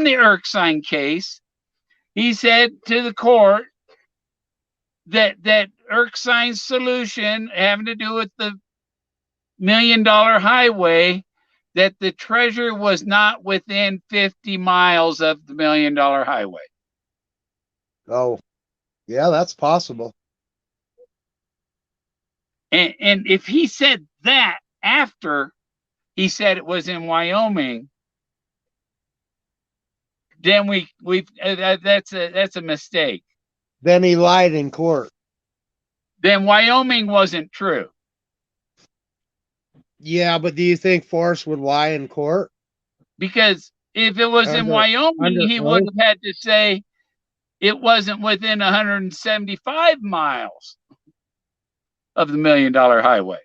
the Erskine case, he said to the court that Erskine's solution having to do with the $1 million highway, that the treasure was not within 50 miles of the $1 million highway. Oh, yeah, that's possible. And if he said that after he said it was in Wyoming, then that's a mistake. Then he lied in court. Then Wyoming wasn't true. Yeah, but do you think Forrest would lie in court? Because if it was in Wyoming, he would have had to say it wasn't within 175 miles of the $1 million highway.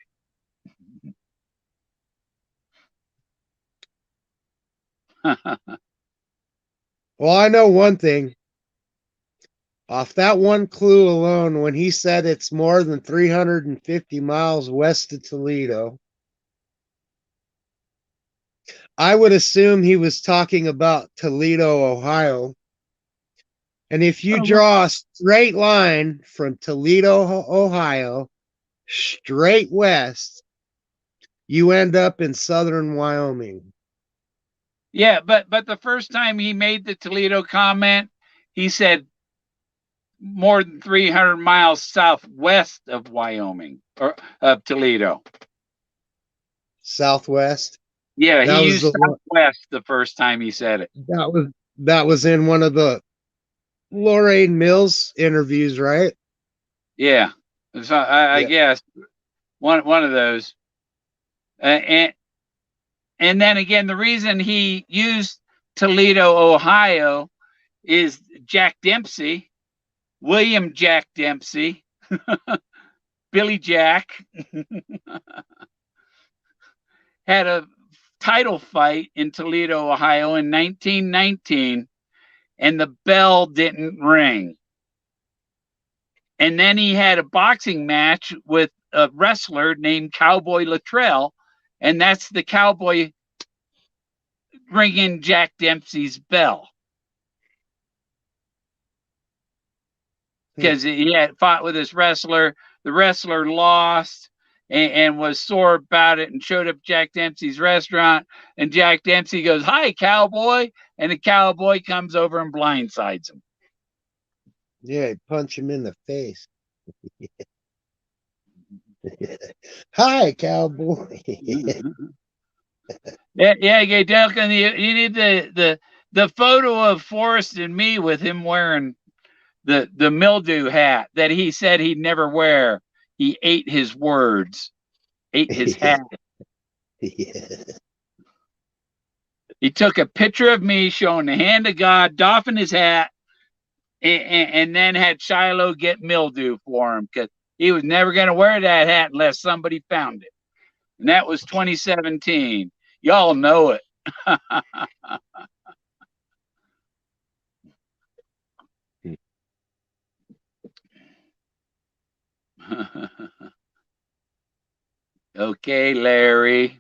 Well, I know one thing. Off that one clue alone, when he said it's more than 350 miles west of Toledo, I would assume he was talking about Toledo, Ohio. And if you draw a straight line from Toledo, Ohio, straight west, you end up in southern Wyoming. Yeah, but the first time he made the Toledo comment, he said more than 300 miles southwest of Wyoming, or of Toledo. Southwest? Yeah, he used southwest the first time he said it. That was in one of the Lorraine Mills interviews, right? Yeah. So I guess one of those. And then again, the reason he used Toledo, Ohio, is Jack Dempsey, William Jack Dempsey, Billy Jack, had a title fight in Toledo, Ohio in 1919, and the bell didn't ring. And then he had a boxing match with a wrestler named Cowboy Luttrell, and that's the cowboy ringing Jack Dempsey's bell. Because he had fought with this wrestler. The wrestler lost and was sore about it and showed up at Jack Dempsey's restaurant. And Jack Dempsey goes, "Hi, cowboy." And the cowboy comes over and blindsides him. Yeah, punch him in the face. Hi, cowboy. Yeah, Duncan, you need the photo of Forrest and me with him wearing the mildew hat that he said he'd never wear. He ate his words, ate his hat. Yeah. He took a picture of me showing the hand of God, doffing his hat, and then had Shiloh get mildew for him because he was never going to wear that hat unless somebody found it. And that was 2017. Y'all know it. Okay, Larry.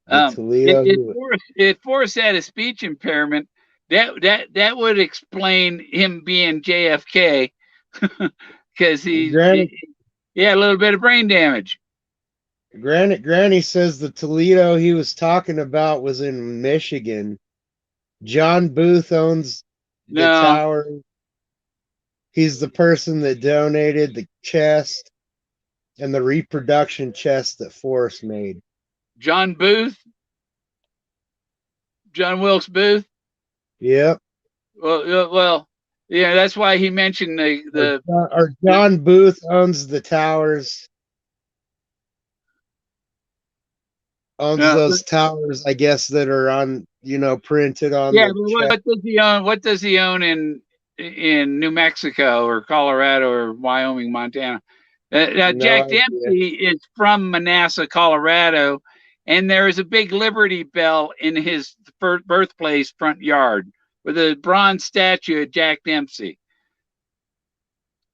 If Forrest had a speech impairment, that would explain him being JFK because he had a little bit of brain damage. Granny says the Toledo he was talking about was in Michigan. John Booth owns the tower. He's the person that donated the chest and the reproduction chest that Forrest made. John Booth? John Wilkes Booth? Yep. Well, yeah, that's why he mentioned or John Booth owns the towers. Owns those towers, I guess, that are on, printed on. Yeah, but what does he own? What does he own in New Mexico or Colorado or Wyoming, Montana? Jack Dempsey is from Manassas, Colorado, and there is a big Liberty Bell in his birthplace front yard with a bronze statue of Jack Dempsey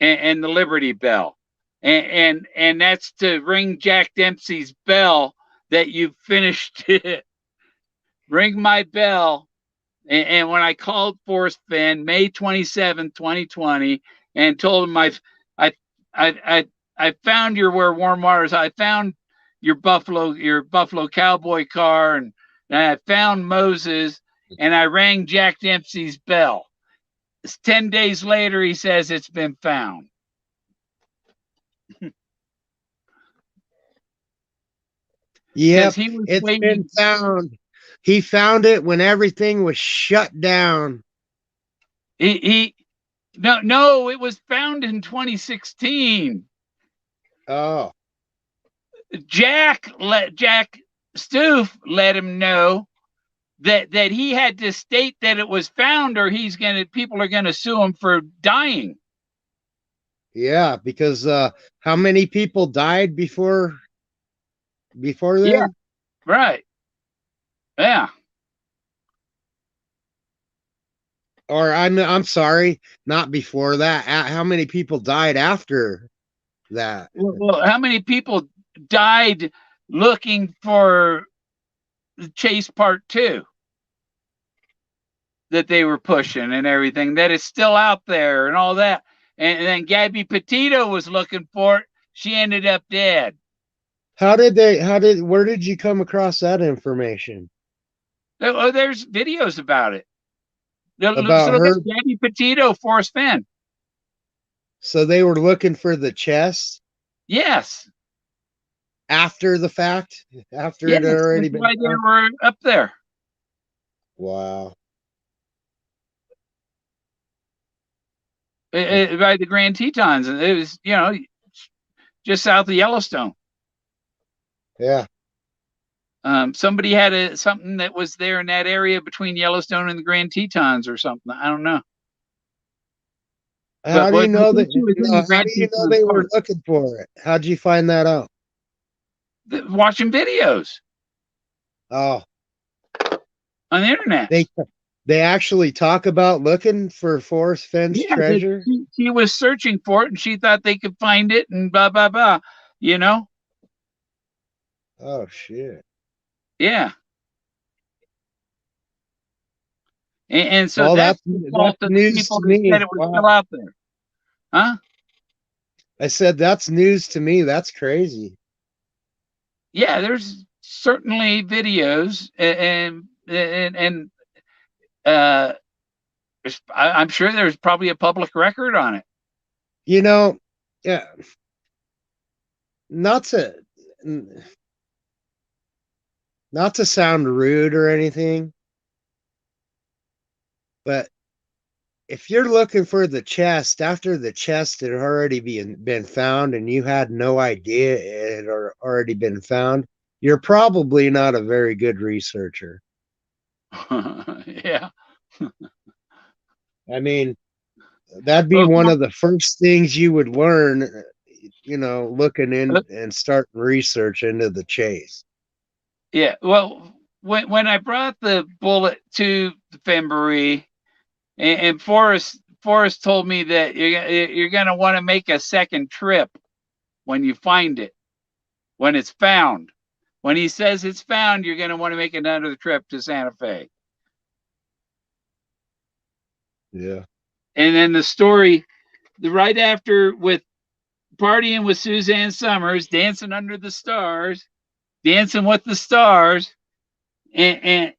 and the Liberty Bell. and that's to ring Jack Dempsey's bell that you finished it. Ring my bell. And when I called Forrest Fenn May 27th, 2020, and told him I I I I found your where warm waters. I found your Buffalo Cowboy car, and I found Moses, and I rang Jack Dempsey's bell. 10 days later, he says it's been found. Because Yep, he was it's been waiting. found. He found it when everything was shut down. He no, it was found in 2016. Oh, Jack Stoof let him know that he had to state that it was found, or people are gonna sue him for dying. yeah, because how many people died before Yeah, then? right. Yeah. Or I'm sorry, not before that. How many people died after that? Well, how many people died looking for Chase Part 2 that they were pushing and everything, that is still out there and all that? And then Gabby Petito was looking for it. She ended up dead. Where did you come across that information? Oh, there's videos about it. So About look at her? Gabby Petito, Forrest Fenn. So they were looking for the chest Yes. after the fact, after it had Yes. already That's been why they found? were up there. Wow. By the Grand Tetons. And it was, just south of Yellowstone. Yeah. Somebody had something that was there in that area between Yellowstone and the Grand Tetons or something. I don't know. How But do you I know think that? she was in the How Grand do you know Tetons they were part. looking for it? How'd you find that out? Watching videos Oh, on the internet. they they actually talk about looking for Forrest Fenn's Yeah, that treasure. she was searching for it and she thought they could find it and blah blah blah. You know? Oh shit. Yeah. And so Well, that's the fault that's of the news people to that said me. it was still Wow. out there. Huh? I said that's news to me. That's crazy. Yeah, there's certainly videos and uh I'm sure there's probably a public record on it. You know, yeah, not to not to sound rude or anything, but if you're looking for the chest after the chest had already been found and you had no idea it had already been found, you're probably not a very good researcher. Yeah. I mean, that'd be Well, one of the first things you would learn, looking in and starting research into the chase. yeah. Well, when I brought the bullet to February, and Forrest told me that you're going to want to make a second trip when you find it, when it's found. When he says it's found, you're going to want to make another trip to Santa Fe. Yeah. And then the story, right after, with partying with Suzanne Summers, dancing under the stars, dancing with the stars, and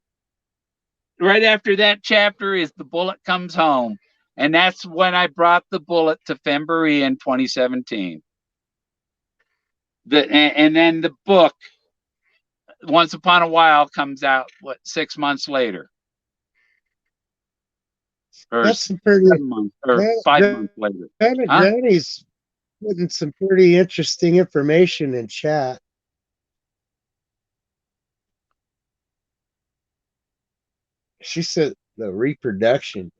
right after that chapter is the bullet comes home. And that's when I brought the bullet to February in 2017. And then the book, Once Upon a While, comes out, 6 months later? Or That's some pretty 7 months, or 5 months later. Huh? Jenny's putting some pretty interesting information in chat. She said the reproduction.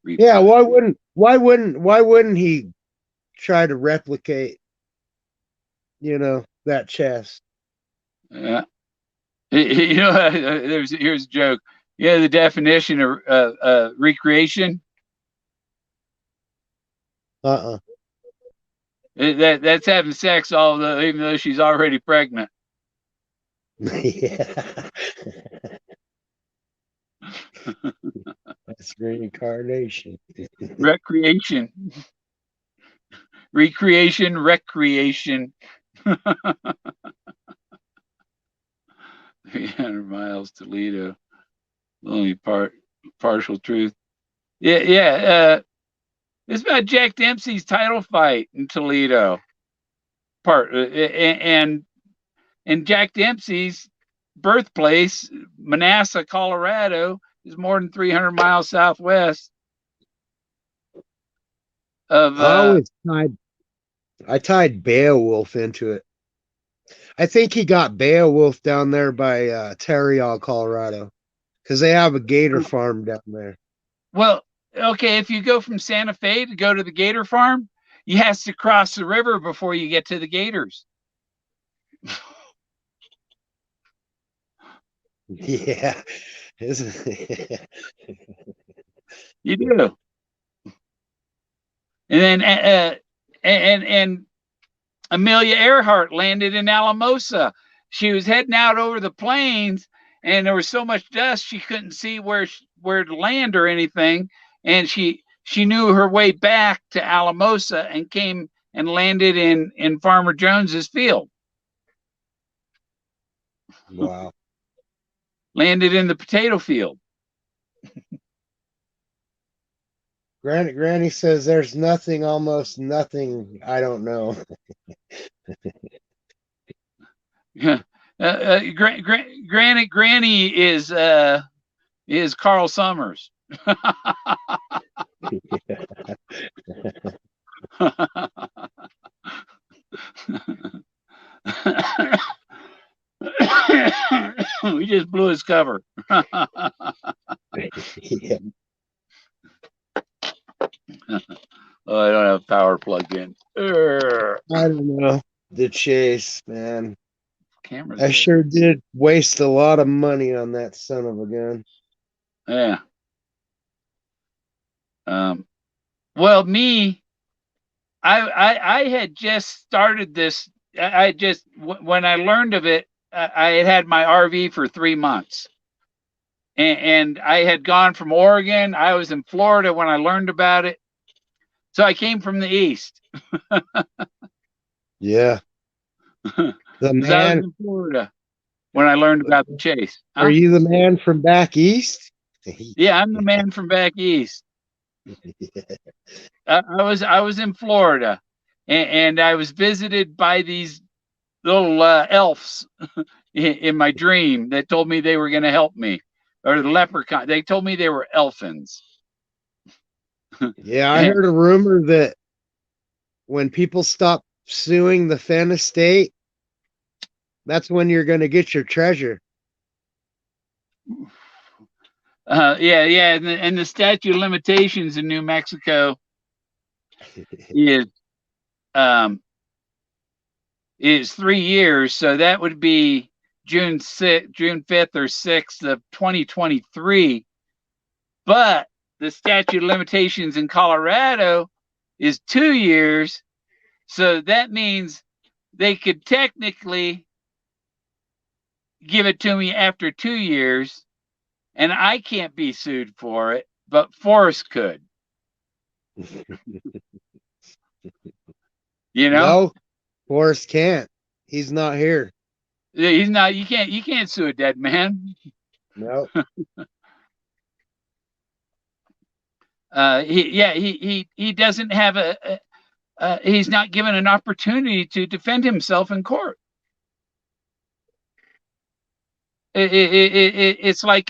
Yeah, why wouldn't he try to replicate, that chest? Yeah. Here's a joke. Yeah, the definition of recreation. Uh-uh. That's having sex even though she's already pregnant. Yeah. That's reincarnation. Recreation, recreation, recreation. 300 miles, Toledo. Only partial truth. Yeah, yeah. It's about Jack Dempsey's title fight in Toledo. And Jack Dempsey's birthplace, Manassas, Colorado, is more than 300 miles southwest of. I tied Beowulf into it. I think he got Beowulf down there by Tarryall, Colorado, because they have a gator farm down there. Well, okay, if you go from Santa Fe to go to the gator farm, you have to cross the river before you get to the gators. Yeah. You do. And then and Amelia Earhart landed in Alamosa. She was heading out over the plains, and there was so much dust she couldn't see where to land or anything. And she knew her way back to Alamosa and came and landed in Farmer Jones's field. Wow. Landed in the potato field. Granny says there's almost nothing I don't know. Granny is Carl Summers. We just blew his cover. Yeah. Oh, I don't have power plugged in. I don't know. The chase, man. Cameras. I sure did waste a lot of money on that son of a gun. Yeah. Well, I had just started this. When I learned of it, I had my RV for 3 months. And I had gone from Oregon. I was in Florida when I learned about it. So I came from the East. Yeah. The I was man. in Florida when I learned about the chase. Are you the man from back east? Yeah, I'm the man from back east. I was in Florida, and I was visited by these little elves in my dream that told me they were going to help me, or the leprechaun. They told me they were elfins. Yeah, I heard a rumor that when people stop suing the Fenn estate, that's when you're going to get your treasure. Yeah, and the statute of limitations in New Mexico is 3 years, so that would be June 5th or 6th of 2023. But the statute of limitations in Colorado is 2 years, so that means they could technically give it to me after 2 years, and I can't be sued for it, but Forrest could. You know? No, Forrest can't. He's not here. He's not. You can't sue a dead man. No. He doesn't have he's not given an opportunity to defend himself in court. It's like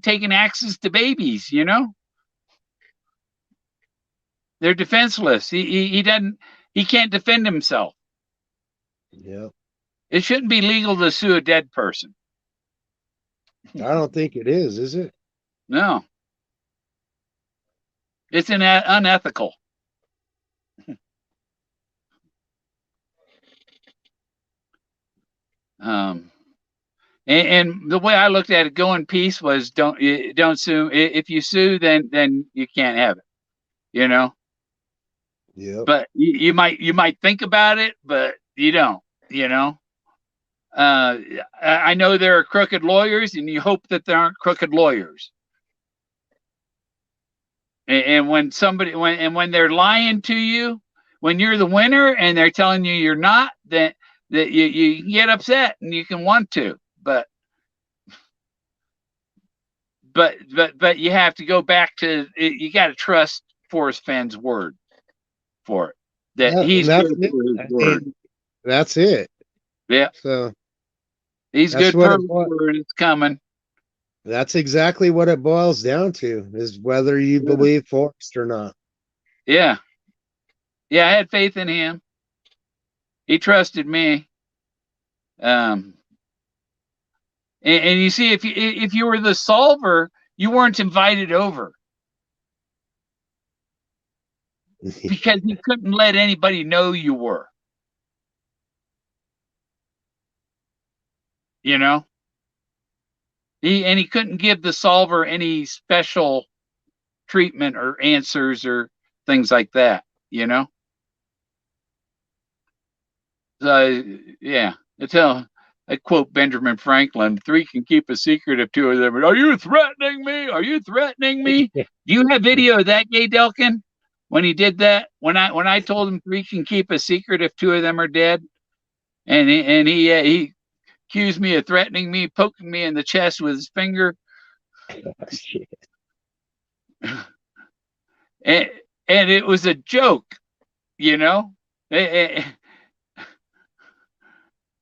taking axes to babies, you know? They're defenseless. He can't defend himself. Yeah. It shouldn't be legal to sue a dead person. I don't think it is it? No. It's unethical. And the way I looked at it, go in peace was don't sue. If you sue, then you can't have it. you know. Yep. But you might think about it, but you don't, you know. I know there are crooked lawyers, and you hope that there aren't crooked lawyers. And when they're lying to you, when you're the winner and they're telling you you're not, that you get upset and you can want to, but you have to go back to you got to trust Forrest Fenn's word for it, that he's That's good it. for his I word. mean, that's it. Yeah, So he's that's good for what it his was. word. It's coming. That's exactly what it boils down to, is whether you Yeah, believe Forrest or not. yeah, yeah. I had faith in him. He trusted me. Um, and you see, if you were the solver, you weren't invited over because he couldn't let anybody know you were. You know, he couldn't give the solver any special treatment or answers or things like that. You know, so yeah, I quote Benjamin Franklin: "Three can keep a secret if two of them. Are you threatening me? Are you threatening me?" Do you have video of that, Gay Delkin? When he did that, when I told him three can keep a secret if two of them are dead, he accused me of threatening me, poking me in the chest with his finger, and and it was a joke, you know.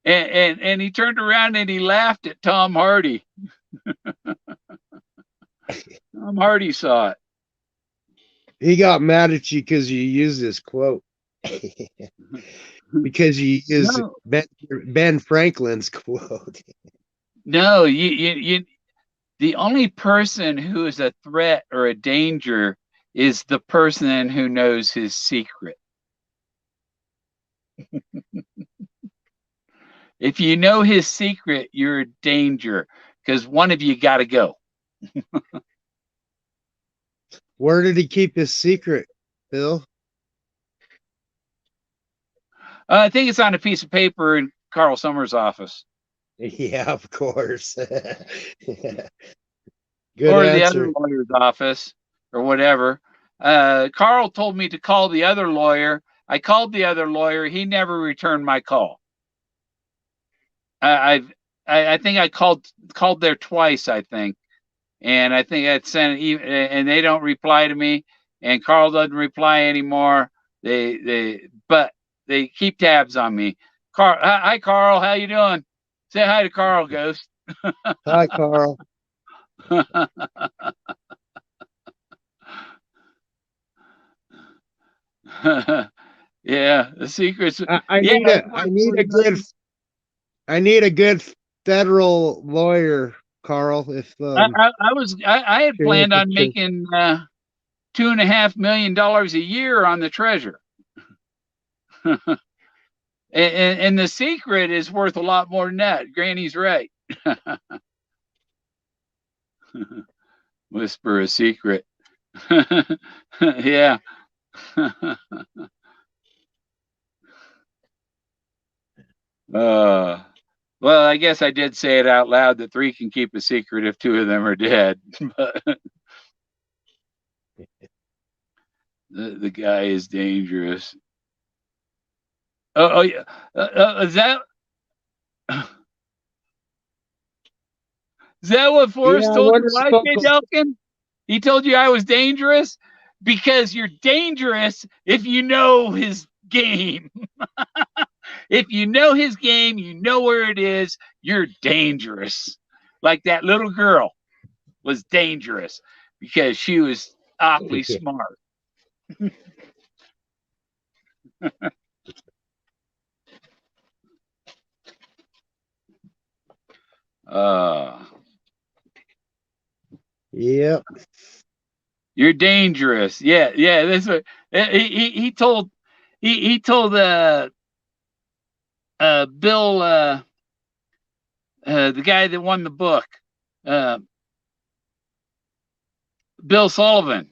And, and he turned around and he laughed at Tom Hardy. Tom Hardy saw it. He got mad at you because you used his quote. Because you used No, Ben Franklin's quote. no, the only person who is a threat or a danger is the person who knows his secret. If you know his secret, you're a danger because one of you got to go. Where did he keep his secret, Bill? I think it's on a piece of paper in Carl Summers' office Yeah, of course. Good or the other answer. lawyer's office or whatever. Carl told me to call the other lawyer. I called the other lawyer. He never returned my call. I think I called there twice. I think, and I think I'd sent and they don't reply to me, and Carl doesn't reply anymore. But they keep tabs on me. Hi Carl, how you doing? Say hi to Carl, Ghost. Hi, Carl. Yeah, the secrets. I Yeah, need a I need a good federal lawyer, Carl. If I had you're planned on interested. making $2.5 million a year on the treasure. And the secret is worth a lot more than that. Granny's right. Whisper a secret. Yeah. uh, well, I guess I did say it out loud that three can keep a secret if two of them are dead. But the guy is dangerous. Oh yeah. Is that what Yeah, Forrest I told your wonder wife, if Kay Uncle. Delkin? He told you I was dangerous because you're dangerous if you know his game. If you know his game, you know where it is, you're dangerous. Like that little girl was dangerous because she was awfully smart. Uh, Yep. you're dangerous. Yeah, yeah. That's what he told. He told Bill, the guy that won the book, uh, Bill Sullivan.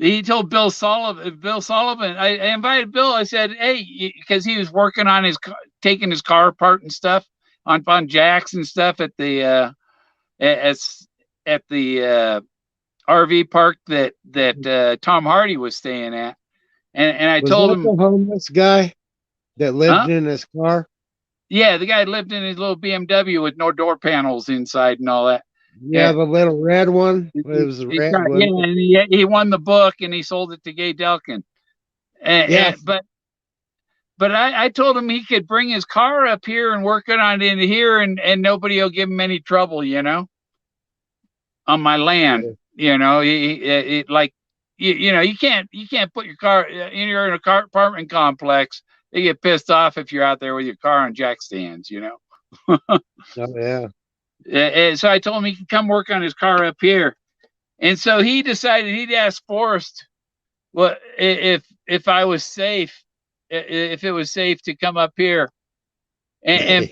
he told Bill Sullivan. I invited Bill. I said, "Hey," because he was working on taking his car apart and stuff on jacks and stuff at at the RV park that Tom Hardy was staying at. And I Was told that him, the homeless guy that lived huh? in his car? Yeah, the guy lived in his little BMW with no door panels inside and all that. Yeah, Yeah, the little red one. It was red, yeah, wasn't it? and he won the book and he sold it to Gay Delkin. Yeah. But I told him he could bring his car up here and work it on into here, and nobody will give him any trouble, on my land. Like you can't put your car in you're in a car apartment complex. They get pissed off if you're out there with your car on jack stands. Oh yeah. And so I told him he could come work on his car up here. And so he decided he'd ask Forrest what if I was safe, if it was safe to come up here. And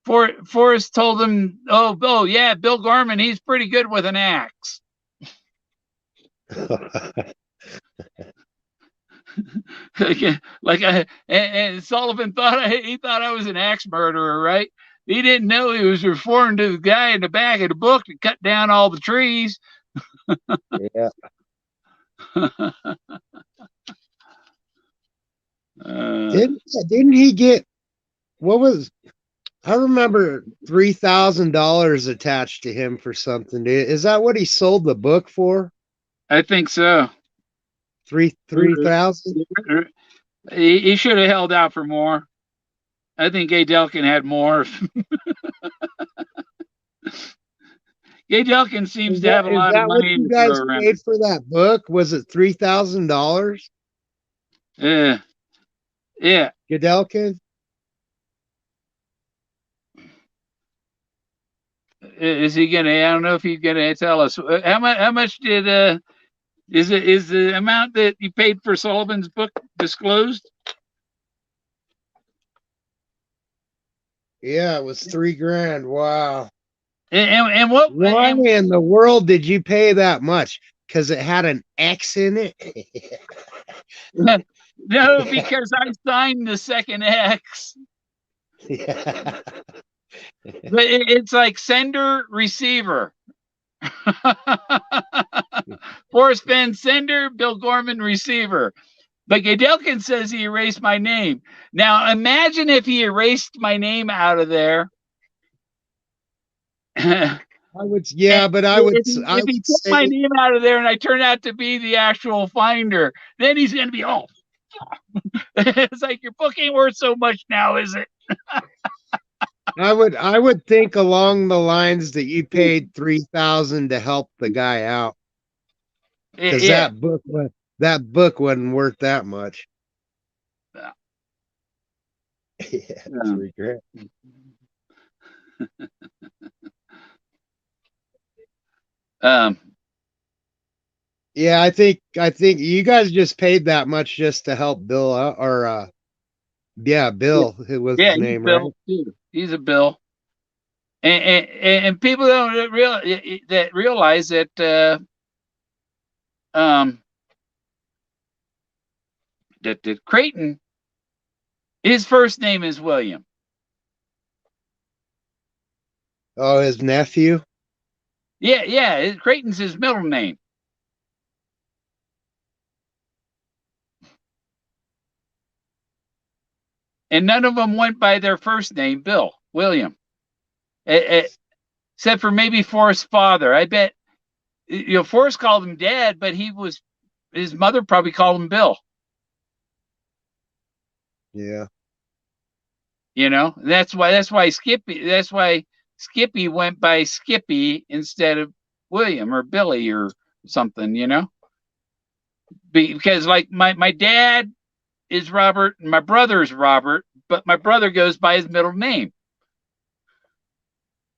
Forrest told him, "Oh yeah, Bill Gorman, he's pretty good with an axe." And Sullivan he thought I was an axe murderer, right? He didn't know he was referring to the guy in the back of the book that cut down all the trees. Yeah. uh, Didn't he get what was I remember $3,000 attached to him for something. Is that what he sold the book for? I think so. Three thousand? He should have held out for more. I think Gay Delkin had more. Gay Delkin seems to have a Is lot of that what money you to throw guys around. paid for that book? Was it $3,000? Yeah, yeah. Godelkin? Is he gonna? I don't know if he's gonna tell us how much. How much did is the amount that you paid for Sullivan's book disclosed? Yeah, it was 3 grand. Wow. And what? Why in the world did you pay that much? Because it had an X in it? No, because I signed the second X. Yeah. But it's like sender receiver. Forrest Fenn sender, Bill Gorman receiver. But Gadelkin says he erased my name. Now imagine if he erased my name out of there. I would, yeah, but I would, I If he would took my say, name out of there and I turn out to be the actual finder, then he's going to be, oh, it's like your book ain't worth so much now, is it? I would think along the lines that you paid 3,000 to help the guy out because Yeah. that book wasn't worth that much. Yeah. Yeah, 3 grand. Um, Yeah, I think you guys just paid that much just to help Bill out, or yeah, Bill, it was yeah, his he's name, right? Bill too. He's a Bill. And people don't realize um, that Creighton, his first name is William. Oh, his nephew. Yeah. Creighton's his middle name. And none of them went by their first name, Bill, William. Except for maybe Forrest's father. I bet, Forrest called him Dad, but his mother probably called him Bill. Yeah. That's why Skippy went by Skippy instead of William or Billy or something. Because like my dad is Robert and my brother is Robert, but my brother goes by his middle name.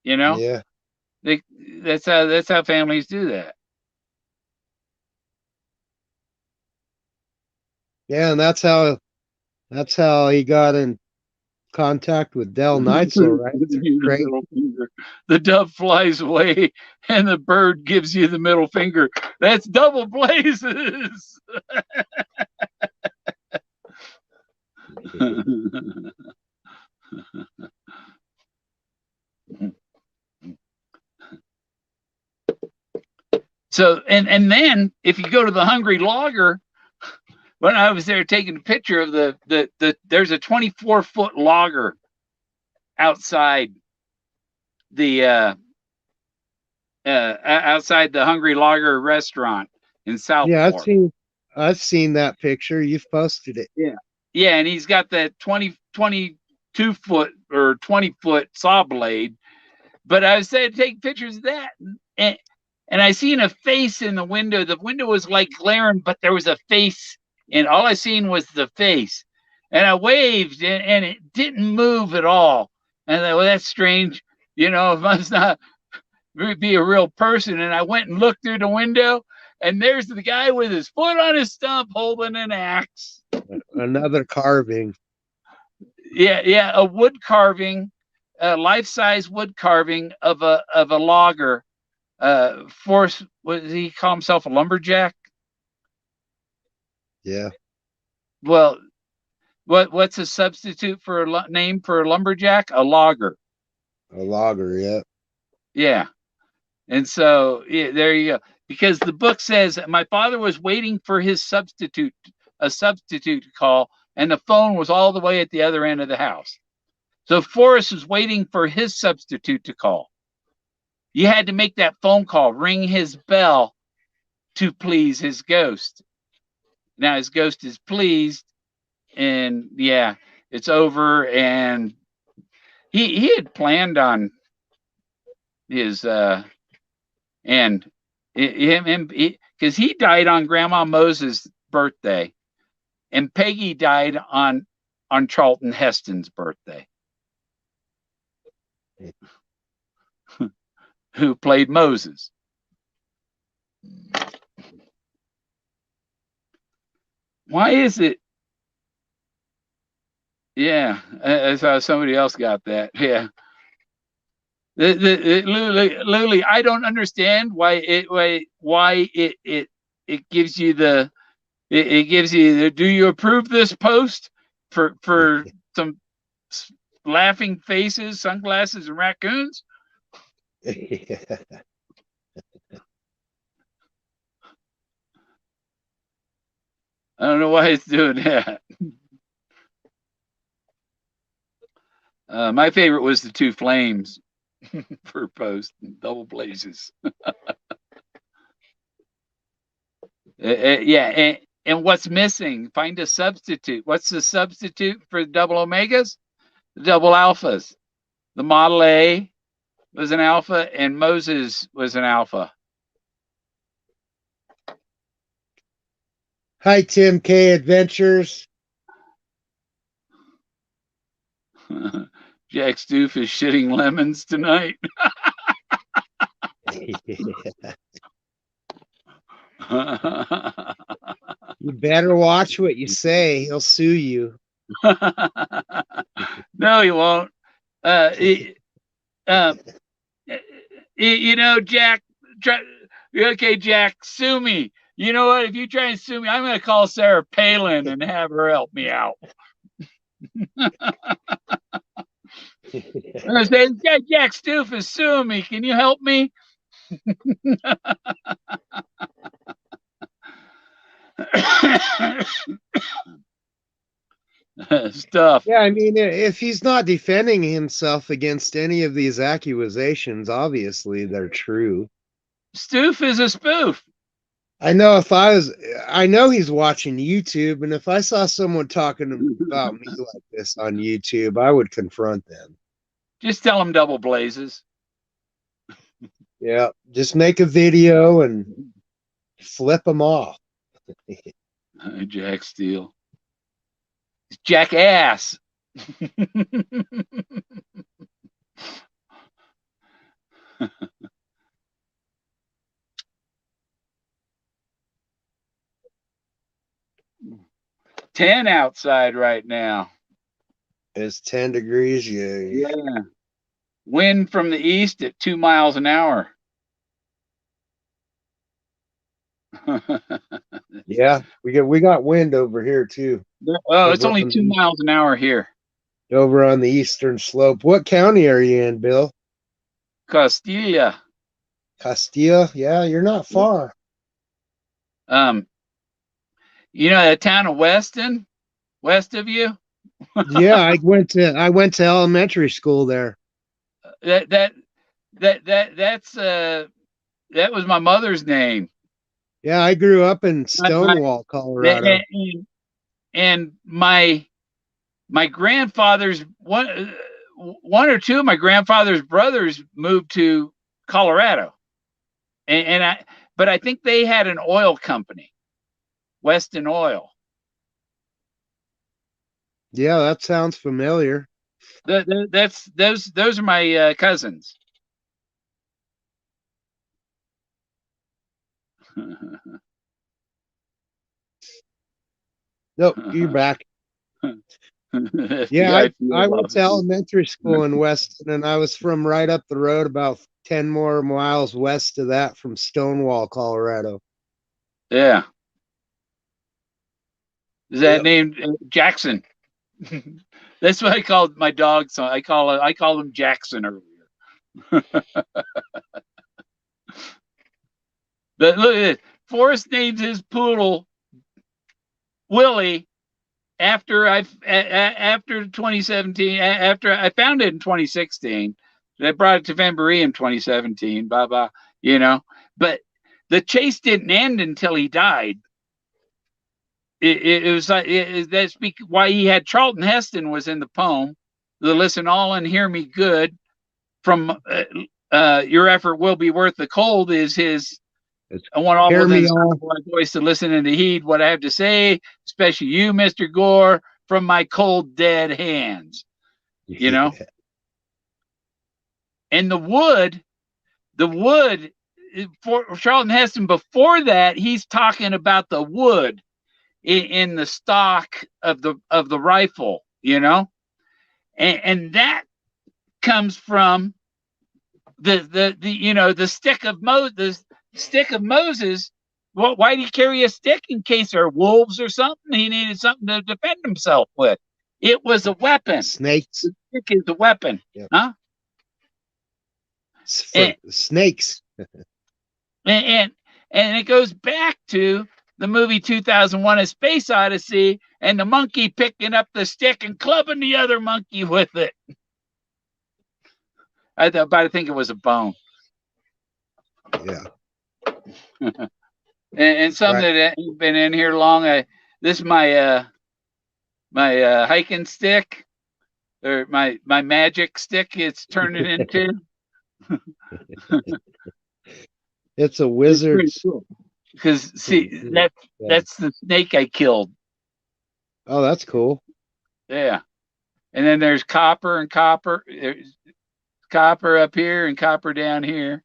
You know, Yeah. they, that's how families do that. Yeah, and that's how he got in contact with Del Neitzel, right? Through Creighton. logger. The dove flies away and the bird gives you the middle finger. That's double blazes. So, and then if you go to the Hungry Logger, when I was there taking a picture of there's a 24-foot logger outside the outside the Hungry Logger restaurant in Yeah, Southport. I've seen that picture. You've posted it. Yeah, and he's got that 22-foot or 20-foot saw blade. But I was saying take pictures of that, and I seen a face in the window. The window was like glaring, but there was a face, and all I seen was the face. And I waved, and it didn't move at all. And I thought, well, that's strange. You know, it must not be a real person. And I went and looked through the window, and there's the guy with his foot on his stump holding an axe. Another carving. Yeah, a wood carving, a life-size wood carving of a logger. Forrest, what did he call himself, a lumberjack? Yeah. Well, what's a substitute for name for a lumberjack? A logger. A logger, yeah. Yeah. And so there you go. Because the book says my father was waiting for his substitute, a substitute call, and the phone was all the way at the other end of the house. So Forrest was waiting for his substitute to call. You had to make that phone call, ring his bell to please his ghost. Now his ghost is pleased, and yeah, it's over. And he had planned on his and him because he died on Grandma Moses' birthday, and Peggy died on Charlton Heston's birthday. Who played Moses. Why is it? Yeah, I saw somebody else got that. Yeah. Literally, I don't understand why it gives you it gives you the, do you approve this post for some laughing faces, sunglasses, and raccoons? Yeah. I don't know why it's doing that. My favorite was the two flames for post, double blazes. Yeah, and what's missing? Find a substitute. What's the substitute for double omegas? The double alphas. The Model A was an alpha, and Moses was an alpha. Hi, Tim K. Adventures. Jack Stoof is shitting lemons tonight. You better watch what you say. He'll sue you. No, he won't. You know, Jack. Okay, Jack, sue me. You know what? If you try and sue me, I'm going to call Sarah Palin and have her help me out. I'm going to say, Jack Stoof is suing me. Can you help me? Stuff. Yeah, I mean, if he's not defending himself against any of these accusations, obviously they're true. Stoof is a spoof. I know he's watching YouTube, and if I saw someone talking about me like this on YouTube, I would confront them. Just tell him double blazes. Yeah, just make a video and flip them off. Jack Steele. Jackass. 10 outside right now. It's 10 degrees. Yeah. Wind from the east at 2 miles an hour. Yeah, we got wind over here too. Oh, it's Over only on 2 miles an hour here. over on the eastern slope. What county are you in, Bill? Castilla. Castilla? Yeah, you're not far. Um, you know the town of Weston, west of you. Yeah, I went to elementary school there. That that that was my mother's name. Yeah, I grew up in My Stonewall, Colorado. and, and my grandfather's one or two of my grandfather's brothers moved to Colorado, and I but I think they had an oil company, Weston Oil. Yeah, that sounds familiar. That's those are my cousins. Nope, you're back. Yeah, FBI I field went to offices. elementary school in Weston, and I was from right up the road, about 10 more miles west of that, from Stonewall, Colorado. Yeah, is that Yep. named Jackson? That's what I called my dog. So I call him Jackson earlier. But look at this. Forrest named his poodle Willie after 2017. After I found it in 2016, I brought it to Vembury in 2017. Blah blah. You know, but the chase didn't end until he died. It was like that's why he had Charlton Heston was in the poem. The listen all and hear me good from your effort will be worth the cold is his. It's I want all hear within me the sound all. of my voice to listen and to heed what I have to say, especially you, Mr. Gore, from my cold, dead hands. You know? Yeah. And the wood, for Charlton Heston, before that, he's talking about the wood in the stock of the rifle, you know? And that comes from the stick of Moses. Well, why did he carry a stick? In case there are wolves or something? He needed something to defend himself with. It was a weapon. Snakes. The stick is a weapon. Yep. Huh? For snakes. And and it goes back to the movie 2001: A Space Odyssey, and the monkey picking up the stick and clubbing the other monkey with it. But I think it was a bone. Yeah. And some Right. that have been in here long. This is my hiking stick, or my magic stick. It's turning into. It's a It's pretty wizard's. cool because see Yeah. that's the snake I killed. Oh, that's cool. Yeah, and then there's copper and copper. There's copper up here and copper down here.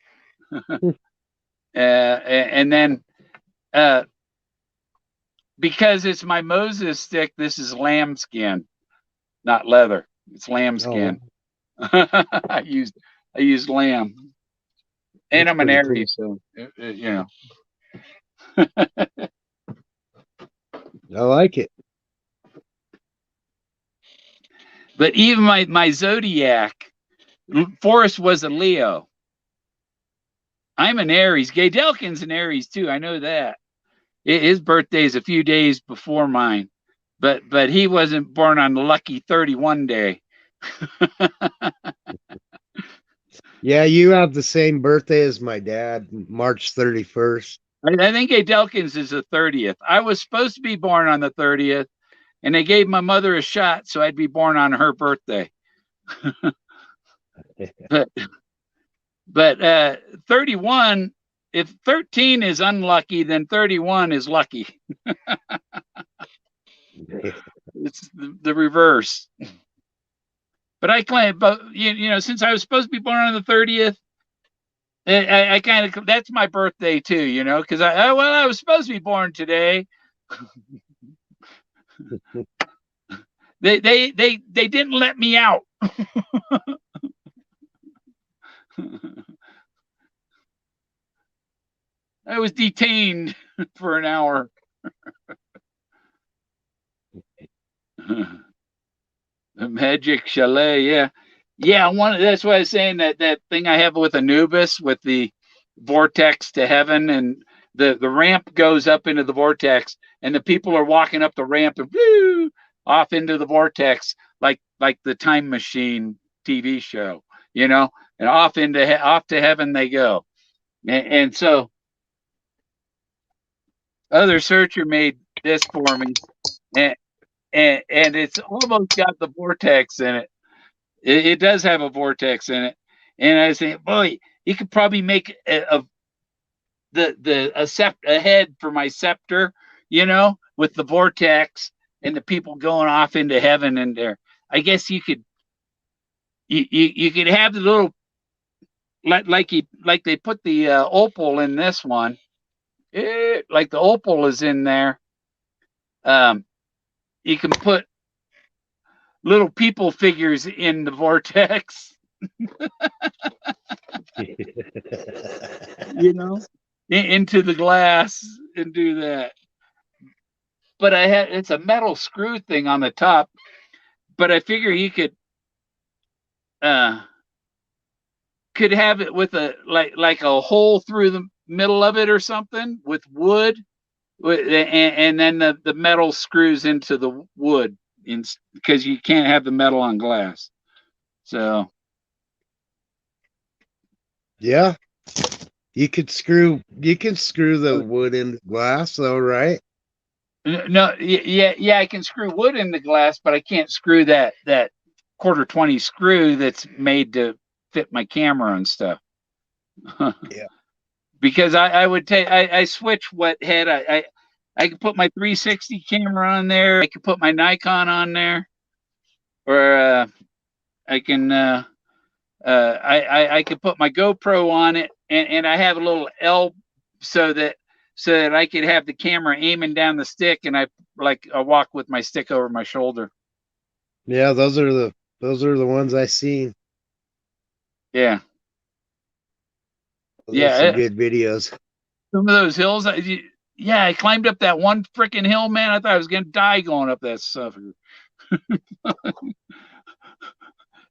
And then because it's my Moses stick, this is lambskin, not leather. It's Oh, lambskin. I used lamb, and that's I'm an pretty cool. Aries, so you know. I like it. But even my zodiac, Forrest was a Leo. I'm an Aries. Gay Delkin's an Aries too. I know that. His birthday is a few days before mine, but he wasn't born on the lucky 31 day. Yeah, you have the same birthday as my dad, March 31st. I think Gay Delkins is the 30th. I was supposed to be born on the 30th, and they gave my mother a shot so I'd be born on her birthday. but but 31, if 13 is unlucky, then 31 is lucky. It's the reverse. But I claim, but since I was supposed to be born on the 30th, I kind of that's my birthday too, because I was supposed to be born today. They didn't let me out. I was detained for an hour. The Magic Chalet, yeah. Yeah, that's why I was saying that thing I have with Anubis with the vortex to heaven, and the ramp goes up into the vortex and the people are walking up the ramp and woo, off into the vortex like the Time Machine TV show, you know, and off to heaven they go. And so other searcher made this for me, and and it's almost got the vortex in it. It does have a vortex in it, and I was thinking, boy, you could probably make a head for my scepter, you know, with the vortex and the people going off into heaven in there. I guess you could have the little like they put the opal in this one. Like the opal is in there. Um, you can put little people figures in the vortex, you know, into the glass and do that. But it's a metal screw thing on the top. But I figure you uh could have it with a like a hole through the middle of it or something with wood, and then the metal screws into the wood because you can't have the metal on glass. So Yeah, you can screw the wood into glass though, right? no, yeah, I can screw wood into glass, but I can't screw that quarter 20 screw that's made to fit my camera and stuff. Yeah. Because I would take I switch what head I could put my 360 camera on there. I could put my Nikon on there, or I can I could put my GoPro on it, and I have a little L so that I could have the camera aiming down the stick, and I walk with my stick over my shoulder. Yeah, those are the ones I seen. Yeah, Those are some yeah. good videos. Some of those hills, yeah, I climbed up that one freaking hill, man. I thought I was gonna die going up that sucker.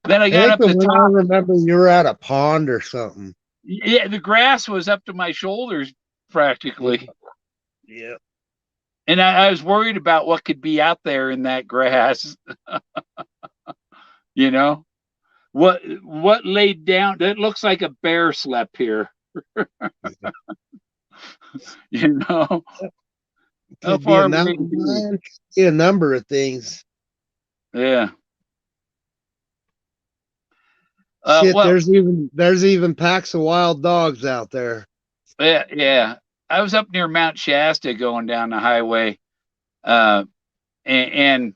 Then I I got think up the the one I top. remember you were at a pond or something. Yeah, the grass was up to my shoulders Yeah. practically. Yeah. And I was worried about what could be out there in that grass, you know? What laid down? That looks like a bear slept here, you know? How Could be a far away? mountain lion, could be a number of things. Yeah. Shit, Well, there's even packs of wild dogs out there. yeah, yeah. I was up near Mount Shasta going down the highway, uh, and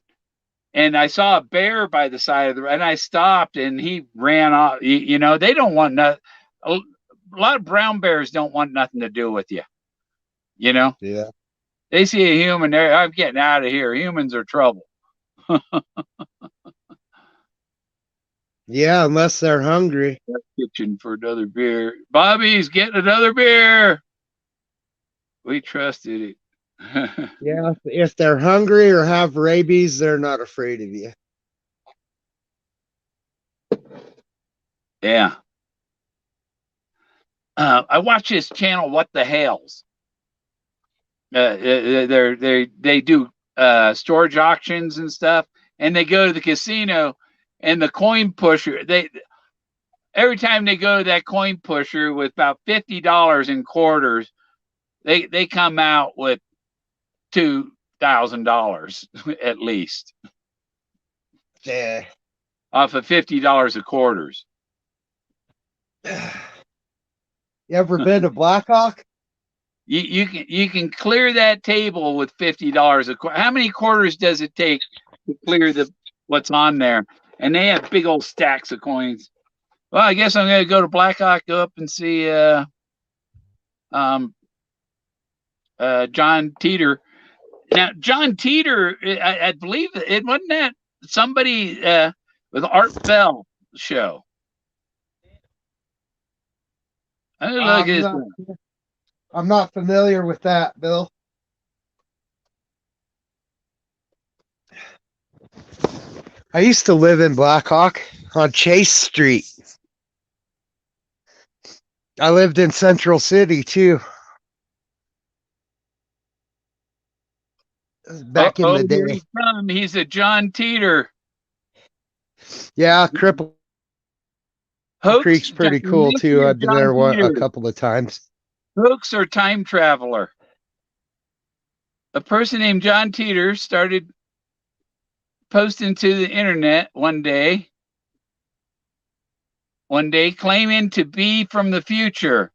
and I saw a bear by the side of the road, and I stopped, and he ran off. You know, they don't want nothing. A lot of brown bears don't want nothing to do with you. You know, Yeah. they see a human there. I'm getting out of here. Humans are trouble. Yeah, unless they're hungry. Kitchen for another beer. Bobby's getting another beer. We trusted it. Yeah, if they're hungry or have rabies, they're not afraid of you. Yeah. I watch this channel. What the Hales? They do storage auctions and stuff, and they go to the casino, and the coin pusher. They every time they go to that coin pusher with about $50 in quarters, they come out with $2,000 at least Yeah. off of $50 of quarters. You ever been to Blackhawk? You can clear that table with $50 a quarter. How many quarters does it take to clear what's on there? And they have big old stacks of coins. Well, I guess I'm going to go to Blackhawk, go up and see um, John Teeter. Now, John Teeter, I believe it wasn't that somebody with Art Bell show. I look I'm at not. I'm not familiar with that, Bill. I used to live in Blackhawk on Chase Street. I lived in Central City too. Oh, Back in oh, the here day. he comes. He's a John Teeter. Yeah, Cripple Hoax, Creek's pretty cool mystery too. of I've been John there a Teeter. couple of times. Hoax or time traveler. A person named John Teeter started posting to the internet one day claiming to be from the future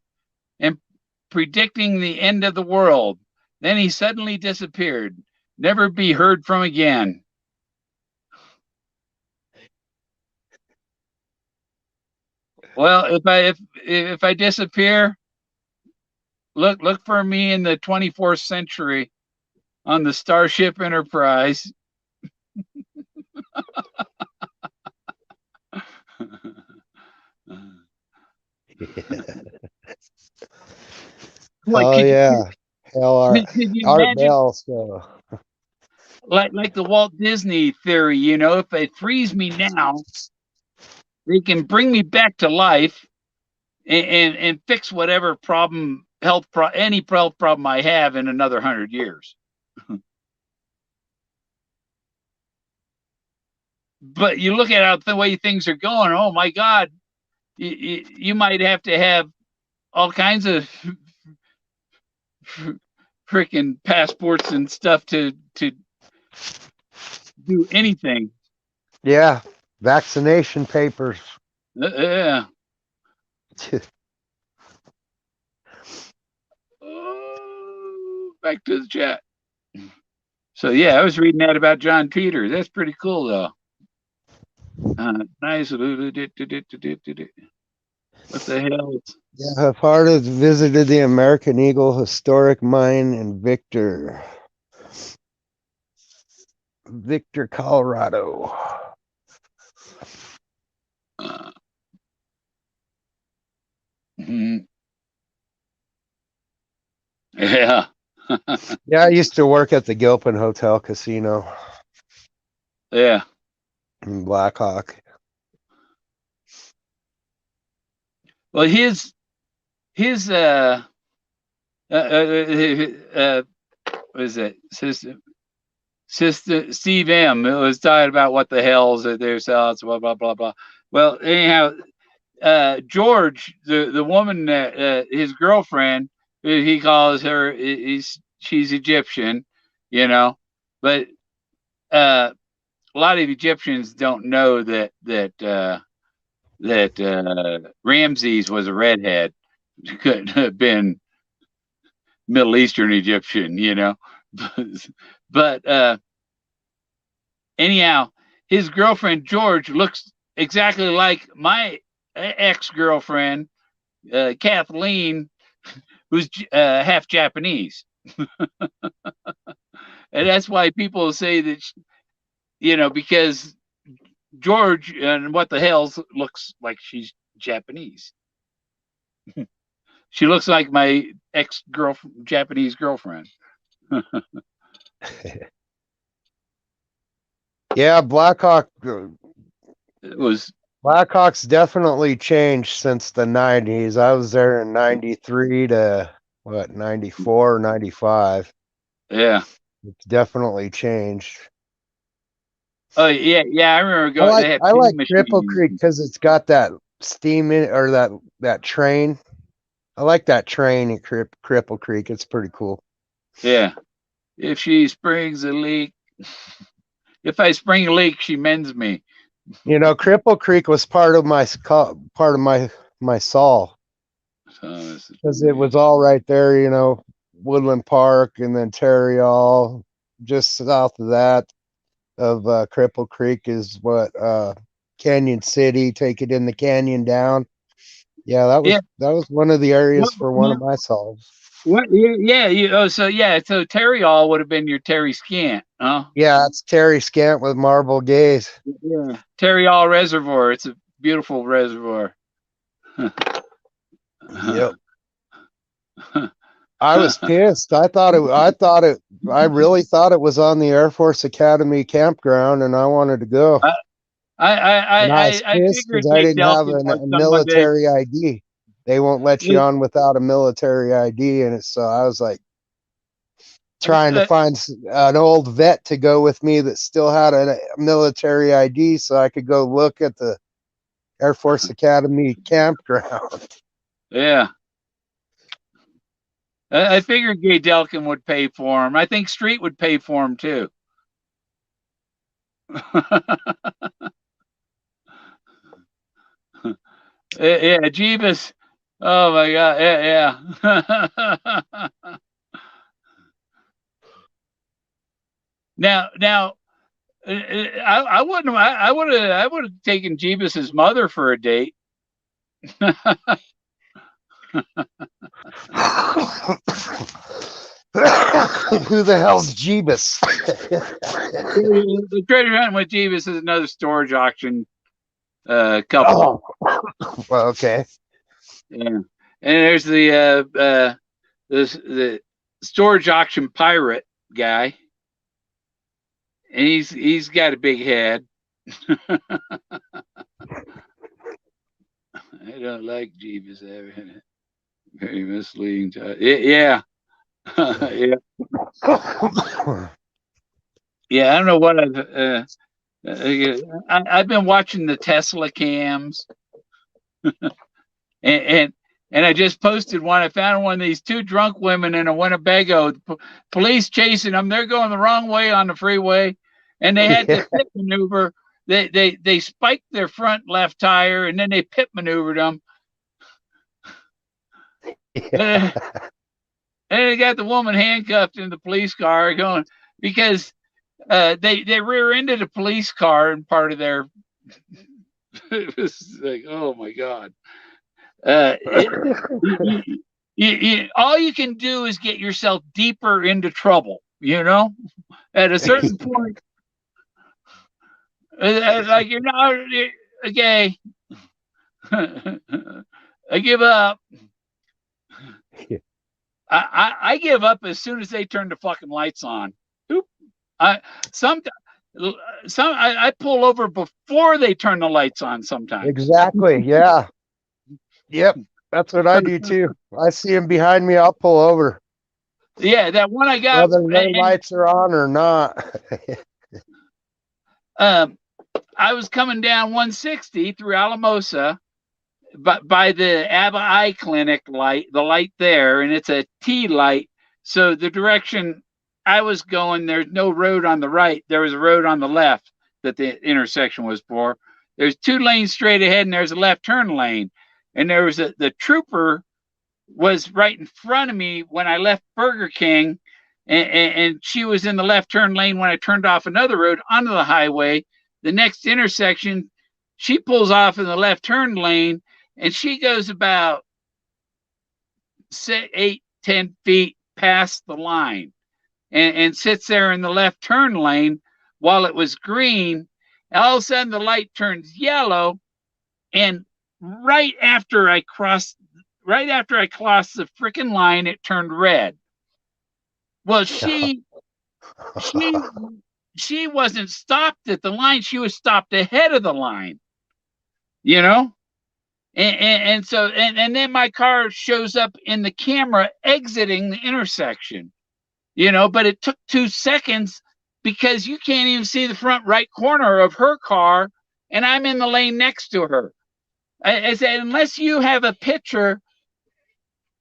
and predicting the end of the world. Then he suddenly disappeared, never be heard from again. Well, if I disappear, look for me in the 24th century on the Starship Enterprise. What Oh yeah. Hell, could you Art imagine? Bell. So Like the Walt Disney theory, if they freeze me now, they can bring me back to life and fix whatever problem any health problem I have in another 100 years. But you look at the way things are going. Oh my God, you might have to have all kinds of freaking passports and stuff to do anything. yeah, vaccination papers. Yeah. Oh, back to the chat. So yeah, I was reading that about John Peters. That's pretty cool though. Nice. What the hell? Yeah, part of visited the American Eagle Historic Mine in Victor, Colorado. Mhm. Yeah. Yeah, I used to work at the Gilpin Hotel Casino Yeah. in Blackhawk. Well, his what is it? Sister Steve M. It was talking about what the hell's that they're selling, blah blah blah blah. Well, anyhow, George, the woman, his girlfriend, he calls her, she's Egyptian, you know, but a lot of Egyptians don't know that Ramses was a redhead. Couldn't have been Middle Eastern Egyptian. But anyhow, his girlfriend George looks exactly like my ex-girlfriend Kathleen, who's half Japanese, and that's why people say that because George and what the hell looks like she's Japanese. She looks like my ex-girlfriend, Japanese girlfriend. Yeah, It was Blackhawks definitely changed since the 90s. I was there in 93 to 94, 95. yeah. It's definitely changed. Oh yeah. I remember I going. like They had I pinning like Cripple machines. Creek because it's got that steam in or that train. I like that train in Cripple Creek. It's pretty cool. Yeah. If she springs a leak, if I spring a leak, she mends me. Cripple Creek was part of my Saul So because it was all right there. Woodland Park and then Terryall. Just south of that of Cripple Creek is what Canyon City. Take it in the canyon down. Yeah, that yeah. was one of the What, areas for one of my solves. what? Yeah. So Terry All would have been your Terry Scant, huh? Yeah, it's Terry Scant with Marble Gaze. Yeah. Terry All Reservoir. It's a beautiful reservoir. Yep. I was pissed. I really thought it was on the Air Force Academy campground, and I wanted to go. And I was I pissed figured because I Gay didn't have Delkin was a somebody. military ID. They won't let you on without a military ID, and so I was like trying to find an old vet to go with me that still had a military ID, so I could go look at the Air Force Academy campground. Yeah. I figured Gay Delkin would pay for him. I think Street would pay for him too. Yeah, Jeebus. Oh my God. Yeah. Now, I wouldn't. I would have taken Jeebus's mother for a date. Who the hell's Jeebus? The treasure hunt with Jeebus is another storage auction couple. Oh, well, okay. Yeah, and there's the storage auction pirate guy, and he's got a big head. I don't like Jeebus. Very misleading. Yeah. Yeah. Yeah, I don't know what I've been watching the Tesla cams, and I just posted one. I found one of these two drunk women in a Winnebago. Police chasing them. They're going the wrong way on the freeway, and they had to pit maneuver. They spiked their front left tire, and then they pit maneuvered them. Yeah. And they got the woman handcuffed in the police car, going because they rear-ended a police car and part of their. It was like, oh my God. All you can do is get yourself deeper into trouble, at a certain point. Like, you're not okay. I give up. I give up as soon as they turn the fucking lights on. I pull over before they turn the lights on sometimes. Exactly. Yeah. Yep. That's what I do too. I see him behind me, I'll pull over. Yeah, that one I got. Whether their lights are on or not. I was coming down 160 through Alamosa, but by the Abba Eye Clinic light, the light there, and it's a T light. So the direction I was going, there's no road on the right. There was a road on the left that the intersection was for. There's 2 lanes straight ahead, and there's a left turn lane. And there was the trooper was right in front of me when I left Burger King, and she was in the left turn lane when I turned off another road onto the highway. The next intersection, she pulls off in the left turn lane, and she goes about 8, 10 feet past the line and sits there in the left turn lane while it was green. And all of a sudden, the light turns yellow, and right after I crossed the freaking line, it turned red. Well, she wasn't stopped at the line. She was stopped ahead of the line, and so then my car shows up in the camera exiting the intersection, but it took 2 seconds because you can't even see the front right corner of her car, and I'm in the lane next to her. I said, unless you have a picture,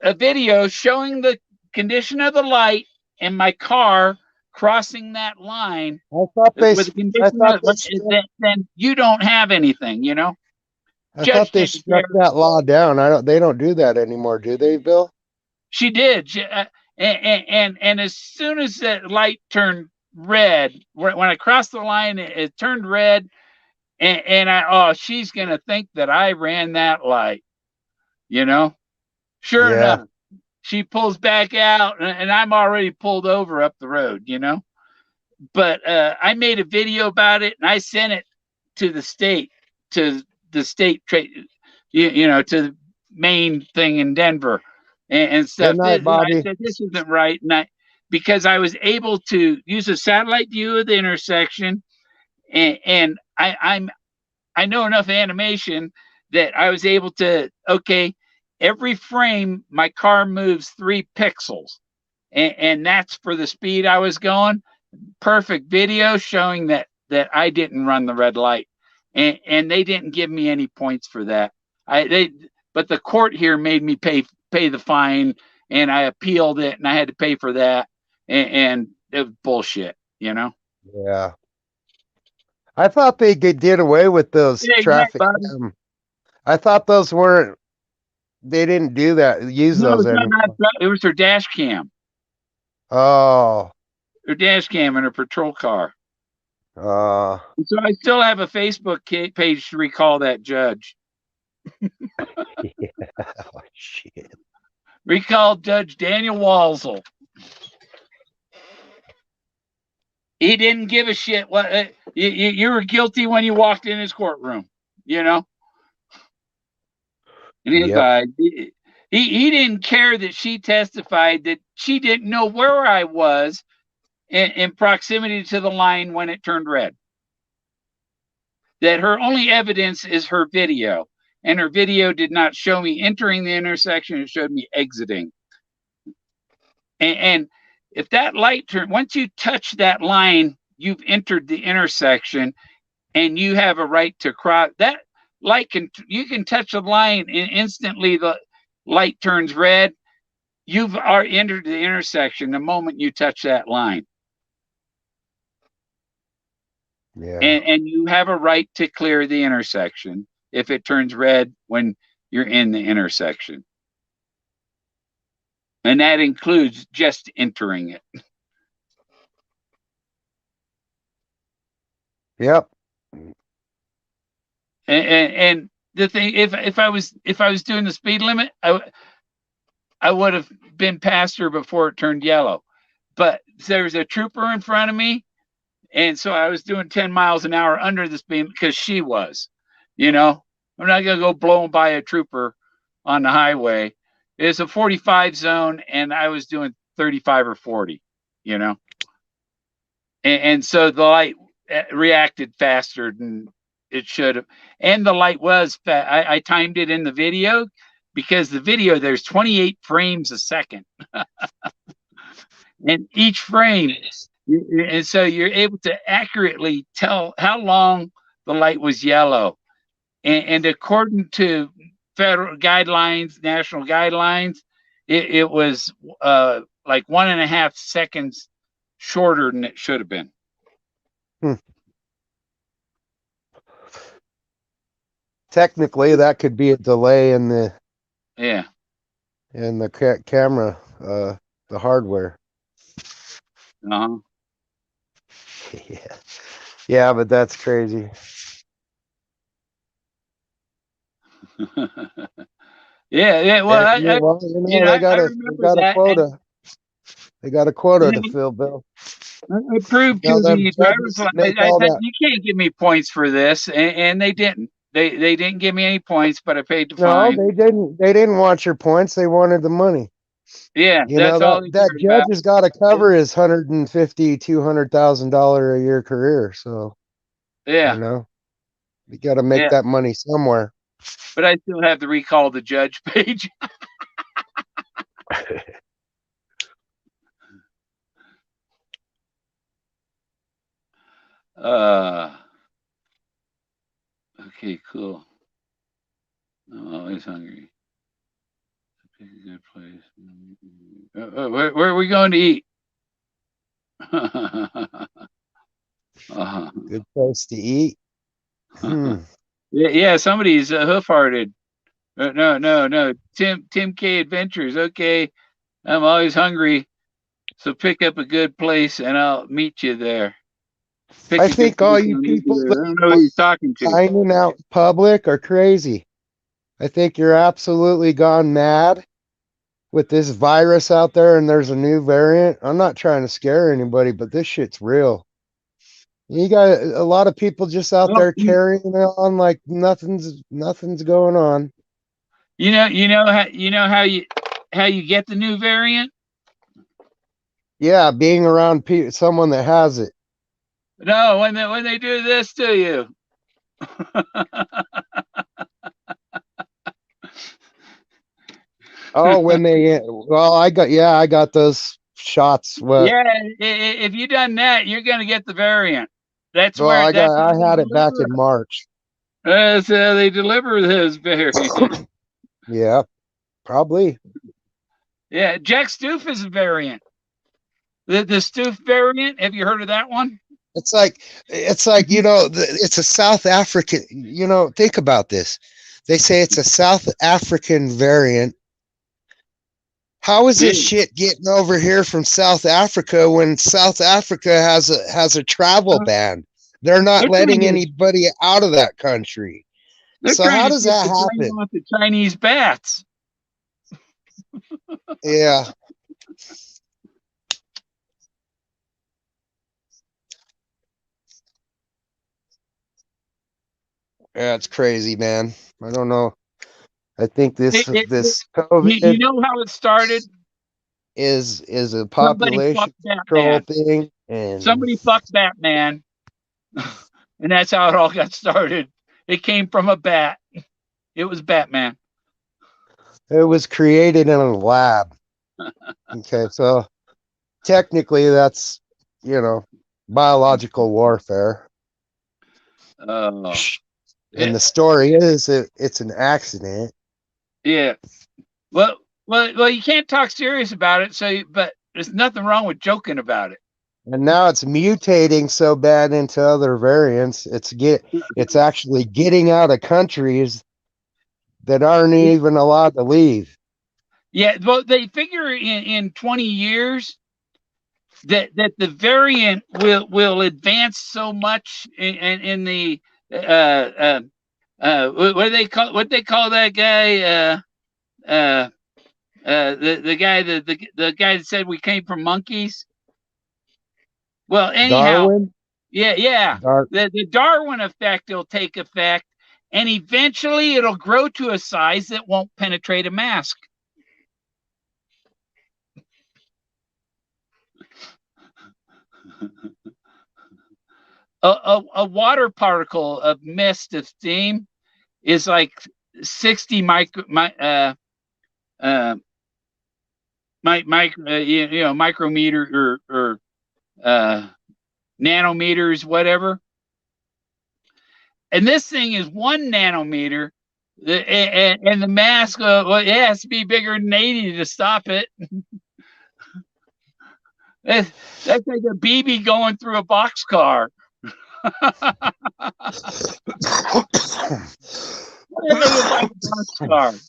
a video showing the condition of the light and my car crossing that line, then you don't have anything, I thought they struck that law down. They don't do that anymore, do they, Bill? She did. And as soon as that light turned red, when I crossed the line, it turned red. And she's going to think that I ran that light, Sure enough, she pulls back out, and I'm already pulled over up the road, But I made a video about it, and I sent it to the state trade, to the main thing in Denver. and Good stuff. night, I Bobby. said this isn't right, because I was able to use a satellite view of the intersection, and I know enough animation that I was able to, okay, every frame my car moves 3 pixels, and that's for the speed I was going. Perfect video showing that I didn't run the red light, and they didn't give me any points for that. But the court here made me pay the fine, and I appealed it, and I had to pay for that, and it was bullshit, you know. Yeah. I thought they did away with those Yeah, good night, traffic Bobby. I thought those weren't, they didn't do that, use No, those it's not. anymore. It was her dash cam, Oh, in her patrol car. uh, So I still have a Facebook page to recall that judge. yeah. Oh, shit. Recall Judge Daniel Walsall. He didn't give a shit. What you were guilty when you walked in his courtroom, you know. In his Yep. eyes, he didn't care that she testified that she didn't know where I was in proximity to the line when it turned red. That her only evidence is her video, and her video did not show me entering the intersection; it showed me exiting. And if that light turn, once you touch that line, you've entered the intersection, and you have a right to cross that light. You can touch the line, and instantly the light turns red. You've entered the intersection the moment you touch that line, Yeah. and you have a right to clear the intersection if it turns red when you're in the intersection, and that includes just entering it. Yep. And the thing, if I was doing the speed limit, I would have been past her before it turned yellow. But there was a trooper in front of me, and so I was doing 10 miles an hour under the speed because she was. You know, I'm not gonna go blowing by a trooper on the highway. It's a 45 zone, and I was doing 35 or 40. You know, and so the light reacted faster than it should have, and the light was I timed it in the video because the video there's 28 frames a second, and each frame, and so you're able to accurately tell how long the light was yellow, and according to federal guidelines, national guidelines, it was like 1.5 seconds shorter than it should have been. Hmm. Technically, that could be a delay in the Yeah. camera, the hardware. Uh-huh. Yeah. Yeah, but that's crazy. Yeah. Well, Yeah, well, I they remember got a that, and quota. They got a quota to fill, Bill. I proved to Them the driver's judges license. make I all said that. you can't give me points for this, and they didn't. They didn't give me any points, but I paid the No, fine. they didn't. They didn't want your points. They wanted the money. Yeah, that's all they That cared judge about. has got to cover his $150,000-$200,000 a year career. So you Yeah, know, you got to make yeah. that money somewhere. But I still have to recall the judge page. uh, okay, cool. I'm always hungry. Pick a good place. Where are we going to eat? Good place to eat. Yeah, somebody's hoof-hearted. No. Tim K Adventures. Okay, I'm always hungry, so pick up a good place and I'll meet you there. Pick I a good think all place you and I'll meet you people there. that I don't know who you're talking to. dining out in public are crazy. I think you're absolutely gone mad with this virus out there, and there's a new variant. I'm not trying to scare anybody, but this shit's real. You got a lot of people just out Well, there carrying on like nothing's going on. you know how how you get the new variant? Yeah, being around someone that has it. No, when they do this to you. Oh, I got those shots. What? Yeah, if you done that, you're gonna get the variant. That's Well, where that's how I they had it back deliver in it. March. That's how they deliver this variant. Yeah, probably. Yeah, Jack Stoof is a variant. The Stoof variant. Have you heard of that one? It's like, it's a South African, think about this. They say it's a South African variant. How is Yeah, this shit getting over here from South Africa when South Africa has a travel ban? They're not they're trying letting to anybody out of that country. they're So trying how to does take that the brain happen? off the Chinese bats. Yeah, yeah, it's crazy, man. I don't know. I think It, it, this you COVID know how it started? is a Somebody population fucked control Batman. thing, and Somebody fucked Batman, and that's how it all got started. It came from a bat. It was Batman. it was created in a lab. Okay, so technically that's, you know, biological warfare. Oh, And yeah, the story is it's an accident. yeah. Well, well. You can't talk serious about it. But there's nothing wrong with joking about it. And now it's mutating so bad into other variants. It's actually getting out of countries that aren't even allowed to leave. Yeah. Well, they figure in 20 years that the variant will advance so much in the what they call that guy uh, the guy the guy that said we came from monkeys. Well, anyhow, Darwin? yeah. Dar- The Darwin effect will take effect, and eventually it'll grow to a size that won't penetrate a mask. A water particle of mist of steam is like 60 uh, micrometer or uh, nanometers, whatever. And this thing is 1 nanometer. And the mask, well, it has to be bigger than 80 to stop it. That's like a BB going through a boxcar. Like a boxcar.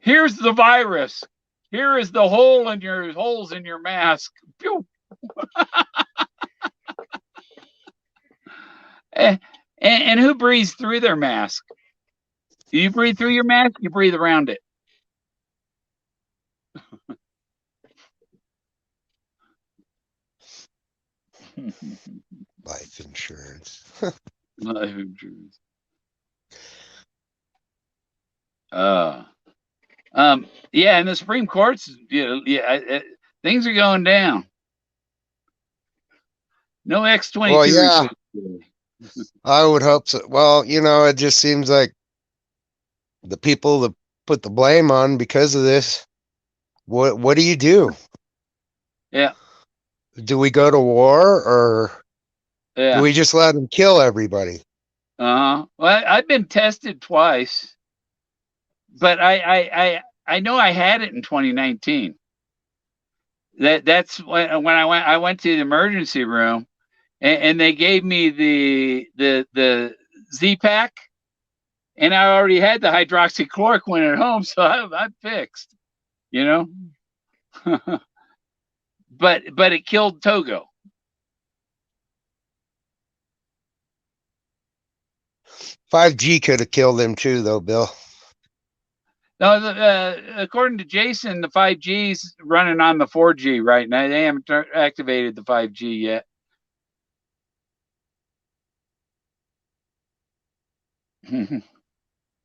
Here's the virus. Here is the holes in your mask. Pew. And who breathes through their mask? Do you breathe through your mask? You breathe around it. Life insurance. Life insurance. Uh, yeah, and the Supreme Court's, things are going down. No Well, X-22 yeah, report today. I would hope so. Well, it just seems like the people that put the blame on because of this, what do you do? Yeah, Do we go to war, or do yeah. we just let them kill everybody? Well, I've been tested twice, but I know I had it in 2019. That's when I went to the emergency room, and they gave me the Z pack, and I already had the hydroxychloroquine at home, so I'm fixed, you know. But it killed Togo. 5G could have killed them too, though, Bill. Now, according to Jason, the 5G's running on the 4G right now. They haven't activated the 5G yet.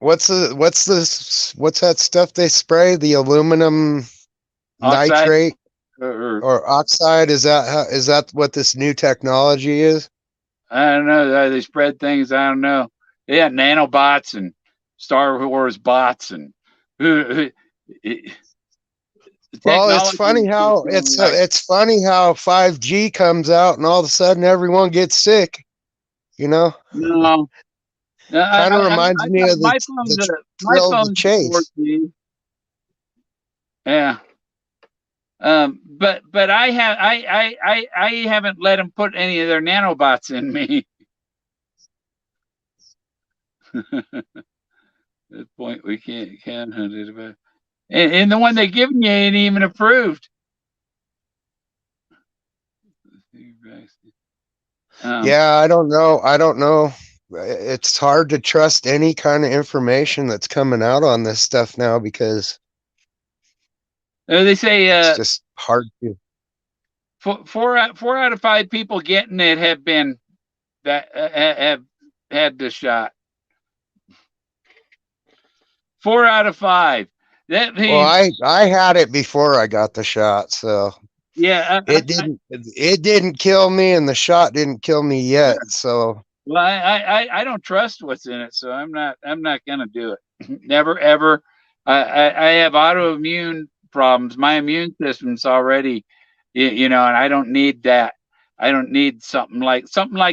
what's that stuff they spray? The aluminum Oxide nitrate or or oxide? Is that what this new technology is? I don't know. They spread things. I don't know. Yeah, nanobots and Star Wars bots and the Well, it's technology funny is just how going right. it's funny how 5G comes out and all of a sudden everyone gets sick. You know, No, no, kind of reminds I me got of the my thrill of the phone's a chase. 4G. Yeah. But I haven't let them put any of their nanobots in me. At this point, we can't hunt it about. And the one they giving you ain't even approved. Yeah, I don't know. I don't know. It's hard to trust any kind of information that's coming out on this stuff now because They say it's just hard to. four out of five people getting it have been that have had the shot. 4 out of 5. That Well, means I had it before I got the shot, so yeah. it didn't kill me, and the shot didn't kill me yet. So Well, I don't trust what's in it, so I'm not gonna do it. Never ever. I have autoimmune problems. My immune system's already, and I don't need that. I don't need something like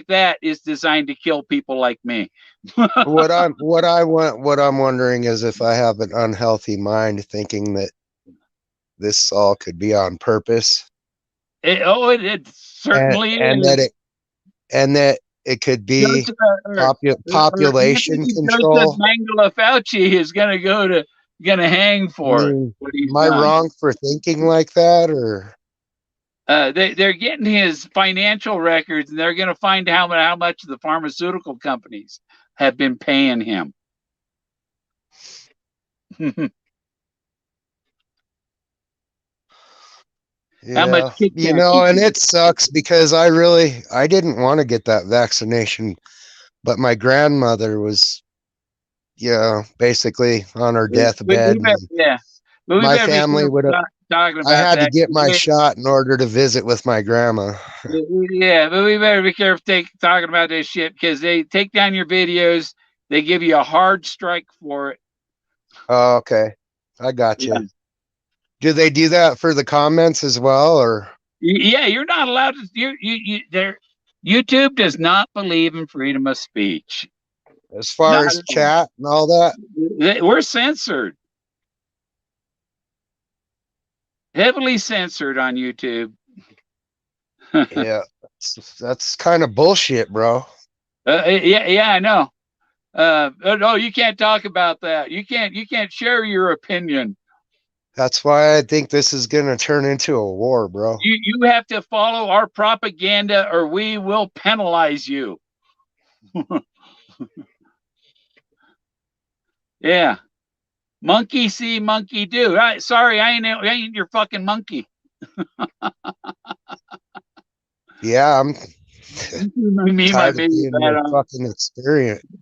that is designed to kill people like me. what I'm wondering is if I have an unhealthy mind thinking that this all could be on purpose, It and certainly and is. that it could be Joseph, population Anthony Joseph control. Mangala Fauci is gonna hang I for mean, what he's am I done. wrong for thinking like that, or They're getting his financial records, and they're going to find how much the pharmaceutical companies have been paying him. How much yeah, kickback and it sucks because I didn't want to get that vaccination, but my grandmother was, basically on her deathbed, we better, and yeah, but we my better be family careful would have. talking I about had to that. get my shot in order to visit with my grandma. Yeah, but we better be careful talking about this shit because they take down your videos. They give you a hard strike for it. Oh, okay, I got Yeah, you. Do they do that for the comments as well, or yeah, you're not allowed to. YouTube does not believe in freedom of speech. as far Not as at all. chat and all that? We're censored, heavily censored on YouTube. Yeah, that's kind of bullshit, bro. Yeah, I know. No, you can't talk about that. You can't share your opinion. That's why I think this is gonna turn into a war, bro. You have to follow our propaganda, or we will penalize you. Yeah, monkey see, monkey do. Right? Sorry, I ain't your fucking monkey. Yeah, I'm Me, my tired of baby being fat your on. fucking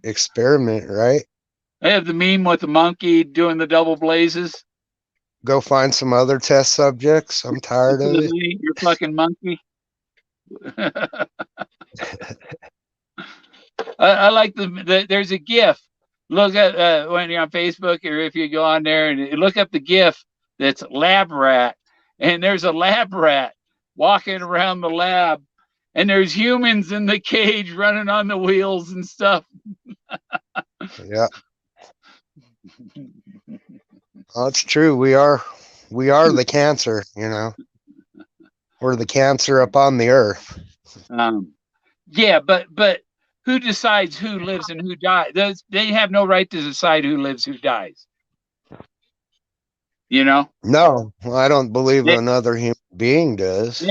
experiment, right? I have the meme with the monkey doing the double blazes. Go find some other test subjects. I'm tired of it. Your fucking monkey. I like there's a GIF. Look at when you're on Facebook, or if you go on there and you look up the GIF that's lab rat, and there's a lab rat walking around the lab, and there's humans in the cage running on the wheels and stuff. Yeah, that's true. We are the cancer. We're the cancer up on the earth. Um, yeah, but who decides who lives and who dies? They have no right to decide who lives, who dies. You know. No, I don't believe They, another human being does.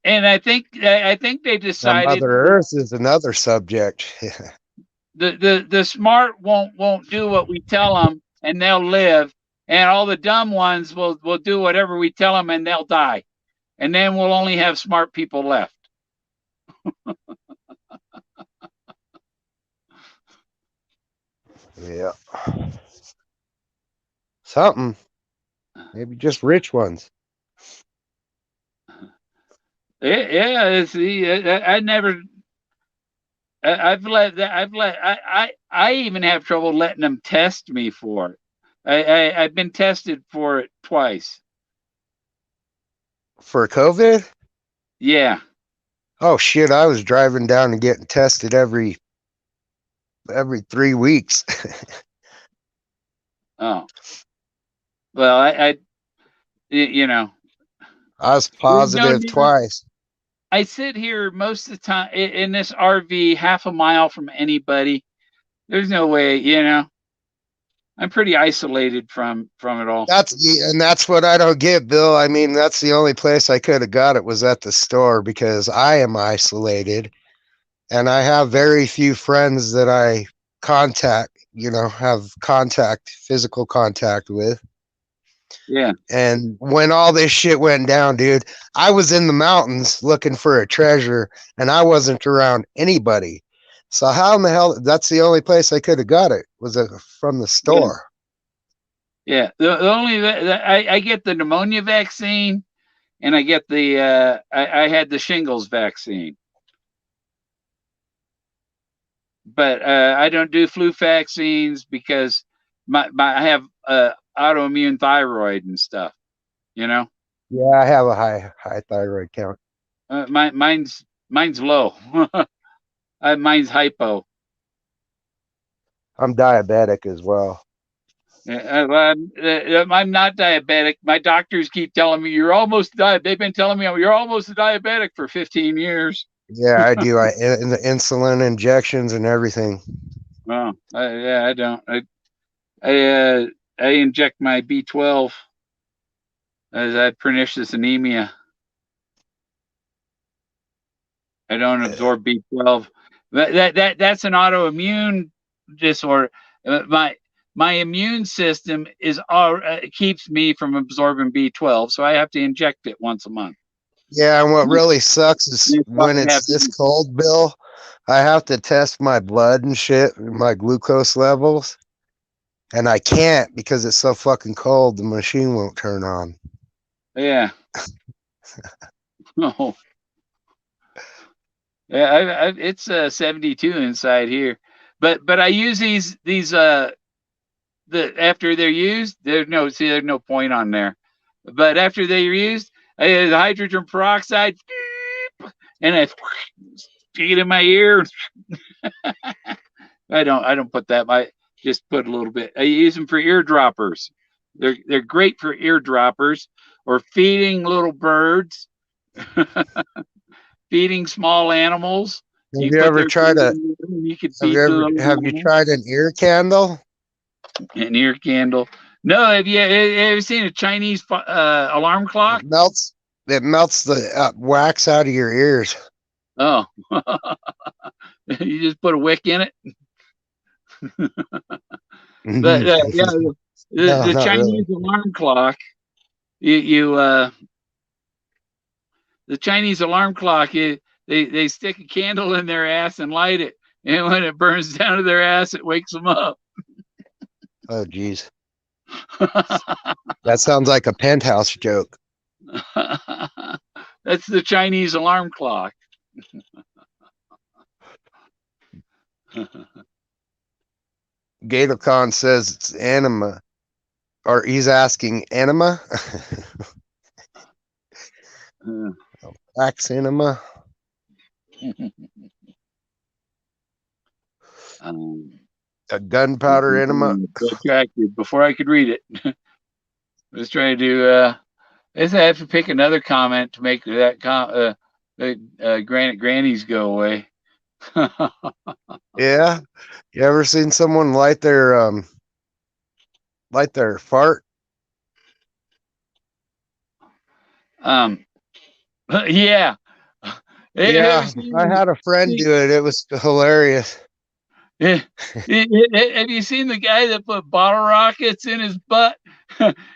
and I think they Now, decided Mother Earth is another subject. the smart won't do what we tell them, and they'll live, and all the dumb ones will do whatever we tell them, and they'll die, and then we'll only have smart people left. Yeah. Something. Maybe just rich ones. Yeah. See, I never. I even have trouble letting them test me for it. I've been tested for it twice. For COVID? Yeah. Oh shit, I was driving down and getting tested every 3 weeks. Oh. Well, you know, I was no, positive twice. I sit here most of the time in this RV, half a mile from anybody. There's no way, I'm pretty isolated from it all. That's what I don't get, Bill. I mean, that's the only place I could have got it was at the store because I am isolated and I have very few friends that I have physical contact with. Yeah. And when all this shit went down, dude, I was in the mountains looking for a treasure and I wasn't around anybody. So how in the hell, that's the only place I could have got it was from the Yeah. store. Yeah. The only I get the pneumonia vaccine and I get I had the shingles vaccine. But I don't do flu vaccines because I have autoimmune thyroid and stuff, you know. Yeah, I have a high thyroid count. Mine's low. Mine's hypo. I'm diabetic as well. I'm not diabetic. My doctors keep telling me you're almost diabetic. They've been telling me you're almost a diabetic for 15 years. Yeah, I do. In the insulin injections and everything. Oh, yeah, I don't. I inject my B12 as I have pernicious anemia. I don't absorb B12. That's an autoimmune disorder. My immune system keeps me from absorbing B12, so I have to inject it once a month. Yeah, and what really sucks is when it's this cold, Bill, I have to test my blood and shit, my glucose levels, and I can't because it's so fucking cold. The machine won't turn on. Yeah. No. Yeah, it's 72 inside here, but I use these after they're used. There's no point on there, but after they're used, I have hydrogen peroxide, and I stick it in my ear. I don't put that. I just put a little bit. I use them for eardroppers. They're great for eardroppers or feeding little birds. Feeding small animals. Have you ever tried you could feed have you tried an ear candle? An ear candle. No, have you seen a Chinese alarm clock? It melts the wax out of your ears. Oh, you just put a wick in it. But yeah, the Chinese really. Alarm clock. The Chinese alarm clock. They stick a candle in their ass and light it, and when it burns down to their ass, it wakes them up. Oh, geez. That sounds like a Penthouse joke. That's the Chinese alarm clock. GatoCon says it's anima, or he's asking anima. Wax enema. A gunpowder enema. Before I could read it, I was trying to. I have to pick another comment to make that grannies go away. Yeah, you ever seen someone light their fart? Yeah. Yeah, I had a friend do it. It was hilarious. Have you seen the guy that put bottle rockets in his butt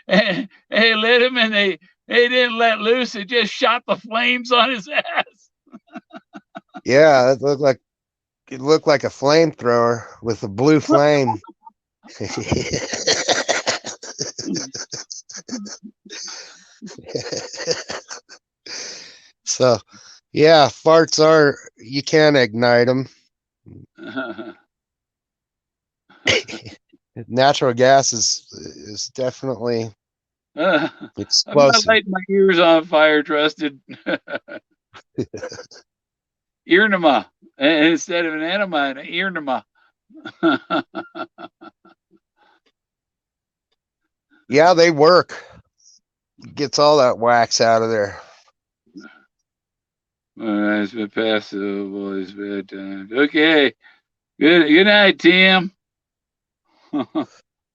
and they lit him and they didn't let loose? It just shot the flames on his ass. Yeah, it looked like a flamethrower with a blue flame. So, yeah, farts are, you can't ignite them. Natural gas is definitely I'm not explosive. lighting my ears on fire, trusted. Earnema instead of an enema, an earnema. Yeah, they work. Gets all that wax out of there. All right, it's been past the boys' bedtime. Okay. Good night, Tim. Oh,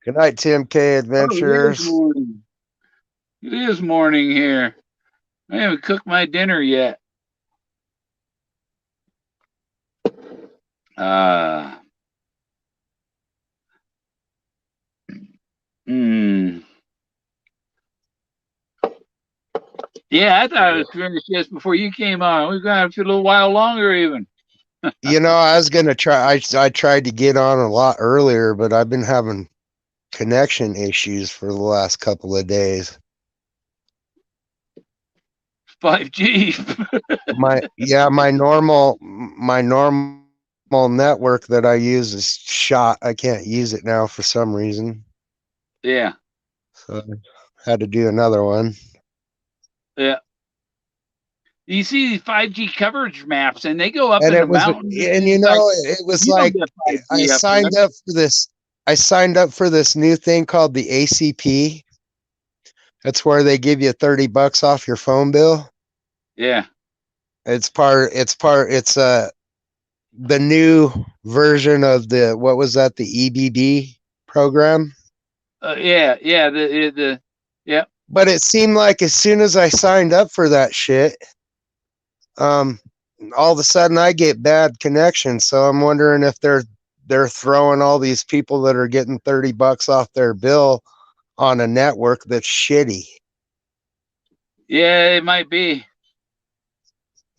Good night, Tim K. it is Adventures. morning. It is morning here. I haven't cooked my dinner yet. Uh hmm. Yeah, I thought it was finished just before you came on. We've got a little while longer even. You know, I was gonna try. I tried to get on a lot earlier, but I've been having connection issues for the last couple of days. 5G. My normal network that I use is shot. I can't use it now for some reason. Yeah. So I had to do another one. Yeah. You see these 5G coverage maps and they go up And in the it was, mountains. and It's like it was you don't like get I 5G up there. signed up for this. I signed up for this new thing called the ACP. That's where they give you $30 off your phone bill. Yeah. It's the new version of the, what was that, the EBB program. Yeah. Yeah. Yeah. But it seemed like as soon as I signed up for that shit, um, all of a sudden I get bad connection. So I'm wondering if they're throwing all these people that are getting $30 off their bill on a network that's shitty. Yeah. It might be.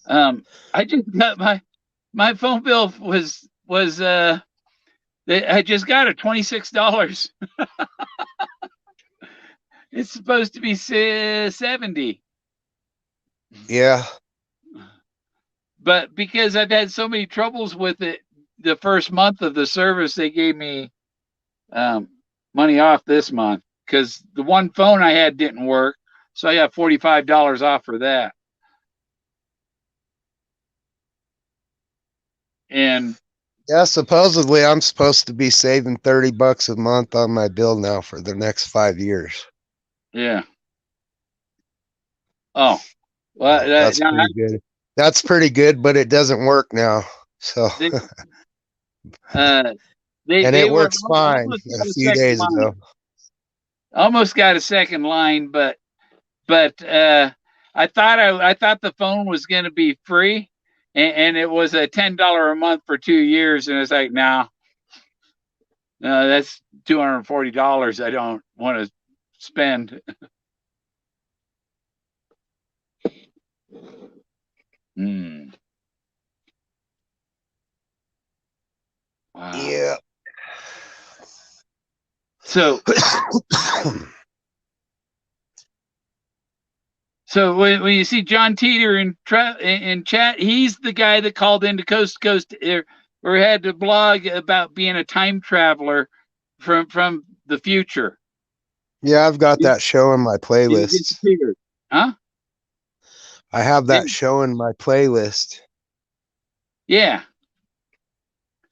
I just got my phone bill was I just got it $26. It's supposed to be 70. Yeah. But because I've had so many troubles with it, the first month of the service, they gave me um, money off this month because the one phone I had didn't work. So I got $45 off for that. And Yeah, supposedly I'm supposed to be saving $30 a month on my bill now for the next 5 years. yeah. Oh, well, That's pretty good. That's pretty good, but it doesn't work now. So, they, uh, and they it were works fine almost a got a few second days line. ago. Almost got a second line, but I thought the phone was going to be free, and it was a $10 a month for 2 years, and it's like, no, that's $240. I don't want to spend. Mm, wow. Yeah. So when you see John Teeter in chat, he's the guy that called into Coast to Coast or had to blog about being a time traveler from the future. Yeah, I've got that show in my He playlist. disappeared. Huh? I have that And, show in my playlist. yeah.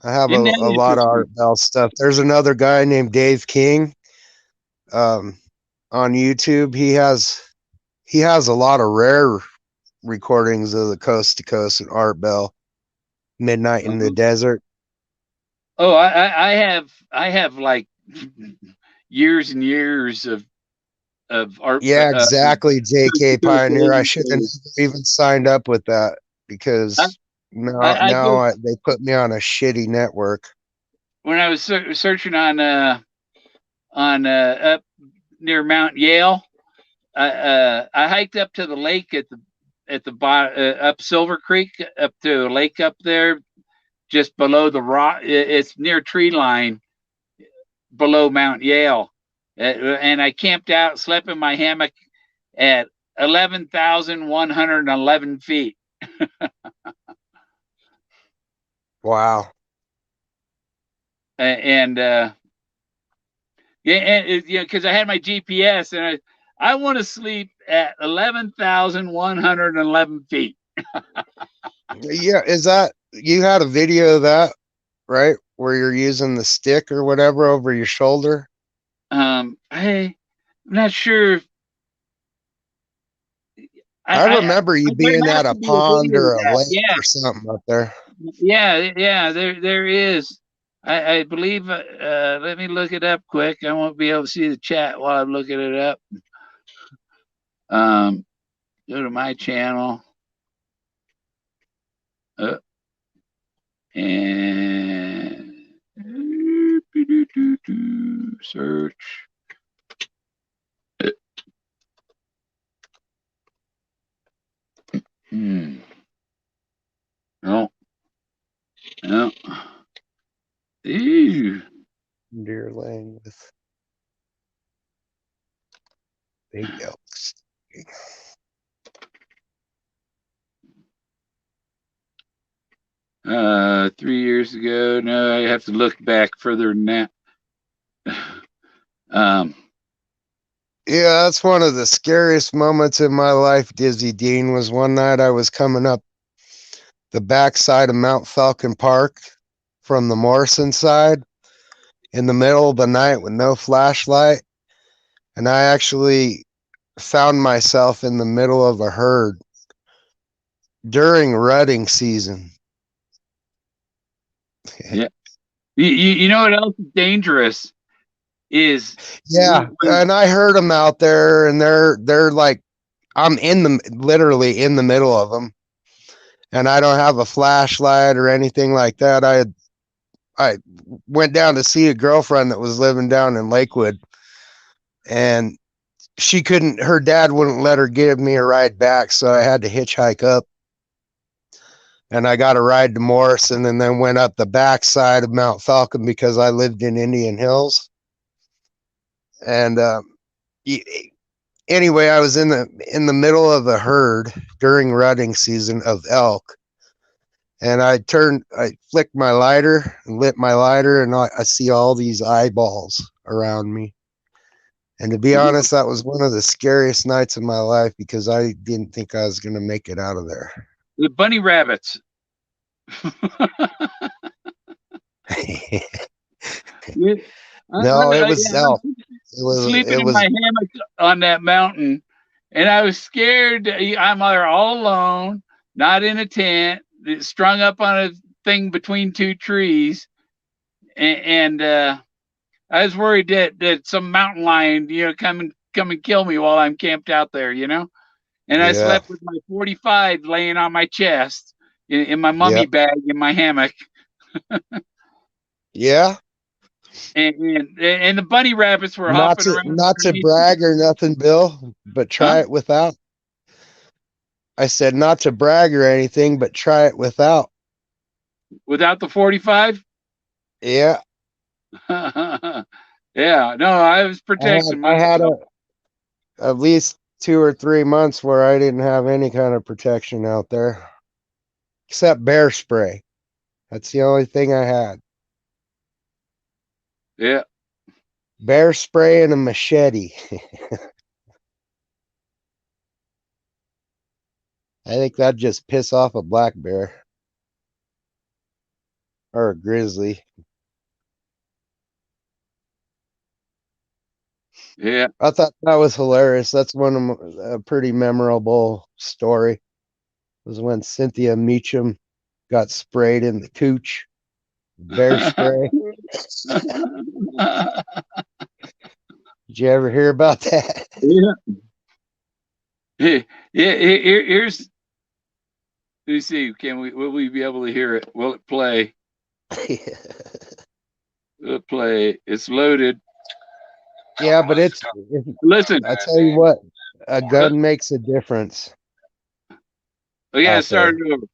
I have Isn't that a lot of interesting? Art Bell stuff. There's another guy named Dave King, um, on YouTube. He has a lot of rare recordings of the Coast to Coast and Art Bell, Midnight in the Uh-huh. Desert. Oh, I have like years and years of art Yeah, exactly, Coast to JK Coast Pioneer. I should have shows. even signed up with that I, because now I just they put me on a shitty network. when I was searching on up near Mount Yale, I hiked up to the lake at the bottom up Silver Creek up to a lake up there just below the rock. It's near tree line below Mount Yale, and I camped out, slept in my hammock at 11,111 feet. Wow. And yeah, and because I had my GPS, and I want to sleep at 11,111 feet. Yeah, is that you had a video of that, right? Where you're using the stick or whatever over your shoulder? I'm not sure. I remember you There being has at a to be a pond video of or a that. lake Yeah, or something up there. yeah. There is. I believe. Let me look it up quick. I won't be able to see the chat while I'm looking it up. Um, Go to my channel. And search. No, no. Ew. Deer laying with big elks. 3 years ago. No, I have to look back further than that. Um, Yeah, that's one of the scariest moments in my life, Dizzy Dean, was one night I was coming up the backside of Mount Falcon Park from the Morrison side in the middle of the night with no flashlight. And I actually found myself in the middle of a herd during rutting season. yeah. You know what else is dangerous is Yeah, and I heard them out there, and they're like, I'm literally in the middle of them, and I don't have a flashlight or anything like that. I went down to see a girlfriend that was living down in Lakewood, and her dad wouldn't let her give me a ride back, so I had to hitchhike up, and I got a ride to Morrison, and then went up the backside of Mount Falcon because I lived in Indian Hills. And anyway, I was in the middle of a herd during rutting season of elk, and I flicked my lighter, lit my lighter, and I see all these eyeballs around me. And to be honest, that was one of the scariest nights of my life because I didn't think I was going to make it out of there. the bunny rabbits. Yeah. No, it was elk. Sleeping It in my was, hammock on that mountain, and I was scared. I'm there all alone, not in a tent, strung up on a thing between two trees, and I was worried that some mountain lion, come and kill me while I'm camped out there, And I yeah, slept with my 45 laying on my chest in my yeah, mummy bag in my hammock, yeah. and the bunny rabbits were Not hopping to around not to underneath. brag or nothing, Bill, but Huh? try it without. I said not to brag or anything, but try it without. Without the 45? Yeah, Yeah, no, I was protecting I had myself. at least 2 or 3 months where I didn't have any kind of protection out there, except bear spray. That's the only thing I had. Yeah, Bear spray and a machete. I think that'd just piss off a black bear or a grizzly. yeah. I thought that was hilarious. That's a pretty memorable story. Was when Cynthia Meacham got sprayed in the cooch, bear spray. Did you ever hear about that? Yeah, yeah. Here's. Let me see. Will we be able to hear it? Will it play? Will it play? It's loaded. Yeah, but Listen. I tell you what, a gun makes a difference We gotta out start there. it over.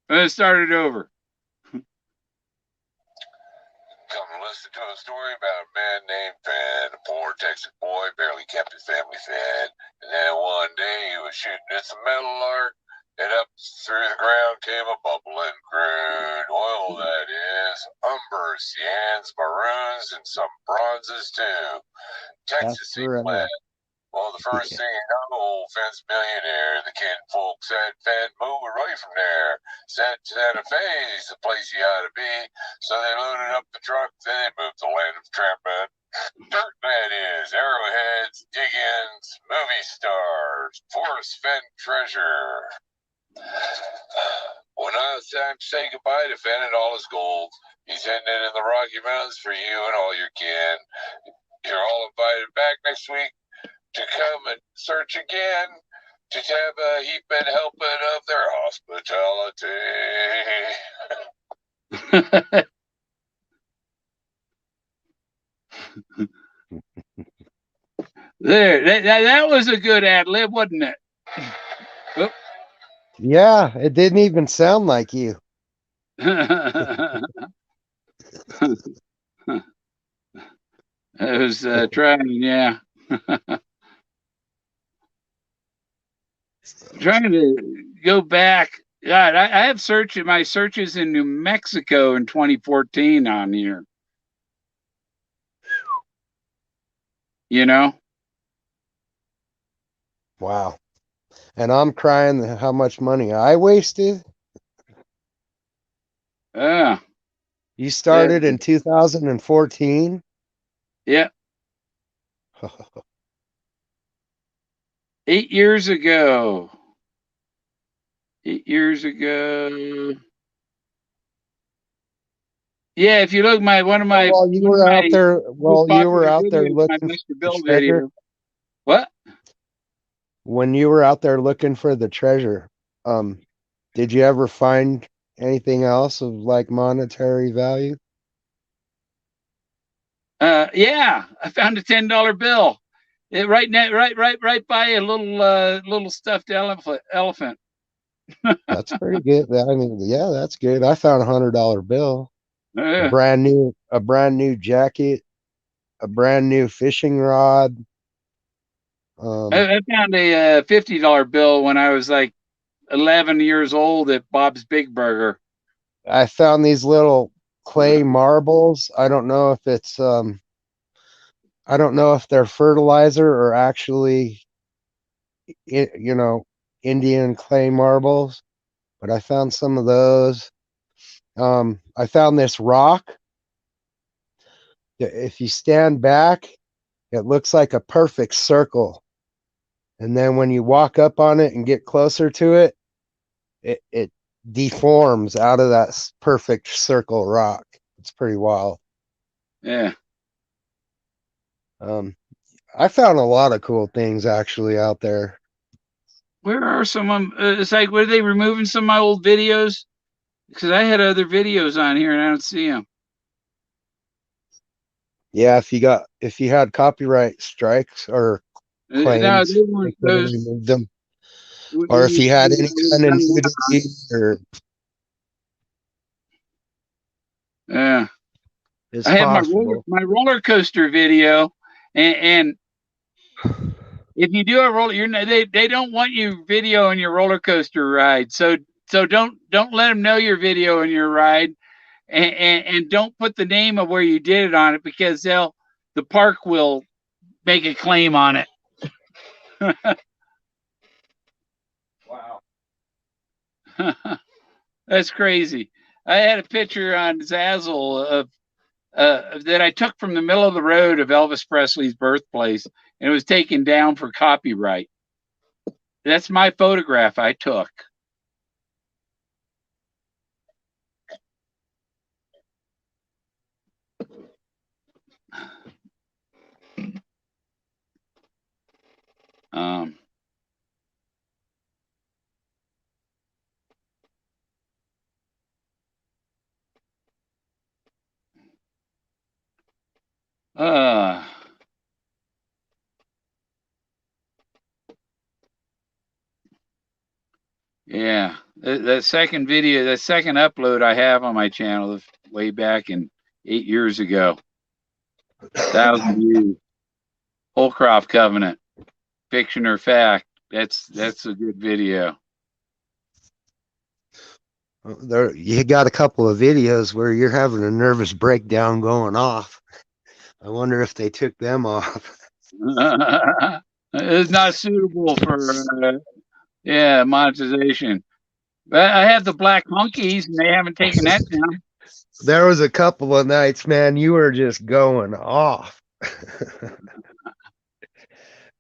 Let's start it over. listen to a story about a man named Fenn, a poor Texas boy, barely kept his family fed. And then one day he was shooting at some meadowlark, and up through the ground came a bubbling crude oil, that is, umber, cyans, maroons, and some bronzes too. Texas seemed Sarsaparilla. glad. Well, the first thing you know, old Fenn's millionaire. The kinfolk said, Fenn, move away from there. Said Santa Fe's the place you ought to be. So they loaded up the truck, then they moved to the land of entrapment. Dirt, that is, arrowheads, dig-ins, movie stars, Forrest Fenn treasure. When now it's time to say goodbye to Fenn and all his gold. He's heading in the Rocky Mountains for you and all your kin. You're all invited back next week to come and search again, to have a heaping helping of their hospitality. That was a good ad lib, wasn't it? Oop. Yeah, it didn't even sound like you. I was trying, yeah. Trying to go back. God, I have my searches in New Mexico in 2014 on here. You know? Wow. And I'm crying how much money I wasted. Yeah. You started in 2014? Yeah. 8 years ago. 8 years ago. Yeah, if you look, one of my you were out there videos, my looking Mr. for Bill treasure. video. What? When you were out there looking for the treasure, did you ever find anything else of like monetary value? Yeah, I found a $10 bill. Right by a little stuffed elephant. That's pretty good. I mean, yeah, that's good. I found $100 bill, a brand new jacket, a brand new fishing rod. I found a $50 bill when I was like 11 years old at Bob's Big Burger. I found these little clay marbles. I don't know if they're fertilizer or actually, Indian clay marbles, but I found some of those. I found this rock. If you stand back, it looks like a perfect circle. And then when you walk up on it and get closer to it, it deforms out of that perfect circle rock. It's pretty wild. Yeah. I found a lot of cool things actually out there. Where are some of them? It's like, were they removing some of my old videos? Because I had other videos on here and I don't see them. Yeah, if you had copyright strikes or No, claims, they they weren't could have those. removed them. Or if you had any kind of nudity or Yeah. it's I have possible. my roller coaster video, and if you do a roller, they don't want you videoing your roller coaster ride. So don't let them know you're videoing your ride, and don't put the name of where you did it on it, because the park will make a claim on it. Wow. That's crazy. I had a picture on Zazzle of that I took from the middle of the road of Elvis Presley's birthplace, and it was taken down for copyright. That's my photograph I took. Um, uh, yeah, that second video, that second upload I have on my channel way back in 8 years ago. 1,000 views. Holcroft Covenant, fiction or fact. That's a good video. There, you got a couple of videos where you're having a nervous breakdown going off. I wonder if they took them off. It's not suitable for monetization. But I have the Black Monkeys, and they haven't taken that down. There was a couple of nights, man, you were just going off.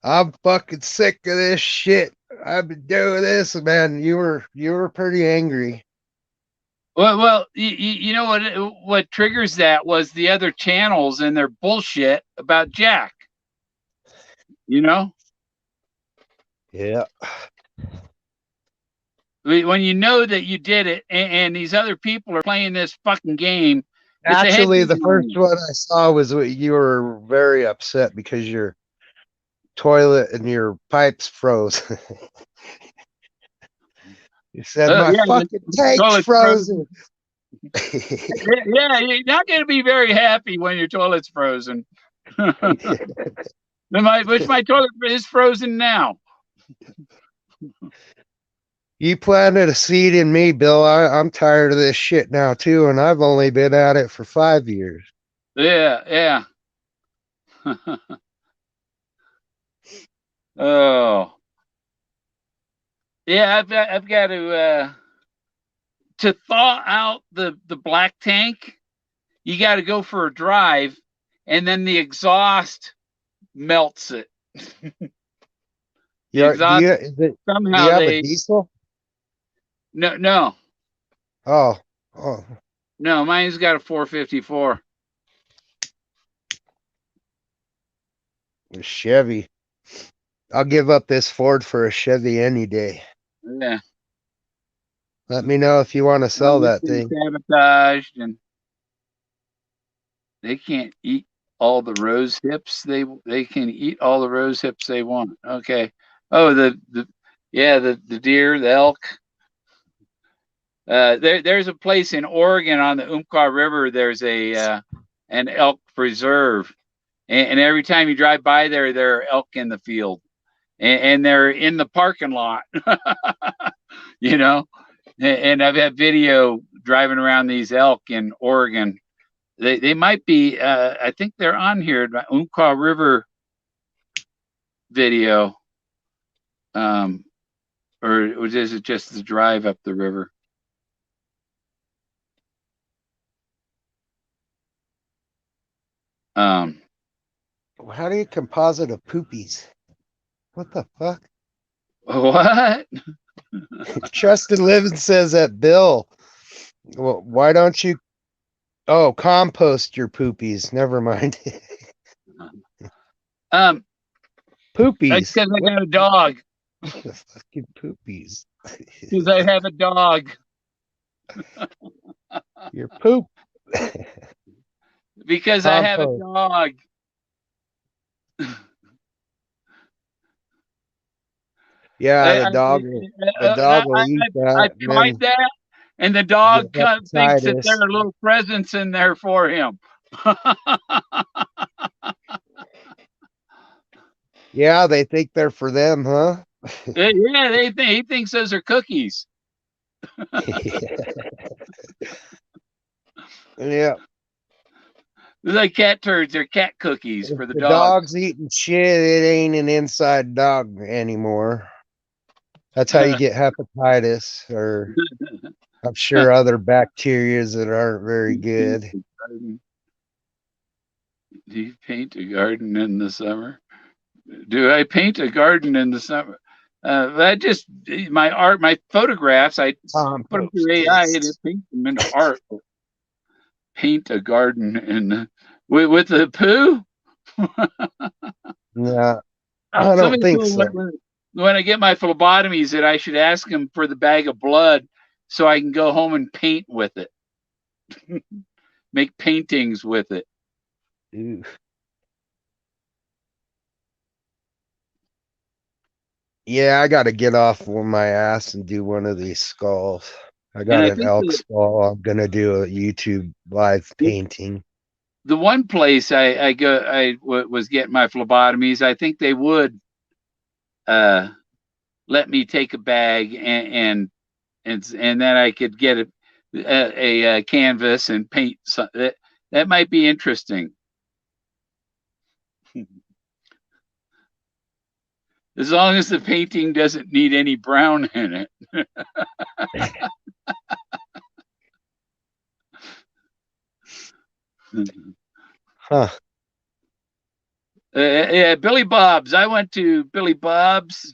I'm fucking sick of this shit. I've been doing this, man. You were pretty angry. Well, you know what triggers that was the other channels and their bullshit about Jack. You know? Yeah. When you know that you did it, and these other people are playing this fucking game. Actually, the first one I saw was you were very upset because your toilet and your pipes froze. You said my fucking tank's frozen. Yeah, you're not going to be very happy when your toilet's frozen. My toilet is frozen now. You planted a seed in me, Bill. I'm tired of this shit now too, and I've only been at it for 5 years. Yeah. Oh. Yeah, I've got to thaw out the black tank. You got to go for a drive, and then the exhaust melts it. Do you have a diesel? No. Oh. No, mine's got a 454. A Chevy. I'll give up this Ford for a Chevy any day. Yeah. Let me know if you want to sell that thing. Sabotaged, and they can't eat all the rose hips. They can eat all the rose hips they want. Okay. Oh, the deer, the elk. There's a place in Oregon on the Umpqua River. There's an elk preserve, and every time you drive by there are elk in the field, and they're in the parking lot. You know, and I've had video driving around these elk in Oregon. They might be. I think they're on here. Umpqua River video. Or is it just the drive up the river? How do you composite a poopies? What the fuck? What? Trusted Living says that, Bill. Well, why don't you compost your poopies? Never mind. Poopies. That's because I got a dog. The fucking poopies. Because I have a dog. Your poop. Because I have a dog. Yeah, the dog will eat that. I tried that, and the dog thinks that there are little presents in there for him. Yeah, they think they're for them, huh? Yeah, he thinks those are cookies. Yeah. They're like cat turds. They're cat cookies for the dog. Dog's eating shit. It ain't an inside dog anymore. That's how you get hepatitis, or I'm sure other bacteria that aren't very good. Do you paint a garden in the summer? Do I paint a garden in the summer? My photographs, I put them through AI and it paints them into art. Paint a garden with the poo? Yeah, I don't think so. When I get my phlebotomies, that I should ask him for the bag of blood so I can go home and paint with it. Make paintings with it. Ew. Yeah, I got to get off on my ass and do one of these skulls. I got an elk skull. I'm going to do a YouTube live painting. the one place was getting my phlebotomies, I think they would let me take a bag and then I could get a canvas and paint. That might be interesting. As long as the painting doesn't need any brown in it. Huh. Yeah, Billy Bob's. I went to Billy Bob's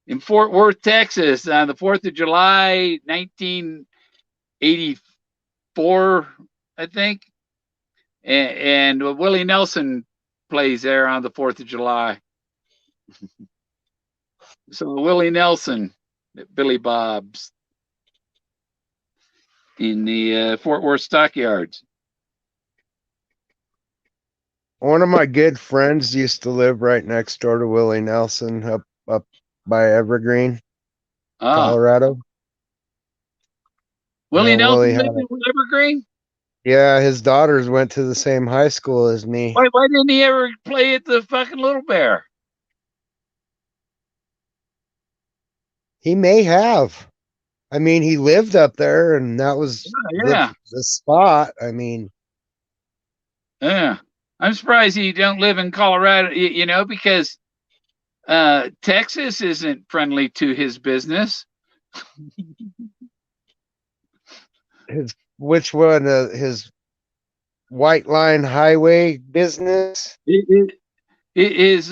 in Fort Worth, Texas on the 4th of July, 1984, I think. And Willie Nelson plays there on the 4th of July. So Willie Nelson at Billy Bob's in the Fort Worth Stockyards. One of my good friends used to live right next door to Willie Nelson up by Evergreen, Colorado. Willie Nelson Willie lived in Evergreen? Yeah, his daughters went to the same high school as me. Why didn't he ever play at the fucking Little Bear? He may have. I mean, he lived up there, and that was the spot. I mean, yeah. I'm surprised he don't live in Colorado, because Texas isn't friendly to his business. Which one? His White Line Highway business? It is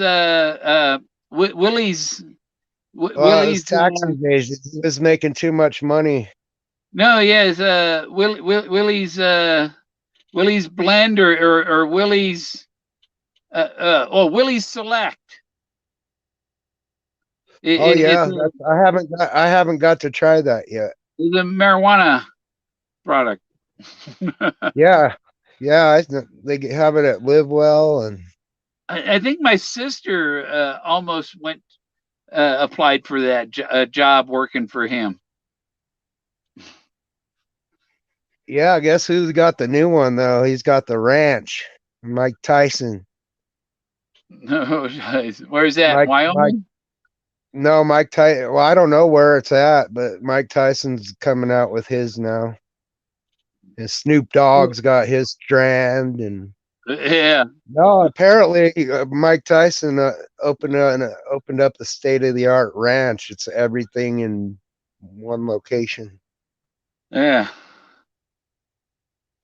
Willie's. Willie's tax evasion. He was making too much money. No, yes, Willie's Willie's Blend or Willie's Willie's Select. I haven't got to try that yet. It's a marijuana product. yeah, they have it at Live Well, and I think my sister almost applied for that job working for him. Yeah, guess who's got the new one though? He's got the ranch. Mike Tyson. No, where's that? Wyoming? No, Mike Tyson. Well, I don't know where it's at, but Mike Tyson's coming out with his now. And Snoop Dogg's got his strand, and yeah. No, apparently Mike Tyson opened up the state of the art ranch. It's everything in one location. Yeah.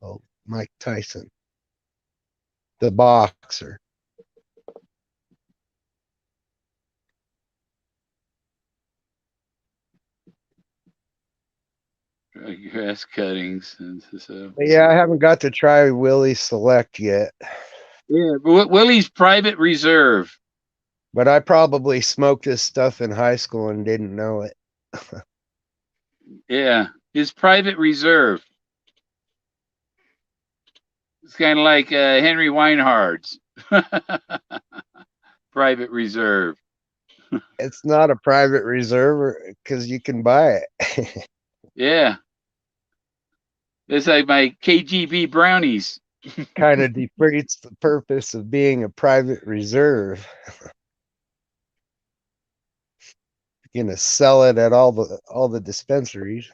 Oh, Mike Tyson, the boxer. Grass cuttings and so. Yeah, I haven't got to try Willie's Select yet. Yeah, Willie's Private Reserve. But I probably smoked this stuff in high school and didn't know it. Yeah, his Private Reserve. It's kind of like Henry Weinhard's Private Reserve. It's not a private reserve because you can buy it. Yeah. It's like my KGB brownies. Kind of defeats the purpose of being a private reserve. You're gonna sell it at all the dispensaries.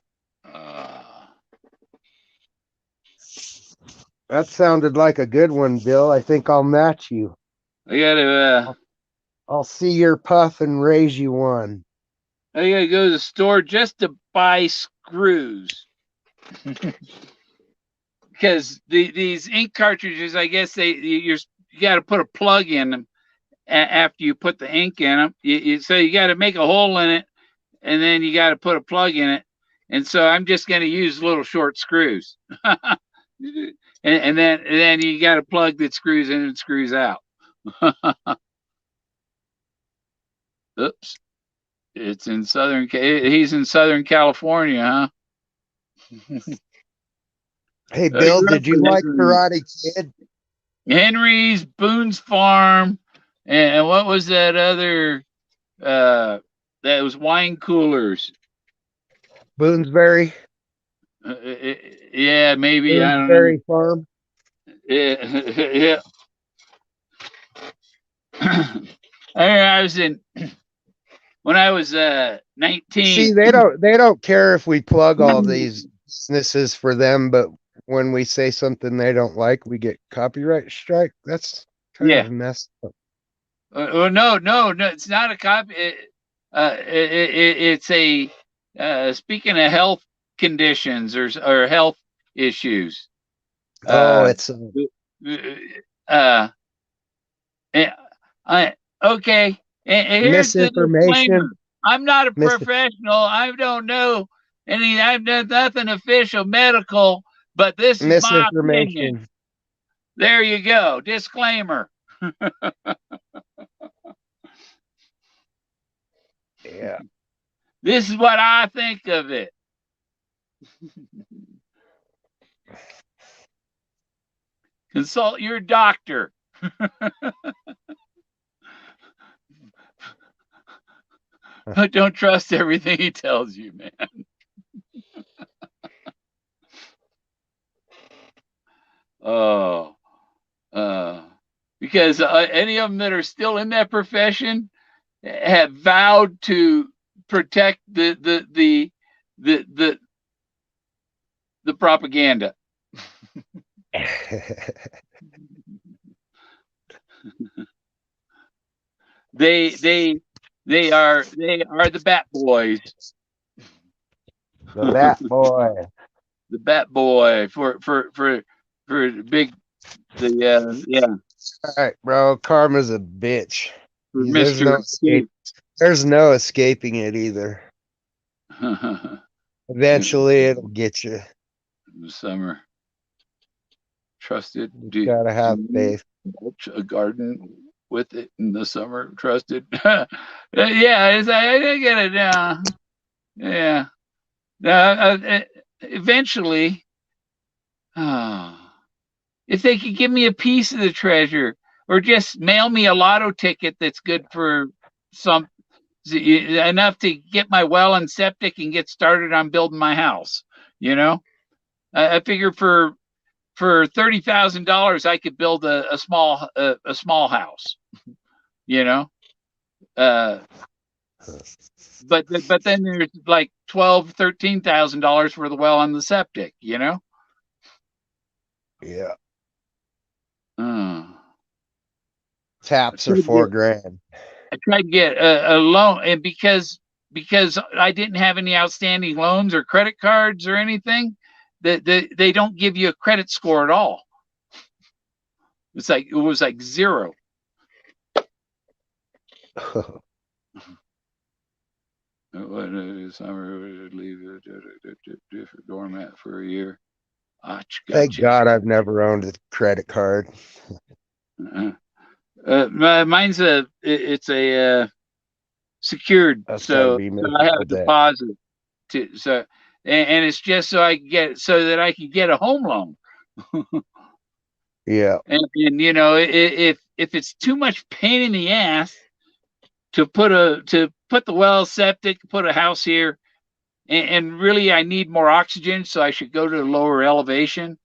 That sounded like a good one, Bill. I think I'll match you. I gotta. I'll see your puff and raise you one. I gotta go to the store just to buy screws. Because these ink cartridges, I guess you got to put a plug in them after you put the ink in them. So you got to make a hole in it, and then you got to put a plug in it. And so I'm just going to use little short screws, and then you got a plug that screws in and screws out. Oops, it's in he's in Southern California, huh? Hey, Bill, did you like Karate Kid? Henry's, Boone's Farm, and what was that other? That was wine coolers. Boonesbury. Yeah, maybe. Boonesbury Farm. Yeah. I was when I was 19. See, they don't care if we plug all these businesses for them, but when we say something they don't like, we get copyright strike. That's kind Yeah. of messed up. No, it's not a copy. It's a speaking of health conditions or health issues. It's uh, okay. And here's the disclaimer: misinformation. I'm not a professional. I don't know any. I've done nothing official medical, but this is my opinion. Misinformation. There you go. Disclaimer. Yeah. This is what I think of it. Consult your doctor. But don't trust everything he tells you, man. Oh, because any of them that are still in that profession have vowed to protect the propaganda. They are the Bat Boys. The Bat Boy. The Bat Boy for big yeah. All right, bro. Karma's a bitch. For There's Mr. no escape. There's no escaping it either. Eventually, it'll get you. The summer. Trusted. You gotta have faith. Mulch a garden with it in the summer. Trusted. Yeah, I didn't get it down. Yeah. Eventually, if they could give me a piece of the treasure, or just mail me a lotto ticket that's good for enough to get my well and septic and get started on building my house. You know, I figure for $30,000 I could build a small house. You know, but then there's like $12,000-$13,000 for the well and the septic. You know. Yeah. Taps are $4,000. I tried to get a loan, and because I didn't have any outstanding loans or credit cards or anything, they don't give you a credit score at all. It was like zero. Summer leave different doormat for a year. Thank God I've never owned a credit card. Mine's it's a secured, so I have a deposit and it's just so that I can get a home loan. Yeah. And you know, if it's too much pain in the ass to put the well, septic, put a house here, and really I need more oxygen, so I should go to a lower elevation.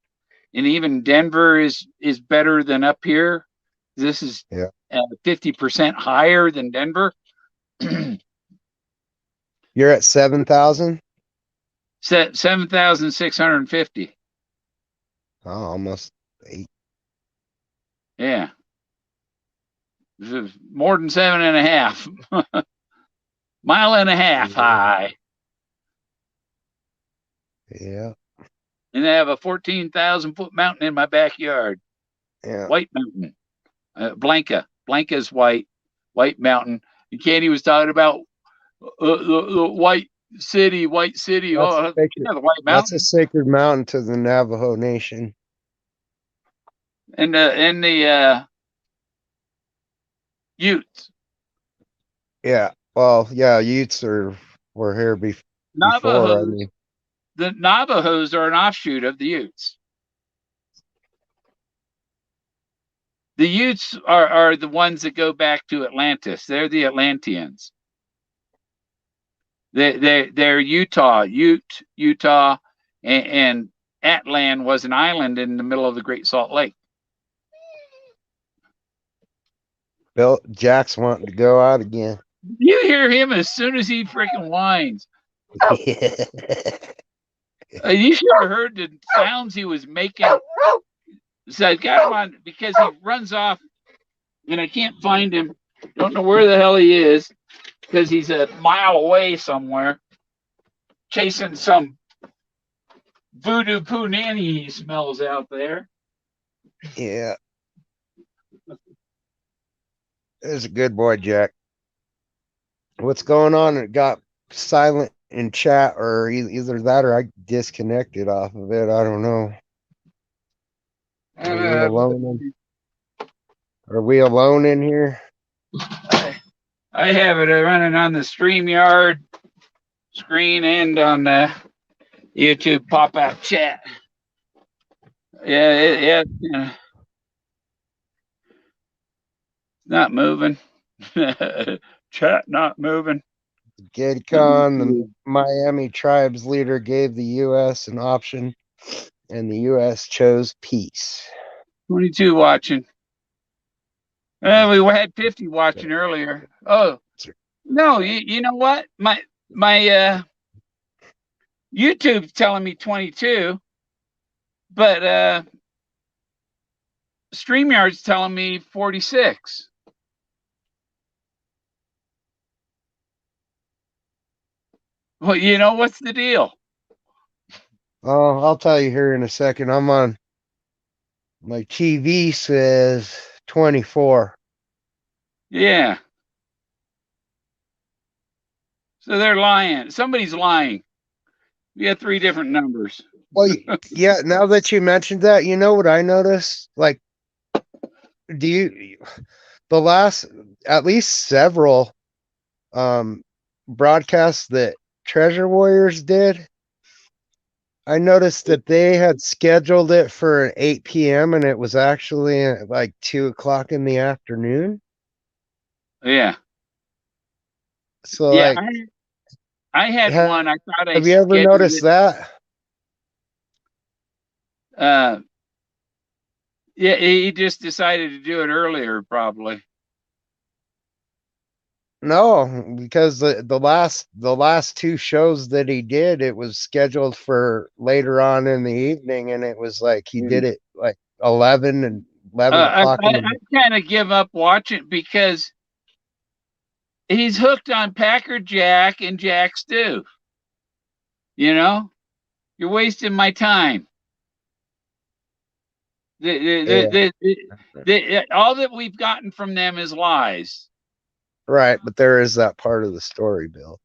And even Denver is better than up here. This is 50% higher than Denver. You're at 7,000? 7,650. Oh, almost 8. Yeah. More than 7.5. Mile and a half high. Yeah. And I have a 14,000-foot mountain in my backyard. Yeah. White mountain. Blanca. Blanca's white mountain. And Candy was talking about the white city. That's the white mountain. That's a sacred mountain to the Navajo Nation. And the Utes. Yeah. Well, yeah, Utes were here before. The Navajos are an offshoot of the Utes. The Utes are the ones that go back to Atlantis. They're the Atlanteans. They're Utah, and Atlan was an island in the middle of the Great Salt Lake. Bill Jack's wanting to go out again. You hear him as soon as he freaking whines. Yeah. You should have heard the sounds he was making. So I got him on because he runs off, and I can't find him. Don't know where the hell he is because he's a mile away somewhere, chasing some voodoo poo nanny he smells out there. Yeah. It's a good boy, Jack. What's going on? It got silent in chat, or either that or I disconnected off of it. I don't know. Are we alone? Are we alone in here? I have it running on the StreamYard screen and on the YouTube pop-out chat. Yeah, not moving. Chat not moving. GidCon, the Miami tribes leader, gave the U.S. an option, and the U.S. chose peace. 22 watching. We had 50 watching earlier. Oh no, you know what? My YouTube's telling me 22, but StreamYard's telling me 46. Well, you know what's the deal? Oh, I'll tell you here in a second. I'm on my TV says 24. Yeah. So they're lying. Somebody's lying. We got 3 different numbers. Well, yeah, now that you mentioned that, you know what I noticed? Like, the last, at least several broadcasts that Treasure Warriors did, I noticed that they had scheduled it for 8 p.m. and it was actually at like 2 o'clock in the afternoon. Yeah. So, yeah, like, I had one. I thought I have you ever noticed that? Yeah, he just decided to do it earlier, probably. No, because the last 2 shows that he did, it was scheduled for later on in the evening, and it was like he did it like 11 o'clock. I kind of give up watching because he's hooked on Packer Jack and Jack Stew. You know, you're wasting my time. All that we've gotten from them is lies. Right, but there is that part of the story, Bill.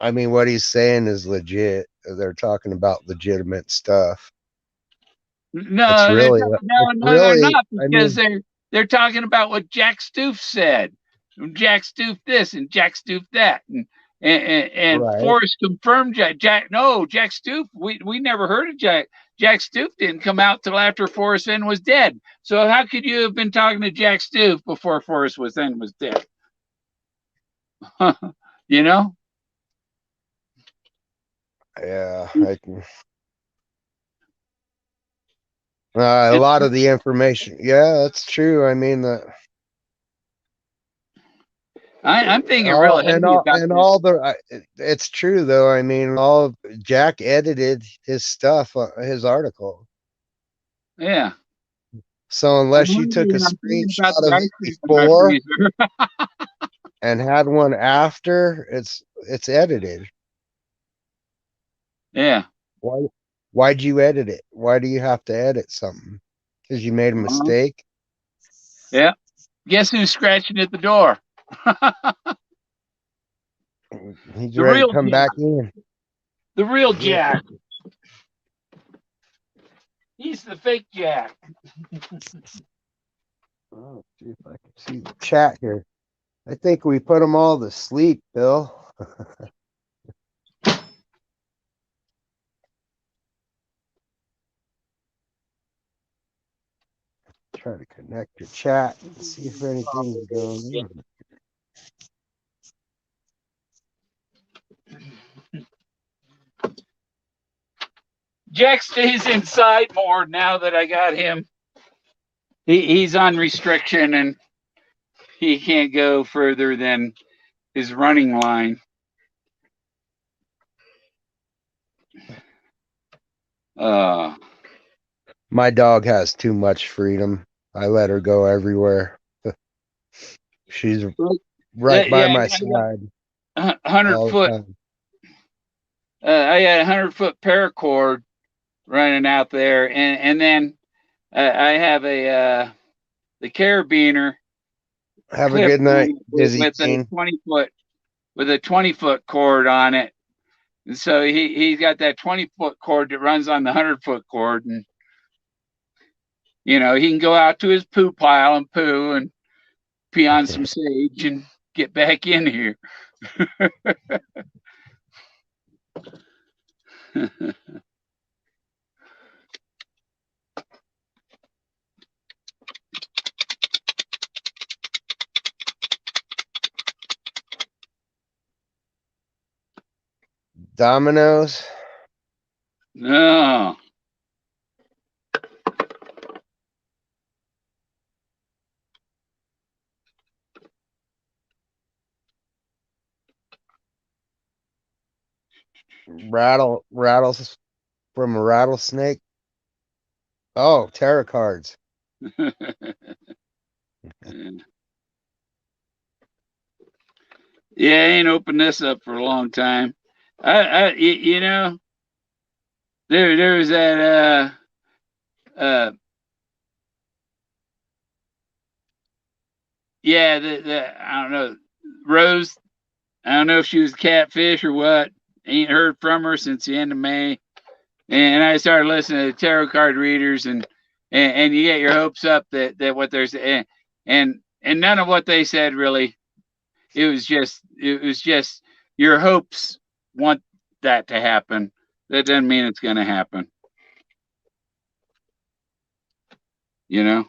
I mean, what he's saying is legit. They're talking about legitimate stuff. No, really, they're not, because they're talking about what Jack Stoof said. Jack Stoof this and Jack Stoof that, and right. Forrest confirmed Jack. No, Jack Stoof. We never heard of Jack. Jack Stoof didn't come out till after Forrest Fenn was dead. So how could you have been talking to Jack Stoof before Forrest Fenn was dead? You know? Yeah, I can. A lot of the information. Yeah, that's true. I mean, I'm thinking real heavy about this. It's true though. I mean, Jack edited his stuff, his article. Yeah. So unless you took a screenshot of it before and had one after, it's edited. Yeah. Why'd you edit it? Why do you have to edit something? Because you made a mistake? Yeah. Guess who's scratching at the door? He's ready to come back in. The real Jack. He's the fake Jack. Oh, see if I can see the chat here. I think we put them all to sleep, Bill. Try to connect your chat and see if anything's going on. Jack stays inside more now that I got him he's on restriction and he can't go further than his running line. My dog has too much freedom. I let her go everywhere. She's right by my side 100 all the foot. time. I got 100-foot paracord running out there, and then I have the carabiner. Have a good night, Dizzy with King. a 20-foot cord on it. And so he's got that 20-foot cord that runs on the 100-foot cord, and he can go out to his poo pile and poo and pee on some sage and get back in here. Dominoes. No. Rattles from a rattlesnake. Oh, tarot cards. Yeah, I ain't opened this up for a long time. There was that yeah, the I don't know, Rose. I don't know if she was catfish or what. Ain't heard from her since the end of May. And I started listening to tarot card readers, and you get your hopes up that what they're saying, and none of what they said really. It was just your hopes want that to happen. That doesn't mean it's going to happen. Yep.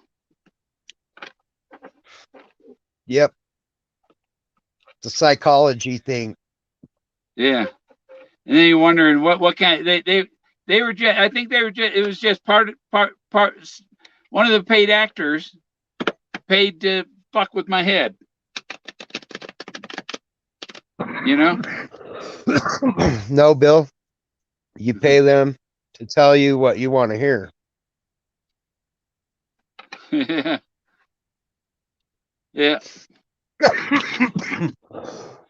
It's a psychology thing. Yeah. And then you're wondering what kind they were just, I think they were just, it was just part one of the paid actors paid to fuck with my head. No, Bill. You pay them to tell you what you want to hear. Yeah. Yeah.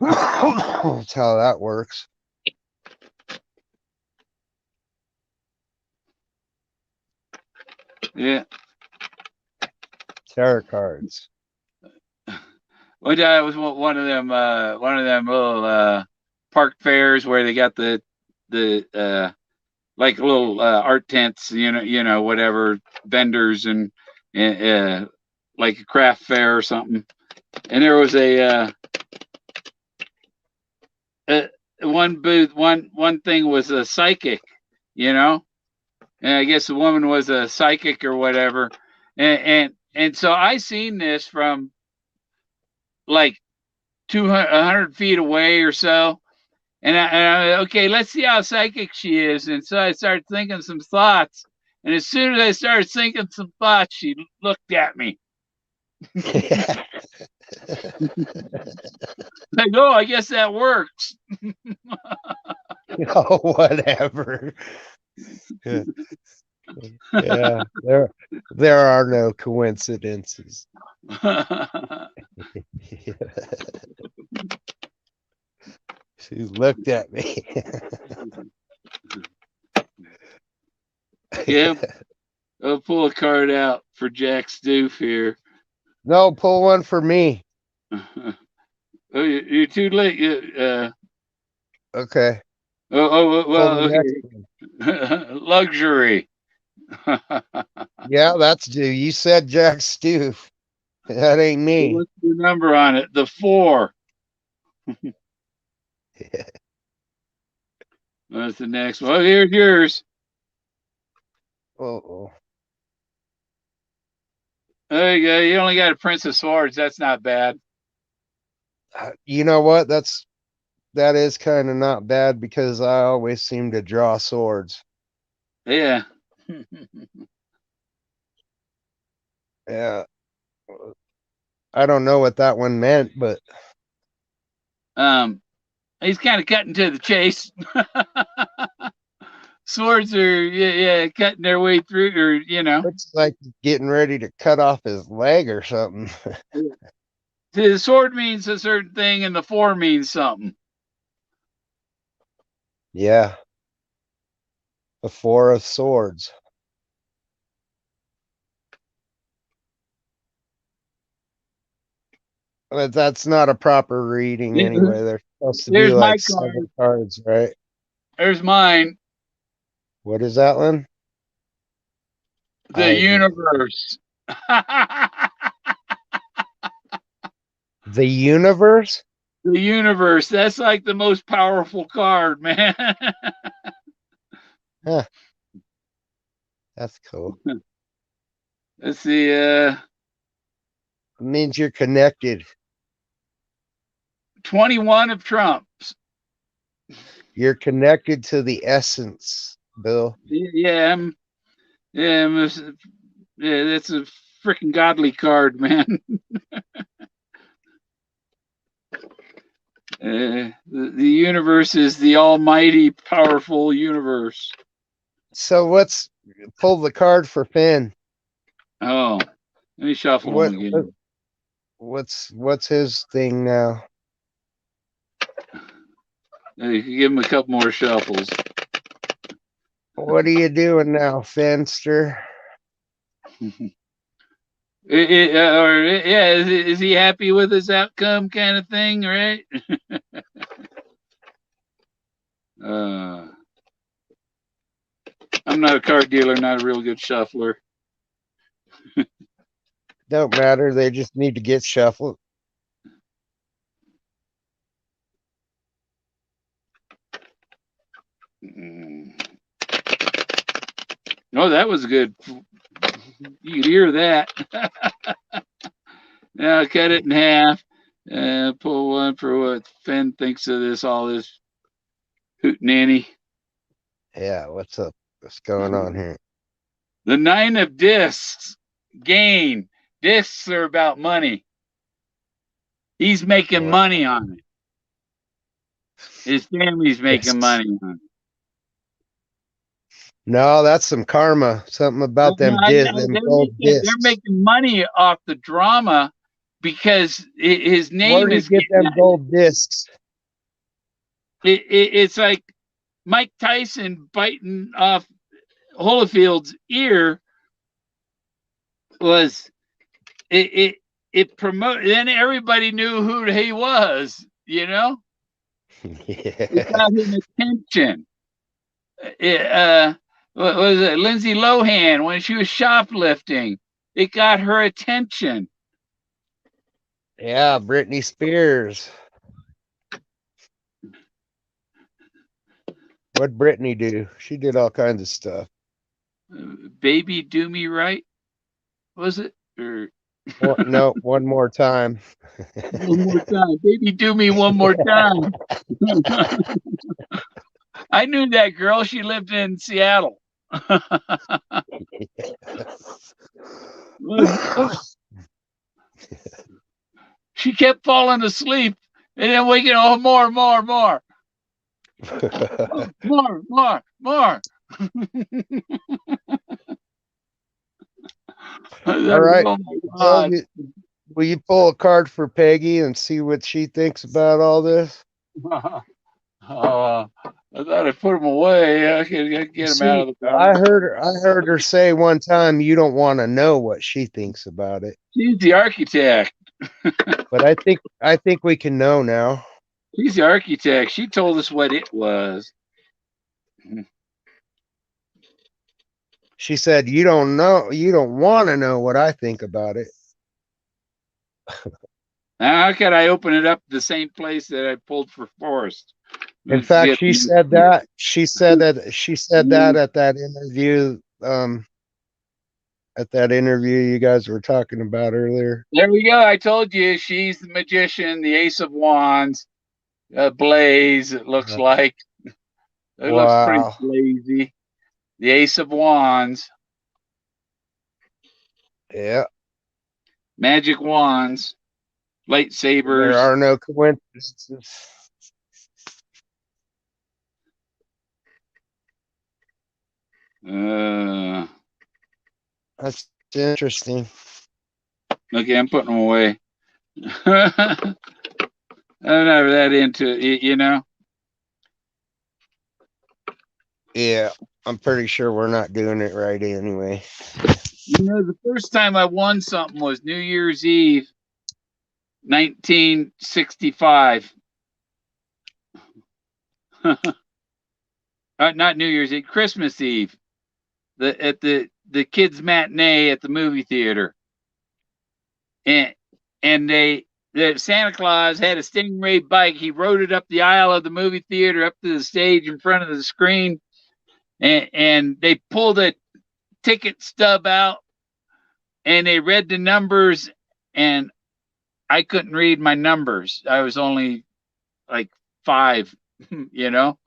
That's how that works. Yeah. Tarot cards. Well, that was one of them little park fairs where they got the like little art tents, whatever, vendors and like a craft fair or something. And there was a one booth, one thing was a psychic, and I guess the woman was a psychic or whatever, and so I seen this from like 100 feet away or so, and I okay, let's see how psychic she is, and so I started thinking some thoughts, and as soon as I started thinking some thoughts, she looked at me. Like, oh, I guess that works. Oh, whatever. Yeah, there are no coincidences. She looked at me. Yeah, I'll pull a card out for Jack Stoof here. No, pull one for me. Oh, you're too late. Okay. Oh, well, okay. Luxury. Yeah, that's due. You said Jack Stoof. That ain't me. What's the number on it? The 4. What's the next one? Oh, here's yours. Oh. There you go. You only got a Prince of Swords. That's not bad. You know what? That is kind of not bad because I always seem to draw swords. Yeah. Yeah. I don't know what that one meant, but He's kind of cutting to the chase. Swords are cutting their way through, or looks like he's getting ready to cut off his leg or something. the sword means a certain thing, and the four means something. Yeah. The Four of Swords. But that's not a proper reading anyway. They're supposed to be There's my like card. 7 cards, right? There's mine. What is that one? The universe. The universe? The universe. That's like the most powerful card, man. Huh. That's cool. Let's see. It means you're connected. 21 of trumps. You're connected to the essence, Bill. Yeah, that's a freaking godly card, man. The universe is the almighty, powerful universe. So let's pull the card for Fenn. Oh, let me shuffle him again. What's his thing now? You can give him a couple more shuffles. What are you doing now, Fenster? Is he happy with his outcome, kind of thing, right? I'm not a card dealer, not a real good shuffler. Don't matter. They just need to get shuffled. Oh, that was good. You could hear that. Now cut it in half. Pull one for what Fenn thinks of this, all this hootenanny. Yeah, what's up? What's going on here? The 9 of discs. Gain. Discs are about money. He's making money on it. His family's making money on it. No, that's some karma. Something about them gold discs. They're making money off the drama because his name is. Where do you get them gold discs? It's like Mike Tyson biting off Holyfield's ear. Was it promoted? Then everybody knew who he was. Yeah. It got him attention. What was it? Lindsay Lohan, when she was shoplifting, it got her attention. Yeah, Britney Spears. What'd Britney do? She did all kinds of stuff. Baby, do me right. Was it? Or no, one more time. One more time. Baby, do me one more time. I knew that girl. She lived in Seattle. She kept falling asleep and then waking up, more. More. All right. Oh, will you pull a card for Peggy and see what she thinks about all this? I thought I put him away. I could get him out of the card. I heard her say one time you don't want to know what she thinks about it. She's the architect. But I think we can know now. She's the architect. She told us what it was. She said, you don't want to know what I think about it. Now, how could I open it up the same place that I pulled for Forrest? In fact, she said that at that interview, you guys were talking about earlier. There we go. I told you she's the magician, the Ace of Wands, Blaze, it looks like. It looks pretty lazy. The Ace of Wands. Yeah. magic wands, There lightsabers. are no coincidences. Uh, That's interesting. okay, I'm putting them away. I'm not that into it, you know. Yeah, I'm pretty sure we're not doing it right anyway. You know, the first time I won something was New Year's Eve, 1965. Not New Year's Eve, Christmas Eve. At the kids' matinee at the movie theater, and the Santa Claus had a Stingray bike. He rode it up the aisle of the movie theater up to the stage in front of the screen, and they pulled a ticket stub out and they read the numbers, and I couldn't read my numbers. I was only like 5, you know.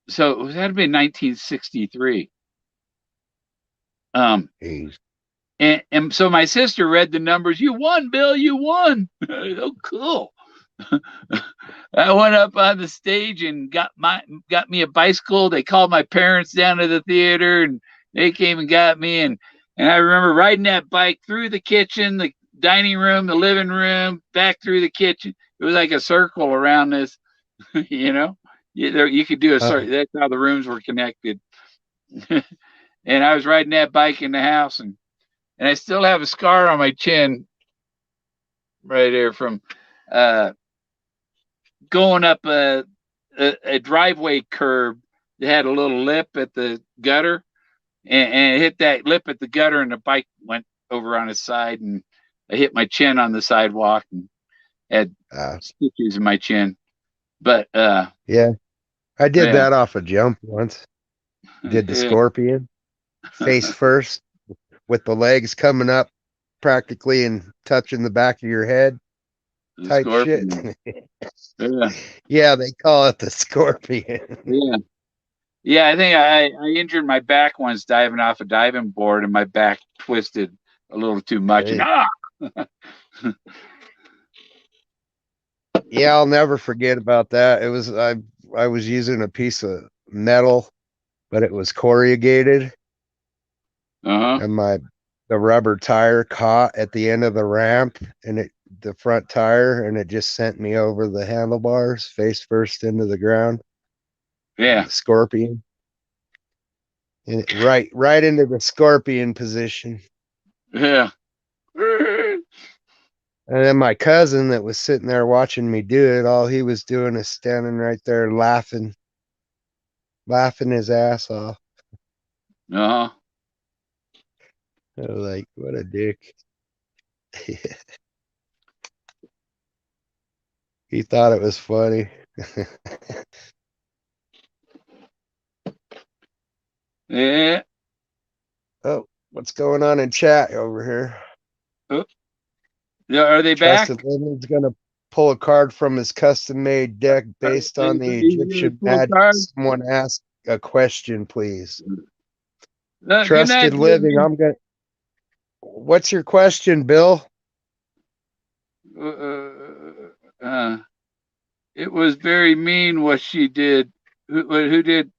So it had to be 1963. Um, Jeez. and so my sister read the numbers. You won, Bill. You won. Oh, cool. I went up on the stage and got me a bicycle. They called my parents down to the theater, and they came and got me. And I remember riding that bike through the kitchen, the dining room, the living room, back through the kitchen. It was like a circle around this, you know. You could do a circle. That's how the rooms were connected. And I was riding that bike in the house, and I still have a scar on my chin right there from uh, going up a driveway curb that had a little lip at the gutter, and it hit that lip at the gutter, and the bike went over on its side, and I hit my chin on the sidewalk and had stitches in my chin. But yeah, I did yeah, that off a jump once. Did the yeah, scorpion face first with the legs coming up practically and touching the back of your head the type shit. scorpion. Yeah, Yeah, they call it the scorpion. yeah. Yeah, I think I injured my back once diving off a diving board, and my back twisted a little too much. And Hey. Yeah, I'll never forget about that. It was I was using a piece of metal, but it was corrugated, uh-huh. and the rubber tire caught at the end of the ramp, and the front tire, and it just sent me over the handlebars face first into the ground. Yeah, The scorpion. And right into the scorpion position. yeah. And then my cousin that was sitting there watching me do it, all he was doing is standing right there laughing his ass off. Uh-huh. I was like, what a dick. He thought it was funny. Yeah. Oh, what's going on in chat over here? Oh, yeah, are they back? Trusted Living's gonna pull a card from his custom-made deck based on the Egyptian magic. Someone ask a question, please. Good night, Trusted Living, what's your question, Bill? It was very mean what she did. Who did?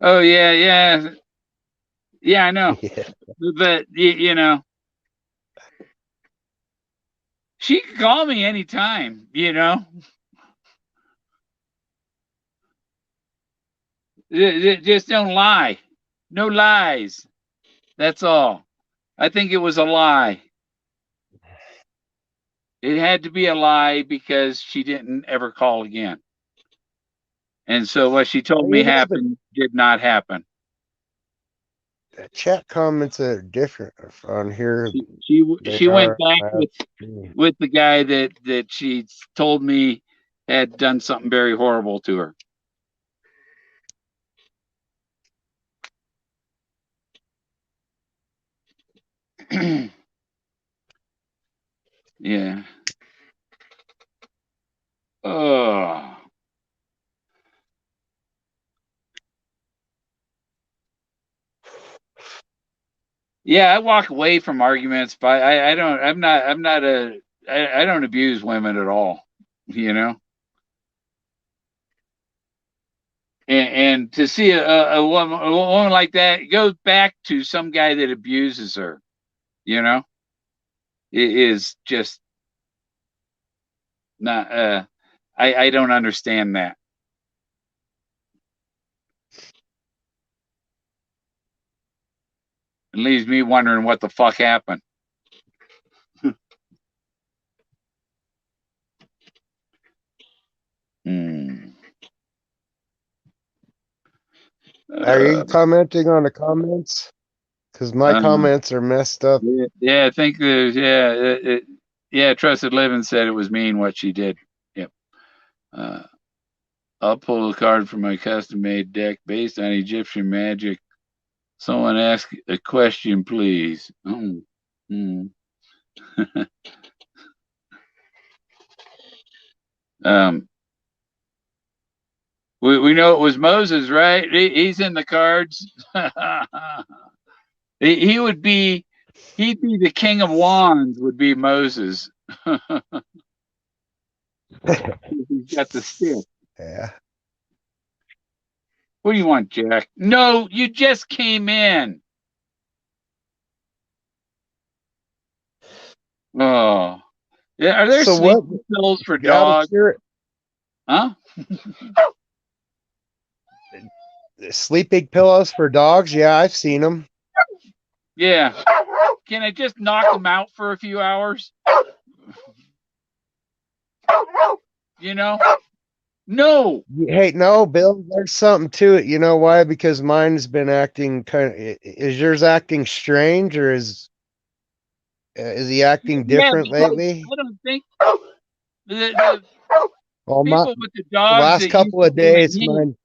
Oh yeah, yeah, yeah. I know, Yeah. but you know, she can call me anytime. You know, just don't lie. No lies. That's all. I think it was a lie. It had to be a lie because she didn't ever call again. And so what she told me You know, happened did not happen. the chat comments are different on here. They She went are back with the guy that she told me had done something very horrible to her. Yeah. Oh. Yeah, I walk away from arguments, but I don't. I'm not a. I don't abuse women at all. You know, and to see a woman like that, it goes back to some guy that abuses her. You know, it is just not. I don't understand that. It leaves me wondering what the fuck happened. Hmm. Are you commenting on the comments? Because my Um, comments are messed up. yeah, I think there's yeah. Trusted Living said it was mean what she did. Yep. Uh, I'll pull a card from my custom-made deck based on Egyptian magic. Someone ask a question, please. Oh. Hmm. um, we know it was Moses, right? He's in the cards. he would be he'd be the king of wands. Would be Moses. He's got the stick. Yeah. What do you want, Jack? No, you just came in. Oh, yeah. Are there So what? sleeping pills for Out of dogs? here, Huh? sleeping pillows for dogs? Yeah, I've seen them. Yeah. Can I just knock them out for a few hours? You know? No. Hey, no, Bill, there's something to it. You know why? Because mine's been acting kind of. Is yours acting strange, or is he acting Yeah, different because lately? I don't think the Well, my people with the dogs last that used couple to of come at days, me mine.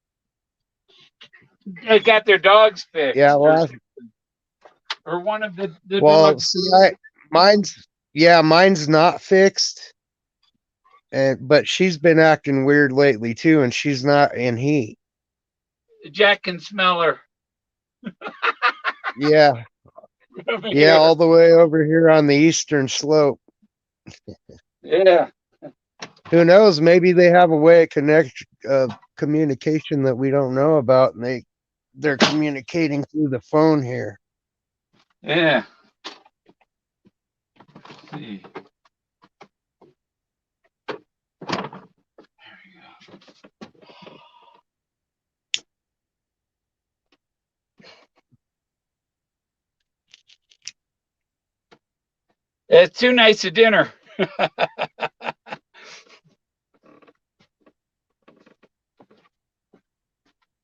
got their dogs Yeah, fixed, or one of the well, dogs. see, mine's not fixed, but she's been acting weird lately too, and she's not in heat. Jack can smell her. Yeah, Over yeah, here. all the way over here on the eastern slope. Yeah. Who knows? Maybe they have a way of communication that we don't know about, and they're communicating through the phone here. Yeah. Let's see. It's 2 nights of dinner.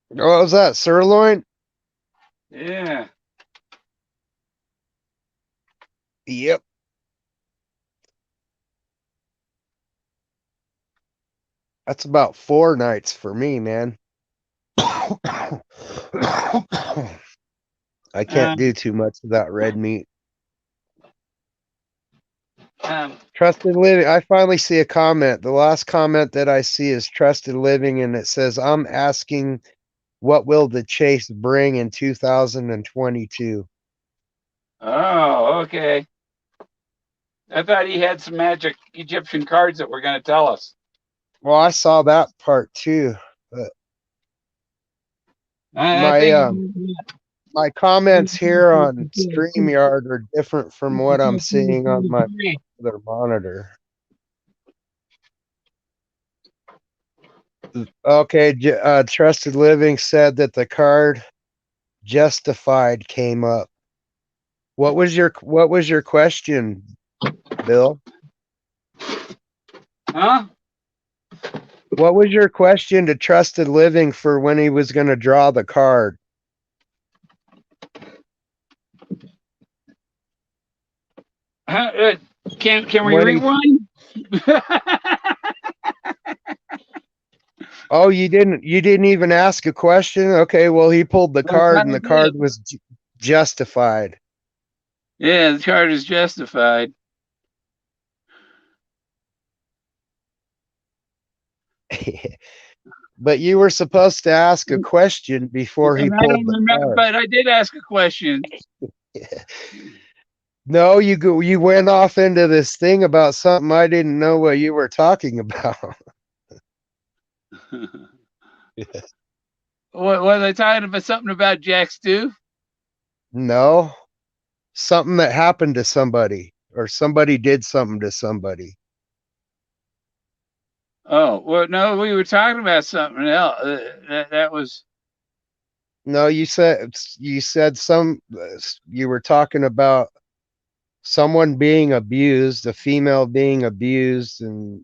What was that? Sirloin? Yeah. Yep. That's about 4 nights for me, man. I can't do too much of that red meat. Trusted Living. I finally see a comment. The last comment that I see is Trusted Living, and it says, I'm asking, what will the chase bring in 2022? Oh, okay. I thought he had some magic Egyptian cards that were going to tell us. Well, I saw that part too. But I think my comments here on StreamYard are different from what I'm seeing on my other monitor. Okay, Trusted Living said that the card Justified came up. What was your question, Bill? Huh? What was your question to Trusted Living for when he was going to draw the card? Can we rewind? Oh, you didn't even ask a question? Okay, well, he pulled the card and the card was justified. Yeah, the card is justified. But you were supposed to ask a question before he And I pulled don't the remember, card. but I did ask a question. No, you went off into this thing about something I didn't know what you were talking about. What was I talking about? Something about Jack Stew? No, something that happened to somebody or somebody did something to somebody. Oh, well, no, we were talking about something else. That was. No, you said you were talking about someone being abused, a female being abused, and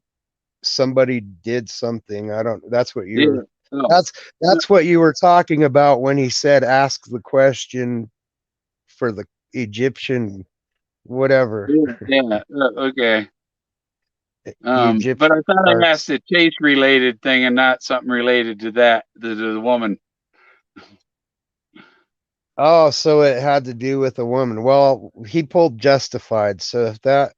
somebody did something. I don't. That's what Yeah. you're. Oh, That's that's what you were talking about when he said, "Ask the question for the Egyptian, whatever, yeah. Yeah. Okay. the But Egyptian I thought I arts." asked a chase related thing and not something related to that, the woman. Oh, so it had to do with a woman. Well, he pulled Justified. So if that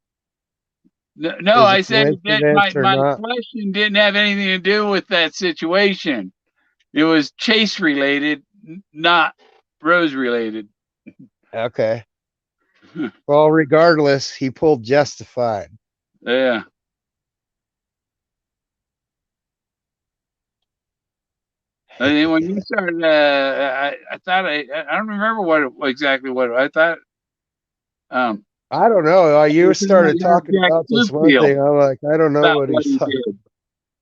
No, is a I said it did, coincidence or my not, question didn't have anything to do with that situation. It was chase related, not Rose related. okay. Well, regardless, he pulled Justified. Yeah. I mean, when you started, I thought I don't remember exactly what I thought. Um, I don't know. you You were saying started how talking Jack about this one Bluefield thing. I'm like, I don't know about what what he's he talking. did.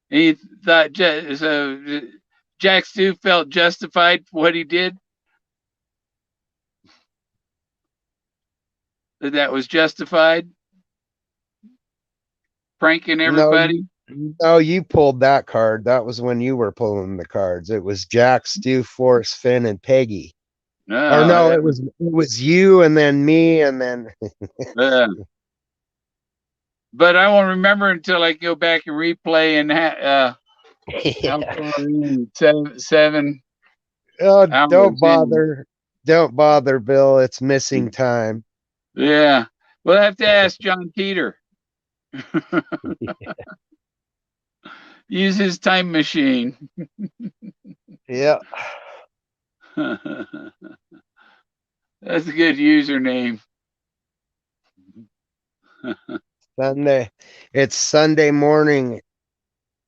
He thought so. Jack Stu felt justified for what he did. That was justified, pranking No, everybody. no, you pulled that card. That was when you were pulling the cards. It was Jack, Stu, Forrest, Finn, and Peggy. Or No, no, it was you and then me and then uh, but I won't remember until I go back and replay and how yeah. far in 7 Oh, hours in. Don't bother, Bill. It's missing time. Yeah, we'll have to ask John Teeter. Use his time machine. Yeah. That's a good username. Sunday. It's Sunday morning,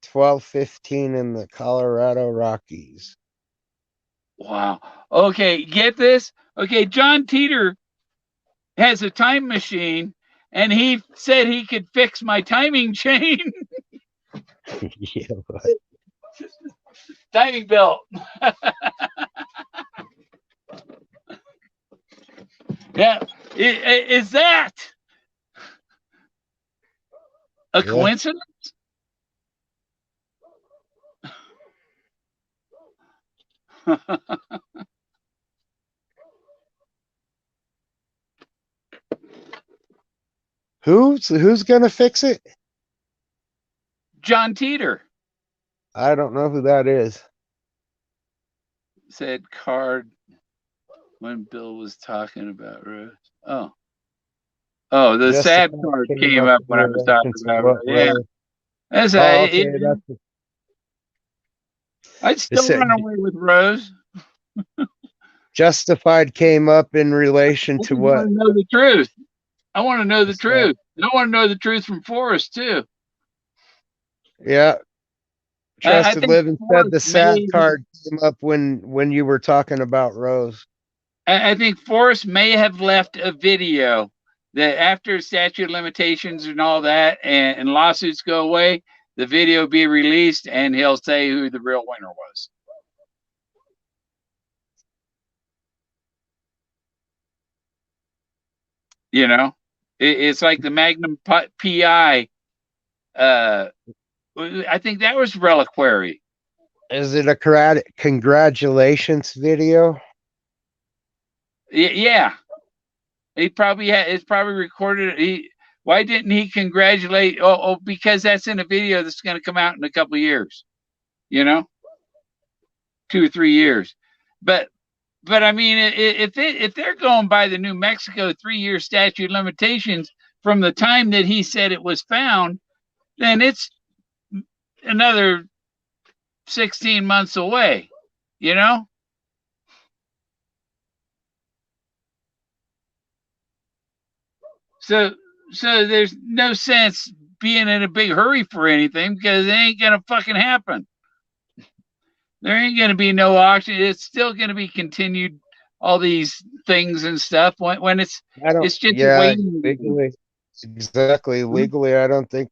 12:15 in the Colorado Rockies. Wow. Okay, get this. Okay, John Teeter has a time machine and he said he could fix my timing chain. Yeah, but Timing belt. Yeah. Is that a yeah. coincidence? Who's gonna fix it? John Teeter I don't know who that is. said card when Bill was talking about Rose. Oh, the sad Justified card came came up up in when I was talking relation to about Rose. what Yeah, row. that's Oh, okay. I'd It still said run away with Rose. Justified came up in relation I to just what? want to know the truth. I want to know the What's that? truth. I want to know the truth from Forrest too. Yeah. I Trusted think Living said Forrest the sad card came up when you were talking about Rose. I think Forrest may have left a video that after statute of limitations and all that and lawsuits go away, the video be released and he'll say who the real winner was. You know, it's like the Magnum PI. I think that was Reliquary. Is it a congratulations video? Yeah, he probably it's probably recorded. Why didn't he congratulate? Because that's in a video that's going to come out in a couple of years. You know, 2 or 3 years. But I mean, if they're going by the New Mexico 3-year statute of limitations from the time that he said it was found, then it's another 16 months away. You know. So so there's no sense being in a big hurry for anything because it ain't gonna fucking happen. There ain't gonna be no auction. It's still gonna be continued. All these things and stuff when I don't. it's just a Yeah, waiting. legally, exactly. Legally, I don't think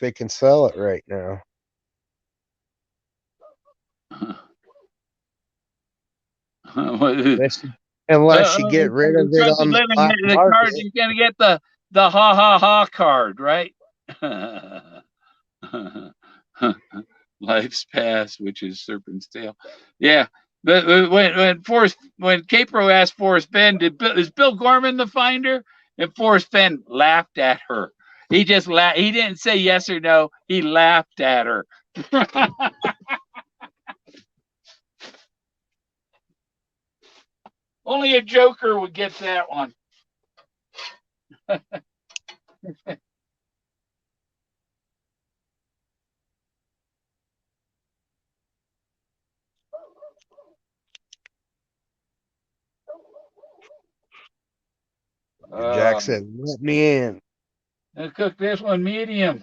they can sell it right now. Unless you, unless you get rid of it Trusted on the living, black the card, market. you're gonna get the ha ha ha card, right? Life's past, which is serpent's tail. Yeah. When Capro asked Forrest Fenn, is Bill Gorman the finder? And Forrest Fenn laughed at her. He just laughed. He didn't say yes or no. He laughed at her. Only a joker would get that one. Jack said, "Let me in." I'll cook this one medium.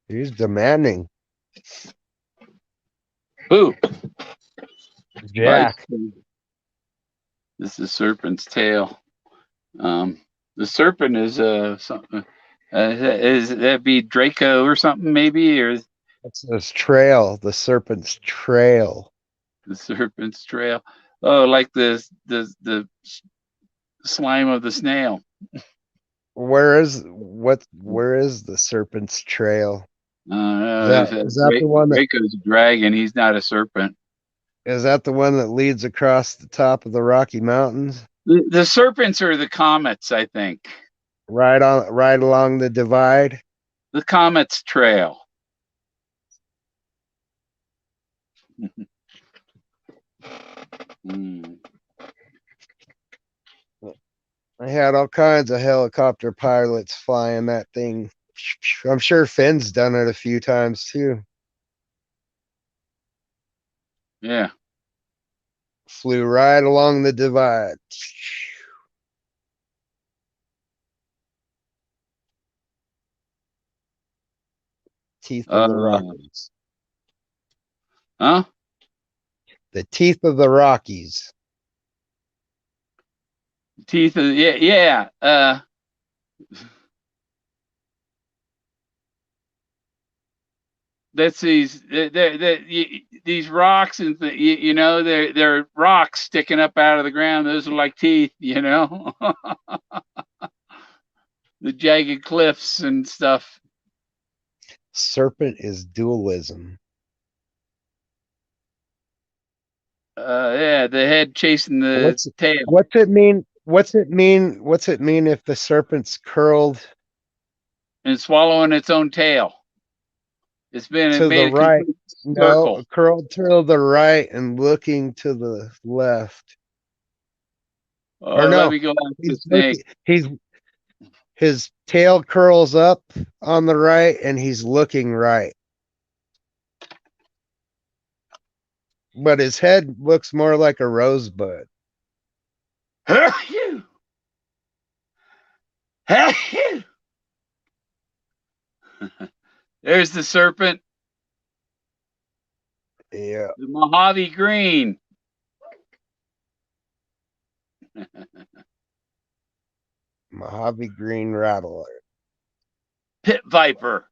He's demanding. Who? Jack. This is serpent's tail. The serpent is something. Is that be Draco or something maybe, or That's his trail, the serpent's trail. the serpent's trail? Oh, like the slime of the snail. Where is the serpent's trail? Is that the one Draco's a dragon. He's not a serpent. Is that the one that leads across the top of the Rocky Mountains? The serpents are the comets, I think. Right along the divide. The comets trail. I had all kinds of helicopter pilots flying that thing. I'm sure Fenn's done it a few times too. Yeah. Flew right along the divide. Teeth of the Rockies. Huh? The teeth of the Rockies. Teeth of yeah. That's these rocks and you know they're rocks sticking up out of the ground. Those are like teeth, you know. The jagged cliffs and stuff. Serpent is dualism. Yeah, the head chasing the tail. What's it mean? What's it mean? What's it mean if the serpent's curled and swallowing its own tail? It's been to made the right? circle. No, curled to the right and looking to the left. Or no, let me go back to snake. His tail curls up on the right and he's looking right. But his head looks more like a rosebud. There's the serpent. Yeah. The Mojave green. Mojave green rattler. Pit viper.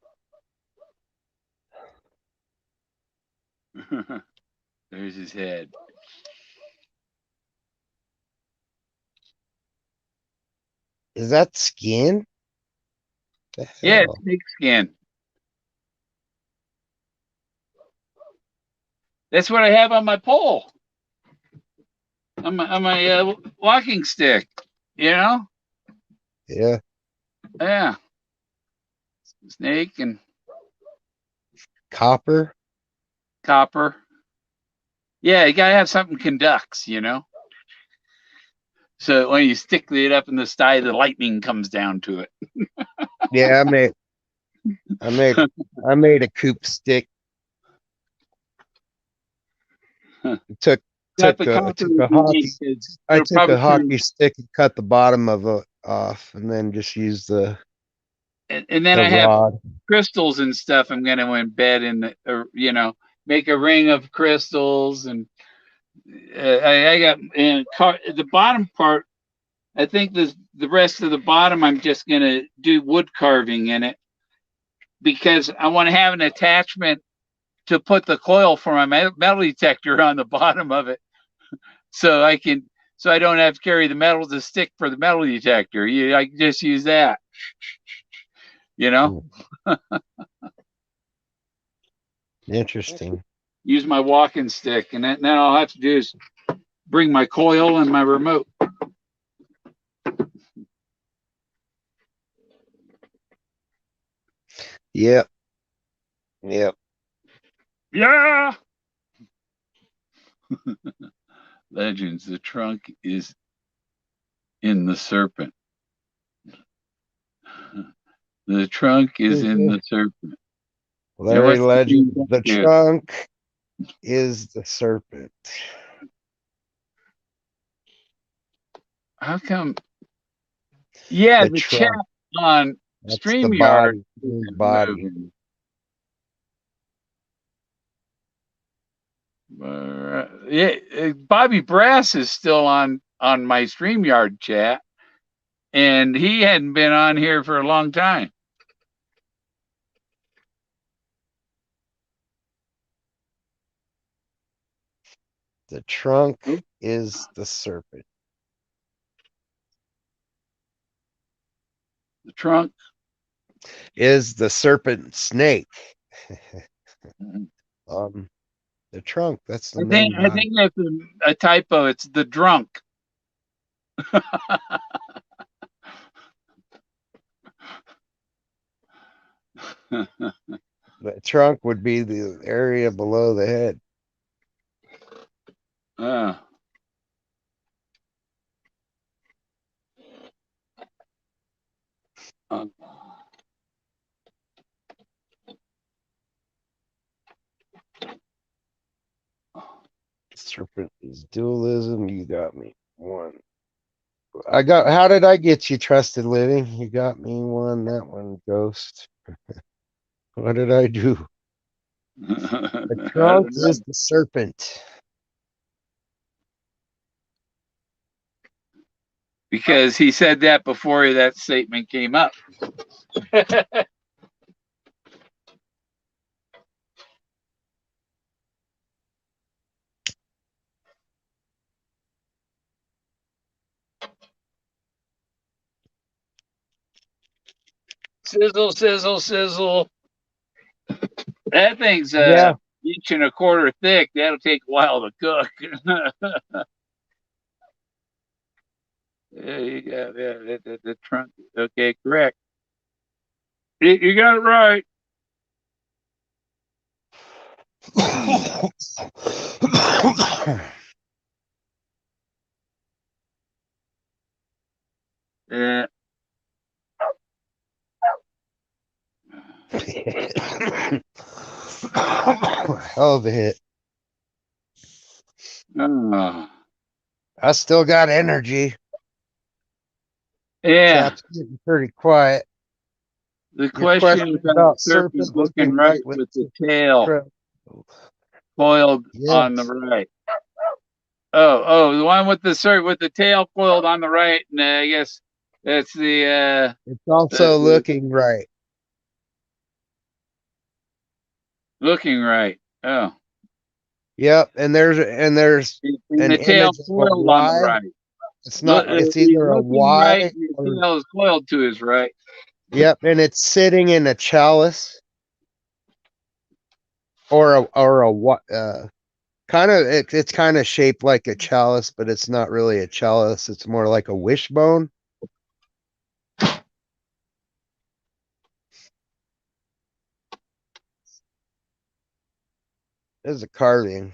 There's his head. Is that skin? Yeah, it's snake skin. That's what I have on my pole. On my walking stick. You know? Yeah. Yeah. Snake and copper. Yeah, you gotta have something conducts, you know. So when you stick it up in the sky, the lightning comes down to it. Yeah, I made a coop stick. took Got took the a copper took a unique hockey because I it'll took a probably turn. hockey stick and cut the bottom of it off, and then just used And then the I have rod. crystals and stuff. I'm going to embed in the, make a ring of crystals, and I got the bottom part. I think the rest of the bottom, I'm just going to do wood carving in it because I want to have an attachment to put the coil for my metal detector on the bottom of it, so I don't have to carry the metal to stick for the metal detector. I can just use that, Interesting. use my walking stick, and then all I have to do is bring my coil and my remote. Yep. Yeah. Legends. The trunk is in the serpent. The trunk is in the serpent. Larry Legend. The trunk is the serpent. How come? Yeah, the chat on StreamYard is body. Yeah, Bobby Brass is still on my StreamYard chat, and he hadn't been on here for a long time. The trunk is the serpent. The trunk is the serpent snake. The trunk. That's the main body. I think that's a typo. It's the drunk. The trunk would be the area below the head. Serpent is dualism. You got me one. How did I get you, Trusted Living? You got me one. That one, Ghost. What did I do? The trunk is the serpent. Because he said that before that statement came up. Sizzle, sizzle, sizzle. That thing's inch and a quarter thick. That'll take a while to cook. Yeah, you got the trunk. Okay, correct. You got it right. Yeah. Hell of a hit. I still got energy. Yeah. Chat's getting pretty quiet. The question about serpent looking right with the tail coiled on the right. Oh, the one with the tail coiled on the right, and I guess that's the. It's also looking right. Looking right. Oh. Yep, and there's and an the tail image coiled on the right. It's not. It's either a Y right, or the tail is coiled to his right. Yep, and it's sitting in a chalice or a kind of it's kind of shaped like a chalice, but it's not really a chalice. It's more like a wishbone. There's a carving.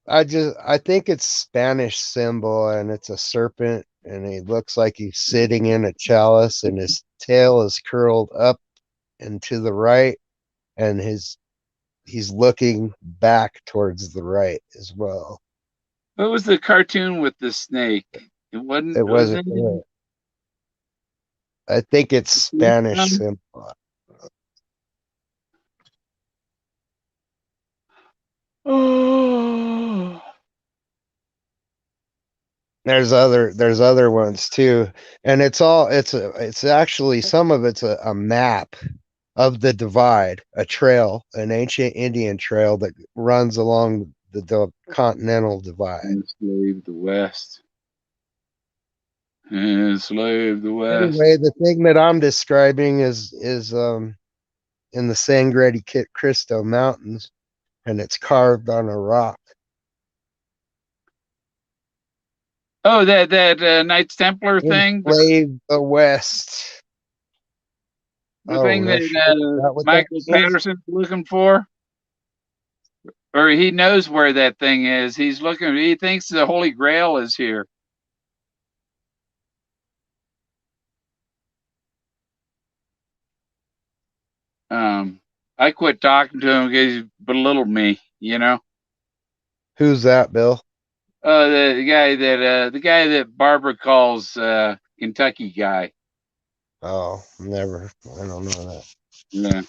I think it's Spanish symbol, and it's a serpent, and he looks like he's sitting in a chalice, and his tail is curled up and to the right, and he's looking back towards the right as well. What was the cartoon with the snake? It wasn't. It Was wasn't. it? I think it's Spanish symbol. Oh. There's other ones too, and it's actually some of it's a map of the divide, a trail, an ancient Indian trail that runs along the continental divide. Enslave the West. Enslave the West. Anyway, the thing that I'm describing is in the Sangre de Cristo Mountains, and it's carved on a rock. Oh, that Knights Templar thing. Enslave the West. The thing no that shit. Is that what that Michael says? Patterson's looking for, or he knows where that thing is. He's looking. He thinks the Holy Grail is here. I quit talking to him because he belittled me. You know. Who's that, Bill? The guy that Barbara calls Kentucky guy. Oh, never. I don't know that. Yeah.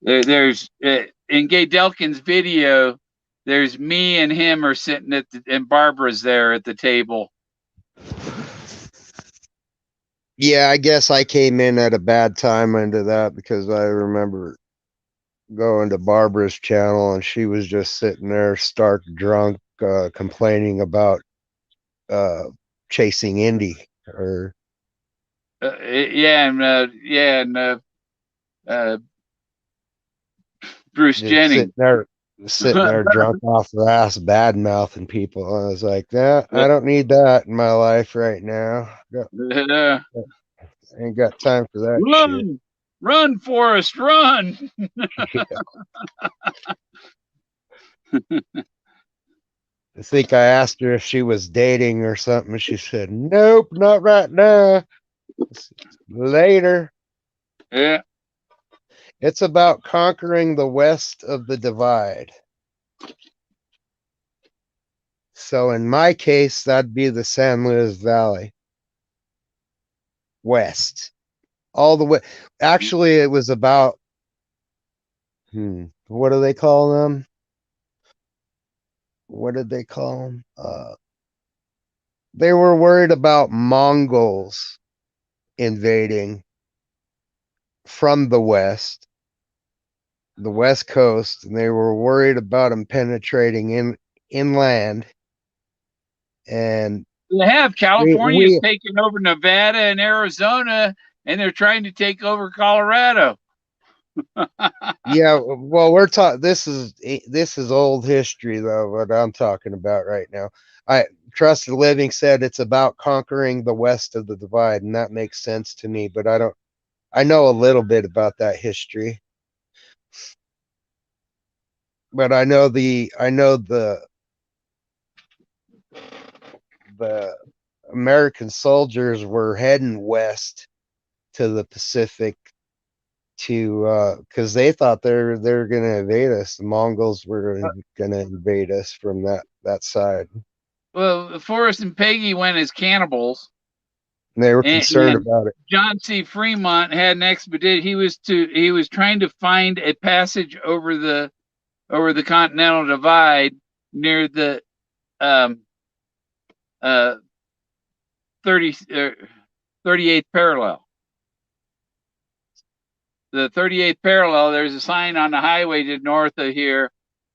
There's in Gay Delkin's video. There's me and him are sitting and Barbara's there at the table. Yeah, I guess I came in at a bad time into that because I remember going to Barbara's channel and she was just sitting there stark drunk, complaining about chasing Indy or Bruce just Jennings. sitting there drunk off her ass, bad mouthing people. I was like, nah, I don't need that in my life right now. I ain't got time for that shit. Run, Forrest, run. I think I asked her if she was dating or something. She said, nope, not right now. Later. Yeah. It's about conquering the west of the divide. So in my case, that'd be the San Luis Valley. West. All the way. Actually, it was about, what do they call them? What did they call them? They were worried about Mongols invading from the west coast, and they were worried about them penetrating inland. And they have California's we taken over Nevada and Arizona, and they're trying to take over Colorado. Yeah, well, we're talking. This is old history, though. What I'm talking about right now. Trusted Living said it's about conquering the west of the divide, and that makes sense to me. But I don't. I know a little bit about that history, but I know the American soldiers were heading west to the Pacific to because they thought they're going to invade us. The Mongols were going to invade us from that side. Well, Forrest and Peggy went as cannibals. And they were concerned about it. John C. Fremont had an expedition. He was trying to find a passage over the Continental Divide near the 38th parallel. The 38th parallel, there's a sign on the highway to north of here.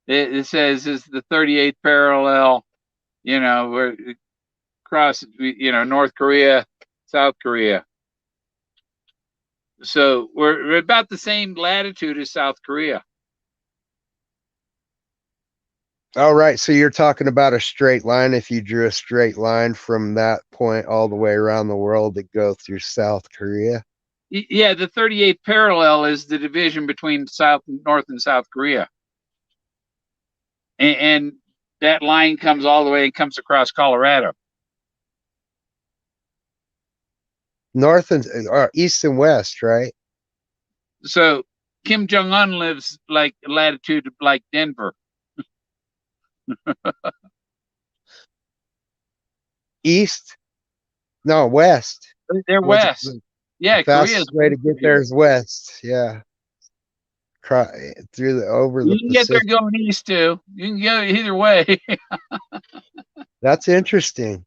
It says it's the 38th parallel, where across, North Korea, South Korea. So we're about the same latitude as South Korea. All right. So you're talking about a straight line. If you drew a straight line from that point all the way around the world to go through South Korea. Yeah, the 38th parallel is the division between North and South Korea. And that line comes all the way and comes across Colorado. North and east and west, right? So Kim Jong-un lives like latitude like Denver. East? No, west. They're Was west. the Yeah, Korea's fastest way to west of get there here. is west. Yeah. Over You the can get there Pacific. going east too. You can go either way. That's interesting.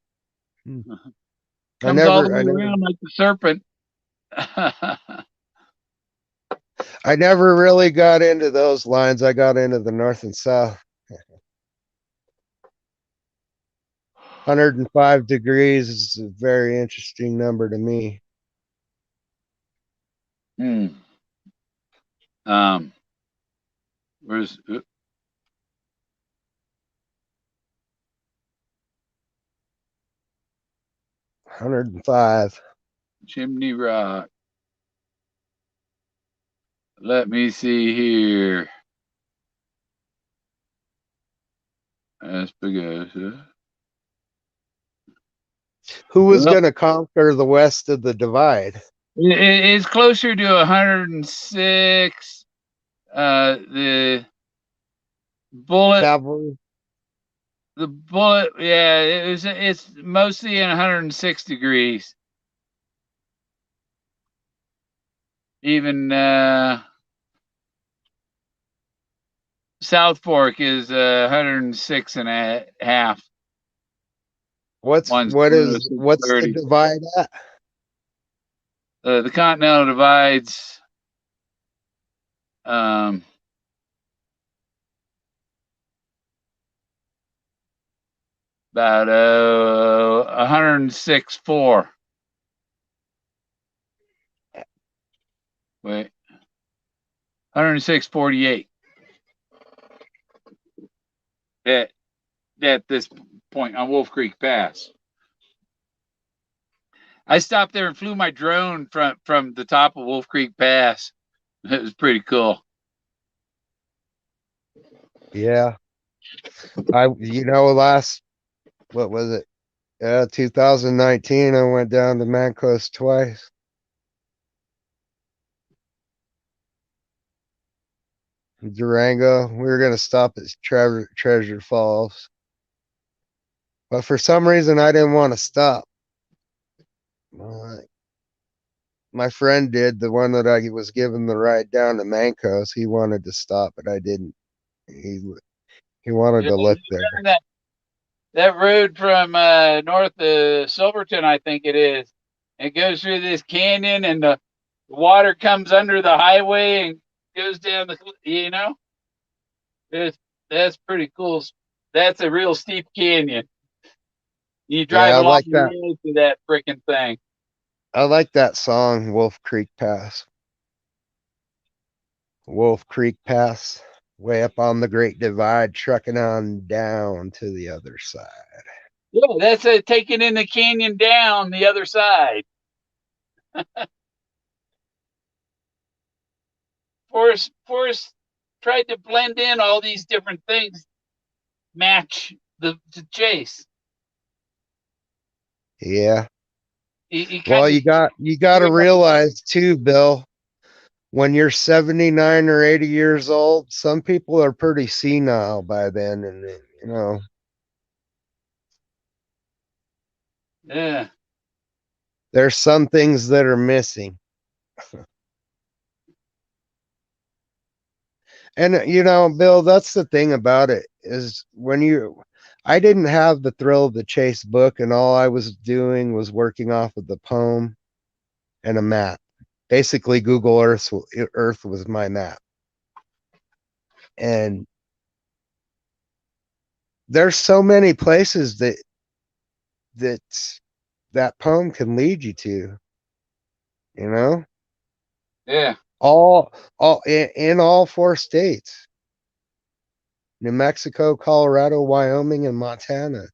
Comes all the way around like the serpent. I never really got into those lines. I got into the north and south. 105 degrees is a very interesting number to me. Where's 105. Chimney Rock? Let me see here. Espagos. Who was going to conquer the west of the divide? It's closer to 106. The bullet Cavalry. The bullet, yeah, it's mostly in 106 degrees. Even South Fork is 106 and a half. What's the divide at? The Continental Divide's about 106.4. Wait, 106.48. At this point on Wolf Creek Pass. I stopped there and flew my drone from the top of Wolf Creek Pass. It was pretty cool. Yeah. What was it? 2019, I went down to Mancos twice. Durango. We were going to stop at Treasure Falls. But for some reason, I didn't want to stop. My friend did, the one that I was given the ride down to Mancos. He wanted to stop, but I didn't. He wanted to look there. That road from north of Silverton, I think it is. It goes through this canyon, and the water comes under the highway and goes down that's pretty cool. That's a real steep canyon. You drive along the road to that freaking thing. I like that song, Wolf Creek Pass. Wolf Creek Pass, way up on the Great Divide, trucking on down to the other side. Yeah, that's taking in the canyon down the other side. Forrest tried to blend in all these different things, match the chase. Yeah. You got to realize too, Bill, when you're 79 or 80 years old, some people are pretty senile by then, and yeah, there's some things that are missing. And Bill, that's the thing about it, is I didn't have the Thrill of the Chase book, and all I was doing was working off of the poem and a map. Basically, Google Earth was my map. And there's so many places that poem can lead you to, Yeah. All in all 4 states. New Mexico, Colorado, Wyoming, and Montana.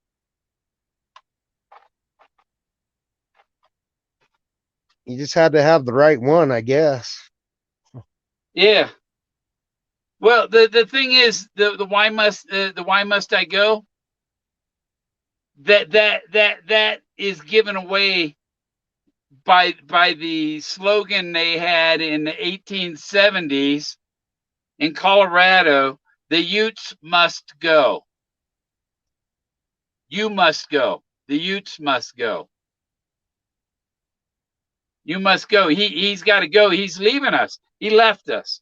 You just had to have the right one, I guess. Yeah. Well, the thing is, the why must I go? That is given away by the slogan they had in the 1870s in Colorado, the Utes must go. You must go. The Utes must go. You must go. He's got to go. He's leaving us. He left us.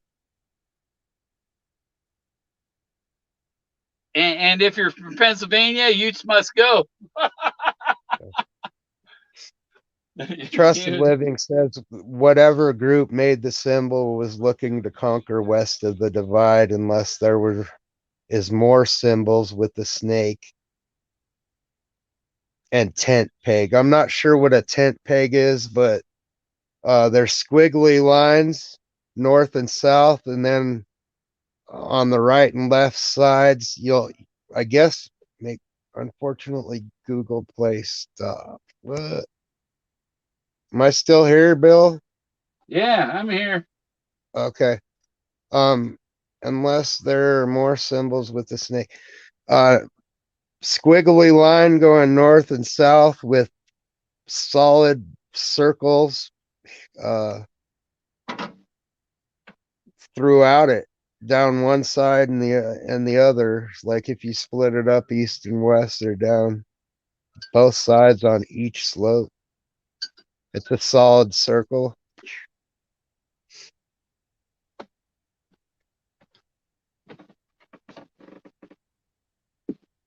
And if you're from Pennsylvania, Utes must go. Trusted Living says whatever group made the symbol was looking to conquer west of the divide unless there is more symbols with the snake and tent peg. I'm not sure what a tent peg is, but there's squiggly lines north and south, and then on the right and left sides, I guess, unfortunately, Google Play stop. What? Am I still here, Bill? Yeah, I'm here. Okay. Unless there are more symbols with the snake. Squiggly line going north and south with solid circles throughout it, down one side and the other. Like if you split it up east and west, they're down both sides on each slope. It's a solid circle.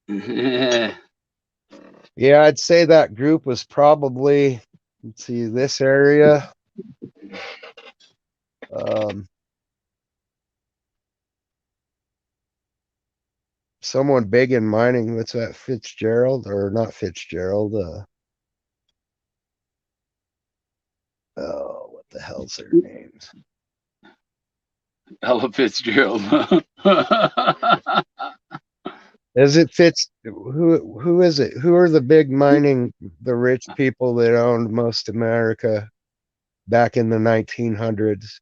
Yeah, I'd say that group was probably, let's see, this area. Someone big in mining. What's that? Fitzgerald or not Fitzgerald? Oh, what the hell's their names? Ella Fitzgerald. Is it who is it? Who are the big mining, the rich people that owned most America back in the 1900s?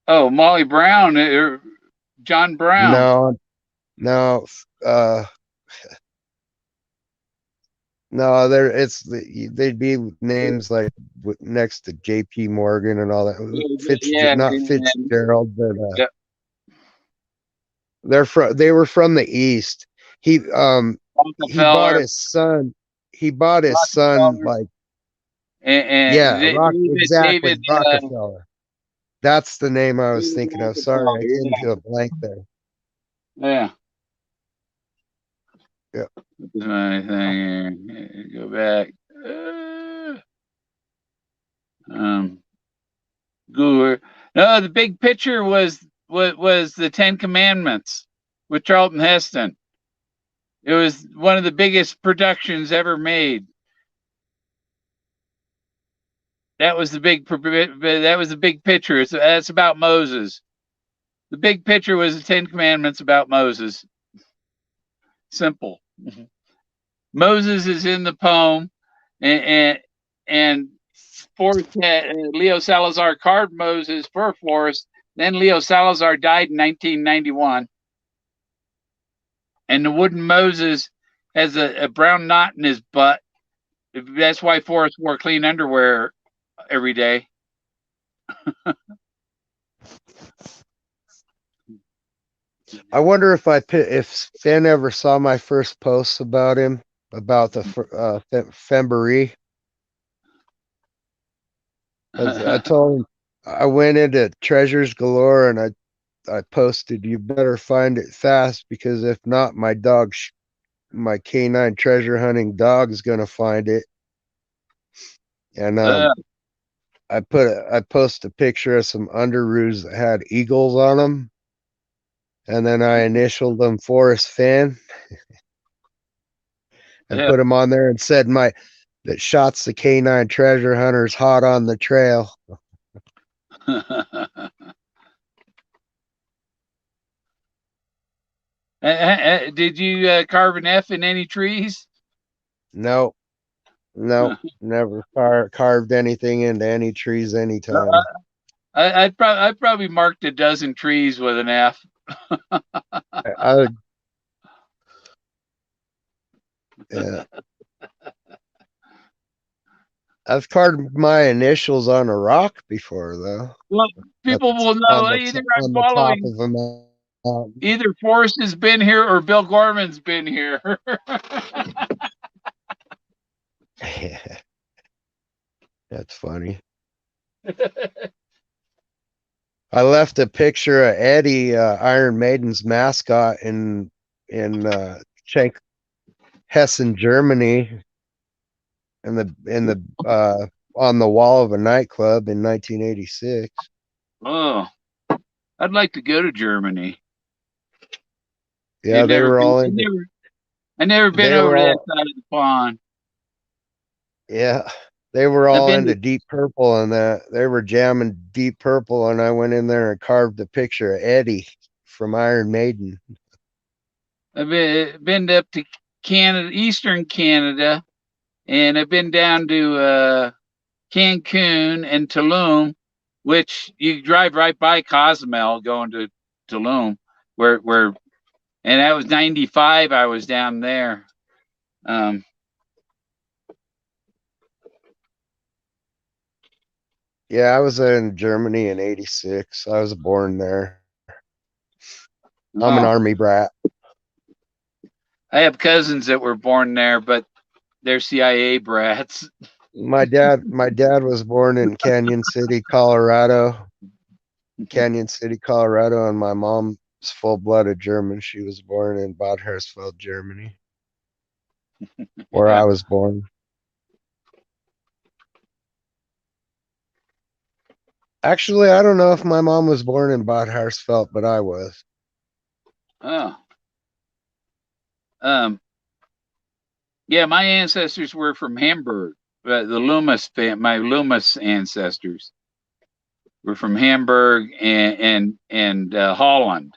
Oh, Molly Brown or John Brown. No, no, they'd be names like next to J.P. Morgan and all that. Not Fitzgerald, but they were from the East. He bought his son. He bought his son like exactly, David, Rockefeller. That's the name I was thinking of. Sorry, I came to a blank there. Yeah. Yeah. My thing here. Go back. Google. No, the big picture was the Ten Commandments with Charlton Heston. It was one of the biggest productions ever made. That was the big picture. That's about Moses. The big picture was the Ten Commandments about Moses. Simple. Moses is in the poem, and Forrest Leo Salazar carved Moses for Forrest. Then Leo Salazar died in 1991, and the wooden Moses has a brown knot in his butt. That's why Forrest wore clean underwear every day. I wonder if Fenn ever saw my first post about him, about the Fembury. I told him I went into Treasures Galore and I posted, you better find it fast because if not, my canine treasure hunting dog is gonna find it. And I posted a picture of some underoos that had eagles on them. And then I initialed them Forrest Fenn and put them on there and said that shots the canine treasure hunters hot on the trail. Did you carve an F in any trees? No, never carved anything into any trees anytime. I probably marked a dozen trees with an F. Yeah. I've carved my initials on a rock before, though. Well, people will know either I'm on the top following, of a mountain. either Forrest has been here or Bill Gorman's been here. That's funny. I left a picture of Eddie, Iron Maiden's mascot, in Hessen, Germany, in the on the wall of a nightclub in 1986. Oh, I'd like to go to Germany. Yeah, they were all into. I never been over that side of the pond. Yeah, they were all into Deep Purple, and that they were jamming Deep Purple, and I went in there and carved a picture of Eddie from Iron Maiden. I've been up to Canada, Eastern Canada, and I've been down to Cancun and Tulum, which you drive right by Cozumel going to Tulum, where and that was 95. I was down there. Yeah, I was in Germany in 86. I was born there. I'm an Army brat. I have cousins that were born there, but they're CIA brats. My dad was born in Canyon City, Colorado. And my mom's full-blooded German. She was born in Bad Hersfeld, Germany, where I was born. Actually, I don't know if my mom was born in Bad Hersfeld, but I was. Oh. Yeah, my ancestors were from Hamburg. The Loomis my Loomis ancestors were from Hamburg and Holland.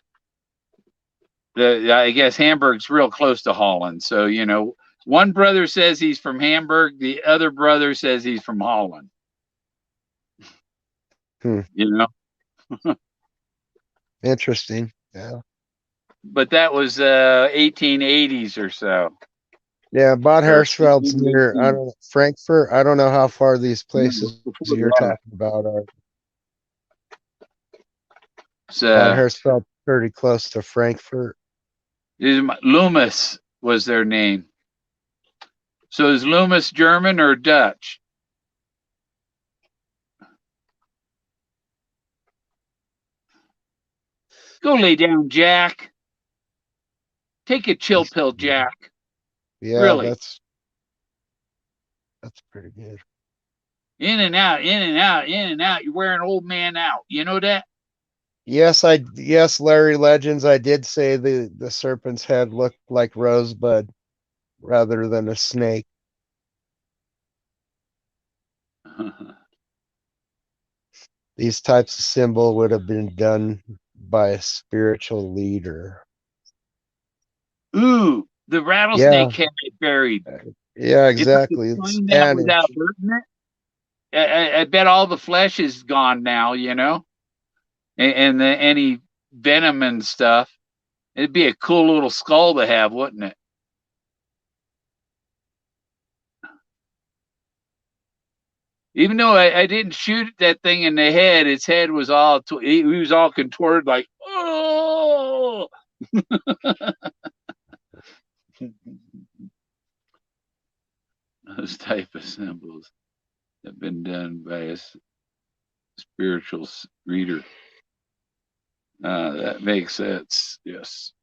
I guess Hamburg's real close to Holland. So, you know, one brother says he's from Hamburg, the other brother says he's from Holland. You know? Interesting. Yeah. But that was 1880s or so. Yeah, Bad Hersfeld's near Frankfurt. I don't know how far these places you're talking about are. Bad Hersfeld, pretty close to Frankfurt. Loomis was their name. So is Loomis German or Dutch? Go lay down, Jack. Take a chill pill, Jack. Yeah, really. That's pretty good. In and out, in and out, in and out. You're wearing old man out. You know that? Yes, Larry Legends. I did say the serpent's head looked like Rosebud rather than a snake. These types of symbol would have been done by a spiritual leader. Ooh, the rattlesnake had it buried. Yeah, exactly. It's that without hurting it. I bet all the flesh is gone now, you know, and any venom and stuff. It'd be a cool little skull to have, wouldn't it? Even though I didn't shoot that thing in the head, its head was all he was all contorted like, oh. Those type of symbols have been done by a spiritual reader. That makes sense. Yes.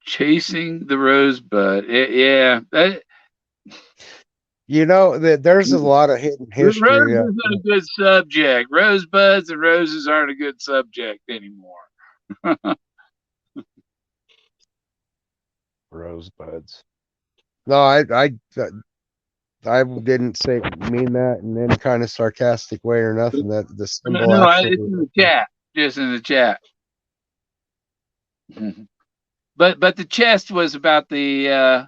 Chasing the rosebud. Yeah. You know, there's a lot of hidden history. Roses isn't a good subject. Rosebuds and roses aren't a good subject anymore. Rosebuds. No, I didn't mean that in any kind of sarcastic way or nothing. That the symbol actually, it's in the chat, just in the chat. But the chest was about the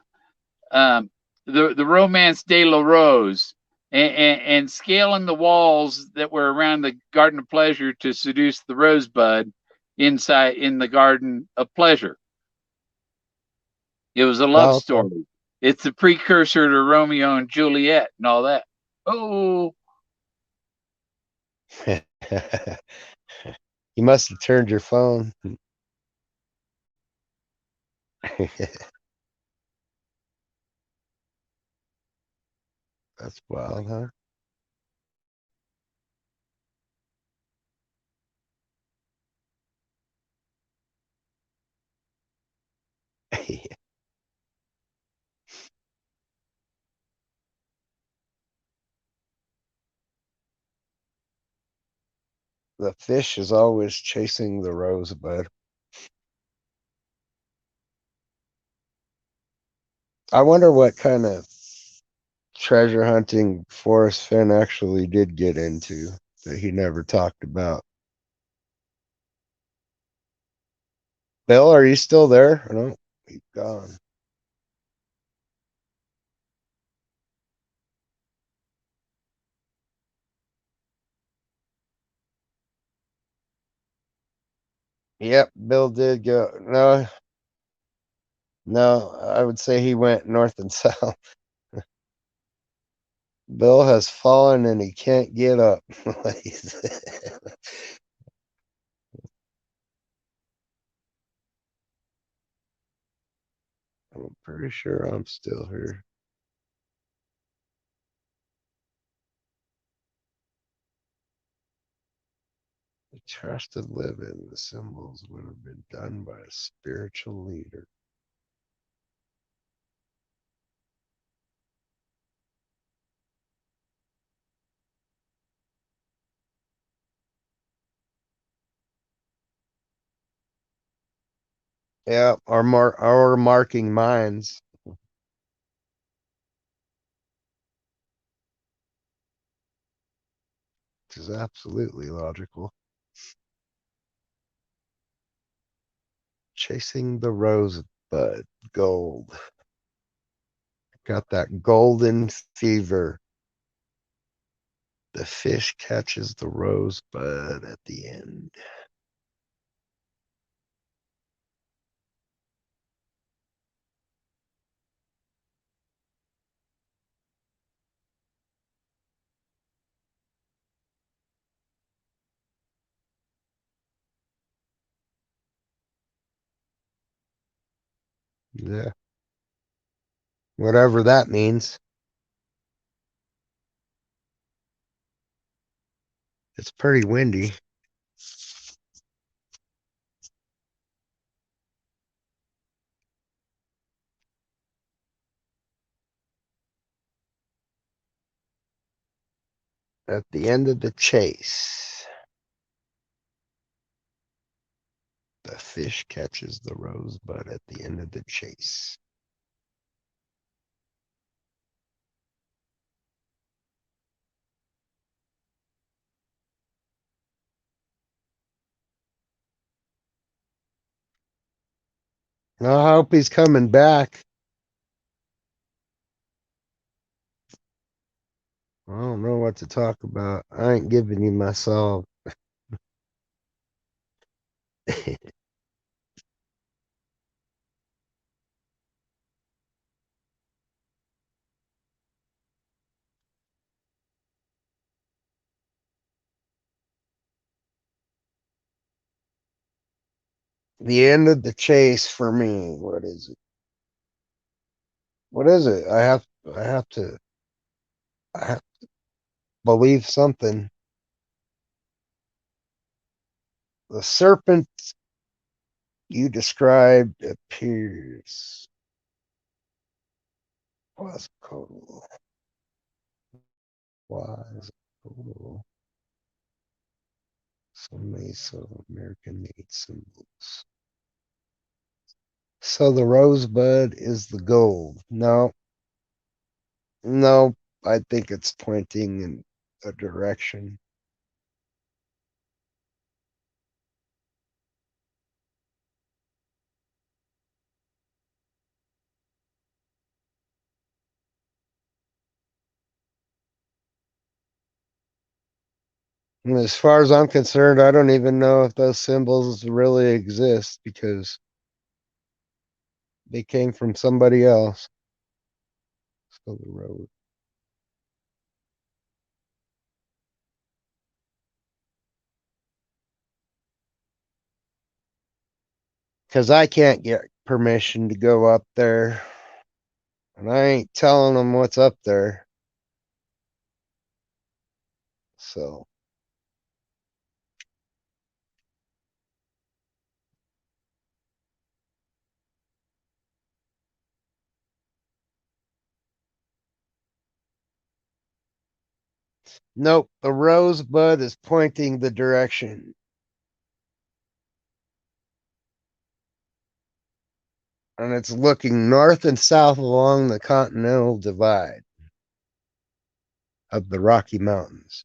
Romance de la Rose and scaling the walls that were around the Garden of Pleasure to seduce the rosebud inside in the Garden of Pleasure. It was a love story. It's the precursor to Romeo and Juliet and all that. Oh, You must have turned your phone. That's wild, huh? The fish is always chasing the rosebud. I wonder what kind of treasure hunting Forrest Fenn actually did get into that he never talked about. Bill, are you still there? No, he's gone. Yep, Bill did go. No, no, I would say he went north and south. Bill has fallen and he can't get up. I'm pretty sure I'm still here. The trusted living, the symbols would have been done by a spiritual leader. Yeah, our marking minds. Which is absolutely logical. Chasing the rosebud, gold. Got that golden fever. The fish catches the rosebud at the end. Yeah, whatever that means. It's pretty windy. At the end of the chase, the fish catches the rosebud at the end of the chase. I hope he's coming back. I don't know what to talk about. I ain't giving you my solve. The end of the chase for me. What is it? What is it? I have to I have to believe something. The serpent you described appears quasical. Quasical. Some Mesoamerican made symbols. So the rosebud is the gold. No, no, I think it's pointing in a direction. And as far as I'm concerned, I don't even know if those symbols really exist because they came from somebody else. of the road. Because I can't get permission to go up there. And I ain't telling them what's up there. So. Nope, the rosebud is pointing the direction. And it's looking north and south along the continental divide of the Rocky Mountains.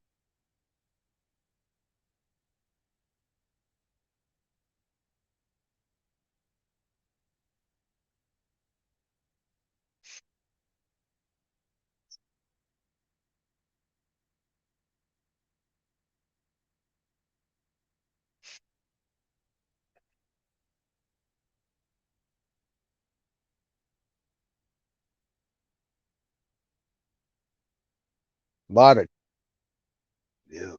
A lot of, yeah,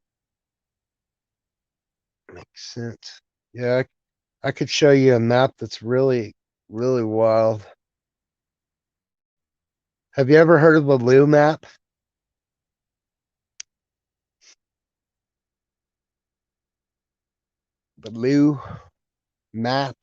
makes sense. Yeah, I could show you a map that's really, really wild. Have you ever heard of the Lou map? The Lou map.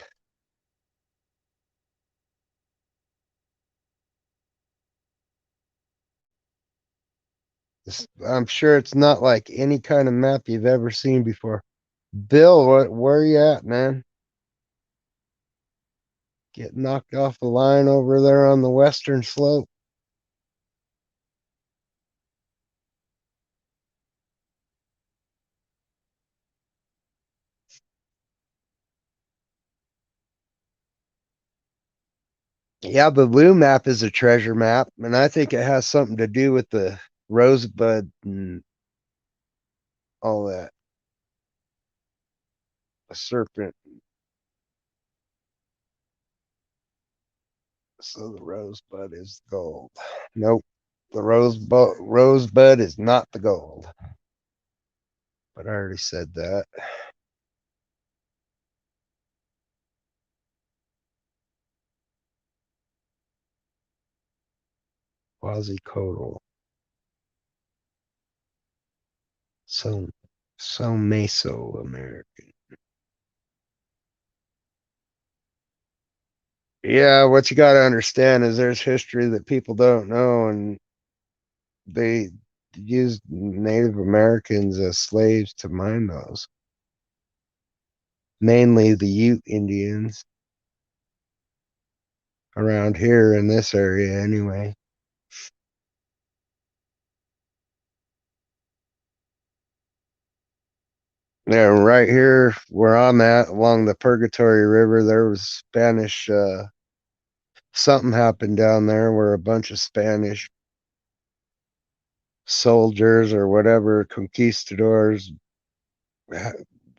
I'm sure it's not like any kind of map you've ever seen before. Bill, where are you at, man? Get knocked off the line over there on the western slope. Yeah, the Lou map is a treasure map, and I think it has something to do with the rosebud and all that. A serpent. So the rosebud is gold. Nope. The rosebud is not the gold. But I already said that. Quasicodal. So Mesoamerican. Yeah, what you got to understand is there's history that people don't know, and they used Native Americans as slaves to mine those. Mainly the Ute Indians around here in this area, anyway. Yeah, right here where I'm at along the Purgatory River, there was Spanish, something happened down there where a bunch of Spanish soldiers or whatever conquistadors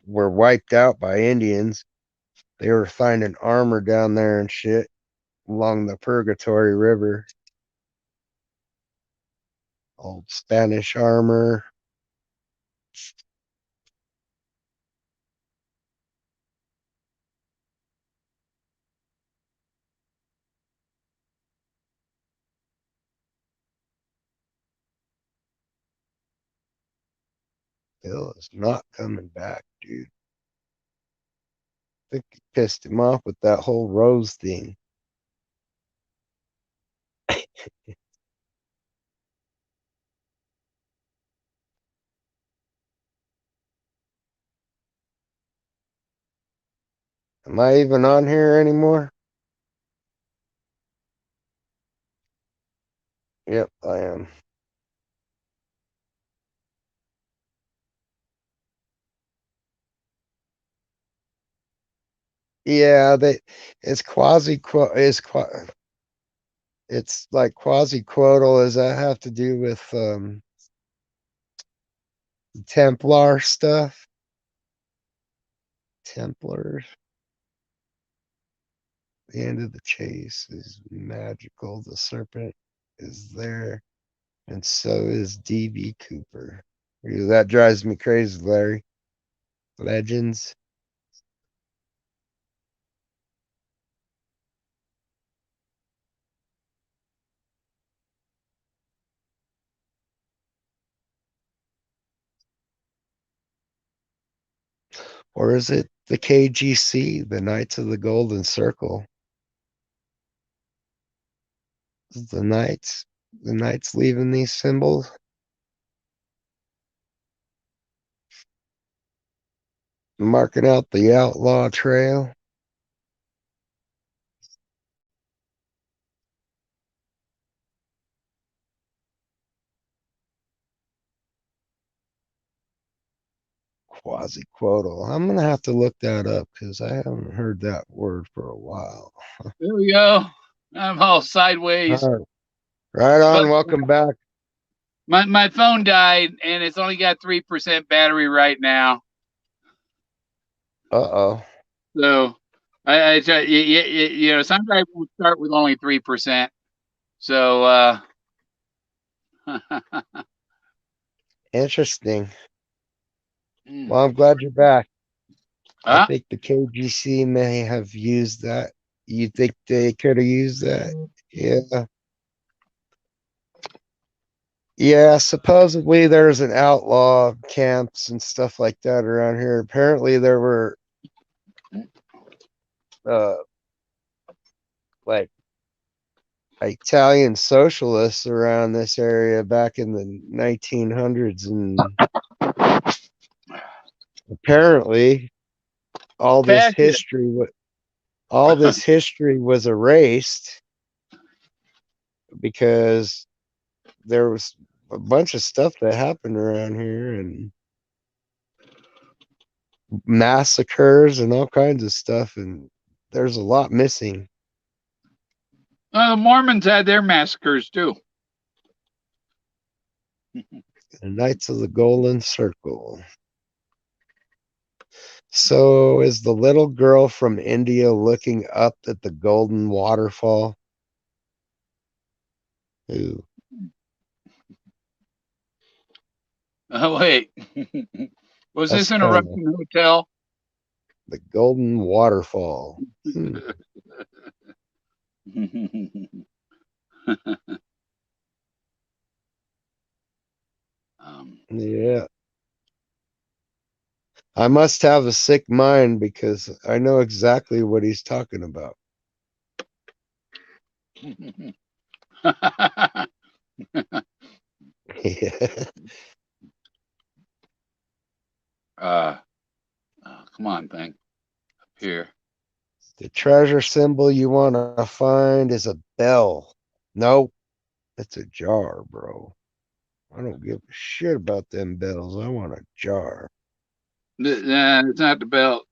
were wiped out by Indians. They were finding armor down there and shit along the Purgatory River. Old Spanish armor. Bill is not coming back, dude. I think he pissed him off with that whole rose thing. Am I even on here anymore? Yep, I am. Yeah, it's it's like quasi-quotal. Does that have to do with Templar stuff? Templars. The end of the chase is magical. The serpent is there, and so is DB Cooper. That drives me crazy, Larry. Legends. Or is it the KGC, the Knights of the Golden Circle? Is the Knights leaving these symbols? Marking out the outlaw trail. Quasi-quotal. I'm gonna have to look that up because I haven't heard that word for a while. There we go. I'm all sideways. All right. Right on. Welcome back. My phone died, and it's only got 3% battery right now. Uh-oh. So I you know, sometimes we'll start with only 3%. So Interesting. Well, I'm glad you're back. I think the KGC may have used that. You think they could have used that? Yeah. Yeah, supposedly there's an outlaw camps and stuff like that around here. Apparently there were like Italian socialists around this area back in the 1900s, and apparently all this history was erased because there was a bunch of stuff that happened around here and massacres and all kinds of stuff, and there's a lot missing. The Mormons had their massacres too. The Knights of the Golden Circle. So is the little girl from India looking up at the golden waterfall? Ooh. Oh, wait. Was this in a Russian hotel? The golden waterfall. Yeah. I must have a sick mind because I know exactly what he's talking about. Yeah. Come on, thing. Up here. The treasure symbol you want to find is a bell. Nope. It's a jar, bro. I don't give a shit about them bells. I want a jar. It's not the bell.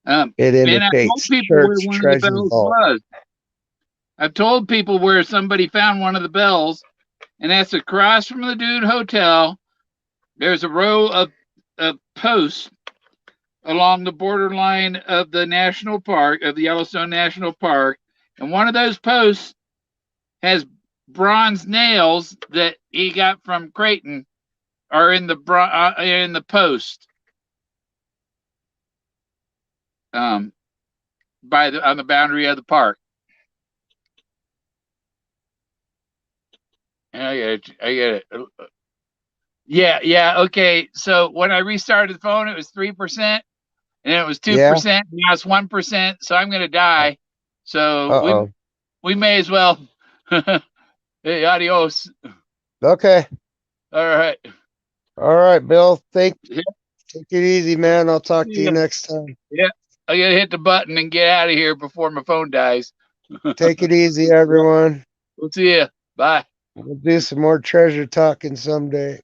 It Man, I told indicates people where church one of the treasure bells vault. was. I've told people where somebody found one of the bells, and that's across from the Dude Hotel. There's a row of posts along the borderline of the national park, of the Yellowstone National Park, and one of those posts has bronze nails that he got from Creighton are in the post. On the boundary of the park. I get it. Yeah. Okay. So when I restarted the phone, it was 3%, and it was 2%. Now it's 1%. So I'm gonna die. So we may as well. Hey, adios. Okay. All right, Bill. Take it easy, man. I'll talk to you next time. Yeah, I gotta hit the button and get out of here before my phone dies. Take it easy, everyone. We'll see you. Bye. We'll do some more treasure talking someday.